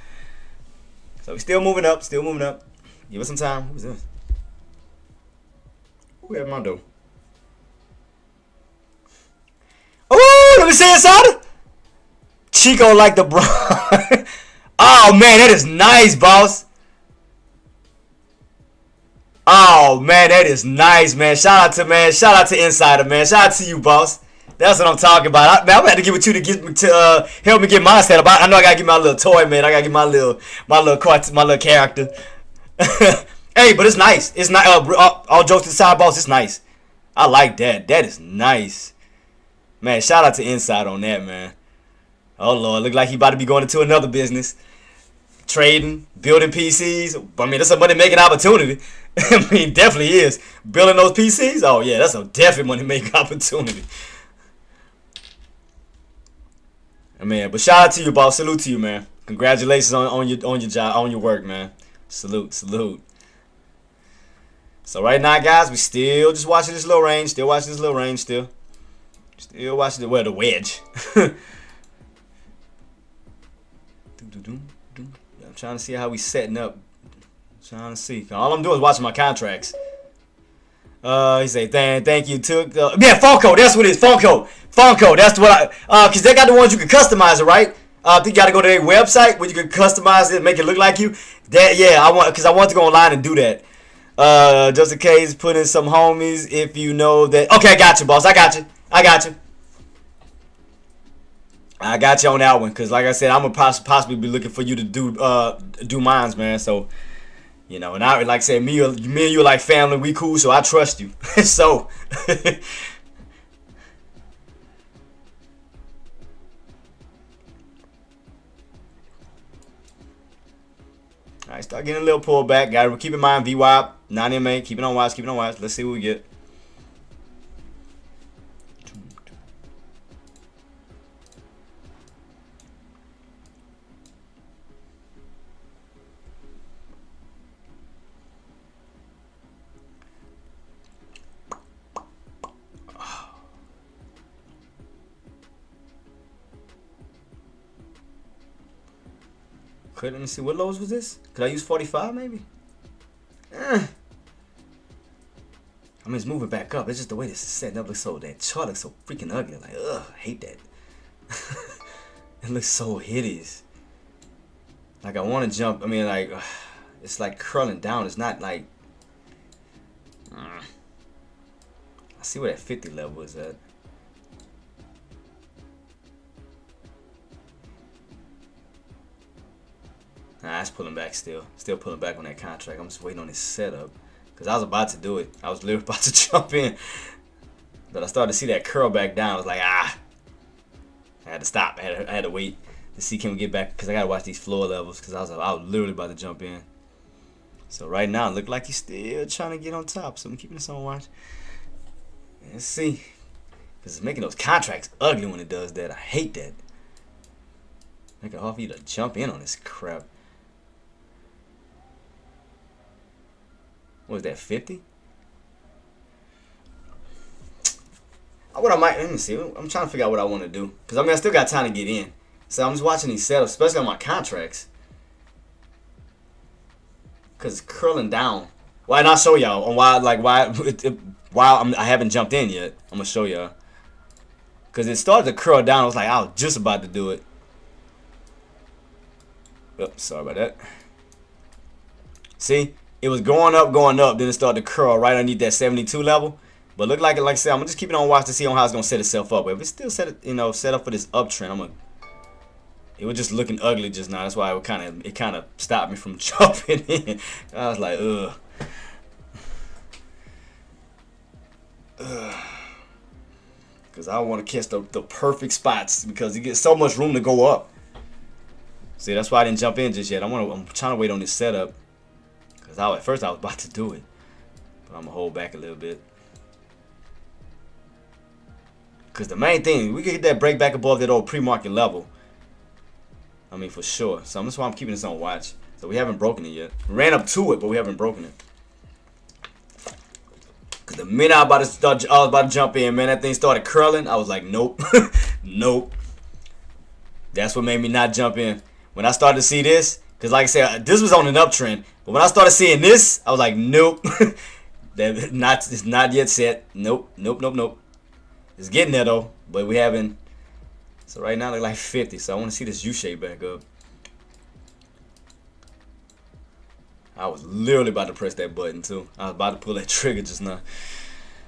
So he's still moving up. Still moving up. Give us some time. Who's this? Who had my door? Oh, let me see inside. Chico like the bro. Oh man, that is nice, boss. Oh man, that is nice, man. Shout out to Insider, man. Shout out to you, boss. That's what I'm talking about. I'm gonna have to get with you to help me get my setup. I know I gotta get my little toy, man. I gotta get my little character. Hey, but it's nice. It's not all jokes aside, boss. It's nice. I like that. That is nice, man. Shout out to Inside on that, man. Oh Lord, look like he about to be going into another business, trading, building PCs. I mean, that's a money making opportunity. I mean, definitely is building those PCs. Oh yeah, that's a definite money making opportunity. Man, but shout out to you, boss. Salute to you, man. Congratulations on your job, on your work, man. Salute. So right now, guys, we still just watching this little range. Still watching the wedge. I'm trying to see how we setting up. Trying to see. All I'm doing is watching my contracts. He say, thank you. Yeah, Funko. That's what it is. Funko. That's what cause they got the ones you can customize it, right? I think you gotta go to their website where you can customize it, make it look like you. That yeah, I want to go online and do that. Just in case, put in some homies if you know that. Okay, I got you, boss. I got you on that one, cause like I said, I'm gonna possibly be looking for you to do mines, man. So. And I like say me and you are like family, we cool, so I trust you. So alright, start getting a little pullback. Gotta keep in mind VWAP, 9 MA, keep it on watch. Let's see what we get. Let me see, what lows was this? Could I use 45 maybe? I mean, it's moving back up. It's just the way this is setting up. That chart looks so freaking ugly. Like, ugh, I hate that. It looks so hideous. Like, I want to jump. I mean, like, it's like curling down. It's not like. I see where that 50 level is at. it's pulling back still pulling back on that contract. I'm just waiting on this setup because I was about to do it. I was literally about to jump in, but I started to see that curl back down. I was like, I had to stop. I had to wait to see can we get back because I gotta watch these floor levels because I was literally about to jump in. So right now it looked like he's still trying to get on top. So I'm keeping this on watch. Let's see, because it's making those contracts ugly when it does that. I hate that. Make it hard for you to jump in on this crap. What is that, 50? What I might, let me see. I'm trying to figure out what I want to do. Because, I mean, I still got time to get in. So I'm just watching these setups, especially on my contracts. Because it's curling down. Why not show y'all on why I haven't jumped in yet. I'm going to show y'all. Because it started to curl down. I was like, I was just about to do it. Oops, sorry about that. See? It was going up, then it started to curl right underneath that 72 level. But look like I said, I'm just keeping on watch to see on how it's gonna set itself up. But if it's still set up for this uptrend, it was just looking ugly just now. That's why it kind of stopped me from jumping in. I was like, ugh. Because I want to catch the perfect spots because you get so much room to go up. See, that's why I didn't jump in just yet. I'm trying to wait on this setup. Because at first I was about to do it. But I'm going to hold back a little bit. Because the main thing, we can get that break back above that old pre-market level. I mean, for sure. So that's why I'm keeping this on watch. So we haven't broken it yet. We ran up to it, but we haven't broken it. Because the minute I was about to jump in, man, that thing started curling. I was like, nope. Nope. That's what made me not jump in. When I started to see this, because like I said, this was on an uptrend. But when I started seeing this, I was like, nope. It's not yet set. Nope. It's getting there though, but we haven't. So right now they're like 50. So I want to see this U-shape back up. I was literally about to press that button too. I was about to pull that trigger just now.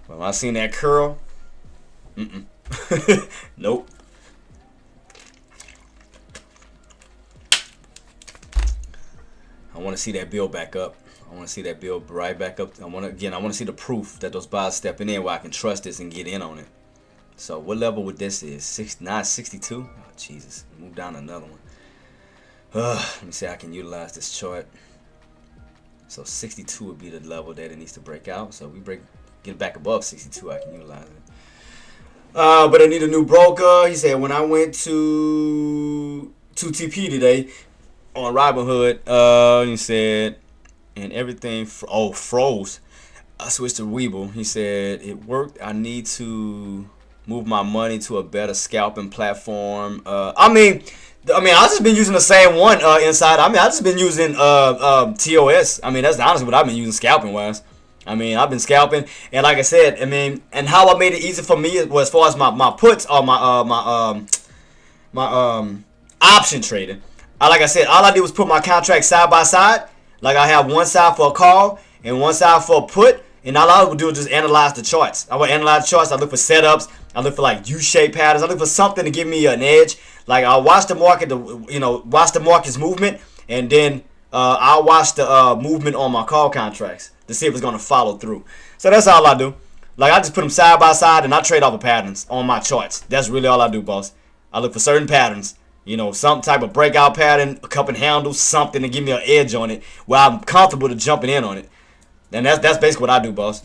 But when I seen that curl, nope. I want to see that build back up. I want to see that build right back up. I want to see the proof that those buyers stepping in where I can trust this and get in on it. So what level would this is? 62? Oh, Jesus. Move down another one. Let me see how I can utilize this chart. So 62 would be the level that it needs to break out. So if we get back above 62, I can utilize it. But I need a new broker. He said when I went to TP today on Robinhood, he said, and everything froze. I switched to Webull. He said it worked. I need to move my money to a better scalping platform. I mean, I've just been using the same one inside. I just been using TOS. I mean, that's honestly what I've been using scalping wise. I mean, I've been scalping, and like I said, and how I made it easy for me was as far as my puts or my option trading. Like I said, all I did was put my contracts side by side. Like I have one side for a call and one side for a put, and all I would do is just analyze the charts. I would analyze the charts. I look for setups. I look for like U-shaped patterns. I look for something to give me an edge. Like I'll watch the market, watch the market's movement, and then I'll watch the movement on my call contracts to see if it's gonna follow through. So that's all I do. Like I just put them side by side, and I trade off the patterns on my charts. That's really all I do, boss. I look for certain patterns. Some type of breakout pattern, a cup and handle, something to give me an edge on it where I'm comfortable to jumping in on it. And that's basically what I do, boss.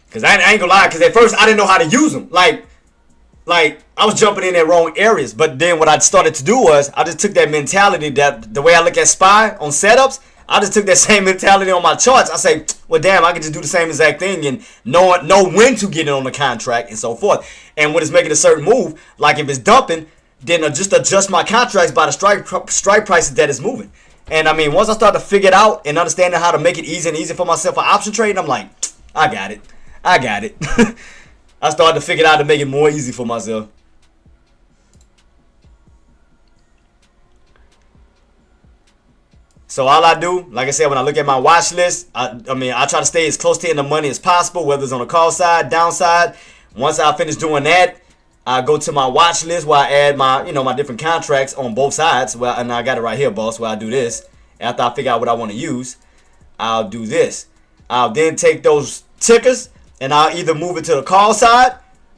Because I ain't gonna lie, because at first I didn't know how to use them. Like I was jumping in wrong areas. But then what I started to do was I just took that mentality, that the way I look at SPY on setups, I just took that same mentality on my charts. I say, well, damn, I can just do the same exact thing and know when to get in on the contract and so forth. And when it's making a certain move, like if it's dumping, then just adjust my contracts by the strike prices that it's moving. And I mean, once I start to figure it out and understanding how to make it easy and easy for myself for option trading, I'm like, I got it. I started to figure out how to make it more easy for myself. So all I do, like I said, when I look at my watch list, I try to stay as close to in the money as possible, whether it's on the call side, downside. Once I finish doing that, I go to my watch list where I add my, my different contracts on both sides. Well, and I got it right here, boss, where I do this. After I figure out what I want to use, I'll do this. I'll then take those tickers and I'll either move it to the call side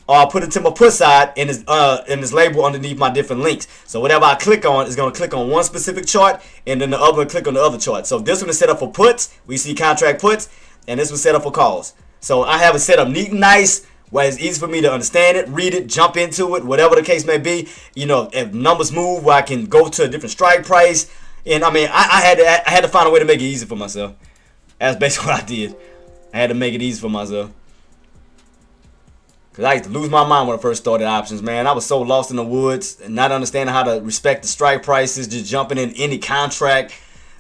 or I'll put it to my put side and it's labeled underneath my different links. So whatever I click on is going to click on one specific chart and then the other will click on the other chart. So this one is set up for puts. We see contract puts, and this was set up for calls. So I have it set up neat and nice where it's easy for me to understand it, read it, jump into it, whatever the case may be. If numbers move where I can go to a different strike price. And I mean, I had to find a way to make it easy for myself. That's basically what I did. I had to make it easy for myself. Because I used to lose my mind when I first started options, man. I was so lost in the woods and not understanding how to respect the strike prices, just jumping in any contract.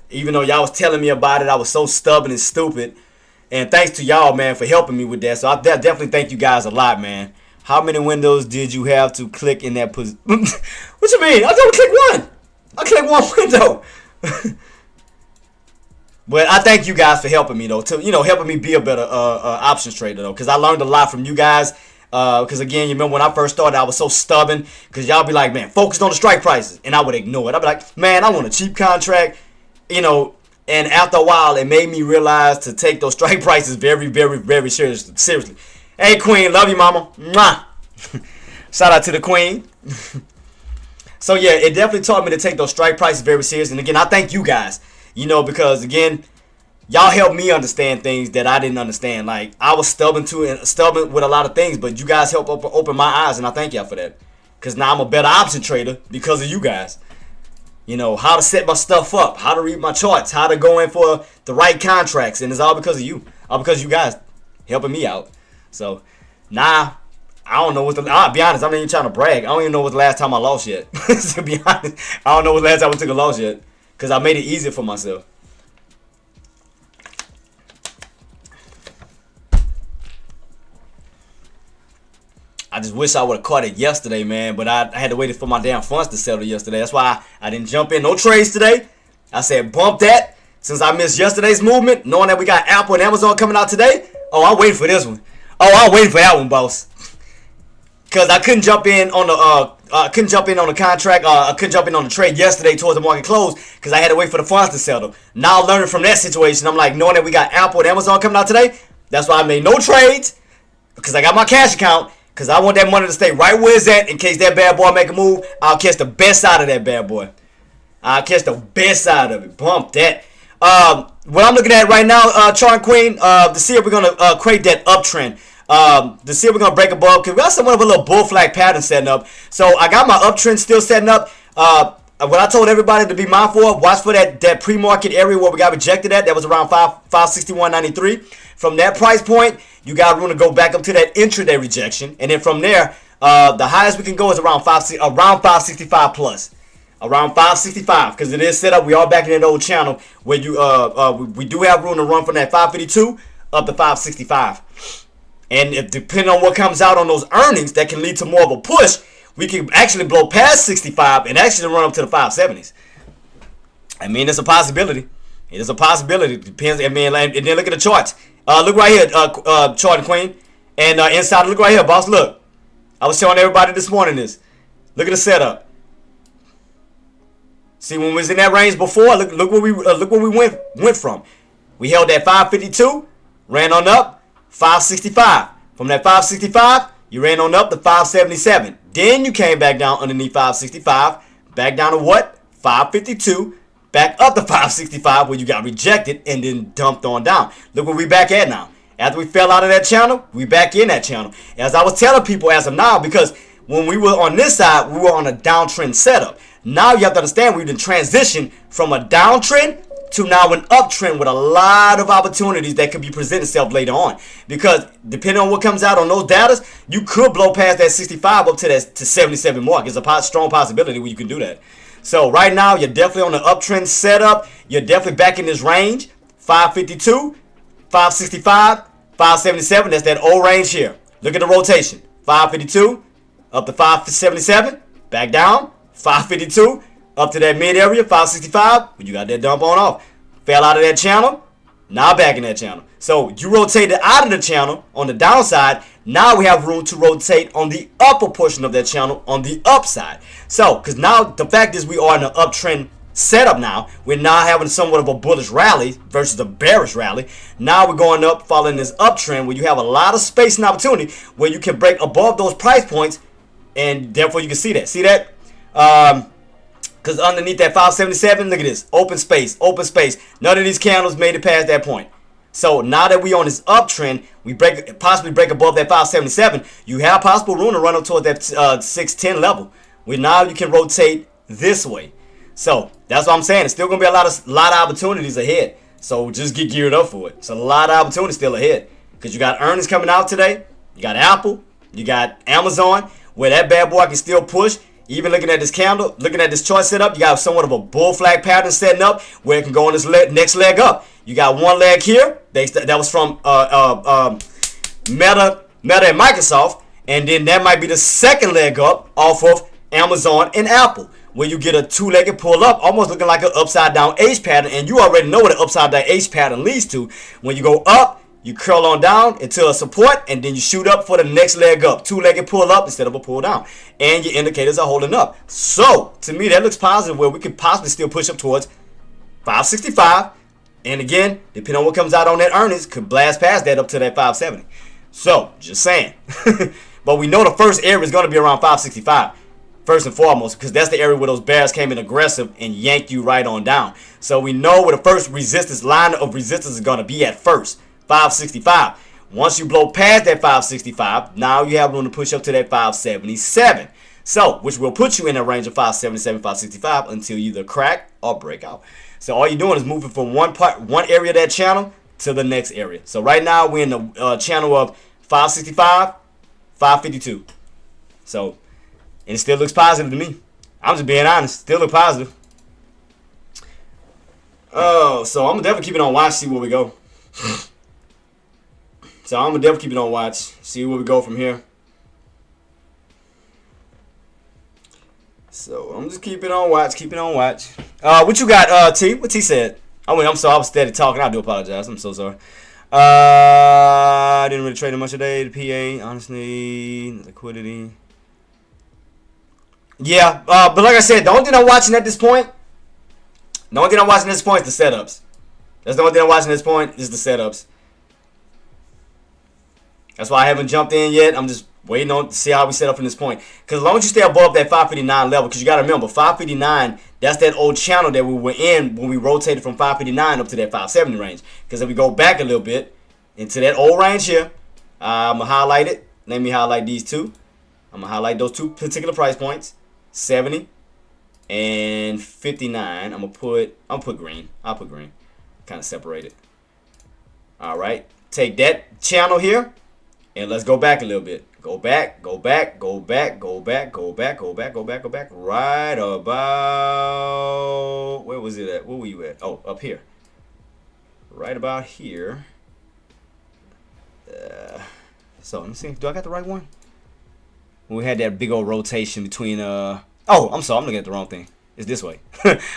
Even though y'all was telling me about it, I was so stubborn and stupid. And thanks to y'all, man, for helping me with that. So I definitely thank you guys a lot, man. How many windows did you have to click in that position? What you mean? I only click one. I clicked one window. But I thank you guys for helping me, though. Helping me be a better options trader, though. Because I learned a lot from you guys. Because, again, you remember when I first started, I was so stubborn. Because y'all be like, man, focus on the strike prices. And I would ignore it. I'd be like, man, I want a cheap contract. And after a while, it made me realize to take those strike prices very, very, very seriously. Hey, Queen, love you, mama. Mwah. Shout out to the Queen. So, yeah, it definitely taught me to take those strike prices very serious. And, again, I thank you guys, because, again, y'all helped me understand things that I didn't understand. Like, I was stubborn with a lot of things, but you guys helped open my eyes, and I thank y'all for that. Because now I'm a better option trader because of you guys. How to set my stuff up, how to read my charts, how to go in for the right contracts. And it's all because of you. All because you guys helping me out. So, I don't know I'll be honest, I'm not even trying to brag. I don't even know what the last time I lost yet. To be honest, I don't know what the last time I took a loss yet. Because I made it easier for myself. I just wish I would have caught it yesterday, man. But I had to wait for my damn funds to settle yesterday. That's why I didn't jump in. No trades today. I said bump that. Since I missed yesterday's movement, knowing that we got Apple and Amazon coming out today. Oh, I'm waiting for this one. Oh, I'm waiting for that one, boss. Because I couldn't jump in on the contract. I couldn't jump in on the trade yesterday towards the market close because I had to wait for the funds to settle. Now learning from that situation, I'm like, knowing that we got Apple and Amazon coming out today, that's why I made no trades because I got my cash account. Because I want that money to stay right where it's at in case that bad boy make a move. I'll catch the best side of that bad boy. I'll catch the best side of it. Bump that. What I'm looking at right now, Chart Queen, to see if we're going to create that uptrend. To see if we're going to break above. Because we got somewhat of a little bull flag pattern setting up. So I got my uptrend still setting up. What I told everybody to be mindful of, watch for that pre-market area where we got rejected at. That was around 561.93. From that price point, you got room to go back up to that intraday rejection. And then from there, the highest we can go is around 565 plus. Around 565, because it is set up. We are back in that old channel where we do have room to run from that 552 up to 565. And if depending on what comes out on those earnings, that can lead to more of a push. We can actually blow past 65 and actually run up to the 570s. I mean, it's a possibility. It is a possibility. It depends. I mean, and then look at the charts. Look right here, Chart and Queen. And inside, look right here, boss. Look. I was showing everybody this morning this. Look at the setup. See, when we was in that range before, look where we went from. We held that 552, ran on up, 565. From that 565, you ran on up to 577. Then you came back down underneath 565, back down to what? 552, back up to 565 where you got rejected and then dumped on down. Look where we back at now. After we fell out of that channel, we back in that channel. As I was telling people as of now, because when we were on this side, we were on a downtrend setup. Now you have to understand we've been transitioned from a downtrend to now an uptrend with a lot of opportunities that could be presenting itself later on. Because depending on what comes out on those data, you could blow past that 65 up to that 77 mark. It's a strong possibility where you can do that. So right now, you're definitely on the uptrend setup. You're definitely back in this range. 552, 565, 577. That's that old range here. Look at the rotation. 552 up to 577. Back down. 552 up to that mid area. 565. You got that dump on off. Fell out of that channel. Now back in that channel. So you rotated out of the channel on the downside. Now we have room to rotate on the upper portion of that channel on the upside. So, because now the fact is we are in an uptrend setup now. We're now having somewhat of a bullish rally versus a bearish rally. Now we're going up following this uptrend where you have a lot of space and opportunity where you can break above those price points, and therefore you can see that. See that? Because underneath that 577, look at this. Open space, open space. None of these candles made it past that point. So now that we on this uptrend, we possibly break above that 577. You have possible room to run up toward that 610 level. Where now you can rotate this way. So that's what I'm saying. It's still gonna be a lot of opportunities ahead. So just get geared up for it. It's a lot of opportunities still ahead. Because you got earnings coming out today. You got Apple. You got Amazon, where that bad boy can still push. Even looking at this candle, looking at this chart setup, you got somewhat of a bull flag pattern setting up where it can go on this next leg up. You got one leg here that was from Meta and Microsoft, and then that might be the second leg up off of Amazon and Apple, where you get a two-legged pull up, almost looking like an upside down H pattern, and you already know what an upside down H pattern leads to. When you go up, you curl on down into a support, and then you shoot up for the next leg up. Two-legged pull up instead of a pull down. And your indicators are holding up. So, to me, that looks positive where we could possibly still push up towards 565. And again, depending on what comes out on that earnings, could blast past that up to that 570. So, just saying. But we know the first area is going to be around 565. First and foremost, because that's the area where those bears came in aggressive and yanked you right on down. So we know where the first line of resistance is going to be at first. 565. Once you blow past that 565, now you have room to push up to that 577. So, which will put you in a range of 577, 565 until you either crack or break out. So all you're doing is moving from one area of that channel to the next area. So right now we're in the channel of 565, 552. So, and it still looks positive to me. I'm just being honest. Still look positive. Oh, so I'm definitely keep it on watch, see where we go. So I'm gonna definitely keep it on watch, see where we go from here. So I'm just keeping on watch, what you got, T? What T said? I'm sorry, I was steady talking. I do apologize. I'm so sorry. I didn't really trade much today. The PA, honestly, liquidity. Yeah, but like I said, the only thing I'm watching at this point, is the setups. That's the only thing I'm watching at this point is the setups. That's why I haven't jumped in yet. I'm just waiting on to see how we set up from this point. Because as long as you stay above that 559 level, because you got to remember, 559, that's that old channel that we were in when we rotated from 559 up to that 570 range. Because if we go back a little bit into that old range here, I'm going to highlight it. Let me highlight these two. I'm going to highlight those two particular price points, 70 and 59. I'm going to put green. I'll put green. Kind of separate it. All right. Take that channel here. And let's go back a little bit. Go back. Right about, where was it at? Where were you at? Oh, up here. Right about here. So let me see. Do I got the right one? We had that big old rotation between oh, I'm sorry, I'm looking at the wrong thing. It's this way.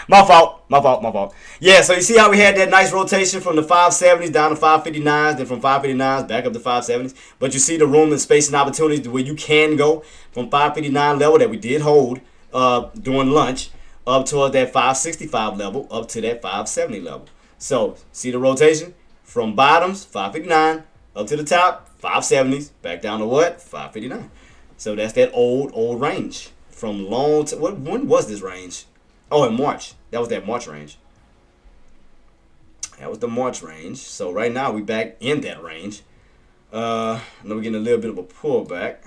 My fault. Yeah, so you see how we had that nice rotation from the 570s down to 559s, then from 559s back up to 570s. But you see the room and space and opportunities where you can go from 559 level that we did hold during lunch up towards that 565 level up to that 570 level. So see the rotation from bottoms 559 up to the top 570s back down to what? 559. So that's that old range. From long to when was this range? Oh, in March. That was that March range. That was the March range. So right now we back in that range. Now we're getting a little bit of a pullback.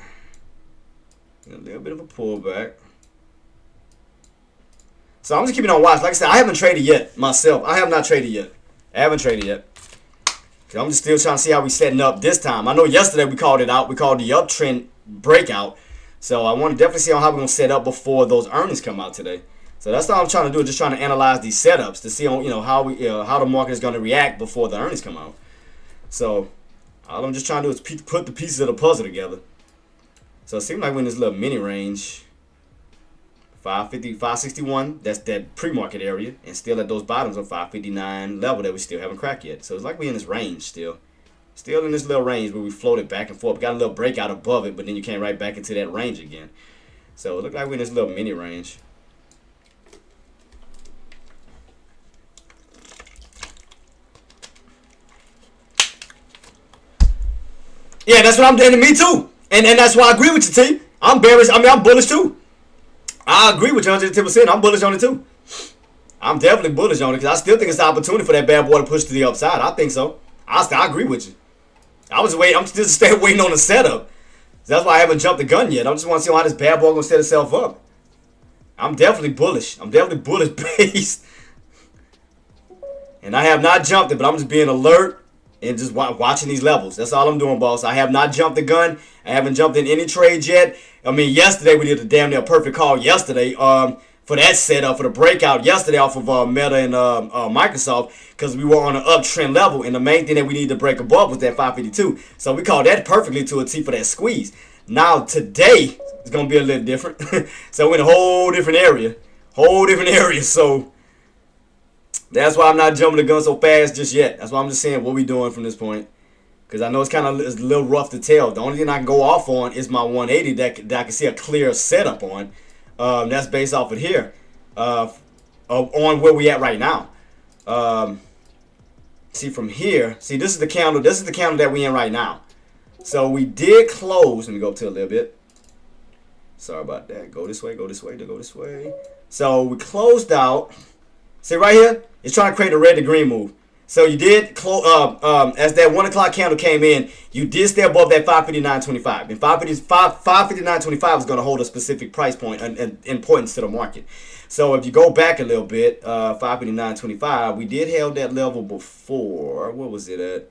So I'm just keeping on watch. Like I said, I haven't traded yet myself. I haven't traded yet. I'm just still trying to see how we setting up this time. I know yesterday we called it out. We called the uptrend breakout. So I want to definitely see how we're going to set up before those earnings come out today. So that's all I'm trying to do, just trying to analyze these setups to see how the market is going to react before the earnings come out. So all I'm just trying to do is put the pieces of the puzzle together. So it seems like we're in this little mini range, 550, 561. That's that pre-market area, and still at those bottoms of 559 level that we still haven't cracked yet. So it's like we're in this range still. Still in this little range where we floated back and forth. We got a little breakout above it, but then you came right back into that range again. So it looked like we're in this little mini range. Yeah, that's what I'm doing to me too. And that's why I agree with you, T. I'm bearish. I mean, I'm bullish too. I agree with you 110%. I'm bullish on it too. I'm definitely bullish on it because I still think it's an opportunity for that bad boy to push to the upside. I think so. I agree with you. I'm still staying waiting on the setup. That's why I haven't jumped the gun yet. I just want to see how this bad boy gonna set itself up. I'm definitely bullish. I'm definitely bullish based. And I have not jumped it, but I'm just being alert and just watching these levels. That's all I'm doing, boss. I have not jumped the gun. I haven't jumped in any trades yet. I mean, yesterday we did a damn near perfect call yesterday for that setup, for the breakout yesterday off of Meta and Microsoft, because we were on an uptrend level, and the main thing that we need to break above was that 552. So we called that perfectly to a T for that squeeze. Now today it's gonna be a little different. So we're in a whole different area. So that's why I'm not jumping the gun so fast just yet. That's why I'm just saying what we doing from this point. Because I know it's a little rough to tell. The only thing I can go off on is my 180 that I can see a clear setup on. That's based off of here. On where we at right now. See from here. See, this is the candle. This is the candle that we in right now. So we did close. Let me go up to a little bit. Sorry about that. Go this way, go this way, go this way. So we closed out. See right here? It's trying to create a red to green move. So you did close as that 1 o'clock candle came in, you did stay above that 559.25. And 559.25 is going to hold a specific price point and importance to the market. So if you go back a little bit, 559.25, we did held that level before. What was it at?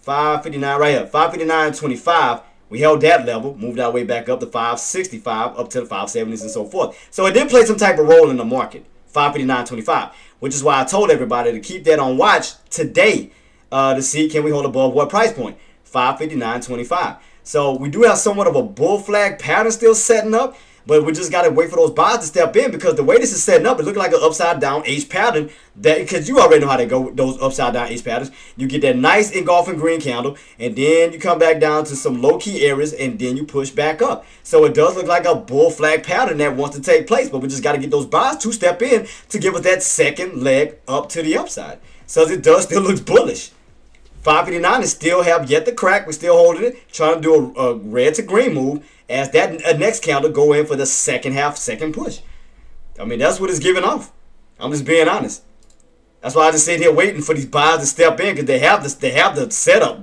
559 right here. 559.25. We held that level, moved our way back up to 565, up to the 570s and so forth. So it did play some type of role in the market. 559.25, which is why I told everybody to keep that on watch today to see can we hold above what price point, 559.25. So we do have somewhat of a bull flag pattern still setting up, but we just got to wait for those buys to step in, because the way this is setting up, it looks like an upside down H pattern. That because you already know how they go with those upside down H patterns. You get that nice engulfing green candle, and then you come back down to some low key areas, and then you push back up. So it does look like a bull flag pattern that wants to take place, but we just got to get those buys to step in to give us that second leg up to the upside. So it does still looks bullish. 559 is still have yet to crack. We're still holding it, trying to do a red to green move as that next candle go in for the second push. I mean, that's what it's giving off. I'm just being honest. That's why I just sit here waiting for these buys to step in, because they have the setup.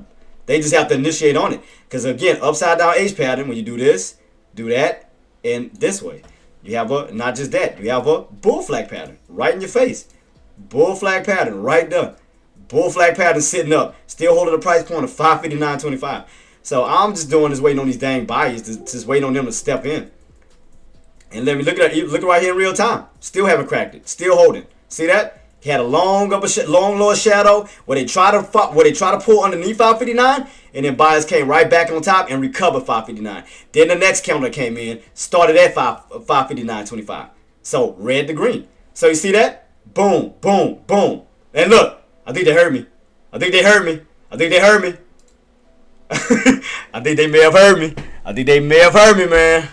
They just have to initiate on it. Because again, upside down H pattern, when you do this, do that, and this way. You have not just that, you have a bull flag pattern right in your face. Bull flag pattern right there. Bull flag pattern sitting up, still holding a price point of 559.25. So I'm just doing is waiting on these dang buyers, just waiting on them to step in. And let me look right here in real time. Still haven't cracked it. Still holding. See that? He had a long lower shadow where they try to pull underneath 559, and then buyers came right back on top and recovered 559. Then the next counter came in, started at 559.25. So red to green. So you see that? Boom, boom, boom. And look. I think they heard me. I think they heard me. I think they may have heard me. Man.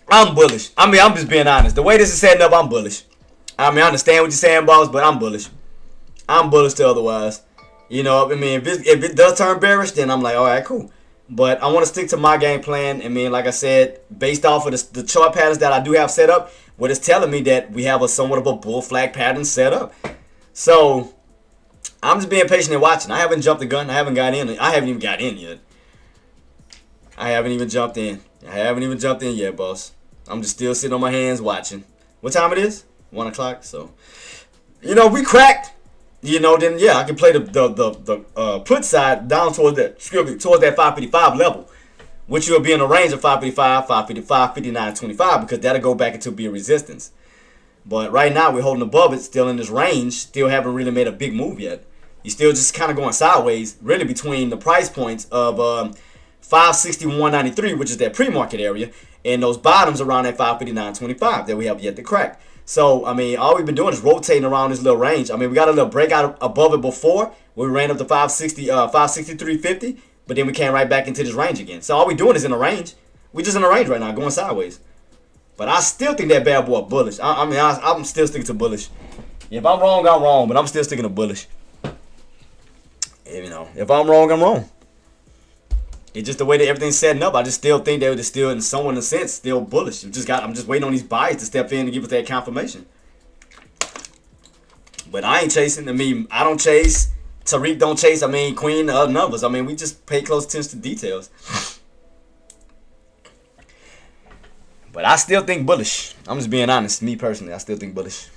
I'm bullish. I mean, I'm just being honest. The way this is setting up, I'm bullish. I mean, I understand what you're saying, boss, but I'm bullish. I'm bullish to otherwise. You know, I mean, if it does turn bearish, then I'm like, all right, cool. But I want to stick to my game plan. I mean, like I said, based off of the chart patterns that I do have set up, what it's telling me that we have a somewhat of a bull flag pattern set up. So I'm just being patient and watching. I haven't jumped the gun. I haven't got in. I haven't even got in yet. I haven't even jumped in yet, boss. I'm just still sitting on my hands watching. What time it is? 1 o'clock. So, you know, we cracked. You know, then yeah, I can play the put side down towards that 555 level, which will be in the range of 555, 555, 59.25, because that'll go back into being resistance. But right now we're holding above it, still in this range, still haven't really made a big move yet. You're still just kind of going sideways, really between the price points of 561.93, which is that pre-market area, and those bottoms around that 559.25 that we have yet to crack. So, I mean, all we've been doing is rotating around this little range. I mean, we got a little breakout above it before. We ran up to 560, 563.50, but then we came right back into this range again. So all we're doing is in a range. We're just in a range right now, going sideways. But I still think that bad boy bullish. I'm still sticking to bullish. If I'm wrong, I'm wrong, but I'm still sticking to bullish. You know, if I'm wrong, I'm wrong. It's just the way that everything's setting up. I just still think that it's still, in some sense, still bullish. I'm just waiting on these buyers to step in and give us that confirmation. But I ain't chasing. I mean, I don't chase. Tariq don't chase. I mean, Queen, none of us. I mean, we just pay close attention to details. But I still think bullish. I'm just being honest. Me personally, I still think bullish.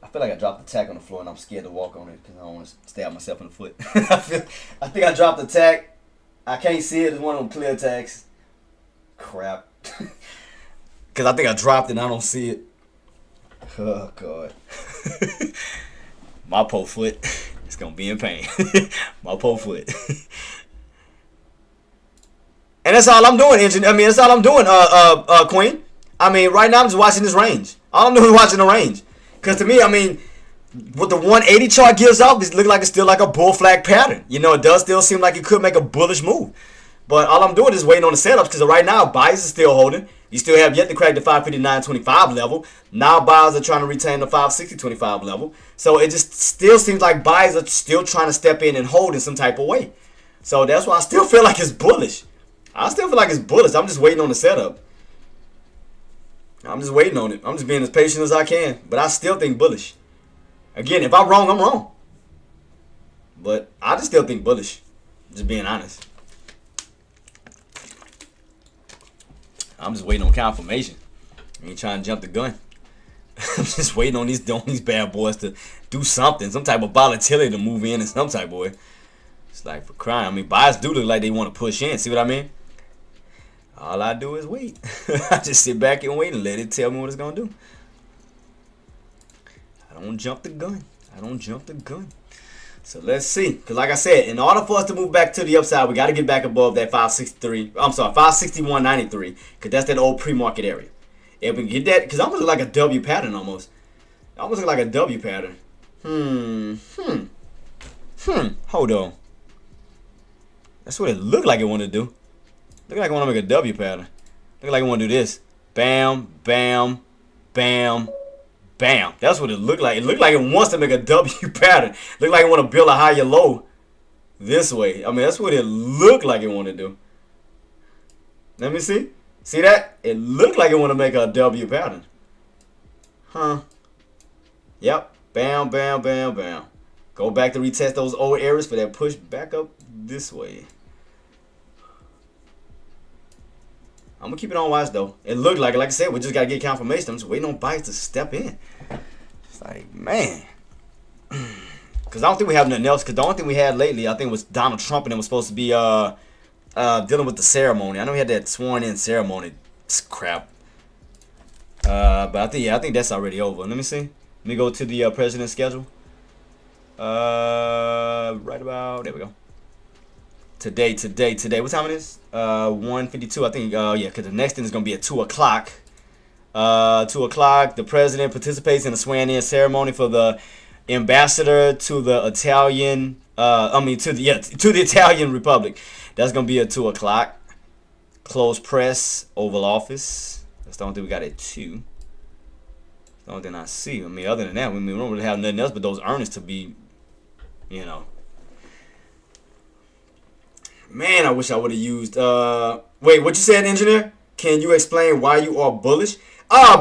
I feel like I dropped the tack on the floor and I'm scared to walk on it because I don't want to stab myself in the foot. I think I dropped the tack. I can't see it. It's one of them clear tacks. Crap. Because I think I dropped it and I don't see it. Oh, God. My poor foot. It's going to be in pain. My poor foot. And that's all I'm doing, engineer. I mean, that's all I'm doing, Queen. I mean, right now I'm just watching this range. All I'm doing is watching the range. Because to me, I mean, what the 180 chart gives off, it looks like it's still like a bull flag pattern. You know, it does still seem like it could make a bullish move. But all I'm doing is waiting on the setups because right now, buyers are still holding. You still have yet to crack the 559.25 level. Now buyers are trying to retain the 560.25 level. So it just still seems like buyers are still trying to step in and hold in some type of way. So that's why I still feel like it's bullish. I still feel like it's bullish. I'm just waiting on the setup. I'm just waiting on it. I'm just being as patient as I can. But I still think bullish. Again, if I'm wrong, I'm wrong. But I just still think bullish. Just being honest. I'm just waiting on confirmation. I ain't trying to jump the gun. I'm just waiting on these bad boys to do something. Some type of volatility to move in some type of way. It's like for crying. I mean, buyers do look like they want to push in. See what I mean? All I do is wait. I just sit back and wait and let it tell me what it's going to do. I don't jump the gun. I don't jump the gun. So let's see. Because like I said, in order for us to move back to the upside, we got to get back above that 563. I'm sorry, 561.93. Because that's that old pre-market area. If we can get that, because almost look like a W pattern almost. Almost look like a W pattern. Hold on. That's what it looked like it wanted to do. Look like I want to make a W pattern. Look like I want to do this. Bam, bam, bam, bam. That's what it looked like. It looked like it wants to make a W pattern. Look like it want to build a higher low this way. I mean, that's what it looked like it wanted to do. Let me see. See that? It looked like it want to make a W pattern. Huh. Yep. Bam, bam, bam, bam. Go back to retest those old areas for that push back up this way. I'm going to keep it on watch, though. It looked like it. Like I said, we just got to get confirmation. I'm just waiting on buyers to step in. It's like, man. Because I don't think we have nothing else. Because the only thing we had lately, I think, was Donald Trump. And it was supposed to be dealing with the ceremony. I know we had that sworn-in ceremony. It's crap. But I think that's already over. Let me see. Let me go to the president's schedule. Right about, there we go. Today. What time it is? 1:52. I think, yeah, because the next thing is going to be at 2 o'clock. 2 o'clock, the president participates in a swearing-in ceremony for the ambassador to the Italian, to the Italian Republic. That's going to be at 2 o'clock. Closed press, Oval Office. That's the only thing we got at 2. That's the only thing I see. I mean, other than that, we don't really have nothing else but those earnings to be, you know. Man, I wish I would have used, wait, what you said, engineer? Can you explain why you are bullish?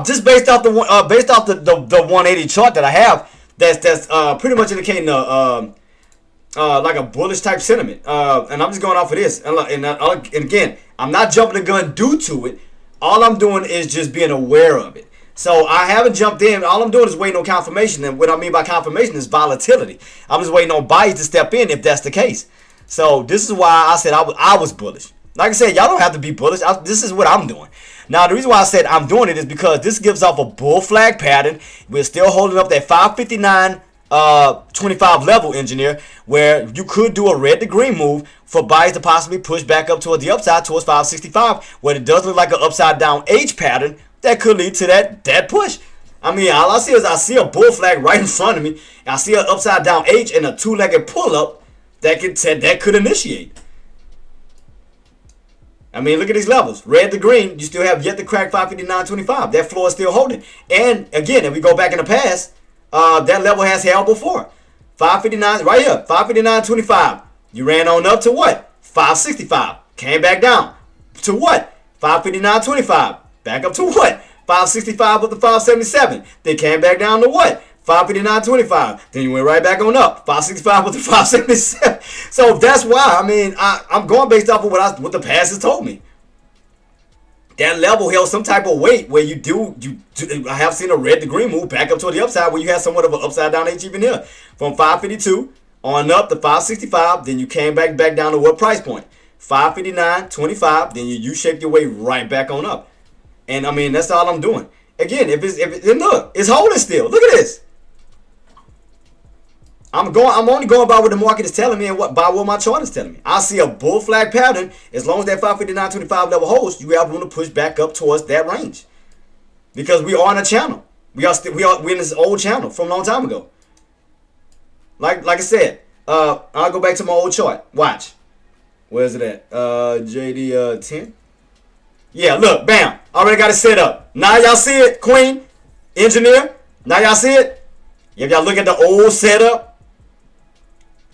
Just based off the 180 chart that I have, that's pretty much indicating like a bullish type sentiment. And I'm just going off of this. And again, I'm not jumping the gun due to it. All I'm doing is just being aware of it. So I haven't jumped in. All I'm doing is waiting on confirmation. And what I mean by confirmation is volatility. I'm just waiting on buyers to step in if that's the case. So this is why I said I was bullish. Like I said, y'all don't have to be bullish. This is what I'm doing. Now, the reason why I said I'm doing it is because this gives off a bull flag pattern. We're still holding up that 559.25 level, engineer, where you could do a red to green move for buyers to possibly push back up towards the upside towards 565, where it does look like an upside down H pattern that could lead to that push. I mean, all I see is I see a bull flag right in front of me, and I see an upside down H and a two-legged pull-up that could initiate. I mean, look at these levels. Red to green, you still have yet to crack 559.25. That floor is still holding. And again, if we go back in the past, that level has held before. 559 right here, 559.25. You ran on up to what? 565. Came back down to what? 559.25. Back up to what? 565 up to 577. Then came back down to what? 559.25. Then you went right back on up. 565 up to 577. So that's why, I mean, I'm going based off of what the past has told me. That level held some type of weight where I have seen a red to green move back up to the upside where you had somewhat of an upside down H even here. From 552 on up to 565. Then you came back down to what price point? 559.25. Then you U-shaped your way right back on up. And I mean, that's all I'm doing. Again, and look, it's holding still. Look at this. I'm only going by what the market is telling me and by what my chart is telling me. I see a bull flag pattern. As long as that 559.25 level holds, you have room to push back up towards that range. Because we are in a channel. We're in this old channel from a long time ago. Like I said, I'll go back to my old chart. Watch. Where is it at? JD 10. Yeah, look, bam. Already got it set up. Now y'all see it, Queen, Engineer. Now y'all see it. If y'all look at the old setup,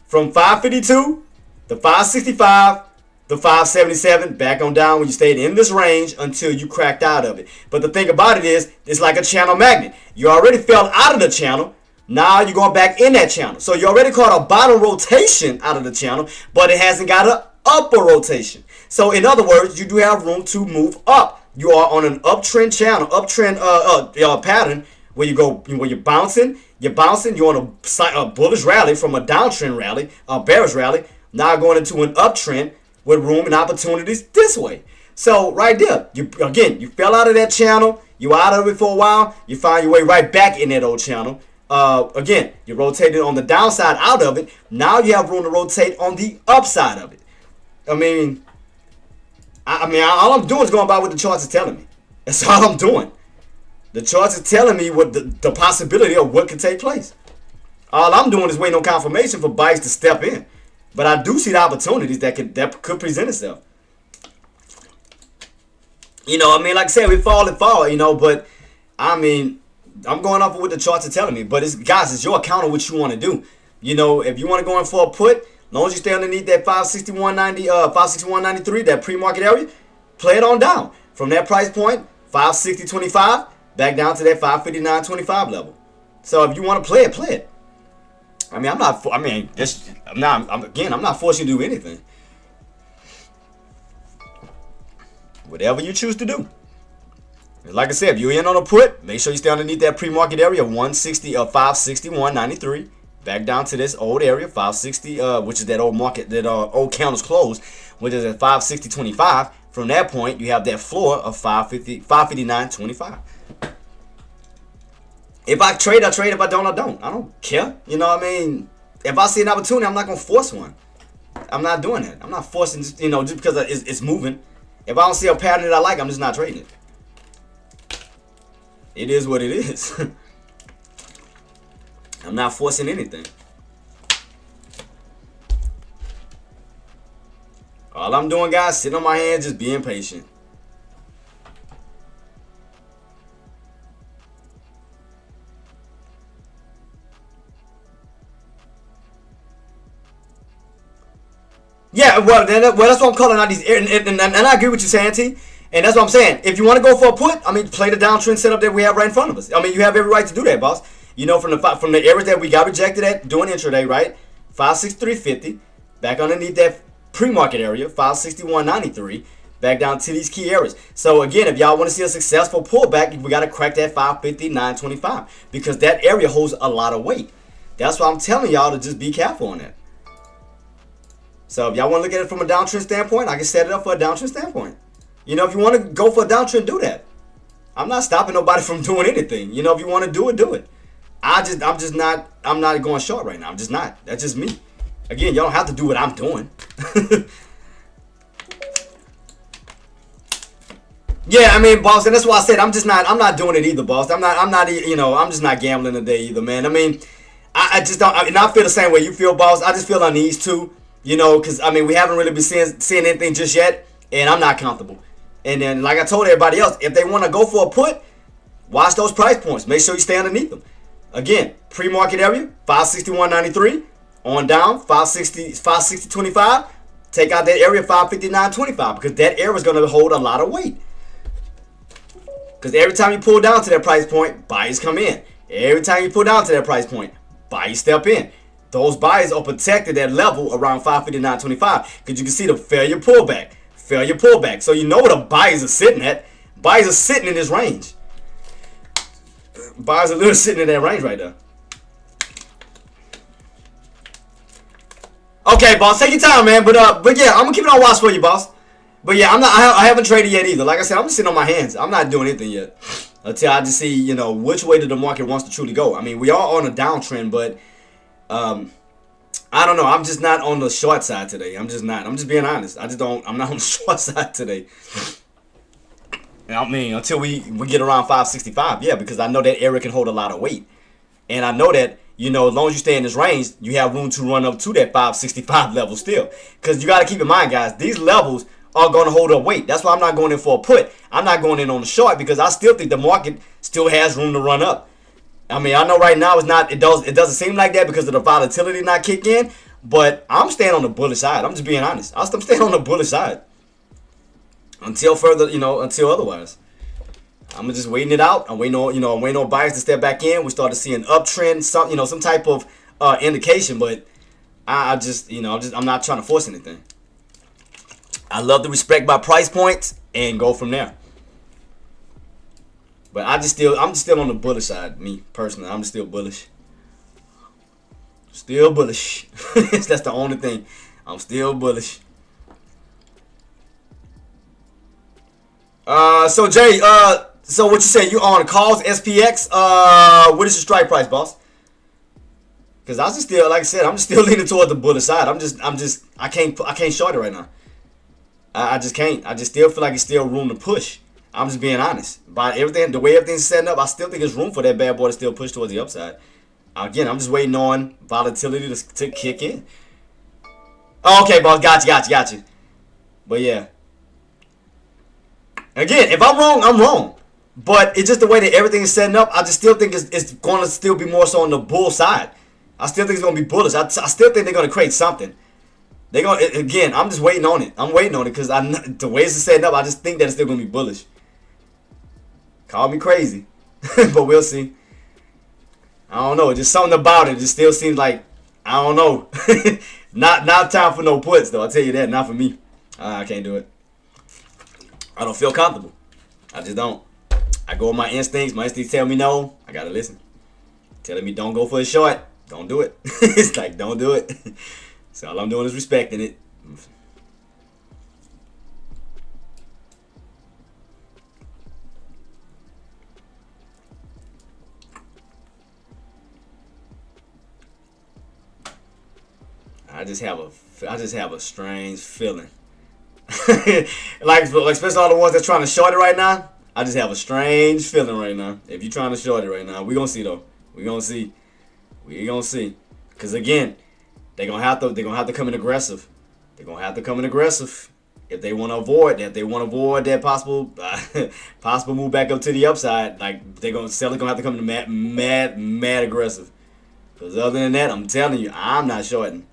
from 552 to 565 to 577, back on down when you stayed in this range until you cracked out of it. But the thing about it is, it's like a channel magnet. You already fell out of the channel. Now you're going back in that channel. So you already caught a bottom rotation out of the channel, but it hasn't got an upper rotation. So in other words, you do have room to move up. You are on an uptrend channel, pattern where you're bouncing, you're on a bullish rally from a downtrend rally, a bearish rally. Now going into an uptrend with room and opportunities this way. So right there, you fell out of that channel, you out of it for a while, you find your way right back in that old channel. Again, you rotated on the downside out of it. Now you have room to rotate on the upside of it. I mean, all I'm doing is going by what the charts are telling me. That's all I'm doing. The charts are telling me what the possibility of what could take place. All I'm doing is waiting on confirmation for buyers to step in. But I do see the opportunities that could present itself. Like I said, we fall and fall, but I mean, I'm going off of what the charts are telling me. But it's your account of what you want to do. If you want to go in for a put, as long as you stay underneath that 561.93, that pre-market area, play it on down. From that price point, 560.25, back down to that 559.25 level. So if you want to play it. I'm not forcing you to do anything. Whatever you choose to do. Like I said, if you're in on a put, make sure you stay underneath that pre-market area, 561.93. Back down to this old area, 560, which is that old market, that old candles closed, which is at 560.25. From that point, you have that floor of 559.25. If I trade, I trade. If I don't, I don't. I don't care. If I see an opportunity, I'm not going to force one. I'm not doing that. I'm not forcing, just because it's moving. If I don't see a pattern that I like, I'm just not trading it. It is what it is. I'm not forcing anything. All I'm doing, guys, sitting on my hands, just being patient. Yeah, well, that's what I'm calling out these, and I agree with you, Santy. And that's what I'm saying. If you want to go for a put, play the downtrend setup that we have right in front of us. You have every right to do that, boss. From the areas that we got rejected at doing intraday, right? 563.50, back underneath that pre-market area, 561.93, back down to these key areas. So again, if y'all want to see a successful pullback, we got to crack that 559.25 because that area holds a lot of weight. That's why I'm telling y'all to just be careful on that. So if y'all want to look at it from a downtrend standpoint, I can set it up for a downtrend standpoint. If you want to go for a downtrend, do that. I'm not stopping nobody from doing anything. If you want to do it, do it. I'm not going short right now. I'm just not. That's just me. Again, y'all don't have to do what I'm doing. Yeah, I mean, boss, and that's why I said I'm not doing it either, boss. I'm not, I'm just not gambling today either, man. I mean, I just don't, and I feel the same way you feel, boss. I just feel uneasy too, because I mean, we haven't really been seeing anything just yet, and I'm not comfortable. And then, like I told everybody else, if they want to go for a put, watch those price points. Make sure you stay underneath them. Again, pre-market area 561.93 on down 560.25. Take out that area 559.25 because that area is going to hold a lot of weight. Because every time you pull down to that price point, buyers come in. Every time you pull down to that price point, buyers step in. Those buyers are protected at level around 559.25 because you can see the failure pullback. Failure pullback. So you know where the buyers are sitting at. Buyers are sitting in this range. Buyers are literally sitting in that range right there. Okay, boss, take your time, man. But yeah, I'm gonna keep it on watch for you, boss. But yeah, I haven't traded yet either. Like I said, I'm just sitting on my hands. I'm not doing anything yet until I just see, which way that the market wants to truly go. I mean, we are on a downtrend, but I don't know. I'm just not on the short side today. I'm just not. I'm just being honest. I'm not on the short side today. I mean, until we get around 565, yeah, because I know that area can hold a lot of weight. And I know that, as long as you stay in this range, you have room to run up to that 565 level still. Because you got to keep in mind, guys, these levels are going to hold up weight. That's why I'm not going in for a put. I'm not going in on the short because I still think the market still has room to run up. I mean, I know right now it doesn't seem like that because of the volatility not kick in, but I'm staying on the bullish side. I'm just being honest. I'm staying on the bullish side. Until further, until otherwise. I'm just waiting it out. I'm waiting on buyers to step back in. We start to see an uptrend, some type of indication, but I'm not trying to force anything. I love to respect my price points and go from there. But I'm just still on the bullish side, me personally. I'm just still bullish. Still bullish. That's the only thing. I'm still bullish. So Jay, so what you say? You on calls SPX? What is your strike price, boss? Because I just still, like I said, I'm just still leaning toward the bullish side. I can't short it right now. I just can't. I just still feel like it's still room to push. I'm just being honest. By everything, the way everything's setting up, I still think there's room for that bad boy to still push towards the upside. Again, I'm just waiting on volatility to kick in. Oh, okay, boss, got you. But yeah. Again, if I'm wrong, I'm wrong. But it's just the way that everything is setting up. I just still think it's going to still be more so on the bull side. I still think it's going to be bullish. I still think they're going to create something. They're going to, again, I'm just waiting on it. I'm waiting on it because the way it's setting up, I just think that it's still going to be bullish. Call me crazy. But we'll see. I don't know. Just something about it. It just still seems like, I don't know. Not time for no puts, though. I'll tell you that. Not for me. I can't do it. I don't feel comfortable. I just don't. I go with my instincts. My instincts tell me no. I gotta listen. Telling me don't go for a short. Don't do it. It's like, don't do it. So all I'm doing is respecting it. I just have a strange feeling. like especially all the ones that's trying to short it right now. I just have a strange feeling right now. If you're trying to short it right now, we gonna see though. We gonna see. Cause again, they're gonna have to come in aggressive. They're gonna have to come in aggressive if they want to avoid that. They want to avoid that possible move back up to the upside. Like sellers gonna have to come in mad aggressive. Cause other than that, I'm telling you, I'm not shorting.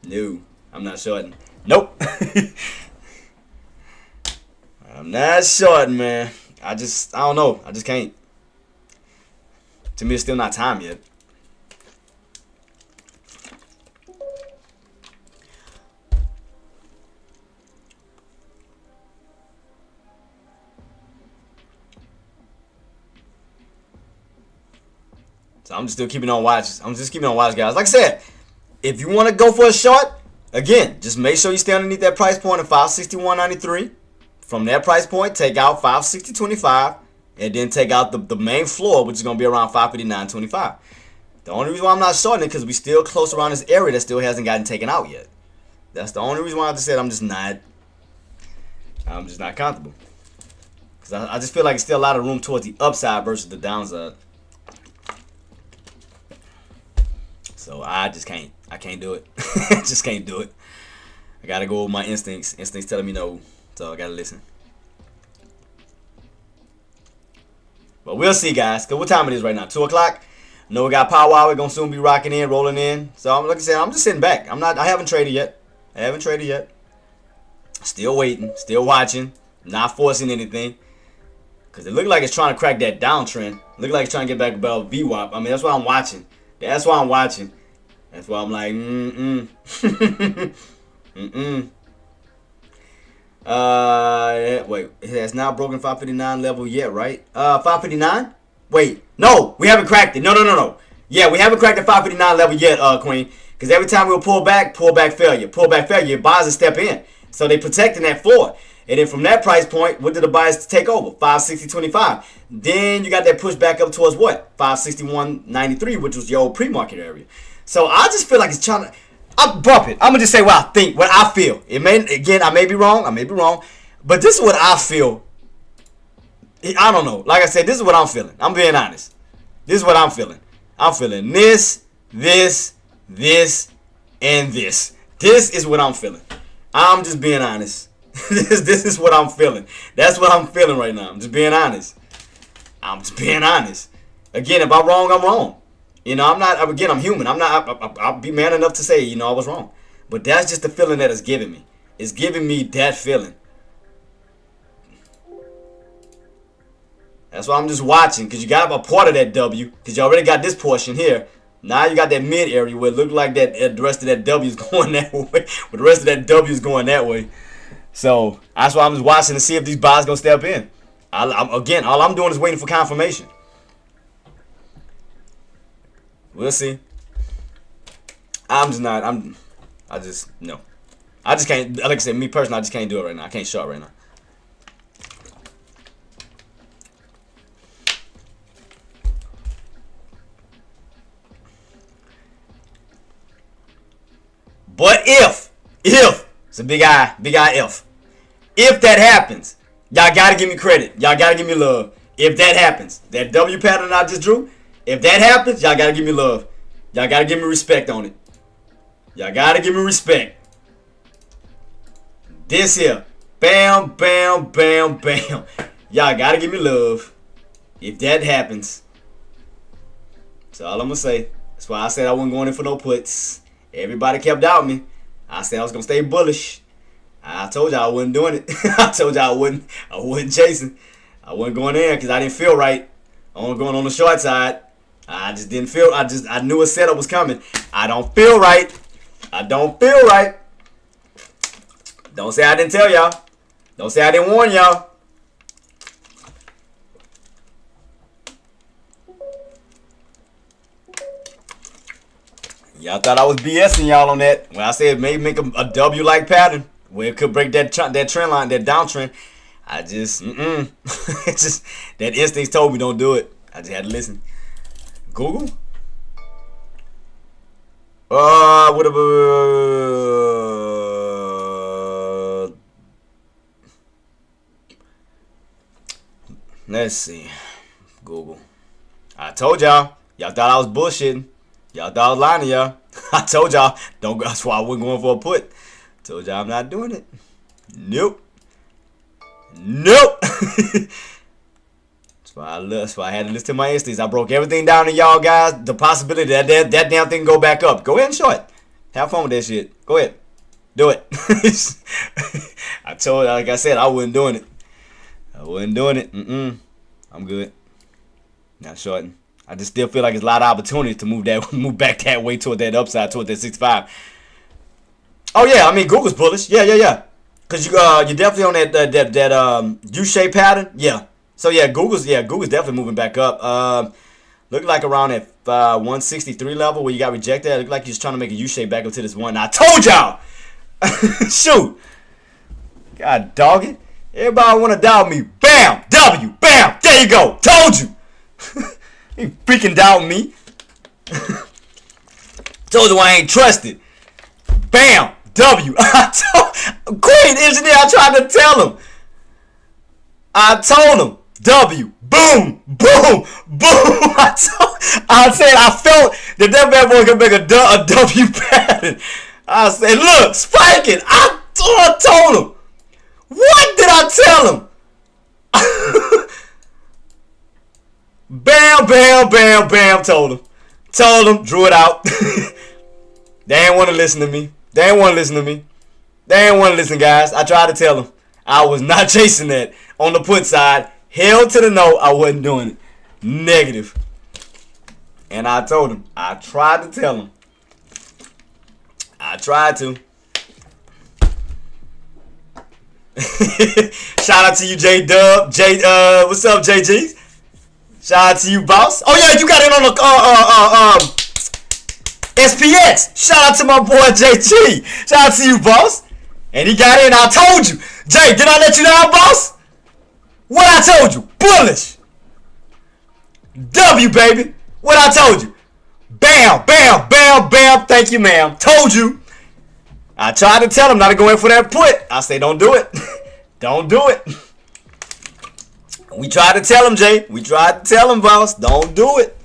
No, I'm not shorting. Nope. I'm not shorting, man. I don't know. I just can't. To me, it's still not time yet. So I'm just still keeping on watch. Guys. Like I said, if you want to go for a short, again, just make sure you stay underneath that price point of 561.93. From that price point, take out 560.25, and then take out the main floor, which is going to be around 559.25. The only reason why I'm not shorting it because we still close around this area that still hasn't gotten taken out yet. That's the only reason why I just said I'm just not comfortable. Because I just feel like it's still a lot of room towards the upside versus the downside. So I just can't. I can't do it. Just can't do it. I gotta go with my instincts. Instincts telling me no. So I gotta listen. But we'll see, guys. Cause what time it is right now? 2 o'clock. I know we got power hour. We're gonna soon be rocking in, rolling in. So like I said, I'm just sitting back. I haven't traded yet. Still waiting. Still watching. Not forcing anything. Cause it looked like it's trying to crack that downtrend. Look like it's trying to get back above VWAP. I mean, that's why I'm watching. That's why I'm watching. That's why I'm like, wait, it has not broken 559 level yet, right? 559? Wait, no, we haven't cracked it. No. Yeah, we haven't cracked the 559 level yet, Queen. Because every time we'll pull back, failure. Buyers will step in. So they protecting that floor. And then from that price point, what did the buyers take over? 560.25. Then you got that push back up towards what? 561.93, which was your old pre-market area. So I just feel like it's trying to. I'm bumping. I'm gonna just say what I think, what I feel. It may, again, I may be wrong, but this is what I feel. I don't know. Like I said, this is what I'm feeling. I'm being honest. This is what I'm feeling. I'm feeling this, and this. This is what I'm feeling. I'm just being honest. This is what I'm feeling. That's what I'm feeling right now. I'm just being honest. Again, if I'm wrong, I'm wrong. You know, I'm not. Again, I'm human. I'll be man enough to say, you know, I was wrong. But that's just the feeling that it's giving me. It's giving me that feeling. That's why I'm just watching, because you got a part of that W, because you already got this portion here. Now you got that mid area where it looked like that the rest of that W is going that way. But the rest of that W is going that way. So that's why I'm just watching to see if these buyers gonna step in. Again, all I'm doing is waiting for confirmation. We'll see. I just can't, like I said, me personally, I just can't do it right now. I can't short right now. But if, it's a big I if that happens, y'all gotta give me credit. Y'all gotta give me love. If that happens, that W pattern I just drew, if that happens, y'all gotta give me love. Y'all gotta give me respect on it. Y'all gotta give me respect. This here, bam, bam, bam, bam. Y'all gotta give me love. If that happens, that's all I'm gonna say. That's why I said I wasn't going in for no puts. Everybody kept doubting me. I said I was gonna stay bullish. I told y'all I wasn't doing it. I told y'all I wasn't chasing. I wasn't going in because I didn't feel right. I wasn't going on the short side. I just didn't feel. I knew a setup was coming. I don't feel right. Don't say I didn't tell y'all. Don't say I didn't warn y'all. Y'all thought I was BSing y'all on that. When I said maybe make a W-like pattern where it could break that trend line, that downtrend. I just, it's just, that instincts told me don't do it. I just had to listen. Google? Let's see. Google. I told y'all. Y'all thought I was bullshitting. Y'all thought I was lying to y'all. I told y'all. Don't. That's why I wasn't going for a put. Told y'all I'm not doing it. Nope. That's why I had to listen to my instincts. I broke everything down to y'all guys. The possibility that damn thing go back up. Go ahead and show it. Have fun with that shit. Go ahead. Do it. I told you, like I said, I wasn't doing it. I'm good. Not shorting. I just still feel like there's a lot of opportunities to move back that way toward that upside, toward that 65. Oh yeah, I mean Google's bullish. Yeah. Cause you're definitely on that U-shaped pattern. Yeah. So yeah, Google's definitely moving back up. Look like around that 163 level where you got rejected. It looked like he's trying to make a U-shape back up to this one. I told y'all. Shoot. God dog it. Everybody want to doubt me. Bam. W. Bam. There you go. Told you. You freaking doubt me. Told you I ain't trusted. Bam. W. Queen engineer, I tried to tell him. I told him, W, boom, boom, boom. I said I felt that bad boy could make a W pattern. I said, look, spike it. I told him. What did I tell him? Bam, bam, bam, bam, told him. Drew it out. They ain't want to listen to me. They ain't want to listen, guys. I tried to tell them. I was not chasing that on the put side. Hell to the no, I wasn't doing it. Negative. And I told him. I tried to tell him. I tried to. Shout out to you, J-Dub. What's up, JG? Shout out to you, boss. Oh, yeah, you got it on the SPX. Shout out to my boy, JG. Shout out to you, boss. And he got in. I told you. Jay, did I let you down, boss? What I told you? Bullish. W, baby. What I told you? Bam, bam, bam, bam. Thank you, ma'am. Told you. I tried to tell him not to go in for that put. I say, don't do it. Don't do it. We tried to tell him, Jay. We tried to tell him, boss. Don't do it.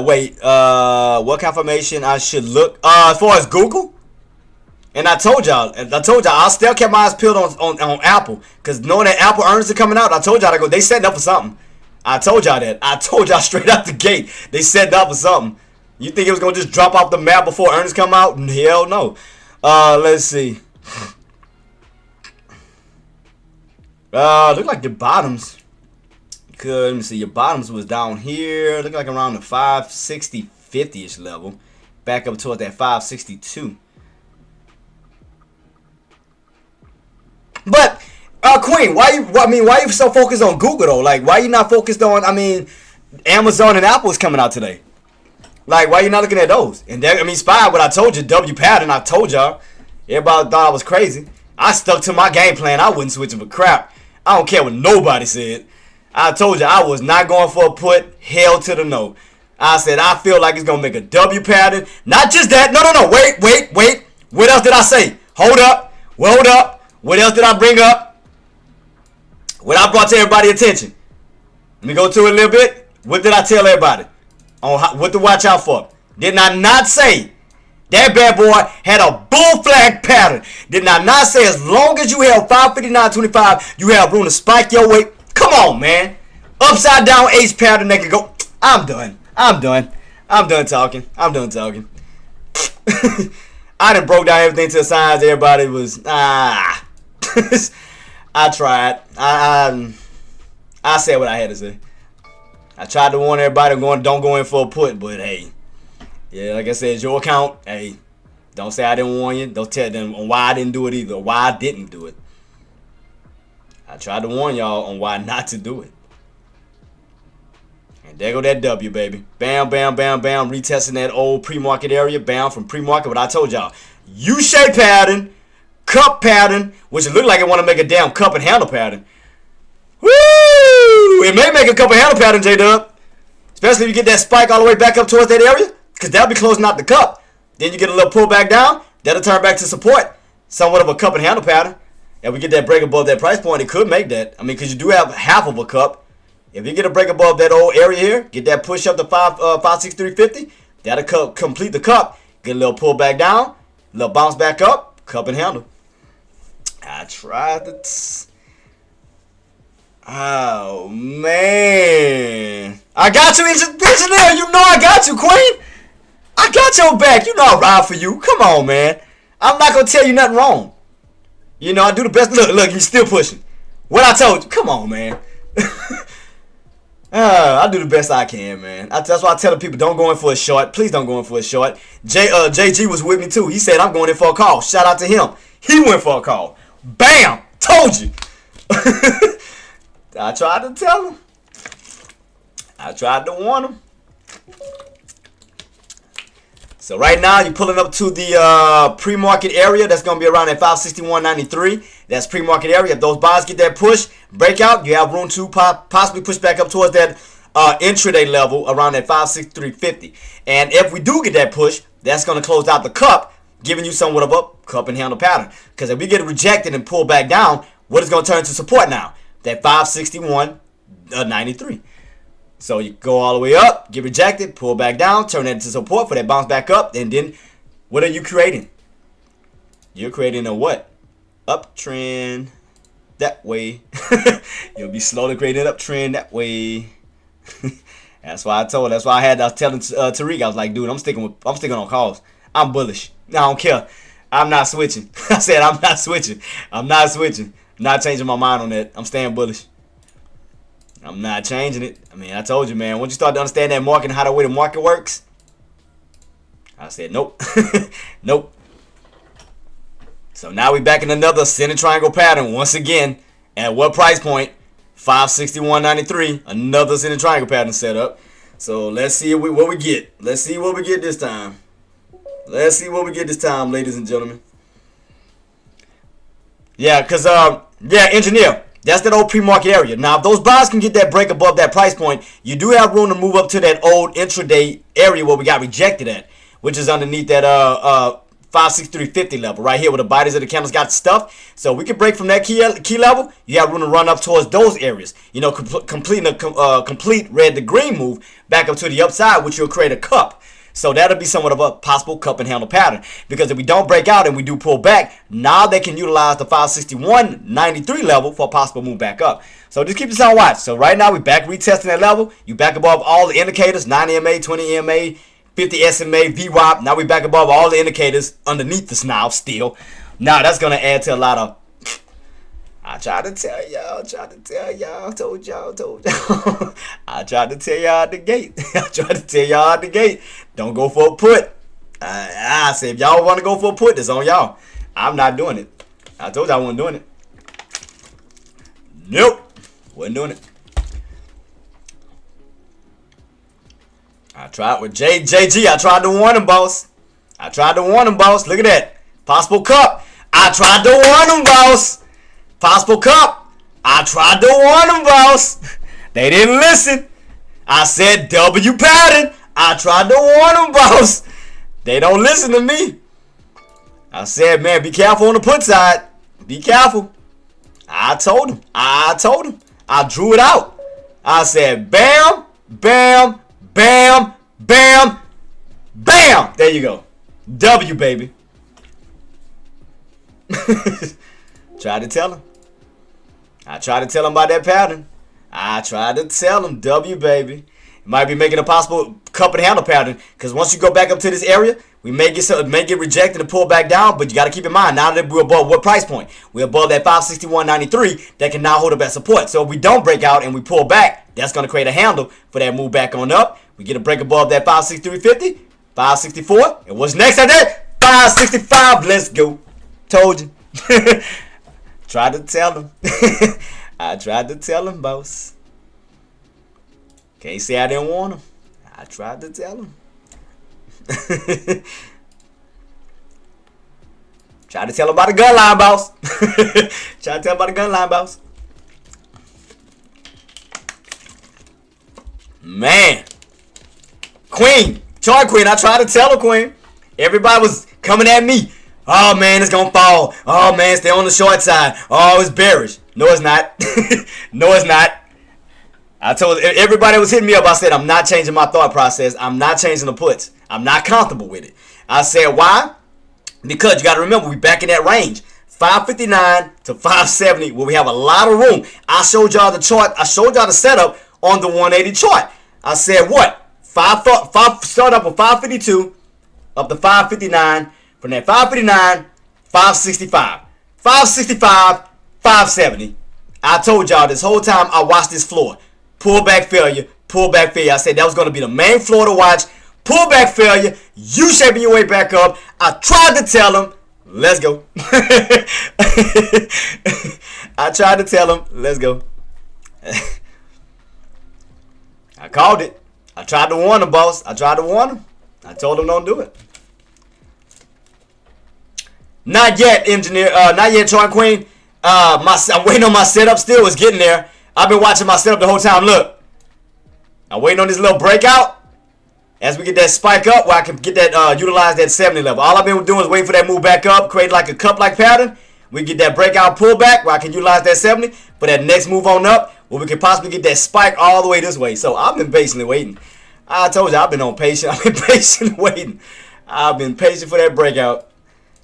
Wait. What confirmation I should look? As far as Google? And I told y'all, I still kept my eyes peeled on Apple. Because knowing that Apple earnings are coming out, I told y'all to go. They setting up for something. I told y'all that. I told y'all straight out the gate. They setting up for something. You think it was going to just drop off the map before earnings come out? Hell no. Let's see. Look like the bottoms. Let me see. Your bottoms was down here. Look like around the 560, 50-ish level. Back up towards that 562. But Queen, why you so focused on Google though? Like, why you not focused on? I mean, Amazon and Apple is coming out today. Like, why you not looking at those? And Spy, what I told you, W pattern. I told y'all. Everybody thought I was crazy. I stuck to my game plan. I wouldn't switch it for crap. I don't care what nobody said. I told you I was not going for a put. Hell to the no. I said I feel like it's gonna make a W pattern. Not just that. No. Wait. What else did I say? Hold up. What else did I bring up? What I brought to everybody's attention? Let me go to it a little bit. What did I tell everybody? On what to watch out for? Did I not say that bad boy had a bull flag pattern? Did I not say as long as you held 559.25, you have room to spike your weight? Come on, man. Upside down ace pattern that can go. I'm done talking. I done broke down everything to the signs. Everybody was I tried. I said what I had to say. I tried to warn everybody don't go in for a put, but hey, yeah, like I said, it's your account. Hey, don't say I didn't warn you. Don't tell them on why I didn't do it either, why I didn't do it. I tried to warn y'all on why not to do it. And there go that W, baby. Bam, bam, bam, bam. Retesting that old pre-market area. Bam, from pre-market. But I told y'all, U-shape pattern, cup pattern, which it looked like it want to make a damn cup and handle pattern. Woo! It may make a cup and handle pattern, J-Dub. Especially if you get that spike all the way back up towards that area. Because that'll be closing out the cup. Then you get a little pull back down. That'll turn back to support. Somewhat of a cup and handle pattern. If we get that break above that price point, it could make that. I mean, because you do have half of a cup. If you get a break above that old area here, get that push up to 563.50, that'll complete the cup. Get a little pull back down, a little bounce back up, cup and handle. I tried to. Oh, man. I got you, engineer. You know I got you, Queen. I got your back. You know I ride for you. Come on, man. I'm not going to tell you nothing wrong. You know, I do the best. Look, you're still pushing. What I told you. Come on, man. I do the best I can, man. That's why I tell the people, don't go in for a short. Please don't go in for a short. JG was with me, too. He said, I'm going in for a call. Shout out to him. He went for a call. Bam! Told you. I tried to tell him. I tried to warn him. So right now, you're pulling up to the pre-market area. That's going to be around at 561.93. That's pre-market area. If those buys get that push, breakout, you have room to possibly push back up towards that intraday level around at 563.50. And if we do get that push, that's going to close out the cup. giving you somewhat of a cup and handle pattern. Because if we get rejected and pull back down, what is going to turn into support now? That 561.93. So you go all the way up, get rejected, pull back down, turn that into support for that bounce back up, and then what are you creating? You're creating a what? Uptrend that way. You'll be slowly creating an uptrend that way. That's why I was telling Tariq, I was like, dude, I'm sticking on calls. I'm bullish. I don't care. I'm not switching. I said I'm not switching. I'm not changing my mind on that. I'm staying bullish. I'm not changing it. I mean, I told you, man. Once you start to understand that market and how the way the market works, I said nope. Nope. So now we back in another center triangle pattern once again. At what price point? 561.93. Another center triangle pattern set up. So let's see what we get. Let's see what we get this time. Let's see what we get this time, ladies and gentlemen. Yeah, because engineer. That's that old pre-market area. Now, if those buys can get that break above that price point, you do have room to move up to that old intraday area where we got rejected at, which is underneath that 563.50 level right here where the bodies of the candles got stuffed. So we can break from that key level. You have room to run up towards those areas. You know, completing a complete red to green move back up to the upside, which will create a cup. So that'll be somewhat of a possible cup and handle pattern. Because if we don't break out and we do pull back, now they can utilize the 561.93 level for a possible move back up. So just keep this on watch. So right now we back retesting that level. You back above all the indicators, 9 EMA, 20 EMA, 50 SMA, VWAP. Now we back above all the indicators underneath this now still. Now that's going to add to a lot of... I tried to tell y'all, told y'all. I tried to tell y'all at the gate. Don't go for a put. I said, if y'all want to go for a put, it's on y'all. I'm not doing it. I told y'all I wasn't doing it. Nope. Wasn't doing it. I tried with JG. I tried to warn him, boss. Look at that. Possible cup. I tried to warn him, boss. Possible cup. I tried to warn them, boss. They didn't listen. I said W pattern. I tried to warn them, boss. They don't listen to me. I said, man, be careful on the put side. Be careful. I told him. I drew it out. I said, bam, bam, bam, bam, bam. There you go. W, baby. Tried to tell him. I tried to tell him about that pattern. I tried to tell him, W, baby. It might be making a possible cup and handle pattern. Because once you go back up to this area, we may get rejected and pull back down. But you got to keep in mind, now that we're above what price point? We're above that 561.93 that can now hold up at support. So if we don't break out and we pull back, that's going to create a handle for that move back on up. We get a break above that 563.50, 564. And what's next at that? 565. Let's go. Told you. Tried to tell him. I tried to tell him, boss. Can't say I didn't warn him. I tried to tell him. Tried to tell him about the gun line, boss. Tried to tell him about the gun line, boss. Man. Queen. Chart Queen. I tried to tell her, Queen. Everybody was coming at me. Oh, man, it's going to fall. Oh, man, stay on the short side. Oh, it's bearish. No, it's not. No, it's not. I told everybody was hitting me up. I said, I'm not changing my thought process. I'm not changing the puts. I'm not comfortable with it. I said, why? Because you got to remember, we back in that range. 559 to 570, where we have a lot of room. I showed y'all the chart. I showed y'all the setup on the 180 chart. I said, what? Start up with 552, up to 559. From that 559, 565. 565, 570. I told y'all this whole time I watched this floor. Pullback failure, pullback failure. I said that was going to be the main floor to watch. Pullback failure, you shaping your way back up. I tried to tell him, let's go. I tried to tell him, let's go. I called it. I tried to warn him, boss. I tried to warn him. I told him don't do it. Not yet, engineer. Not yet, Chart Queen. I'm waiting on my setup still. It's getting there. I've been watching my setup the whole time. Look. I'm waiting on this little breakout. as we get that spike up, where I can get that utilize that 70 level. All I've been doing is waiting for that move back up, create like a cup-like pattern. We get that breakout pullback where I can utilize that 70 for that next move on up, where we can possibly get that spike all the way this way. So I've been patiently waiting. I told you I've been on patient. I've been patiently waiting. I've been patient for that breakout.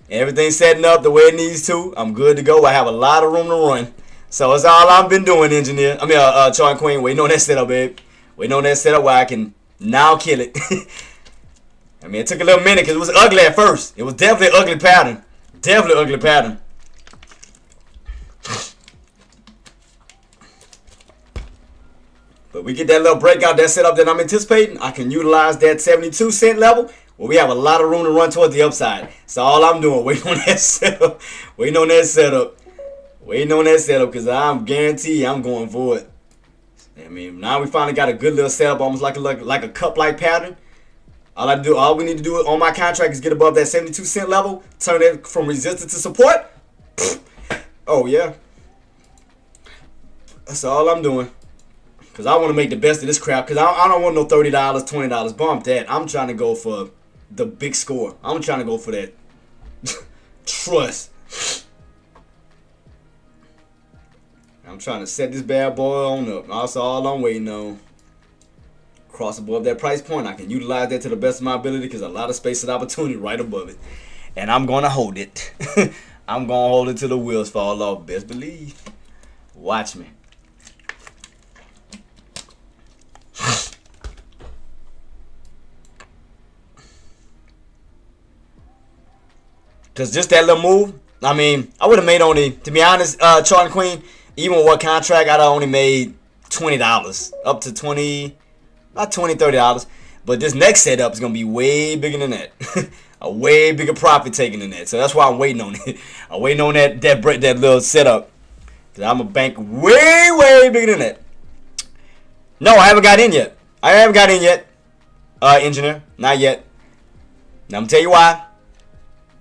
Everything's setting up the way it needs to. I'm good to go. I have a lot of room to run. So that's all I've been doing, engineer. Chart Queen, waiting on that setup, babe. Waiting on that setup where I can now kill it. I mean, it took a little minute because it was ugly at first. It was definitely an ugly pattern. Definitely an ugly pattern. But we get that little breakout, that setup that I'm anticipating. I can utilize that 72 cent level where we have a lot of room to run towards the upside. So all I'm doing, waiting on that setup. Waiting on that setup. Waiting on that setup because I'm guaranteed I'm going for it. I mean, now we finally got a good little setup, almost like a cup-like pattern. All we need to do on my contract is get above that 72 cent level, turn it from resistance to support. Oh, yeah. That's all I'm doing. Because I want to make the best of this crap. Because I don't want no $30, $20. Bump that. I'm trying to go for the big score. I'm trying to go for that trust. I'm trying to set this bad boy on up. That's all I'm waiting on. Cross above that price point. I can utilize that to the best of my ability because a lot of space and opportunity right above it. And I'm going to hold it. I'm going to hold it till the wheels fall off. Best believe. Watch me. Because just that little move, I mean, I would have made only, to be honest, Chart Queen, even with what contract, I'd have only made $20. Up to 20, not $20, $30. But this next setup is going to be way bigger than that. A way bigger profit taking than that. So that's why I'm waiting on it. I'm waiting on that little setup. Because I'm a bank way bigger than that. No, I haven't got in yet. Engineer. Not yet. Now I'm going to tell you why.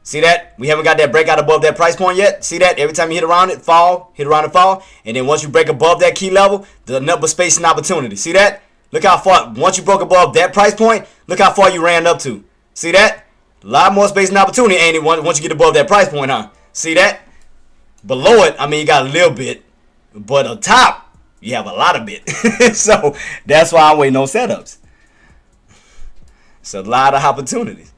See that? We haven't got that breakout above that price point yet. See that? Every time you hit around it, fall. Hit around and fall. And then once you break above that key level, the number space and opportunity. See that? Look how far. Once you broke above that price point, look how far you ran up to. See that? A lot more space and opportunity, ain't it? Once you get above that price point, huh? See that? Below it, I mean, you got a little bit. But on top, you have a lot of bit. So that's why I'm waiting on setups. It's a lot of opportunities.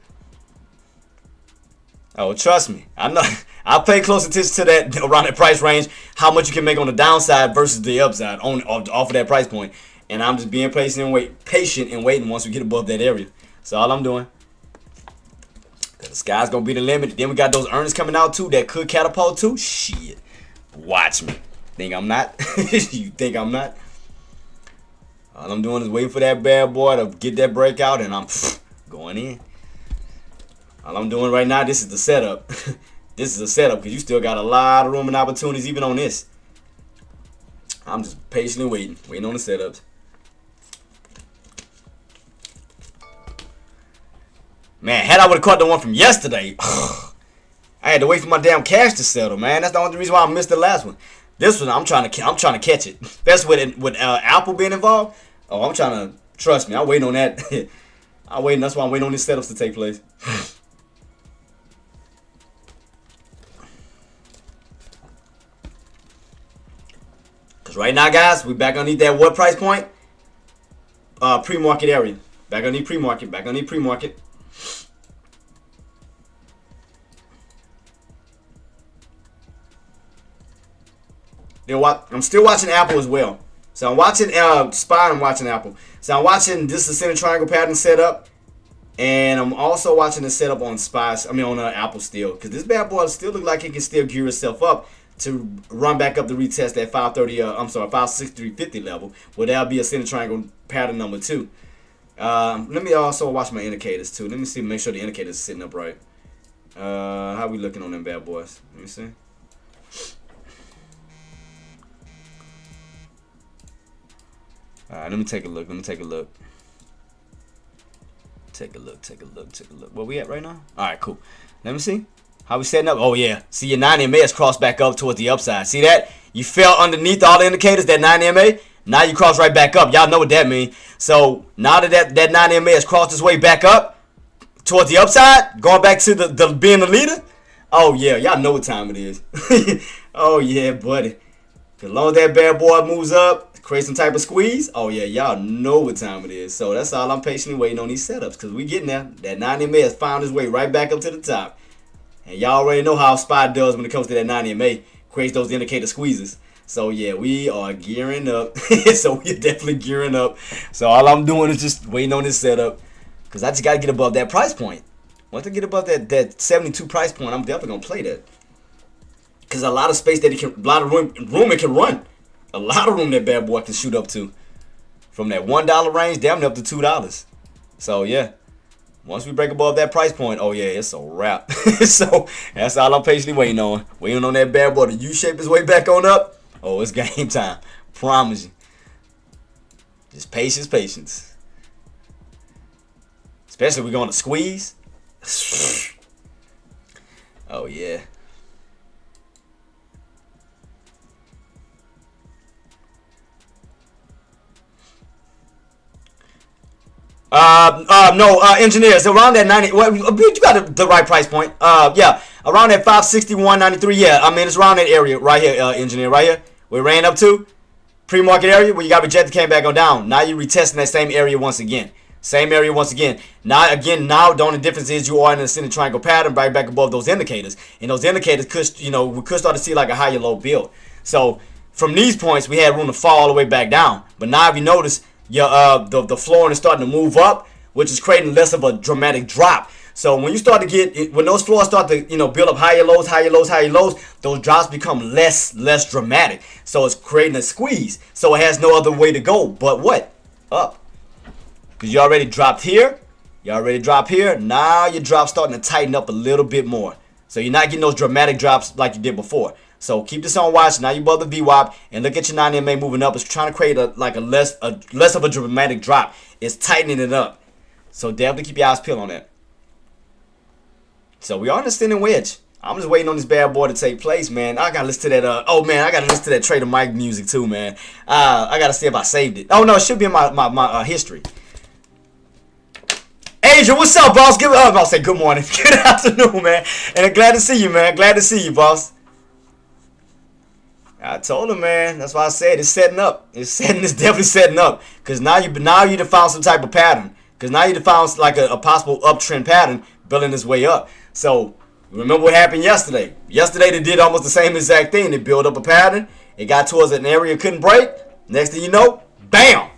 Oh, trust me. I know. I pay close attention to that around that price range, how much you can make on the downside versus the upside off of that price point. And I'm just being patient and waiting once we get above that area. That's all I'm doing. The sky's gonna be the limit. Then we got those earnings coming out too that could catapult too. Shit. Watch me. Think I'm not? You think I'm not? All I'm doing is waiting for that bad boy to get that breakout and I'm going in. All I'm doing right now, this is the setup. This is a setup because you still got a lot of room and opportunities even on this. I'm just patiently waiting on the setups. Man, had I would have caught the one from yesterday, I had to wait for my damn cash to settle, man. That's the only reason why I missed the last one. This one, I'm trying to catch it. Especially with Apple being involved. Oh, I'm trying to, trust me, I'm waiting on that. That's why I'm waiting on these setups to take place. Because right now, guys, we back underneath that what price point? Pre-market area. Back underneath pre-market. You know what? I'm still watching Apple as well. So I'm watching SPY. I'm watching Apple. So I'm watching this ascending triangle pattern setup, and I'm also watching the setup on SPY. On Apple still, because this bad boy still look like it can still gear itself up to run back up to retest that 563.50 level. Well, that'll be ascending triangle pattern number 2. Let me also watch my indicators too. Let me see, make sure the indicators are sitting up right. How we looking on them bad boys? Let me see. Alright, let me take a look. Take a look. Where we at right now? Alright, cool. Let me see. How we setting up? Oh, yeah. See, your 9 MA has crossed back up towards the upside. See that? You fell underneath all the indicators, that 9 MA. Now you cross right back up. Y'all know what that means. So now that 9 MA has crossed its way back up towards the upside, going back to the being the leader. Oh yeah, y'all know what time it is. Oh yeah, buddy. As long as that bad boy moves up, create some type of squeeze. Oh yeah, y'all know what time it is. So that's all I'm patiently waiting on these setups, because we getting there. That 9 MA has found its way right back up to the top. And y'all already know how SPY does when it comes to that 9 MA. Creates those indicator squeezes. So yeah, we are gearing up. So we're definitely gearing up. So all I'm doing is just waiting on this setup, because I just got to get above that price point. Once I get above that 72 price point, I'm definitely going to play that. Because a lot of space that it can, a lot of room it can run. A lot of room that bad boy can shoot up to. From that $1 range down up to $2. So yeah. Once we break above that price point, oh yeah, it's a wrap. So that's all I'm patiently waiting on. Waiting on that bad boy to U-shape his way back on up. Oh, it's game time. Promise you. Just patience, patience. Especially if we're going to squeeze. Oh yeah. Engineers around that 90. Well, you got the right price point. Yeah, around that 561.93. Yeah, I mean it's around that area right here, engineer, right here. We ran up to pre-market area where you got rejected, came back on down. Now you're retesting that same area once again. Same area once again. Now the only difference is you are in a ascending triangle pattern right back above those indicators, and those indicators could, we could start to see like a higher low build. So from these points we had room to fall all the way back down. But now if you notice, the flooring is starting to move up, which is creating less of a dramatic drop. So when you start to get, when those floors start to build up higher lows, those drops become less dramatic. So it's creating a squeeze. So it has no other way to go but what? Up. Because you already dropped here. Now your drop's starting to tighten up a little bit more. So you're not getting those dramatic drops like you did before. So keep this on watch. Now you above the VWAP and look at your 9 MA moving up. It's trying to create a less of a dramatic drop. It's tightening it up. So definitely keep your eyes peeled on that. So we are in the standing wedge. I'm just waiting on this bad boy to take place, man. I gotta listen to that. I gotta listen to that Trader Mike music too, man. I gotta see if I saved it. Oh no, it should be in my history. Adrian, what's up, boss? I'll say good morning, good afternoon, man. And I'm glad to see you, man. Glad to see you, boss. I told him, man. That's why I said it's setting up. It's definitely setting up. Cause now you found some type of pattern. Cause now you found like a possible uptrend pattern building its way up. So remember what happened yesterday. Yesterday they did almost the same exact thing. They built up a pattern. It got towards an area it couldn't break. Next thing you know, bam.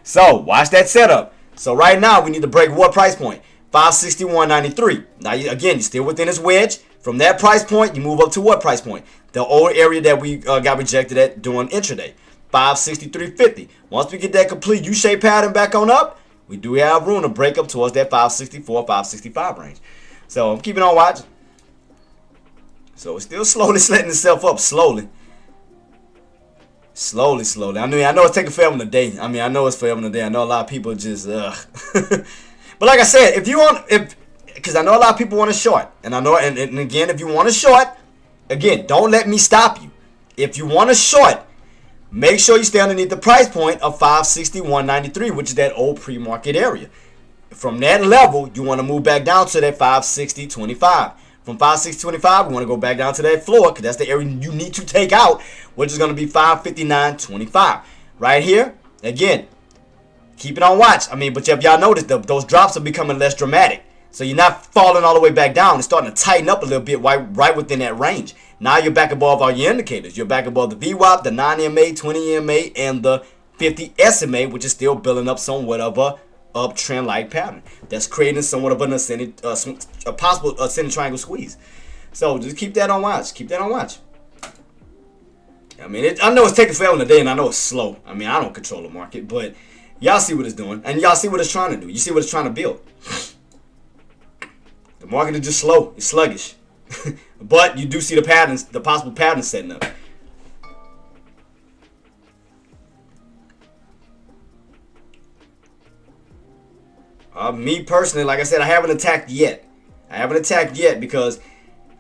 So watch that setup. So right now we need to break what price point? 561.93. Now you're still within this wedge. From that price point, you move up to what price point? The old area that we got rejected at during intraday, 563.50. Once we get that complete U-shaped pattern back on up, we do have room to break up towards that 564, 565 range. So I'm keeping on watch. So it's still slowly setting itself up, slowly. Slowly. I mean, I know it's taking forever in a day. I know a lot of people just, But like I said, because I know a lot of people want to short. And I know, and again, if you want to short, again, don't let me stop you. If you want to short, make sure you stay underneath the price point of 561.93, which is that old pre-market area. From that level, you want to move back down to that 560.25. From 560.25, we want to go back down to that floor, because that's the area you need to take out, which is going to be 559.25. Right here, again, keep it on watch. But if y'all notice, those drops are becoming less dramatic. So you're not falling all the way back down. It's starting to tighten up a little bit right within that range. Now you're back above all your indicators. You're back above the VWAP, the 9 MA, 20 MA, and the 50 SMA, which is still building up somewhat of a uptrend-like pattern. That's creating somewhat of an a possible ascending triangle squeeze. So just keep that on watch. I know it's taking forever in the day, and I know it's slow. I don't control the market, but y'all see what it's doing, and y'all see what it's trying to do. You see what it's trying to build. The market is just slow. It's sluggish. But you do see the patterns, the possible patterns setting up. Me personally, like I said, I haven't attacked yet. Because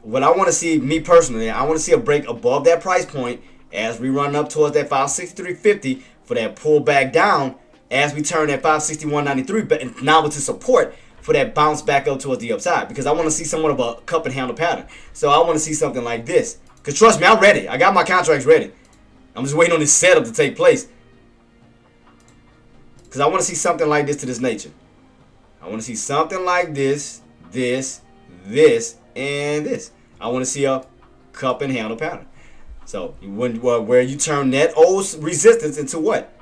what I want to see, me personally, I want to see a break above that price point as we run up towards that 563.50 for that pullback down, as we turn that 561.93, but now into support for that bounce back up towards the upside, because I want to see somewhat of a cup and handle pattern. So I want to see something like this. Because trust me, I'm ready. I got my contracts ready. I'm just waiting on this setup to take place. Because I want to see something like this to this nature. I want to see something like this, this, and this. I want to see a cup and handle pattern. So where you turn that old resistance into what?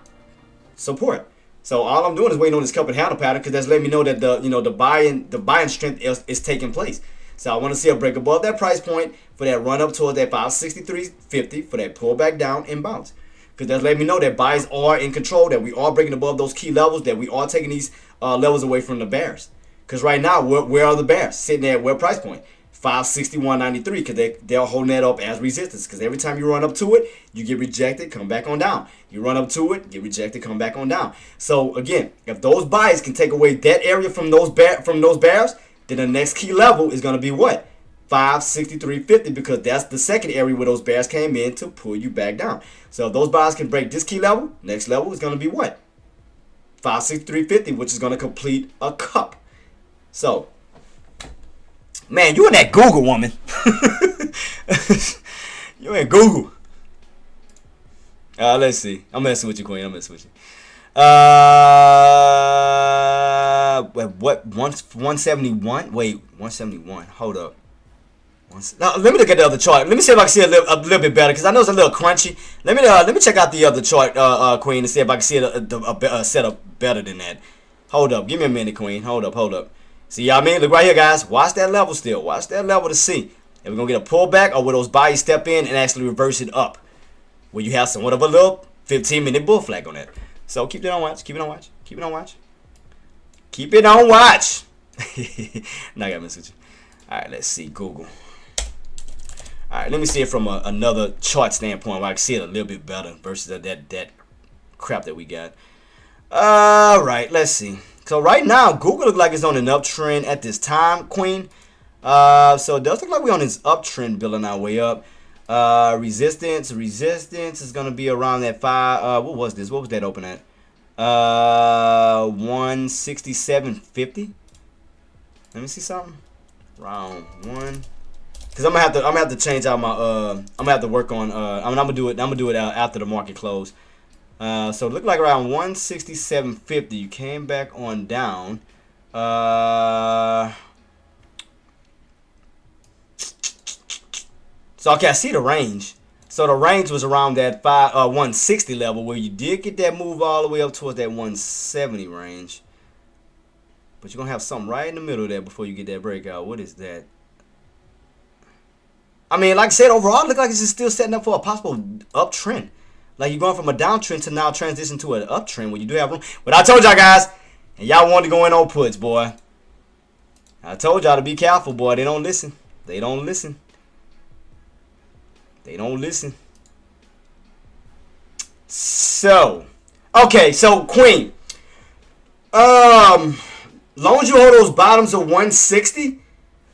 Support. So all I'm doing is waiting on this cup and handle pattern, because that's letting me know that the buying strength is taking place. So I want to see a break above that price point for that run up towards that 563.50 for that pullback down and bounce. Because that's letting me know that buyers are in control, that we are breaking above those key levels, that we are taking these levels away from the bears. Because right now, where are the bears? Sitting at what price point? 561.93, because they're holding that up as resistance. Because every time you run up to it, you get rejected, come back on down. You run up to it, get rejected, come back on down. So again, if those buyers can take away that area from those bears, then the next key level is going to be what? 563.50, because that's the second area where those bears came in to pull you back down. So if those buyers can break this key level, next level is going to be what? 563.50, which is going to complete a cup. So, man, you in that Google, woman. You in Google. Let's see. I'm messing with you, Queen. I'm messing with you. What? 171? Wait, 171. Hold up. Now, let me look at the other chart. Let me see if I can see a little bit better, because I know it's a little crunchy. Let me check out the other chart, Queen, and see if I can see a setup better than that. Hold up. Give me a minute, Queen. Hold up. See, y'all mean? Look right here, guys. Watch that level still. Watch that level to see if we're going to get a pullback, or will those buyers step in and actually reverse it up, where you have somewhat of a little 15-minute bull flag on that. So keep it on watch. Keep it on watch. Keep it on watch. Keep it on watch. Now I got a message. All right, let's see. Google. All right, let me see it from another chart standpoint where I can see it a little bit better versus that crap that we got. All right, let's see. So right now, Google looks like it's on an uptrend at this time, Queen. So it does look like we're on this uptrend, building our way up. Resistance is gonna be around that 5. What was this? What was that open at? 167.50. Let me see something. Round 1. Cause I'm gonna have to change out my I'm gonna have to work on I'm gonna do it after the market close. So it looked like around 167.50. You came back on down. So okay, I see the range. So the range was around that 160 level, where you did get that move all the way up towards that 170 range. But you're gonna have something right in the middle there before you get that breakout. What is that? I mean, like I said, overall, it looks like it's just still setting up for a possible uptrend. Like you're going from a downtrend to now transition to an uptrend where you do have room. But I told y'all guys, and y'all wanted to go in on puts, boy. I told y'all to be careful, boy. They don't listen. They don't listen. They don't listen. So, okay, so Queen. Long as you hold those bottoms of 160.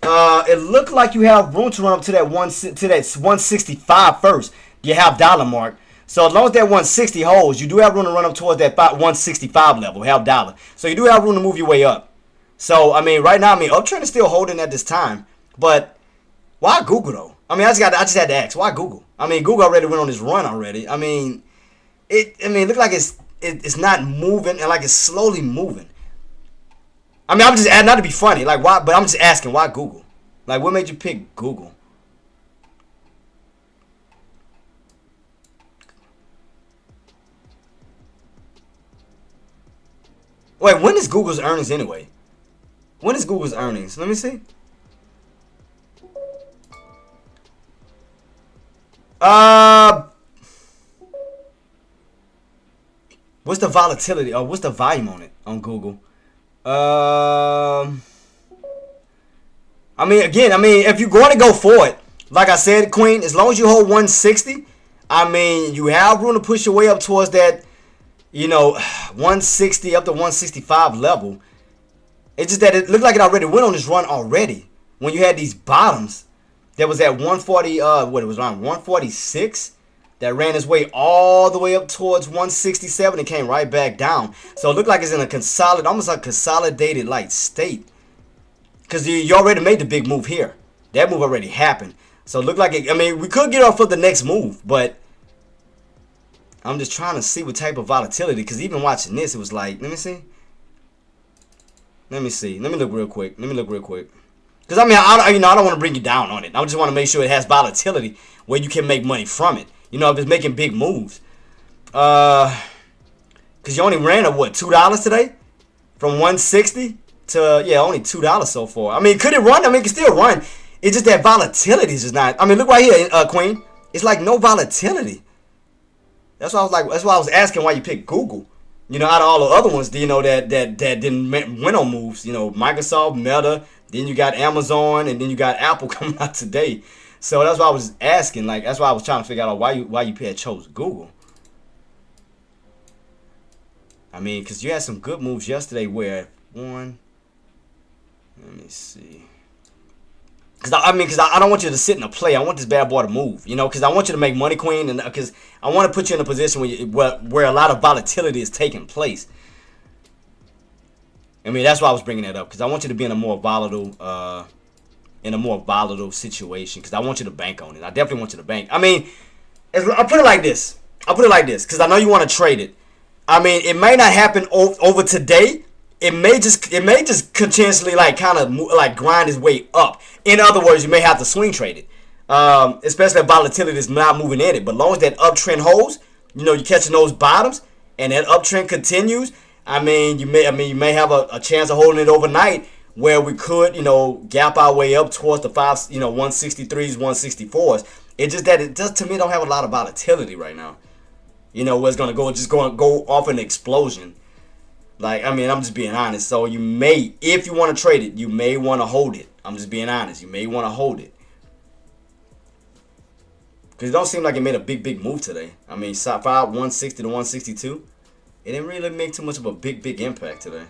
It looked like you have room to run up to that 165 first. You have dollar mark. So as long as that 160 holds, you do have room to run up towards that 165 level, half dollar. So you do have room to move your way up. So I mean, right now, uptrend is still holding at this time. But why Google though? I mean, I just had to ask, why Google? I mean, Google already went on this run already. I mean, it looked like it's not moving, and like it's slowly moving. I mean, I'm just adding, not to be funny, like why? But I'm just asking, why Google? Like, what made you pick Google? Wait, when is Google's earnings anyway? When is Google's earnings? Let me see. What's the volatility, or what's the volume on it on Google? I mean, again, if you're going to go for it, like I said, Queen, as long as you hold 160, I mean, you have room to push your way up towards that, 160 up to 165 level. It's just that it looked like it already went on this run already. When you had these bottoms, that was at 140, it was around 146. that ran its way all the way up towards 167 and came right back down. So it looked like it's in a almost like consolidated like state. Because you already made the big move here. That move already happened. So it looked like it, I mean, we could get off for the next move, but I'm just trying to see what type of volatility. Because even watching this, it was like, let me see. Let me look real quick. Because I mean, I don't want to bring you down on it. I just want to make sure it has volatility where you can make money from it. You know, if it's making big moves. Because you only ran at what, $2 today? From 160 to, yeah, only $2 so far. I mean, could it run? I mean, it can still run. It's just that volatility is just not. I mean, look right here, Queen. It's like no volatility. That's why I was asking why you picked Google. You know, out of all the other ones, you know, that didn't win on moves. You know, Microsoft, Meta, then you got Amazon, and then you got Apple coming out today. So that's why I was asking. Like, that's why I was trying to figure out why you had chose Google. I mean, because you had some good moves yesterday where one. Let me see. Because I don't want you to sit in a play. I want this bad boy to move, you know, because I want you to make money, Queen, and because I want to put you in a position where a lot of volatility is taking place. I mean, that's why I was bringing that up, because I want you to be in a more volatile situation, because I want you to bank on it. I definitely want you to bank. I mean, I'll put it like this, because I know you want to trade it. I mean, it may not happen over today. It may just continuously like kind of like grind its way up. In other words, you may have to swing trade it, especially if volatility is not moving in it. But as long as that uptrend holds, you know, you're catching those bottoms, and that uptrend continues. I mean, you may have a chance of holding it overnight, where we could, you know, gap our way up towards the 163s, 164s. It's just that it just, to me, don't have a lot of volatility right now. You know, where it's gonna go off an explosion. Like, I mean, I'm just being honest. So you may, if you want to trade it, you may want to hold it. I'm just being honest. You may want to hold it. Because it don't seem like it made a big move today. I mean, 160 to 162. It didn't really make too much of a big impact today.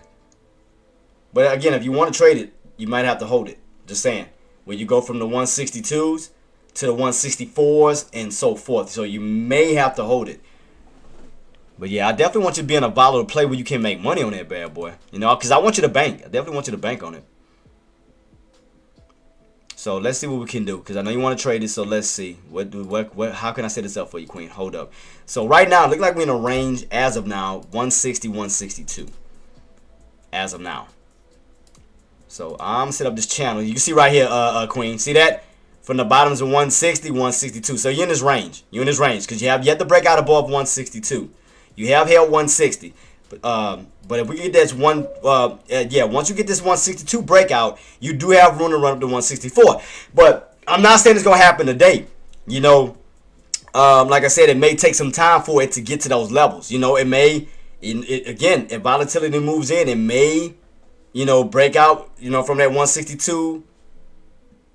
But again, if you want to trade it, you might have to hold it. Just saying. When you go from the 162s to the 164s and so forth. So you may have to hold it. But yeah, I definitely want you to be in a volatile play where you can make money on that bad boy. You know, because I want you to bank. I definitely want you to bank on it. So let's see what we can do, because I know you want to trade it. So let's see. How can I set this up for you, Queen? Hold up. So right now, it looks like we're in a range as of now, 160, 162. As of now. So I'm going to set up this channel. You can see right here, Queen. See that? From the bottoms of 160, 162. So you're in this range. You're in this range because you have yet to break out above 162. You have held 160, but if we get this once you get this 162 breakout, you do have room to run up to 164. But I'm not saying it's gonna happen today. You know, like I said, it may take some time for it to get to those levels. You know, it may, again, if volatility moves in, it may, you know, break out, you know, from that 162.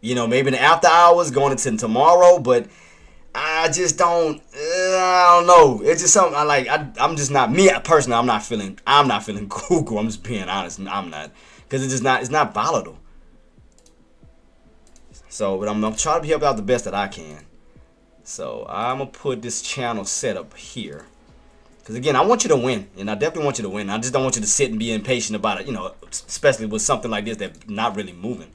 You know, maybe in the after hours going into tomorrow, but I just don't. I don't know. It's just something I like. I'm just not me personally. I'm not feeling Google. I'm just being honest. I'm not, because it's just not. It's not volatile. So, but I'm trying to help out the best that I can. So I'm gonna put this channel set up here, because again, I want you to win, and I definitely want you to win. I just don't want you to sit and be impatient about it. You know, especially with something like this that's not really moving.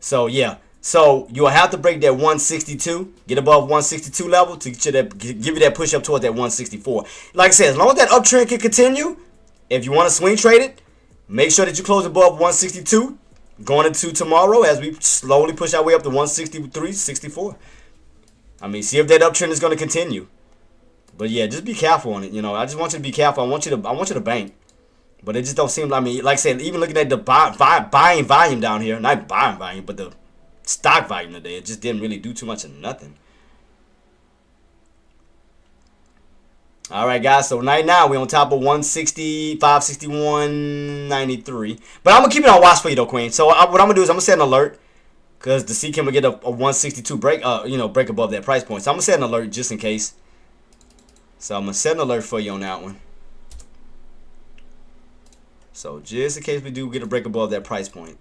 So yeah. So you'll have to break that 162, get above 162 level to give you that push up towards that 164. Like I said, as long as that uptrend can continue, if you want to swing trade it, make sure that you close above 162 going into tomorrow as we slowly push our way up to 163, 64. I mean, see if that uptrend is going to continue. But yeah, just be careful on it. You know, I just want you to be careful. I want you to bank. But it just don't seem. I mean, like I said, even looking at the buying volume down here, not buying volume, but the stock volume today, it just didn't really do too much of nothing. All right, guys. So right now we're on top of 160, 561, 93. But I'm gonna keep it on watch for you though, Queen. So what I'm gonna do is I'm gonna set an alert, because the C can get a 162 break, break above that price point. So I'm gonna set an alert just in case. So I'm gonna set an alert for you on that one. So just in case we do get a break above that price point.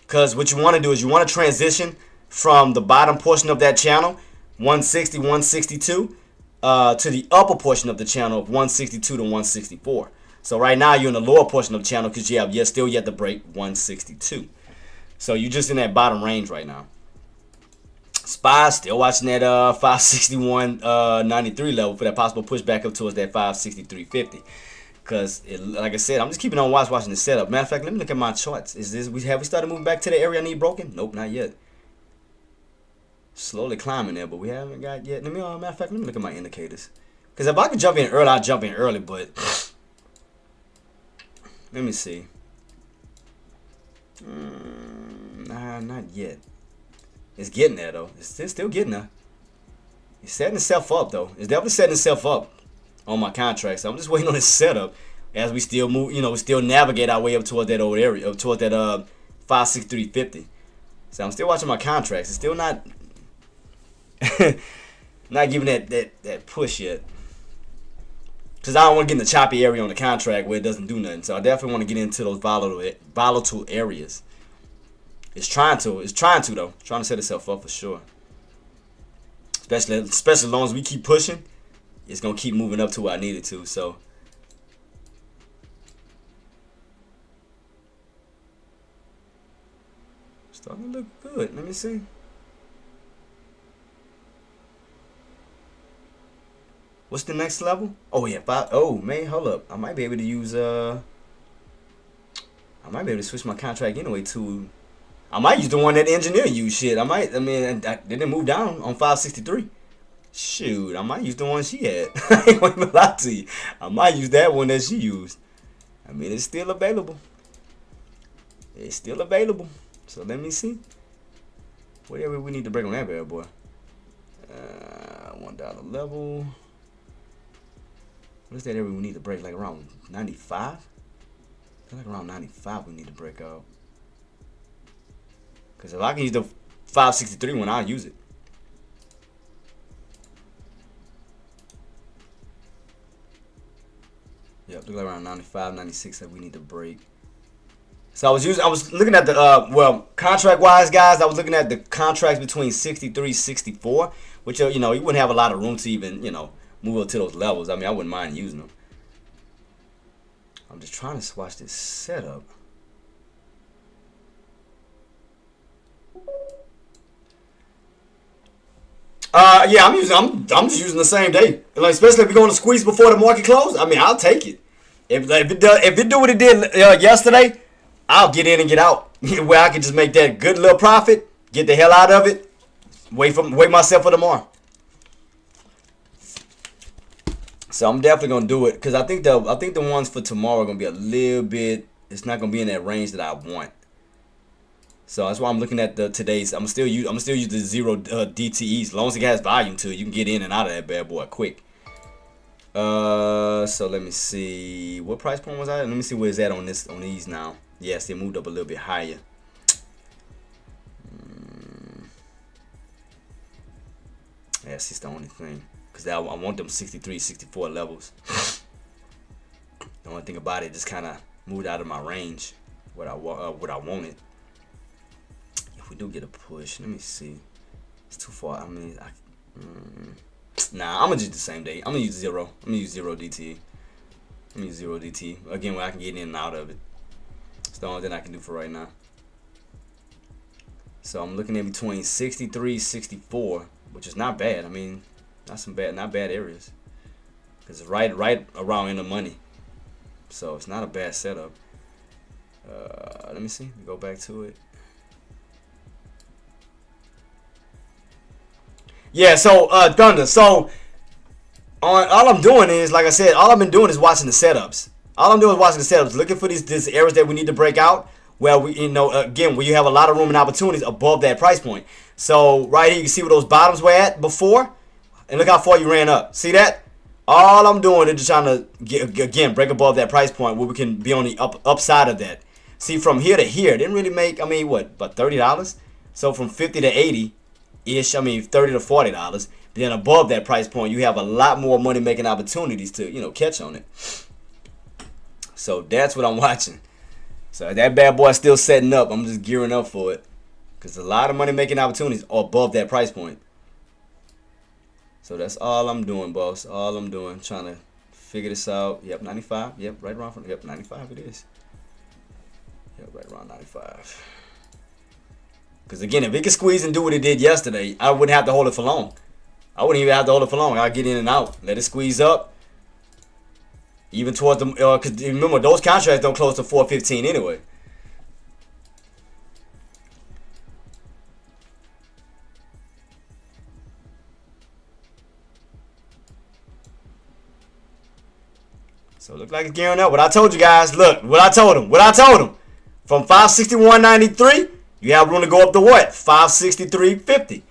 Because what you want to do is you want to transition from the bottom portion of that channel 160, 162 to the upper portion of the channel of 162 to 164. So right now you're in the lower portion of the channel because you have still yet to break 162. So you're just in that bottom range right now. SPY still watching that 561.93 level for that possible pushback up towards that 563.50. Because like I said, I'm just keeping on watching the setup. Matter of fact, let me look at my charts. Have we started moving back to the area I need broken? Nope, not yet. Slowly climbing there, but we haven't got yet. Matter of fact, let me look at my indicators. Because if I could jump in early, I'll jump in early, but let me see. Nah, not yet. It's getting there though. It's still getting there. It's setting itself up though. It's definitely setting itself up on my contract. So I'm just waiting on this setup as we still move. We still navigate our way up toward that old area, up toward that 563.50. So I'm still watching my contracts. It's still not not giving that push yet. Because I don't want to get in the choppy area on the contract where it doesn't do nothing. So I definitely want to get into those volatile areas. It's trying to though. It's trying to set itself up for sure. Especially as long as we keep pushing, it's gonna keep moving up to where I need it to. So starting to look good. Let me see. What's the next level? Oh yeah, oh man, hold up. I might be able to use I might be able to switch my contract anyway to. I might use the one that the engineer used. Shit, I didn't move down on 563. Shoot, I might use the one she had. I ain't gonna even lie to you. I might use that one that she used. It's still available. It's still available. So let me see. Whatever we need to break on that bad boy. $1 level. What's that area we need to break? Like around 95? I feel like around 95 we need to break out. Because if I can use the 563 one, I'll use it. Yep, look like around 95, 96 that we need to break. So I was looking at the contract wise, guys. I was looking at the contracts between 63, 64, which you wouldn't have a lot of room to even move up to those levels. I wouldn't mind using them. I'm just trying to watch this setup. Yeah, I'm just using the same day. Like, especially if we're going to squeeze before the market close. I'll take it. If it do what it did yesterday, I'll get in and get out. Where I can just make that good little profit, get the hell out of it, wait myself for tomorrow. So I'm definitely gonna do it because I think the ones for tomorrow are gonna be a little bit. It's not gonna be in that range that I want. So that's why I'm looking at today's. I'm still use the 0 DTEs. As long as it has volume to it, you can get in and out of that bad boy quick. So let me see. What price point was I at? Let me see where it's at on these now. Yes, they moved up a little bit higher. That's just the only thing. Because I want them 63, 64 levels. The only thing about it just kind of moved out of my range. What I wanted. If we do get a push, let me see. It's too far. Nah, I'm gonna use the same day. I'm gonna use 0. I'm gonna use 0 DT. I'm gonna use 0 DT again where I can get in and out of it. It's the only thing I can do for right now. So I'm looking at between 63, 64, which is not bad. Not bad areas. Cause it's right around in the money. So it's not a bad setup. Let me see. Go back to it. Yeah, so Thunder. So all I'm doing is, like I said, all I've been doing is watching the setups. All I'm doing is watching the setups, looking for these areas that we need to break out. Where we, again, where you have a lot of room and opportunities above that price point. So right here, you can see where those bottoms were at before, and look how far you ran up. See that? All I'm doing is just trying to break above that price point where we can be on the upside of that. See, from here to here, it didn't really make. About $30. So from 50 to 80 ish. $30 to $40. Then above that price point, you have a lot more money making opportunities to catch on it. So that's what I'm watching. So that bad boy is still setting up. I'm just gearing up for it. Because a lot of money making opportunities are above that price point. So that's all I'm doing, boss. All I'm doing, trying to figure this out. Yep, 95. Yep, right around from. Yep, 95 it is. Yep, right around 95. Because again, if it could squeeze and do what it did yesterday, I wouldn't have to hold it for long. I wouldn't even have to hold it for long. I'll get in and out, let it squeeze up. Even towards the, because remember those contracts don't close to 415 anyway. So it look like it's gearing up. What I told you guys, look, what I told them. From 561.93, you have room to go up to what? 563.50.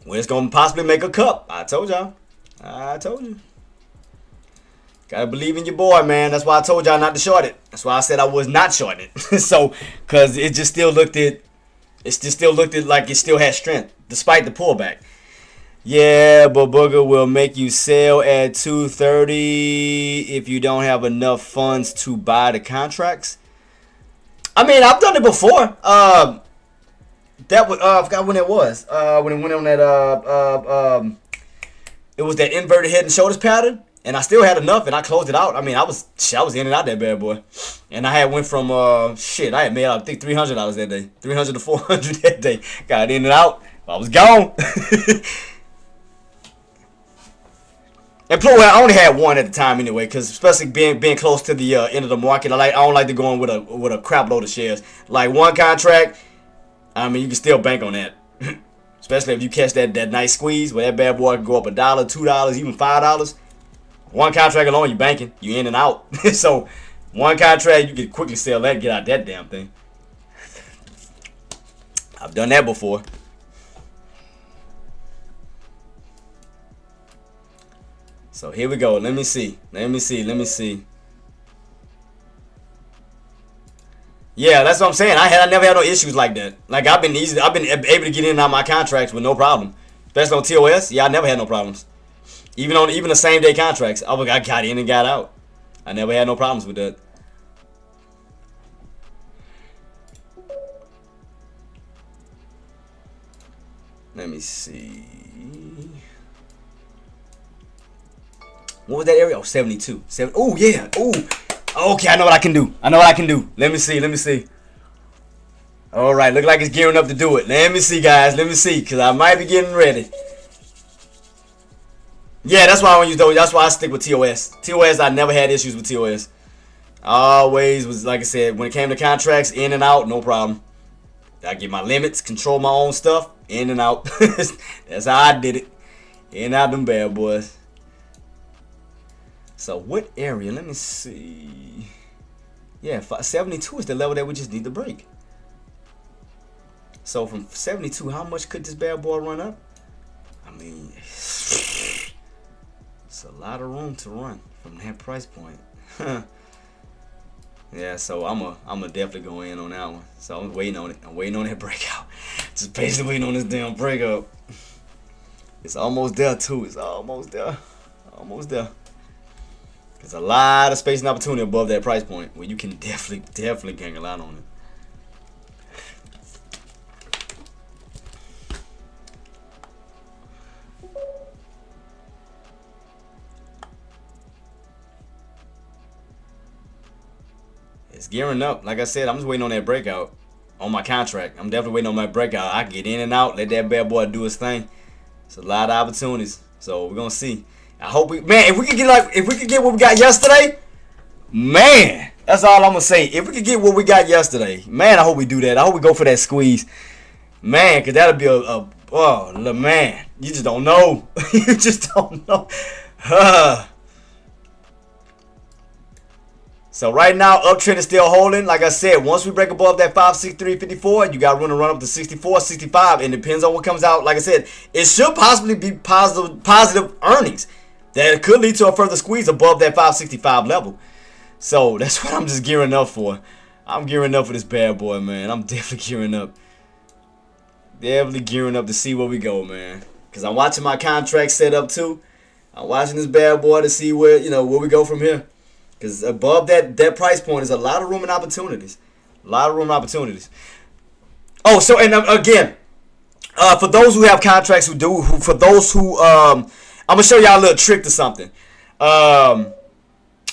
When it's going to possibly make a cup. I told y'all. I told you. Gotta believe in your boy, man. That's why I told y'all not to short it. That's why I said I was not shorting it. So, because it just still looked like it still had strength, despite the pullback. Yeah, but Booger will make you sell at 230 if you don't have enough funds to buy the contracts. I mean, I've done it before. That was I forgot when it was. When it went on that it was that inverted head and shoulders pattern, and I still had enough, and I closed it out. I mean, I was in and out that bad boy, and I had went from I had made out I think $300 that day, 300 to 400 that day. Got in and out. I was gone. And plus, I only had one at the time anyway, because especially being close to the end of the market, I don't like to go in with a crap load of shares. Like one contract, I mean, you can still bank on that. Especially if you catch that nice squeeze where that bad boy can go up $1, $2, even $5. One contract alone, you banking, you in and out. So one contract, you can quickly sell that, get out that damn thing. I've done that before. So here we go. Let me see. Yeah, that's what I'm saying. I never had no issues like that. Like I've been able to get in and out my contracts with no problem. Especially on TOS. Yeah, I never had no problems. Even the same day contracts, I got in and got out. I never had no problems with that. Let me see. What was that area? Oh, 72. Oh, yeah. Oh. Okay, I know what I can do. Let me see. All right, look like it's gearing up to do it. Let me see, guys. Because I might be getting ready. Yeah, that's why I don't use those. That's why I stick with TOS. TOS, I never had issues with TOS. Always was, like I said, when it came to contracts, in and out, no problem. I get my limits, control my own stuff, in and out. That's how I did it. In and out them bad boys. So what area? Let me see. Yeah, 72 is the level that we just need to break. So from 72, how much could this bad boy run up? I mean, it's a lot of room to run from that price point. Yeah, so I'm a definitely go in on that one. So I'm waiting on it. I'm waiting on that breakout. Just basically waiting on this damn breakout. It's almost there too. It's almost there. There's a lot of space and opportunity above that price point where you can definitely gang a lot on it. It's gearing up. Like I said, I'm just waiting on that breakout on my contract. I'm definitely waiting on my breakout. I can get in and out, let that bad boy do his thing. It's a lot of opportunities. So we're gonna see. I hope if we could get what we got yesterday, man, that's all I'm gonna say. If we could get what we got yesterday, man, I hope we do that. I hope we go for that squeeze, man, cause that'll be man, you just don't know. You just don't know. So right now, uptrend is still holding. Like I said, once we break above that 563.54, you got room to run up to 64, 65. And it depends on what comes out. Like I said, it should possibly be positive earnings that could lead to a further squeeze above that 565 level. So that's what I'm just gearing up for. I'm gearing up for this bad boy, man. I'm definitely gearing up. Definitely gearing up to see where we go, man. Because I'm watching my contract set up too. I'm watching this bad boy to see where we go from here. Because above that price point is a lot of room and opportunities. Oh, so, and again, For those who have contracts for those who, I'm gonna show y'all a little trick to something. I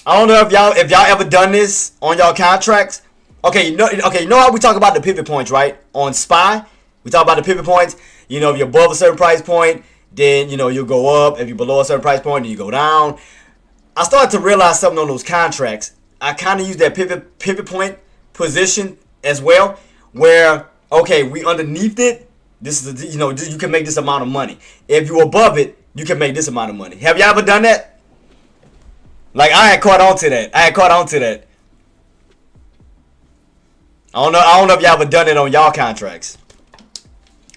don't know if y'all ever done this on y'all contracts. Okay, you know how we talk about the pivot points, right? On SPY, we talk about the pivot points. You know, if you're above a certain price point, then, you know, you'll go up. If you're below a certain price point, then you go down. I started to realize something on those contracts. I kind of use that pivot point position as well, where, okay, we underneath it. This is, you know, you can make this amount of money. If you're above it, you can make this amount of money. Have y'all ever done that? Like, I had caught on to that. I don't know if y'all ever done it on y'all contracts.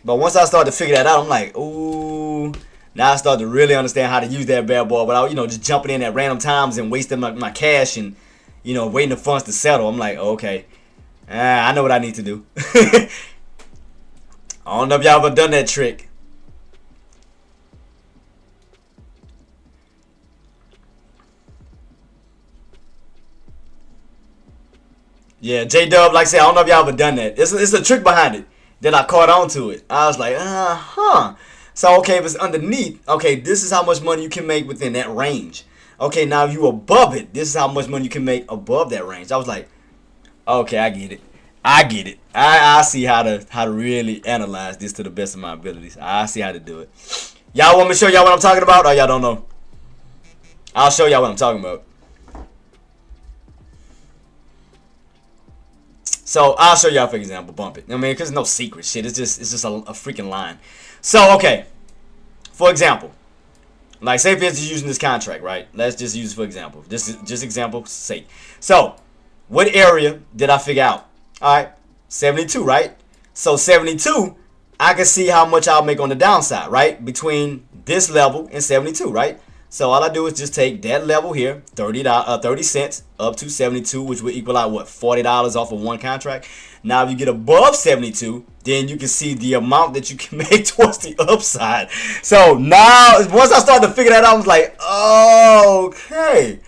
But once I started to figure that out, I'm like, ooh. Now I start to really understand how to use that bad boy without, you know, just jumping in at random times and wasting my cash and, you know, waiting the funds to settle. I'm like, okay, I know what I need to do. I don't know if y'all ever done that trick. Yeah, J-Dub, like I said, I don't know if y'all ever done that. It's a trick behind it that I caught on to it. I was like, So, okay, if it's underneath, okay, this is how much money you can make within that range. Okay, now if you above it, this is how much money you can make above that range. I was like, okay, I get it. I see how to really analyze this to the best of my abilities. I see how to do it. Y'all want me to show y'all what I'm talking about, or y'all don't know? I'll show y'all what I'm talking about. So I'll show y'all for example. Bump it. I mean, because there's no secret shit. It's just a freaking line. So okay, for example, like say if it's using this contract, right? Let's just use it for example. This is just example sake. So what area did I figure out? All right, 72, right? So 72, I can see how much I'll make on the downside, right? Between this level and 72, right? So all I do is just take that level here, 30 cents up to 72, which would equal out what, $40 off of one contract. Now if you get above 72, then you can see the amount that you can make towards the upside. So now once I started to figure that out, I was like, oh, okay.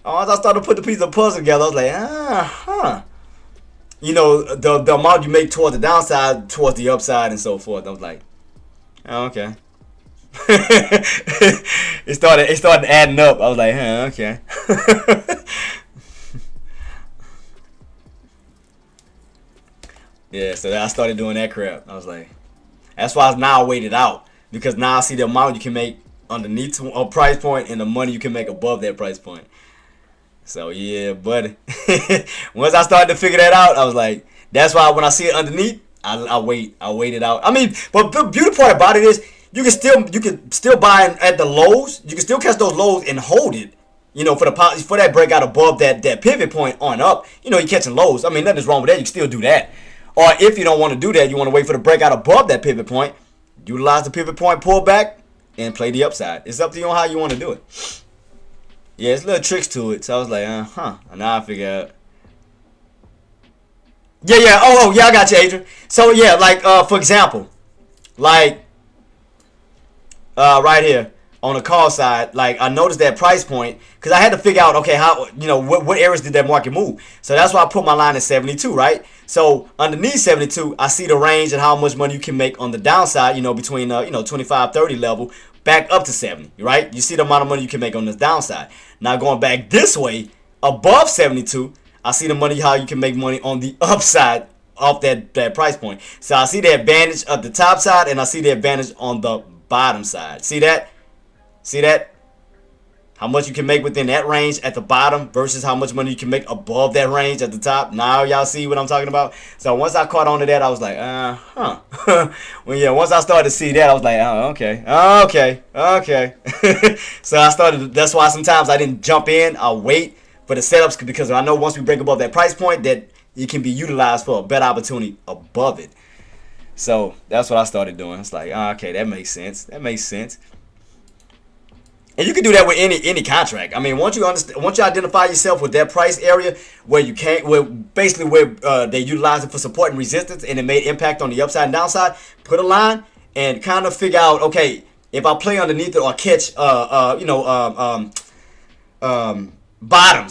Once I started to put the piece of the puzzle together, I was like, you know, the amount you make towards the downside, towards the upside, and so forth. I was like, oh, okay. it started adding up. I was like, okay. Yeah, so I started doing that crap. I was like, that's why now I waited out, because now I see the amount you can make underneath a price point and the money you can make above that price point. So yeah, buddy. Once I started to figure that out, I was like, that's why when I see it underneath, I wait it out. I mean, but the beautiful part about it is you can still buy at the lows. You can still catch those lows and hold it. You know, for that breakout above that pivot point on up. You know, you're catching lows. I mean, nothing's wrong with that. You can still do that. Or if you don't want to do that, you want to wait for the breakout above that pivot point. Utilize the pivot point, pull back, and play the upside. It's up to you on how you want to do it. Yeah, it's little tricks to it. So I was like, And now I figure out. Yeah. Oh, yeah, I got you, Adrian. So yeah, like for example, like right here on the call side, like I noticed that price point because I had to figure out, okay, how, you know, what areas did that market move. So that's why I put my line at 72, right? So underneath 72, I see the range and how much money you can make on the downside, you know, between 25, 30 level back up to 70, right? You see the amount of money you can make on this downside. Now going back this way, above 72, I see the money, how you can make money on the upside off that price point. So I see the advantage of the top side and I see the advantage on the bottom side. See that? See that? How much you can make within that range at the bottom versus how much money you can make above that range at the top. Now y'all see what I'm talking about? So once I caught on to that, I was like, Well, yeah, once I started to see that, I was like, oh, okay. So I started, that's why sometimes I didn't jump in. I'll wait for the setups because I know once we break above that price point that it can be utilized for a better opportunity above it. So that's what I started doing. It's like, okay, that makes sense. And you can do that with any contract. I mean, once you identify yourself with that price area where you can't, where they utilize it for support and resistance, and it made impact on the upside and downside, put a line and kind of figure out, okay, if I play underneath it or catch, bottoms.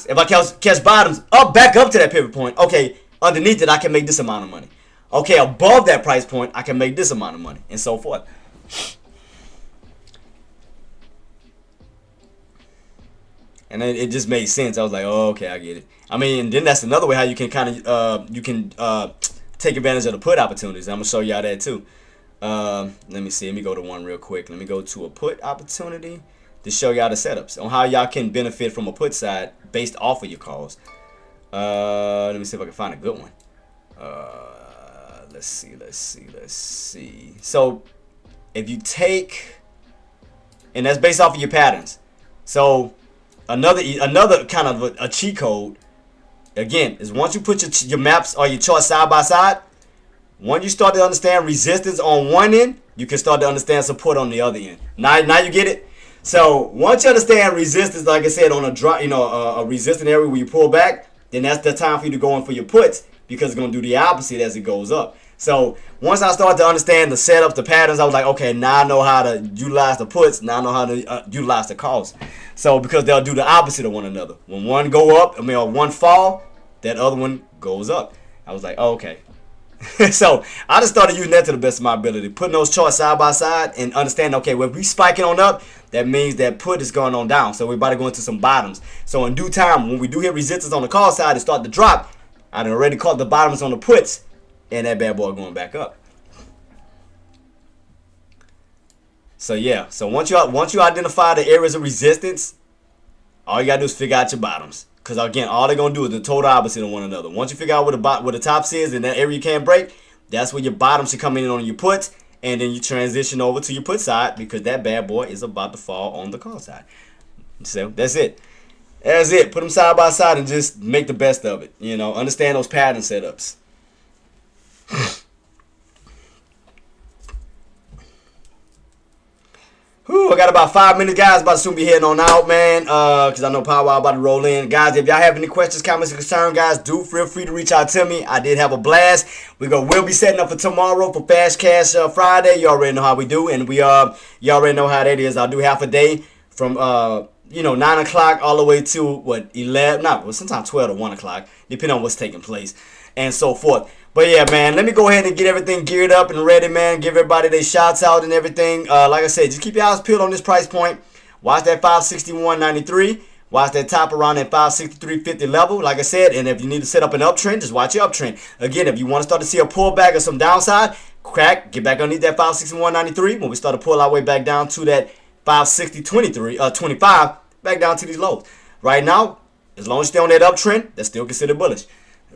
If I catch bottoms back up to that pivot point, okay, underneath it I can make this amount of money. Okay, above that price point, I can make this amount of money, and so forth. And it just made sense. I was like, oh, okay, I get it. I mean, and then that's another way how you can kind of take advantage of the put opportunities. I'm gonna show y'all that too. Let me see. Let me go to one real quick. Let me go to a put opportunity to show y'all the setups on how y'all can benefit from a put side based off of your calls. Let me see if I can find a good one. Let's see. So if you take, and that's based off of your patterns. So another kind of a cheat code, again, is once you put your maps or your charts side by side, once you start to understand resistance on one end, you can start to understand support on the other end. Now you get it. So once you understand resistance, like I said, on a drop, a resistant area where you pull back, then that's the time for you to go in for your puts, because it's gonna do the opposite as it goes up. So once I started to understand the setups, the patterns, I was like, okay, now I know how to utilize the puts. Now I know how to utilize the calls. So because they'll do the opposite of one another. When one go up, or one fall, that other one goes up. I was like, oh, okay. So I just started using that to the best of my ability, putting those charts side by side and understanding, okay, when we spiking on up, that means that put is going on down. So we're about to go into some bottoms. So in due time, when we do hit resistance on the call side and start to drop, I done already caught the bottoms on the puts, and that bad boy going back up. So yeah, so once you identify the areas of resistance, all you gotta do is figure out your bottoms. Because again, all they're gonna do is the total opposite of one another. Once you figure out where the tops is and that area you can't break, that's where your bottoms should come in on your puts, and then you transition over to your put side, because that bad boy is about to fall on the call side. So that's it. That's it. Put them side by side and just make the best of it. Understand those pattern setups. Whew, I got about 5 minutes, guys. About to soon be heading on out, man. Because I know Powwow about to roll in. Guys, if y'all have any questions, comments, or concerns, guys, do feel free to reach out to me. I did have a blast. We'll be setting up for tomorrow for Fast Cash Friday. You already know how we do. And you already know how that is. I'll do half a day from 9 o'clock all the way to 11, sometimes 12 to 1 o'clock, depending on what's taking place and so forth. But yeah, man, let me go ahead and get everything geared up and ready, man. Give everybody their shouts out and everything. Like I said, just keep your eyes peeled on this price point. Watch that 561.93. Watch that top around that 563.50 level. Like I said, and if you need to set up an uptrend, just watch your uptrend. Again, if you want to start to see a pullback or some downside, get back underneath that 561.93 when we start to pull our way back down to that 560.25, back down to these lows. Right now, as long as you stay on that uptrend, that's still considered bullish.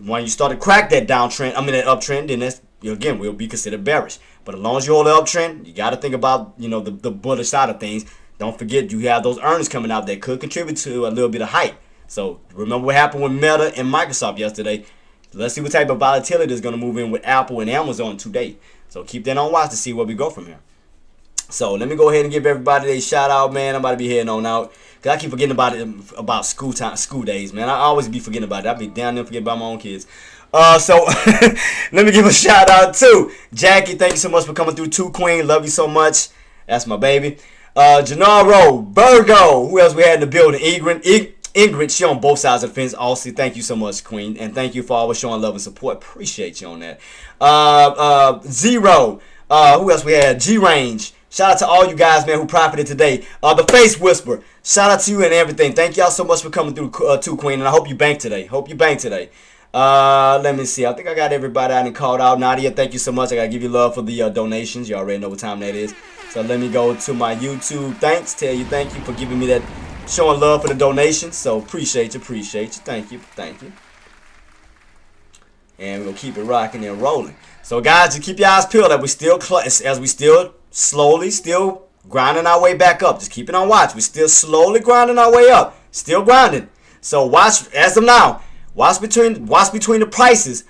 When you start to crack that that uptrend, then that's, again, will be considered bearish. But as long as you hold the uptrend, you got to think about, the bullish side of things. Don't forget, you have those earnings coming out that could contribute to a little bit of hype. So remember what happened with Meta and Microsoft yesterday. Let's see what type of volatility is going to move in with Apple and Amazon today. So keep that on watch to see where we go from here. So let me go ahead and give everybody a shout out, man. I'm about to be heading on out. Because I keep forgetting about school days, man. I always be forgetting about it. I be down there and forget about my own kids. So let me give a shout out to Jackie. Thank you so much for coming through too, Queen. Love you so much. That's my baby. Gennaro, Virgo. Who else we had in the building? Ingrid, she on both sides of the fence. Also, thank you so much, Queen. And thank you for always showing love and support. Appreciate you on that. Zero. Who else we had? G-Range. Shout out to all you guys, man, who profited today. The Face Whisper. Shout out to you and everything. Thank y'all so much for coming through, too, Queen. And I hope you bank today. Let me see. I think I got everybody out and called out. Nadia, thank you so much. I got to give you love for the donations. You already know what time that is. So let me go to my YouTube. Tell you thank you for giving me that, showing love for the donations. So appreciate you. Thank you. And we're going to keep it rocking and rolling. So, guys, just keep your eyes peeled as we still slowly grinding our way back up. Just keep it on watch. We're still slowly grinding our way up. Still grinding. So watch as of now. Watch between the prices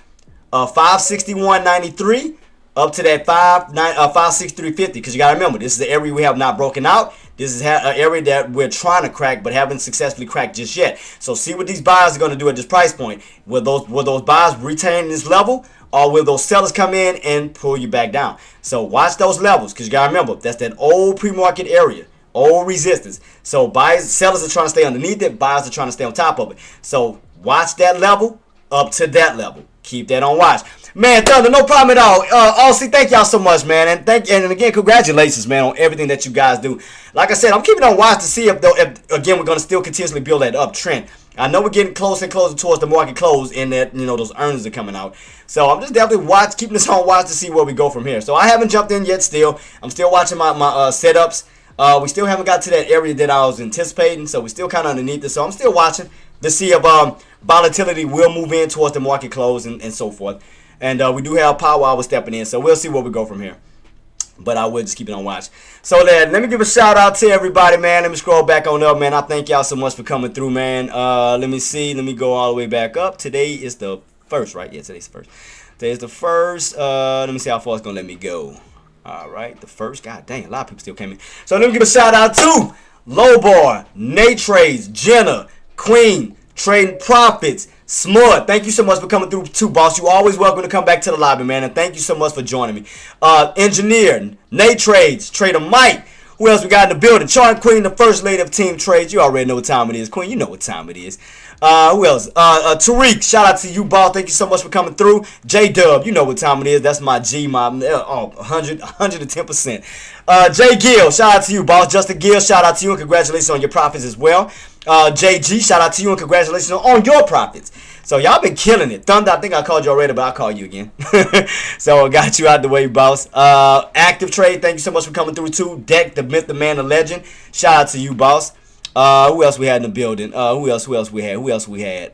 of 561.93 up to that 563.50. Because you gotta remember, this is the area we have not broken out. This is an area that we're trying to crack but haven't successfully cracked just yet. So see what these buyers are gonna do at this price point. Will those buyers retain this level? Or will those sellers come in and pull you back down? So watch those levels, because you got to remember, that's that old pre-market area, old resistance. So sellers are trying to stay underneath it, buyers are trying to stay on top of it. So watch that level up to that level. Keep that on watch. Man, Thunder, no problem at all. Aussie, thank y'all so much, man, and again, congratulations, man, on everything that you guys do. Like I said, I'm keeping on watch to see if again we're gonna still continuously build that uptrend. I know we're getting closer and closer towards the market close, and that those earnings are coming out. So I'm just definitely keeping this on watch to see where we go from here. So I haven't jumped in yet. Still, I'm still watching my setups. We still haven't got to that area that I was anticipating, so we're still kind of underneath it. So I'm still watching to see if volatility will move in towards the market close and so forth. And we do have power hour stepping in, so we'll see where we go from here. But I will just keep it on watch. So let me give a shout out to everybody, man. Let me scroll back on up, man. I thank y'all so much for coming through, man. Let me see. Let me go all the way back up. Today is the first, right? Yeah, today's the first. Today's the first. Let me see how far it's going to let me go. All right, the first. God dang, a lot of people still came in. So let me give a shout out to Lowbar, JTraedz, Jenna, Queen, Trading Profits, Smart. Thank you so much for coming through too, boss. You always welcome to come back to the lobby, man. And thank you so much for joining me. Engineer, JTraedz, Trader Mike. Who else we got in the building? Chart Queen, the first lady of Team Traedz. You already know what time it is. Queen, you know what time it is. Who else? Tariq, shout out to you, boss. Thank you so much for coming through. J-Dub, you know what time it is. That's my G, my 110%. J Gill, shout out to you, boss. Justin Gill, shout out to you and congratulations on your profits as well. JG, shout out to you and congratulations on your profits. So y'all been killing it. Thunder, I think I called you already, but I'll call you again. So I got you out the way, boss. Active Trade, thank you so much for coming through too. Deck, the myth, the man, the legend. Shout out to you, boss. Who else we had in the building? Who else we had?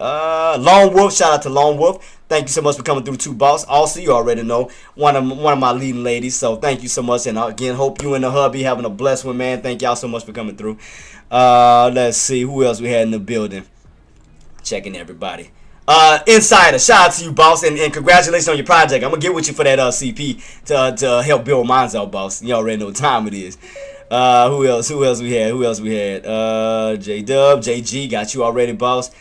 Lone Wolf, shout out to Lone Wolf. Thank you so much for coming through too, boss. Also, you already know one of my leading ladies. So thank you so much, and again, hope you and the hubby having a blessed one, man. Thank y'all so much for coming through. Let's see who else we had in the building. Checking everybody. Insider, shout out to you, boss, and congratulations on your project. I'm gonna get with you for that CP to help build mine out, boss. You already know what time it is. Who else we had? J-Dub, JG, got you already, boss.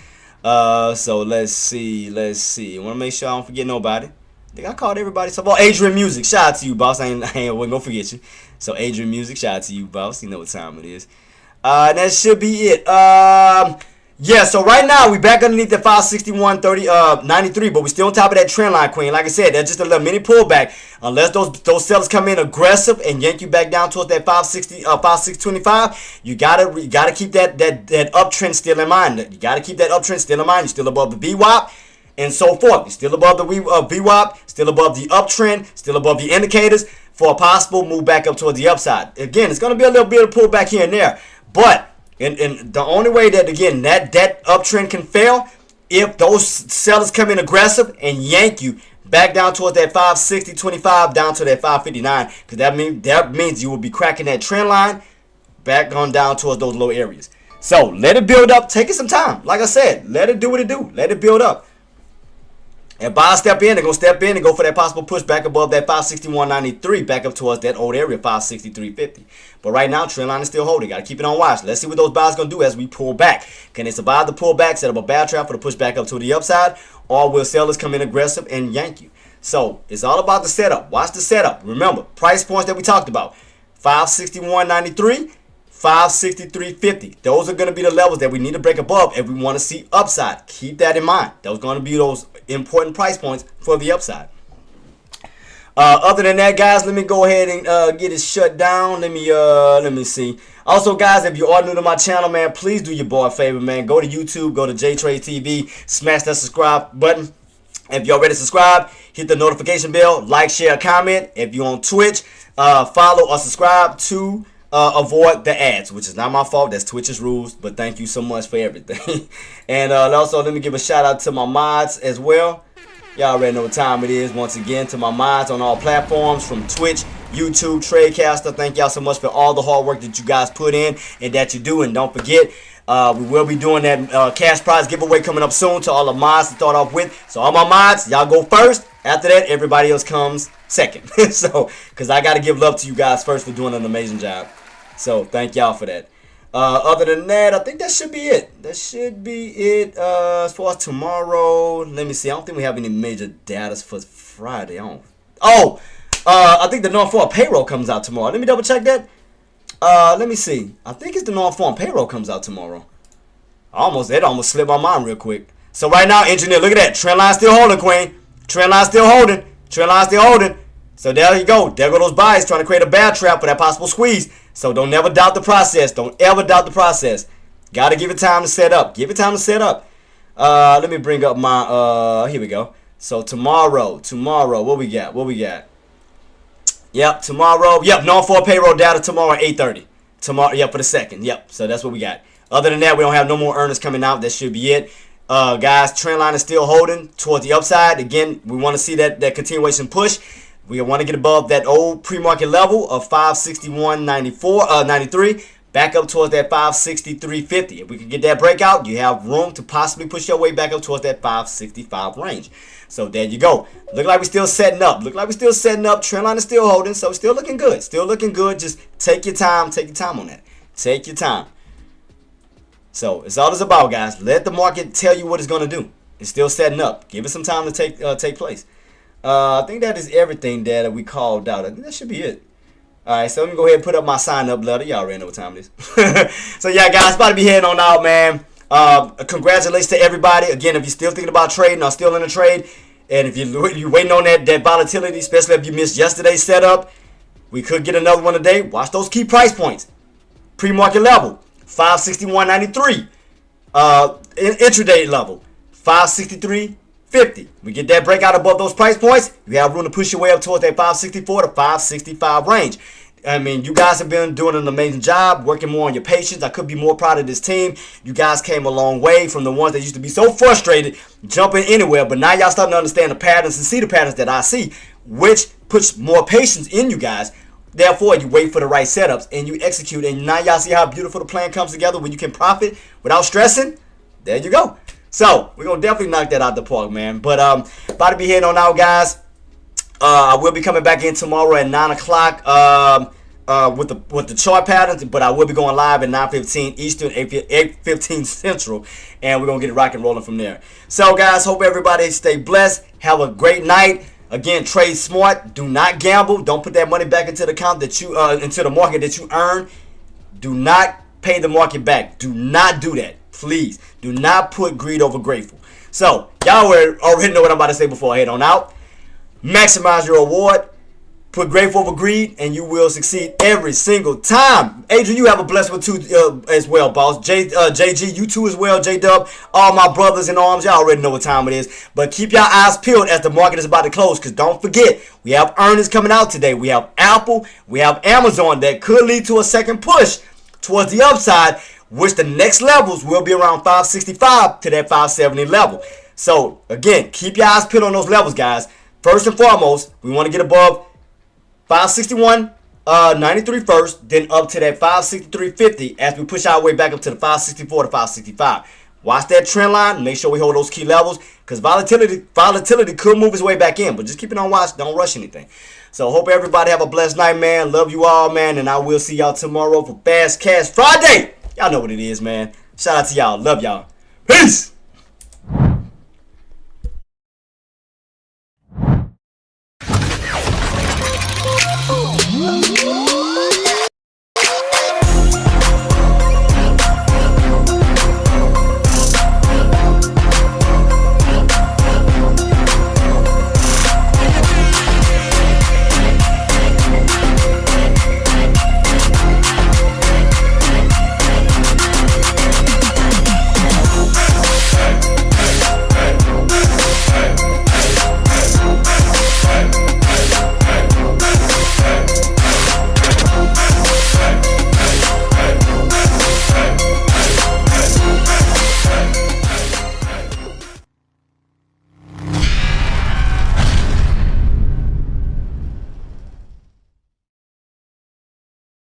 So let's see. I want to make sure I don't forget nobody. I think I called everybody. So, Adrian Music, shout out to you, boss. I wasn't gonna forget you. So Adrian Music, shout out to you, boss. You know what time it is. That should be it. Yeah, so right now we back underneath the 561.93, but we still on top of that trend line, Queen. Like I said, that's just a little mini pullback. Unless those sellers come in aggressive and yank you back down towards that 560.25, you gotta keep that uptrend still in mind. You gotta keep that uptrend still in mind. You're still above the VWAP and so forth. You're still above the VWAP, still above the uptrend, still above the indicators for a possible move back up towards the upside. Again, it's gonna be a little bit of pullback here and there, but and the only way that, again, that uptrend can fail if those sellers come in aggressive and yank you back down towards that 560.25 down to that 559, because that means you will be cracking that trend line back on down towards those low areas. So let it build up. Take it some time. Like I said, let it do what it do. Let it build up. And buyers step in, they're going to step in and go for that possible push back above that 561.93, back up towards that old area, 563.50. But right now, trend line is still holding. Got to keep it on watch. Let's see what those buyers going to do as we pull back. Can they survive the pullback, set up a bad trap for the push back up to the upside, or will sellers come in aggressive and yank you? So it's all about the setup. Watch the setup. Remember, price points that we talked about, 561.93, 563.50. Those are going to be the levels that we need to break above if we want to see upside. Keep that in mind. Those are going to be those important price points for the upside. Other than that, guys, let me go ahead and get it shut down. Let me see. Also, guys, if you are new to my channel, man, please do your boy a favor, man. Go to YouTube, go to JTraedz TV, smash that subscribe button. If you're already subscribed, hit the notification bell, like, share, comment. If you're on Twitch, follow or subscribe to avoid the ads, which is not my fault. That's Twitch's rules, but thank you so much for everything. And also, let me give a shout out to my mods as well. Y'all already know what time it is. Once again, to my mods on all platforms, from Twitch, YouTube, Tradecaster. Thank y'all so much for all the hard work that you guys put in and that you do. And don't forget, we will be doing that cash prize giveaway coming up soon to all the mods to start off with. So all my mods, y'all go first. After that, everybody else comes second. So, because I got to give love to you guys first for doing an amazing job. So thank y'all for that. Other than that, I think that should be it. That should be it. As far as tomorrow, let me see. I don't think we have any major data for Friday. I think the non-farm payroll comes out tomorrow. Let me double check that. Let me see. I think it's the non-farm payroll comes out tomorrow. That almost slipped my mind real quick. So right now, engineer, look at that. Trend line still holding, Queen. Trend line still holding. Trend line still holding. So there you go. There go those buys trying to create a bad trap for that possible squeeze. So don't never doubt the process. Don't ever doubt the process. Got to give it time to set up. Give it time to set up. Let me bring up my, here we go. So tomorrow, what we got? Yep, tomorrow. Yep, non-farm payroll data tomorrow at 8:30. Tomorrow, yep, for the second. Yep, so that's what we got. Other than that, we don't have no more earnings coming out. That should be it. Guys, trend line is still holding towards the upside. Again, we want to see that continuation push. We want to get above that old pre-market level of 561.93, back up towards that 563.50. If we can get that breakout, you have room to possibly push your way back up towards that 565 range. So there you go. Look like we're still setting up. Trend line is still holding, so it's still looking good. Just take your time. Take your time on that. Take your time. So it's all it's about, guys. Let the market tell you what it's gonna do. It's still setting up. Give it some time to take place. I think that is everything that we called out. I think that should be it. All right, so let me go ahead and put up my sign-up letter. Y'all already know what time it is. So yeah, guys, about to be heading on out, man. Congratulations to everybody. Again, if you're still thinking about trading or still in a trade, and if you're waiting on that volatility, especially if you missed yesterday's setup, we could get another one today. Watch those key price points. Pre-market level, 561.93. Intraday level, 563.50. We get that breakout above those price points, you have room to push your way up towards that 564 to 565 range. I mean, you guys have been doing an amazing job, working more on your patience. I could be more proud of this team. You guys came a long way from the ones that used to be so frustrated, jumping anywhere. But now y'all starting to understand the patterns and see the patterns that I see, which puts more patience in you guys. Therefore, you wait for the right setups and you execute. And now y'all see how beautiful the plan comes together when you can profit without stressing. There you go. So we're gonna definitely knock that out the park, man. But about to be heading on out, guys. I will be coming back in tomorrow at 9 o'clock with the chart patterns, but I will be going live at 9:15 Eastern, 8:15 Central, and we're gonna get it rock and rolling from there. So, guys, hope everybody stay blessed. Have a great night. Again, trade smart. Do not gamble. Don't put that money back into the account that you into the market that you earn. Do not pay the market back. Do not do that. Please do not put greed over grateful. So, y'all already know what I'm about to say before I head on out. Maximize your reward. Put grateful over greed, and you will succeed every single time. Adrian, you have a blessed one too as well, boss. JG, you too as well. J-Dub, all my brothers in arms, y'all already know what time it is. But keep your eyes peeled as the market is about to close, because don't forget, we have earnings coming out today. We have Apple, we have Amazon that could lead to a second push towards the upside, which the next levels will be around 565 to that 570 level. So, again, keep your eyes peeled on those levels, guys. First and foremost, we want to get above 561.93 first, then up to that 563.50 as we push our way back up to the 564 to 565. Watch that trend line. Make sure we hold those key levels, because volatility could move its way back in, but just keep it on watch. Don't rush anything. So hope everybody have a blessed night, man. Love you all, man, and I will see y'all tomorrow for Fast Cash Friday. Y'all know what it is, man. Shout out to y'all. Love y'all. Peace.